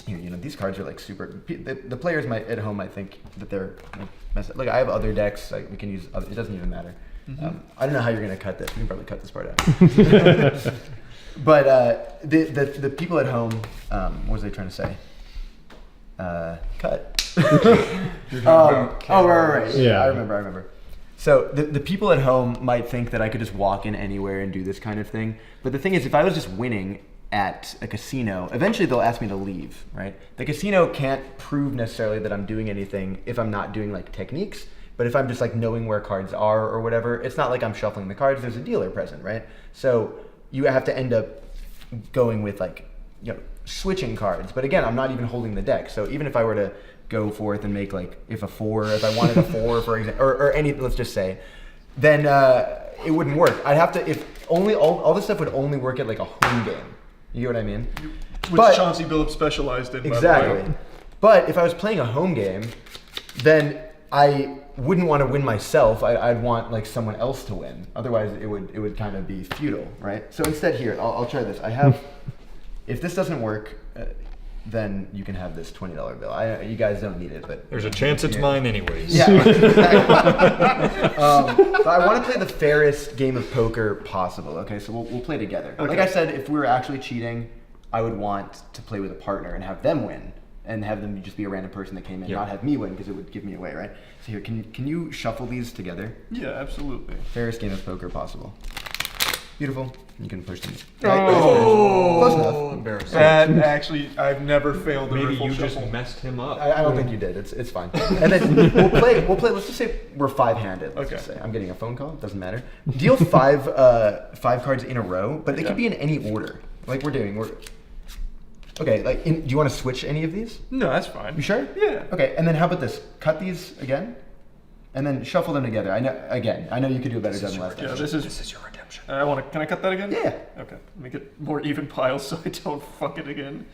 these cards are like super. The players at home might think that they're like, messed up. Like I have other decks, like we can use. It doesn't even matter. I don't know how you're gonna cut this. We can probably cut this part out. But the people at home, what was I trying to say? Cut. Right. Yeah, I remember. So the people at home might think that I could just walk in anywhere and do this kind of thing. But the thing is, if I was just winning at a casino, eventually they'll ask me to leave, right? The casino can't prove necessarily that I'm doing anything if I'm not doing like techniques. But if I'm just like knowing where cards are or whatever, it's not like I'm shuffling the cards. There's a dealer present, right? So you have to end up going with like, switching cards. But again, I'm not even holding the deck. So even if I were to go forth and make like, if I wanted a 4, for example, or any, let's just say, then it wouldn't work. I'd have to, if only, all this stuff would only work at like a home game. You get what I mean? Which Chauncey Billups specialized in. Exactly. But if I was playing a home game, then I wouldn't want to win myself. I'd want like someone else to win. Otherwise, it would kind of be futile, right? So instead, here I'll try this. I have. If this doesn't work, then you can have this $20 bill. You guys don't need it, but there's a chance it's mine anyways. Yeah. So I want to play the fairest game of poker possible. Okay, so we'll play together. Okay. Like I said, if we were actually cheating, I would want to play with a partner and have them win, and have them just be a random person that came in, not have me win because it would give me away, right? So here, can you shuffle these together? Yeah, absolutely. Fairest game of poker possible. Beautiful. You can push them. Oh, close enough. Embarrassing. That actually, I've never failed a Maybe riffle you shuffle. just messed him up. I don't think you did. It's fine. And then we'll play. Let's just say we're 5-handed. Let's just say I'm getting a phone call. Doesn't matter. Deal 5 cards in a row, but they could be in any order. Like we're doing. Okay. Like, do you want to switch any of these? No, that's fine. You sure? Yeah. Okay. And then how about this? Cut these again, and then shuffle them together. I know you could do a better job than last time. Yeah, this is your redemption. Can I cut that again? Yeah. Okay. Make it more even piles so I don't fuck it again.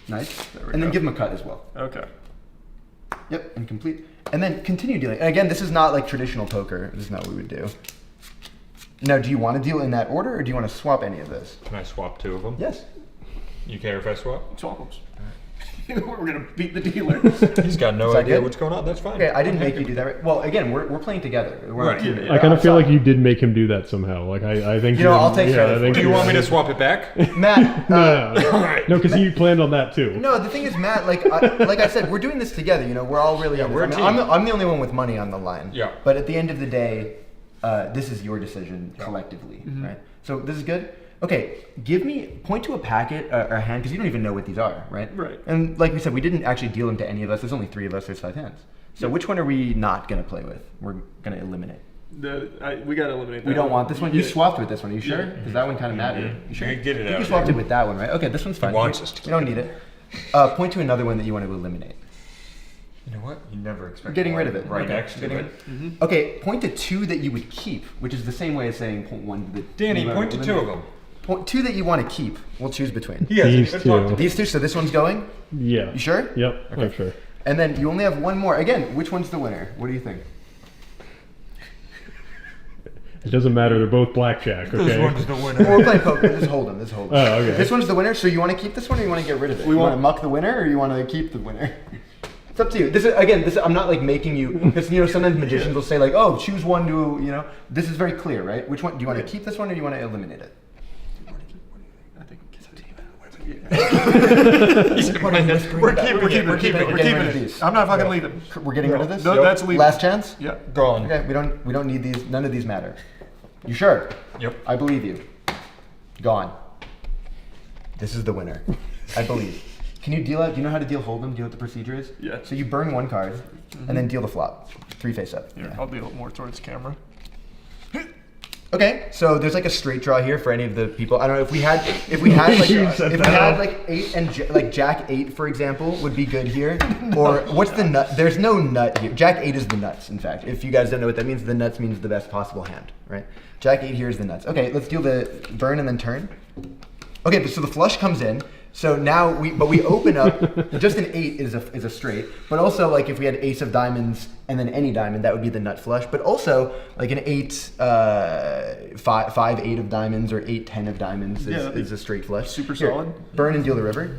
Nice. And then give them a cut as well. Okay. Yep, and complete. And then continue dealing. And again, this is not like traditional poker. This is not what we would do. Now, do you want to deal in that order, or do you want to swap any of this? Can I swap 2 of them? Yes. You care if I swap? Swap them. We're gonna beat the dealer. He's got no idea what's going on. That's fine. Okay, I didn't make you do that. Right? Well, again, we're playing together. We're right. Yeah, I kind of feel like you did make him do that somehow. Like I think. I'll take credit. Do you want me to swap it back, Matt? No, because he planned on that too. No, the thing is, Matt. Like I said, we're doing this together. We're all really. We're a team. I'm the only one with money on the line. Yeah. But at the end of the day, this is your decision collectively, right? So this is good. Okay, point to a packet or a hand, because you don't even know what these are, right? Right. And like we said, we didn't actually deal them to any of us. There's only 3 of us. There's 5 hands. So which one are we not going to play with? We're going to eliminate. We gotta eliminate that. We don't want this one? You Yeah. swapped with this one, are you sure? Because that one kind of mattered. You sure? Yeah, get it I think out you swapped there. it with that one, right? Okay, this one's fine. wants us to We don't need it. Point to another one that you want to eliminate. You know what? You never expect. We're getting rid of it. Right Okay, next to getting it. rid- Okay, point to two that you would keep, which is the same way as saying point one that Danny, you point to two of them. Point two that you want to keep. We'll choose between. He hasn't These even talked two. to These two. So this one's going. Yeah. You sure? Yep, Okay. I'm sure. And then you only have one more. Again, which one's the winner? What do you think? It doesn't matter. They're both blackjack. Okay. This one's the winner. Well, we're playing poker. Just hold them. Just hold them. Oh, okay. This one's the winner. So you want to keep this one, or you want to get rid of it? We you want want- to muck the winner, or you want to keep the winner? It's up to you. This is again. This I'm not like making you. Because sometimes magicians will say like, oh, choose one to This is very clear, right? Which one do you want to keep this one, or do you want to eliminate it? I think it's a team. We're keeping it. These. I'm not fucking leaving. We're getting rid of this. No, that's leaving. Last chance. Yeah. Gone. Okay. We don't need these. None of these matter. You sure? Yep. I believe you. Gone. This is the winner. I believe. Can you deal out? Do you know how to deal hold'em? Do you know what the procedure is? Yeah. So you burn one card, and then deal the flop. 3 face up. Here, I'll deal it more towards camera. Okay, so there's like a straight draw here for any of the people. I don't know if we had like 8 and like Jack 8, for example, would be good here. Or what's the nut? There's no nut here. Jack 8 is the nuts. In fact, if you guys don't know what that means, the nuts means the best possible hand, right? Jack 8 here is the nuts. Okay, let's deal the burn and then turn. Okay, so the flush comes in. So now we open up. Just an 8 is a straight, but also like if we had ace of diamonds and then any diamond, that would be the nut flush. But also like an 8, 5, 8 of diamonds or 8, 10 of diamonds is a straight flush. Super Here, solid. Burn and deal the river.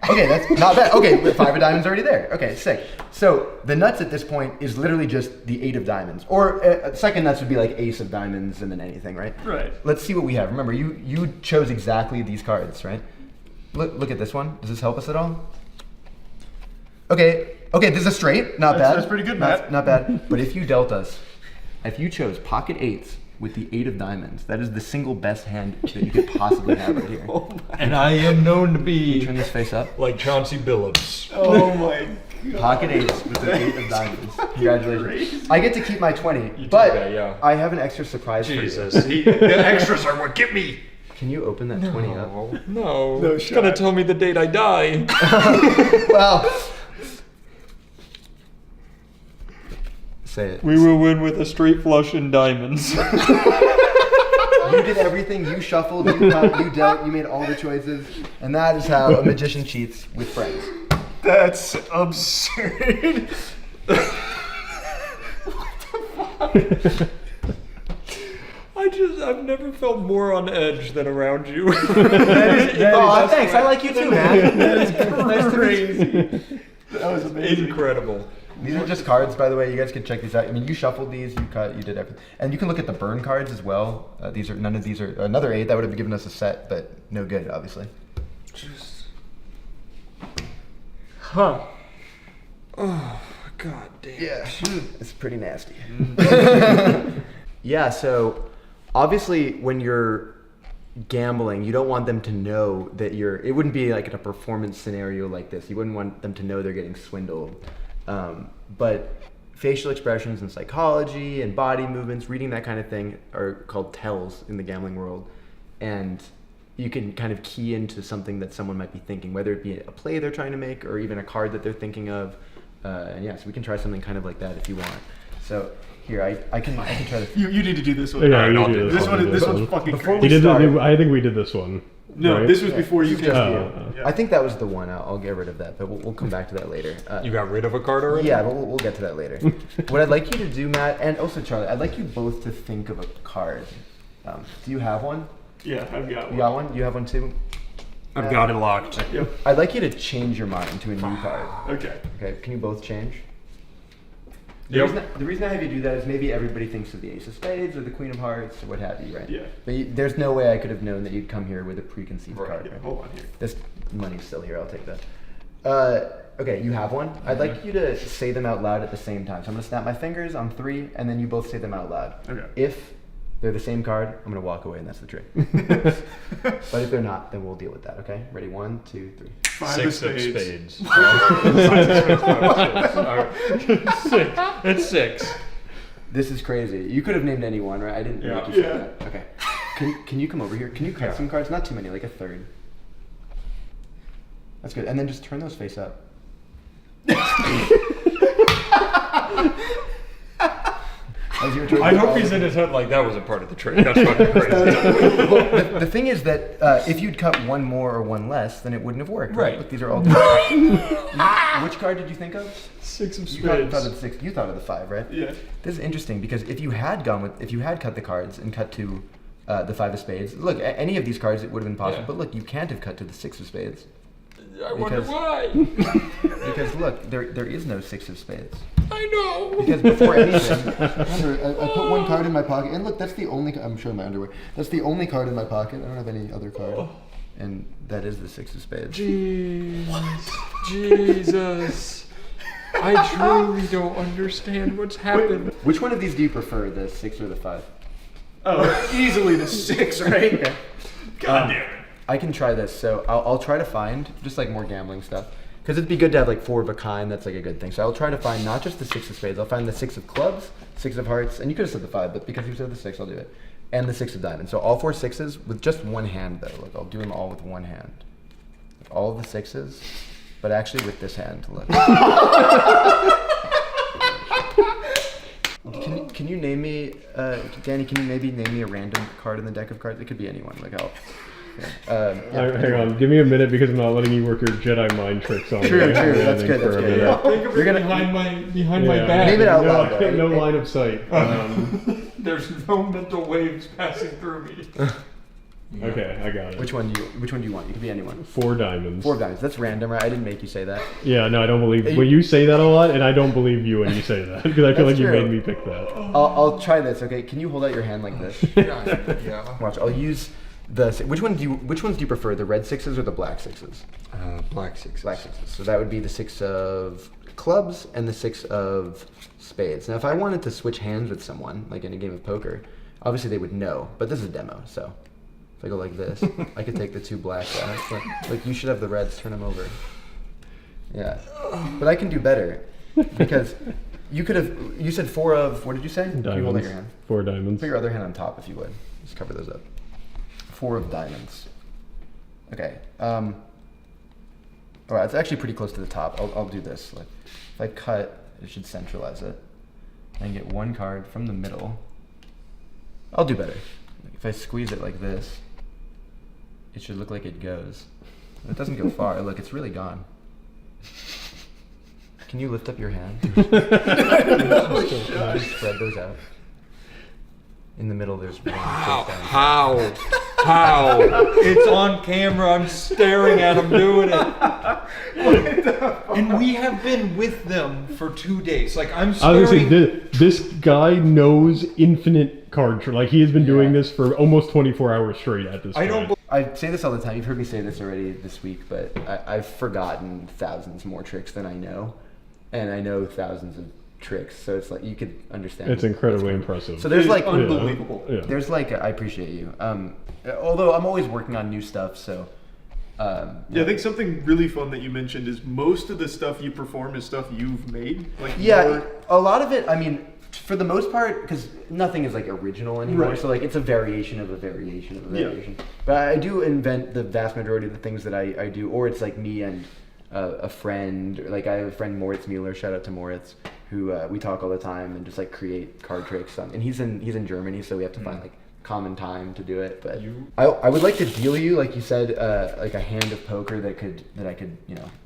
Okay, that's not bad. Okay, 5 of diamonds already there. Okay, sick. So the nuts at this point is literally just the 8 of diamonds. Or second nuts would be like ace of diamonds and then anything, right? Right. Let's see what we have. Remember, you chose exactly these cards, right? Look at this one. Does this help us at all? Okay, this is a straight. Not bad. That's pretty good, Matt. Not bad. But if you dealt us, if you chose pocket 8s with the 8 of diamonds, that is the single best hand that you could possibly have right here. And I am known to be Turn this face up. like Chauncey Billups. Oh my god. Pocket 8s with the 8 of diamonds. Congratulations. I get to keep my 20, You but do that, yeah. I have an extra surprise Jesus, for you. the extras are what get me. Can you open that 20 up? No, No it's shot. gonna tell me the date I die. Well, say it. We will win with a straight flush and diamonds. You did everything. You shuffled, you cut, you dealt, you made all the choices. And that is how a magician cheats with friends. That's absurd. What the fuck? I've never felt more on edge than around you. Oh, thanks. I like you too, man. That is crazy. That was amazing. Incredible. These are just cards, by the way. You guys can check these out. I mean, you shuffled these, you cut, you did everything. And you can look at the burn cards as well. None of these are another 8. That would have given us a set, but no good, obviously. Huh. Oh, god damn. Yeah, it's pretty nasty. Yeah, so obviously when you're gambling, you don't want them to know that it wouldn't be like in a performance scenario like this. You wouldn't want them to know they're getting swindled. But facial expressions and psychology and body movements, reading that kind of thing are called tells in the gambling world. And you can kind of key into something that someone might be thinking, whether it be a play they're trying to make or even a card that they're thinking of. And yeah, so we can try something kind of like that if you want. So here, I can try to. You need to do this one. Yeah, Alright, you do this one's fucking Before crazy. we start, I think we did this one. No, right? this was before you came. I think that was the one. I'll get rid of that, but we'll come back to that later. You got rid of a card already? Yeah, but we'll get to that later. What I'd like you to do, Matt, and also Charlie, I'd like you both to think of a card. Do you have one? Yeah, I've got one. You got one? You have one too? I've got it locked. Yep. I'd like you to change your mind to a new card. Okay. Okay, can you both change? Yep. The reason I have you do that is maybe everybody thinks of the Ace of Spades or the Queen of Hearts or what have you, right? Yeah. But there's no way I could have known that you'd come here with a preconceived card. Yeah, Right? hold on here. This money's still here. I'll take that. Okay, you have one. I'd like you to say them out loud at the same time. So I'm gonna snap my fingers on 3, and then you both say them out loud. Okay. If they're the same card, I'm gonna walk away, and that's the trick. But if they're not, then we'll deal with that. Okay? Ready? 1, 2, 3. 5 of 6 of spades. spades. All right. 6. It's 6. This is crazy. You could have named any one, right? I didn't make you say that. Okay. Can you come over here? Can you cut some cards? Not too many, like a third. That's good. And then just turn those face up. I hope he's in his head like that was a part of the trick. That's fucking crazy. Well, the thing is that if you'd cut one more or one less, then it wouldn't have worked. Right. Look, these are all different. Which card did you think of? 6 of You spades. thought of the 6. You thought of the 5, right? Yeah. This is interesting because if you had cut the cards and cut to the 5 of spades, look, any of these cards it would have been possible. But look, you can't have cut to the 6 of spades. I wonder why. Because look, there is no 6 of spades. I know. Because before anything, remember, I put one card in my pocket, and look, that's the only. I'm showing my underwear. That's the only card in my pocket. I don't have any other card, and that is the 6 of spades. Jesus. I truly don't understand what's happened. Which one of these do you prefer, the 6 or the 5? Oh, easily the 6, right? Okay. God damn it. I can try this. So I'll try to find just like more gambling stuff. Because it'd be good to have like 4 of a kind. That's like a good thing. So I'll try to find not just the 6 of spades. I'll find the 6 of clubs, 6 of hearts, and you could have said the 5, but because you said the 6, I'll do it. And the 6 of diamonds. So all 4 6s with just one hand though. Look, I'll do them all with one hand. All of the 6s, but actually with this hand. Look. Can you name me, Danny? Can you maybe name me a random card in the deck of cards? It could be anyone. Like I'll. Hang on, give me a minute because I'm not letting you work your Jedi mind tricks on me. True, that's good. That's good. Yeah. Think of it behind my back. Name it out loud. No line of sight. There's no mental waves passing through me. Okay, I got it. Which one do you want? You could be anyone. 4 diamonds. 4 diamonds. That's random, right? I didn't make you say that. Yeah, no, I don't believe. Well, you say that a lot, and I don't believe you when you say that because I feel like you made me pick that. I'll try this. Okay, can you hold out your hand like this? Yeah. Watch. I'll use the. Which ones do you prefer? The red 6s or the black 6s? Black 6s. Black 6s. So that would be the 6 of clubs and the 6 of spades. Now, if I wanted to switch hands with someone, like in a game of poker, obviously they would know. But this is a demo, so. If I go like this, I could take the 2 blacks out. Like you should have the reds, turn them over. Yeah. But I can do better. Because you said 4 of, what did you say? Diamonds. Can you hold out your hand? 4 diamonds. Put your other hand on top if you would. Just cover those up. 4 of diamonds. Okay. Alright, it's actually pretty close to the top. I'll do this. Like, if I cut, it should centralize it. And get 1 card from the middle. I'll do better. If I squeeze it like this, it should look like it goes. It doesn't go far. Look, it's really gone. Can you lift up your hand? Just spread those out. In the middle, there's one. How? It's on camera. I'm staring at him doing it. And we have been with them for 2 days. Like I'm staring. I was gonna say this guy knows infinite card tricks. Like he has been doing this for almost 24 hours straight at this point. I say this all the time. You've heard me say this already this week, but I've forgotten thousands more tricks than I know, and I know thousands of tricks. So it's like you could understand. It's incredibly impressive. So there's like unbelievable. Yeah. There's like I appreciate you. Although I'm always working on new stuff, so. Yeah, I think something really fun that you mentioned is most of the stuff you perform is stuff you've made. Like a lot of it. I mean, for the most part, because nothing is like original anymore. Right. So like it's a variation of a variation of a variation. But I do invent the vast majority of the things that I do, or it's like me and a friend. Like I have a friend Moritz Mueller. Shout out to Moritz, who we talk all the time and just like create card tricks. And he's in Germany, so we have to find like common time to do it. But I would like to deal you, like you said, like a hand of poker that I could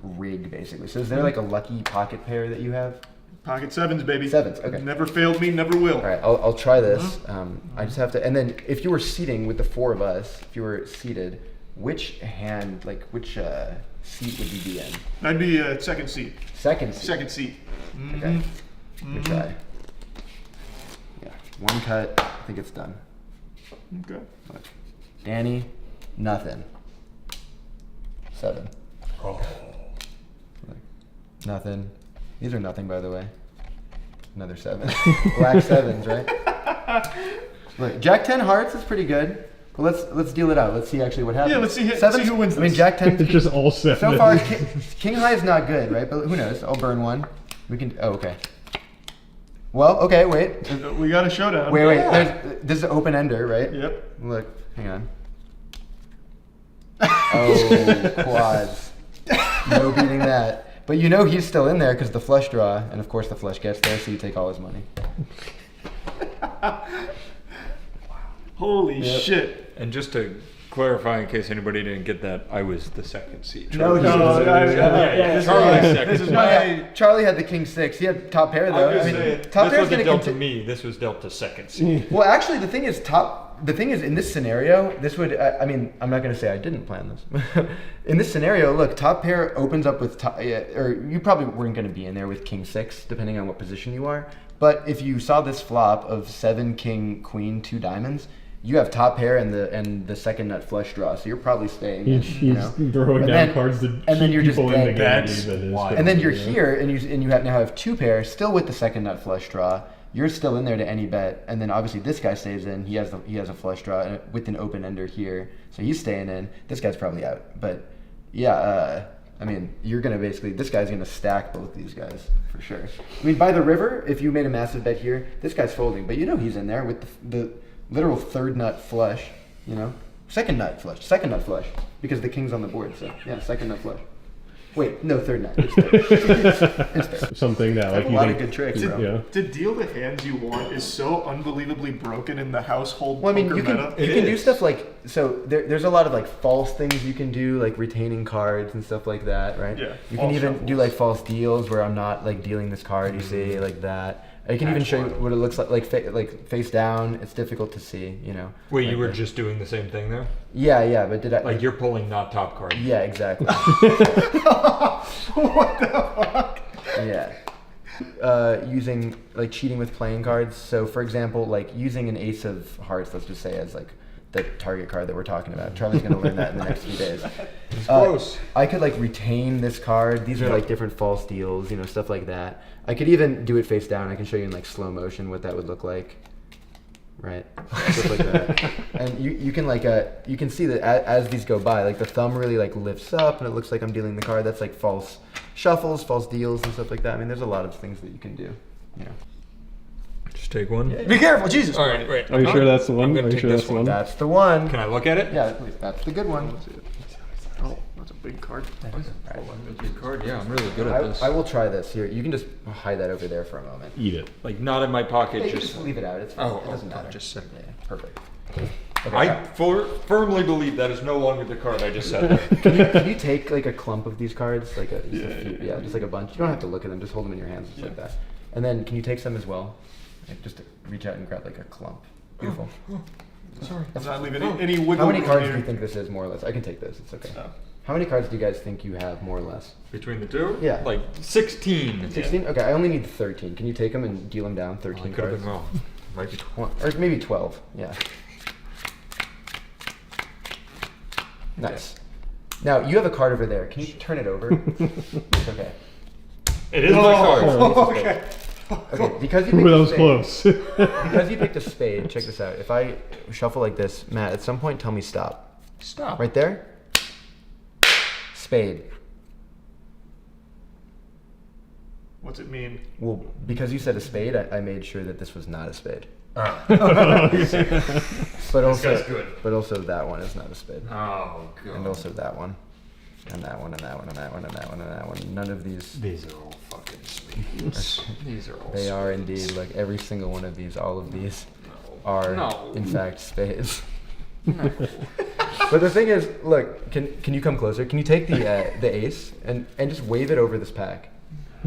rig basically. So is there like a lucky pocket pair that you have? Pocket 7s, baby. 7s, okay. Never failed me, never will. All right, I'll try this. I just have to, and then if you were seating with the 4 of us, if you were seated, which hand, like which seat would you be in? I'd be second seat. Second seat? Second seat. Okay, good try. Yeah, 1 cut, I think it's done. Okay. Look. Danny, nothing. 7. Oh. Look. Nothing. These are nothing, by the way. Another 7. Black 7s, right? Look, Jack 10 hearts is pretty good. But let's deal it out. Let's see actually what happens. Yeah, let's see, Sevens, who wins this. I mean, Jack 10. It's just all 7. So far, King High is not good, right? But who knows? I'll burn one. We can. Oh, okay. Well, okay, wait. We got a showdown. Wait. This is an open ender, right? Yep. Look, hang on. Oh, quads. No beating that. But you know he's still in there because the flush draw, and of course the flush gets there, so you take all his money. Holy shit. And just to clarify, in case anybody didn't get that, I was the second seat. No, Charlie had the king 6. He had top pair though. Top pair wasn't dealt to me. This was dealt to second seat. Well, actually, the thing is, in this scenario, this would. I mean, I'm not going to say I didn't plan this. In this scenario, look, top pair opens up with or you probably weren't going to be in there with king 6, depending on what position you are. But if you saw this flop of 7 king queen 2 diamonds, you have top pair and the second nut flush draw, so you're probably staying. He's throwing down cards to keep people in the game. And then you're here, and you now have 2 pair, still with the second nut flush draw. You're still in there to any bet, and then obviously this guy stays in. He has a flush draw with an open ender here, so he's staying in. This guy's probably out, but yeah, I mean, you're gonna this guy's gonna stack both these guys for sure. I mean, by the river, if you made a massive bet here, this guy's folding, but you know he's in there with the literal third nut flush, you know? Second nut flush, because the king's on the board, so yeah, second nut flush. Wait, no, third nut. It's third. Something that like a lot of good tricks, bro. To deal the hands you want is so unbelievably broken in the household Well, I mean, poker you can meta. do stuff like, so there's a lot of like false things you can do, like retaining cards and stuff like that, right? Yeah. You can even do like false deals where I'm not like dealing this card, you see, like that. I can even show you what it looks like face down. It's difficult to see, you know. Wait, like you were just doing the same thing there? Yeah, but did I? Like you're pulling not top card. Yeah, exactly. What the fuck? Yeah. Using like cheating with playing cards. So for example, like using an ace of hearts, let's just say as like the target card that we're talking about. Charlie's gonna learn that in the next few days. It's gross. I could like retain this card. These are like different false deals, you know, stuff like that. I could even do it face down. I can show you in like slow motion what that would look like. Right, stuff like that. And you can like you can see that as these go by, like the thumb really like lifts up, and it looks like I'm dealing the card. That's like false shuffles, false deals, and stuff like that. I mean, there's a lot of things that you can do. You know. Just take one. Yeah. Be careful, Jesus! All right, wait. Are you sure that's the one? I'm gonna take this one. That's the one. Can I look at it? Yeah, that's the good one. Oh, that's a big card. That is a big card. Yeah, I'm really good at this. I will try this here. You can just hide that over there for a moment. Eat it. Like not in my pocket. Yeah, just leave it out. It's fine. Oh, it doesn't matter. Just sit. Yeah, perfect. Okay, I firmly believe that is no longer the card I just said. Can you take like a clump of these cards, like just like a bunch? You don't have to look at them. Just hold them in your hands, just like that. And then can you take some as well? Like, just reach out and grab like a clump. Beautiful. Sorry. Does not leave any wiggle. How many cards here. do you think this is, more or less? I can take this. It's okay. Oh. How many cards do you guys think you have, more or less? Between the two? Yeah. Like 16. 16? Okay, I only need 13. Can you take them and deal them down? 13 cards. Wrong. Might be 12. Or maybe 12. Yeah. Nice. Now, you have a card over there. Can you turn it over? It's okay. It is my card. Okay. Okay, because you picked that a was spade, close. because you picked a spade, check this out. If I shuffle like this, Matt, at some point tell me stop. Stop. Right there? Spade. What's it mean? Well, because you said a spade, I made sure that this was not a spade. Ah. But also, This guy's good. But also that one is not a spade. Oh, God. And also that one. And that one, and that one, and that one, and that one, and that one. None of these. These are all fucking spades. These are all They are indeed. Like every single one of these, all of these are in fact spades. No. But the thing is, look, can you come closer? Can you take the ace and just wave it over this pack?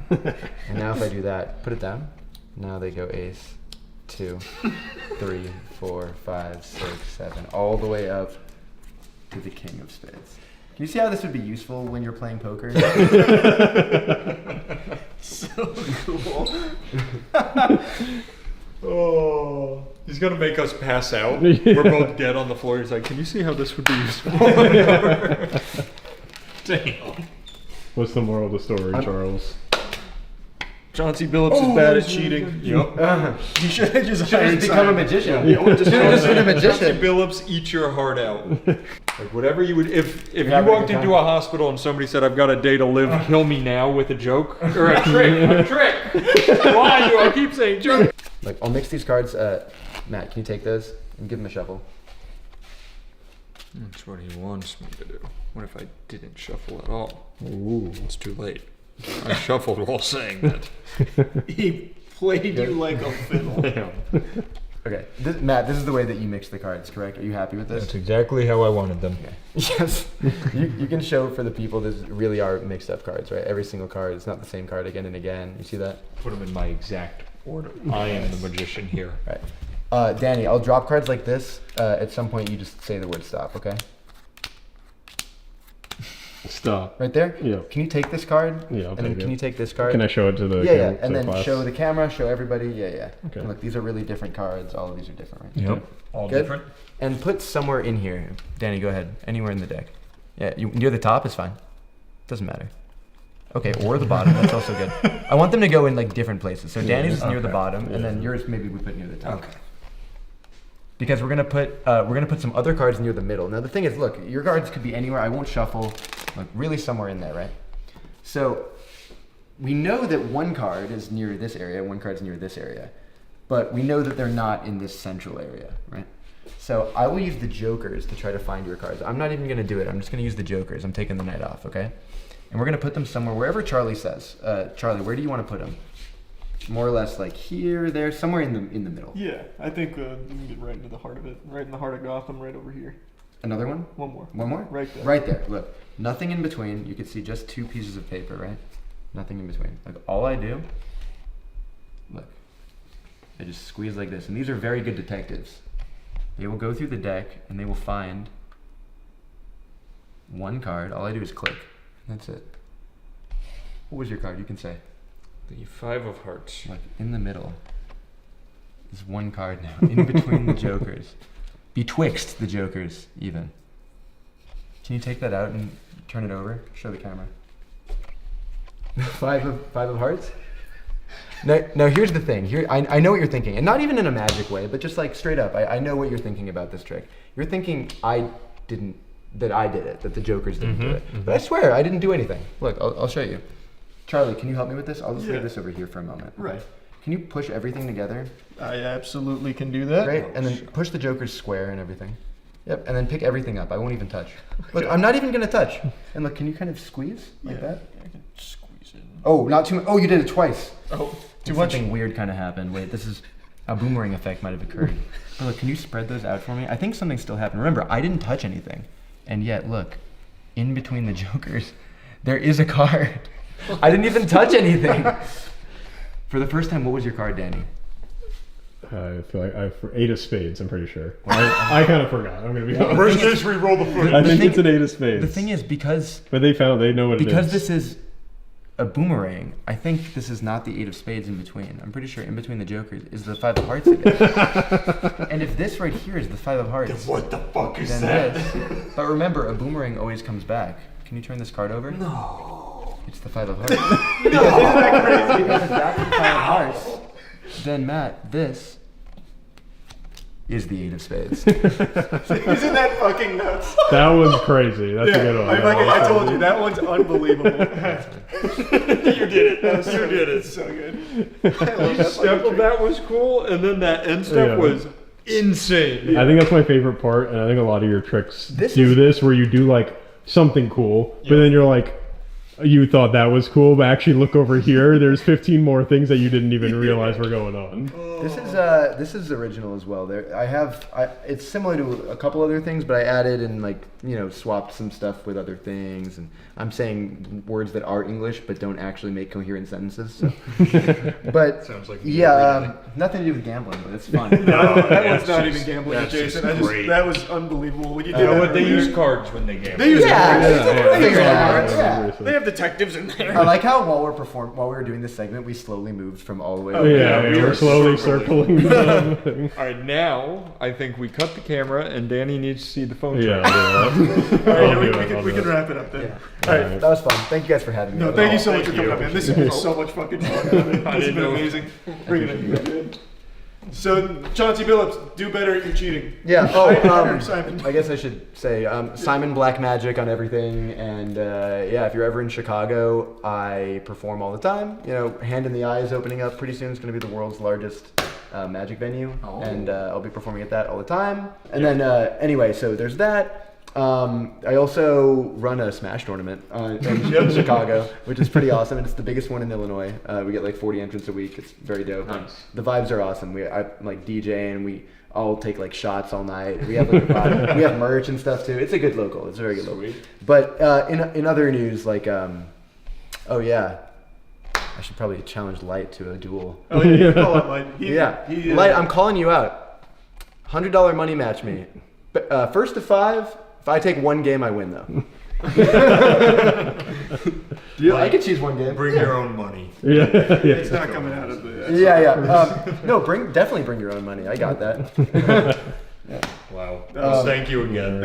And now if I do that, put it down. Now they go ace, 2, 3, 4, 5, 6, 7, all the way up to the king of spades. Can you see how this would be useful when you're playing poker? So cool. Oh, he's gonna make us pass out. We're both dead on the floor. He's like, "Can you see how this would be useful?" Damn. What's the moral of the story, Charles? Chauncey Billups is bad at cheating. Yep. You should have just become a magician. Yeah, Should have just been a magician. Chauncey Billups, eat your heart out. Like whatever you would, if you having a walked good into time? a hospital and somebody said, "I've got a day to live, kill me now" with a joke or a trick. Why do I keep saying joke? Like, I'll mix these cards. Matt, can you take those and give him a shuffle? That's what he wants me to do. What if I didn't shuffle at all? Ooh, it's too late. I shuffled while saying that. He played you like a fiddle. Yeah. Okay, Matt, this is the way that you mix the cards, correct? Are you happy with this? That's exactly how I wanted them. Okay. Yes. you can show for the people this really are mixed up cards, right? Every single card, it's not the same card again and again. You see that? Put them in my exact order. I am the magician here. Right. Danny, I'll drop cards like this. At some point, you just say the word stop, okay? Stop. Right there? Yeah. Can you take this card? Yeah, I'll And then take can it. you take this card? Can I show it to the Yeah, camera, to and the then class? show the camera, show everybody. Yeah. Okay. And look, these are really different cards. All of these are different, right? Yep. Okay. All Good? different. And put somewhere in here. Danny, go ahead. Anywhere in the deck. Yeah, near the top is fine. Doesn't matter. Okay, or the bottom. That's also good. I want them to go in like different places. So Danny's is near the bottom, and then yours maybe we put near the top. Okay. Because we're gonna put some other cards near the middle. Now the thing is, look, your cards could be anywhere. I won't shuffle. Like really somewhere in there, right? So we know that one card is near this area, one card's near this area, but we know that they're not in this central area, right? So I will use the jokers to try to find your cards. I'm not even gonna do it. I'm just gonna use the jokers. I'm taking the night off, okay? And we're gonna put them somewhere, wherever Charlie says. Charlie, where do you want to put them? More or less like here, there, somewhere in the middle. Yeah, I think we can get right into the heart of it. Right in the heart of Gotham, right over here. Another one? One more. One more? Right there. Right there. Look, nothing in between. You can see just two pieces of paper, right? Nothing in between. Like all I do, look, I just squeeze like this. And these are very good detectives. They will go through the deck and they will find one card. All I do is click. That's it. What was your card? You can say. The 5 of Hearts. Like in the middle is one card now. In between the jokers. Betwixt the jokers, even. Can you take that out and turn it over? Show the camera. 5 of Hearts? Now here's the thing. Here, I know what you're thinking. And not even in a magic way, but just like straight up. I know what you're thinking about this trick. You're thinking I did it, that the jokers didn't do it. But I swear, I didn't do anything. Look, I'll show you. Charlie, can you help me with this? I'll just leave this over here for a moment. Right. Can you push everything together? I absolutely can do that. Great, and then push the jokers square and everything. Yep, and then pick everything up. I won't even touch. Look, I'm not even gonna touch. And look, can you kind of squeeze like that? I can squeeze it. Oh, not too much. Oh, you did it twice. Oh, too much. Something weird kind of happened. Wait, this is a boomerang effect might have occurred. Oh, look, can you spread those out for me? I think something still happened. Remember, I didn't touch anything, and yet look, in between the jokers, there is a card. I didn't even touch anything. For the first time, what was your card, Danny? I feel like for 8 of spades, I'm pretty sure. I kind of forgot. I'm gonna be honest. Worst case, re-roll the foot. I think it's an 8 of spades. The thing is, because but they know what it is. Because this is a boomerang, I think this is not the 8 of spades in between. I'm pretty sure in between the jokers is the 5 of hearts again. And if this right here is the 5 of hearts, then what the fuck is then that? This. But remember, a boomerang always comes back. Can you turn this card over? No. It's the 5 of hearts. No. Isn't that crazy? Because if that's the 5 of hearts, then Matt, this is the 8 of spades. Isn't that fucking nuts? That was crazy. That's a good one. I told you, that one's unbelievable. You did it. You did it. So good. Each step of that was cool, and then that end step was insane. I think that's my favorite part, and I think a lot of your tricks do this, where you do like something cool, but then you're like, you thought that was cool, but actually look over here. There's 15 more things that you didn't even realize were going on. This is original as well. It's similar to a couple other things, but I added and swapped some stuff with other things, and I'm saying words that are English but don't actually make coherent sentences. So. But sounds like nothing to do with gambling, but it's fun. No, that one's not even gambling, Jason. That was unbelievable when you did that. They use cards when they gamble. They use cards. They have detectives in there. I like how while we were doing this segment, we slowly moved from all the way. We're slowly circling. All right, now I think we cut the camera, and Danny needs to see the phone. Yeah, we can wrap it up then. Yeah. All right, that was fun. Thank you guys for having me. No, thank you so much for coming up, man. This has been so much fucking fun. This has been amazing. Bring it in. So, Chauncey Billups, do better at your cheating. Yeah. Simon. I guess I should say Simon Black Magic on everything, and yeah, if you're ever in Chicago, I perform all the time. You know, Hand in the Eye is opening up pretty soon. It's going to be the world's largest magic venue, and I'll be performing at that all the time. And then anyway, so there's that. I also run a Smash tournament in Chicago, which is pretty awesome, and it's the biggest one in Illinois. We get like 40 entrants a week. It's very dope. Nice. The vibes are awesome. I'm like DJing. We all take like shots all night. We have like we have merch and stuff too. It's a good local. It's a very good local. But in other news, like oh yeah, I should probably challenge Light to a duel. Oh yeah, you call out Light. Light, I'm calling you out. $100 money match me. First to 5. If I take one game, I win though. I could choose one game. Bring your own money. Yeah. It's not coming out of the. No, definitely bring your own money. I got that. Yeah. Wow. Thank you again.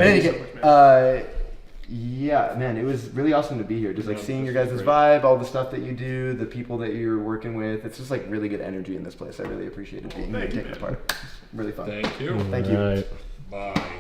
Yeah, man, it was really awesome to be here. Just like seeing your guys' vibe, all the stuff that you do, the people that you're working with. It's just like really good energy in this place. I really appreciated being here, taking part. Really fun. Thank you. Thank you. All right. Bye.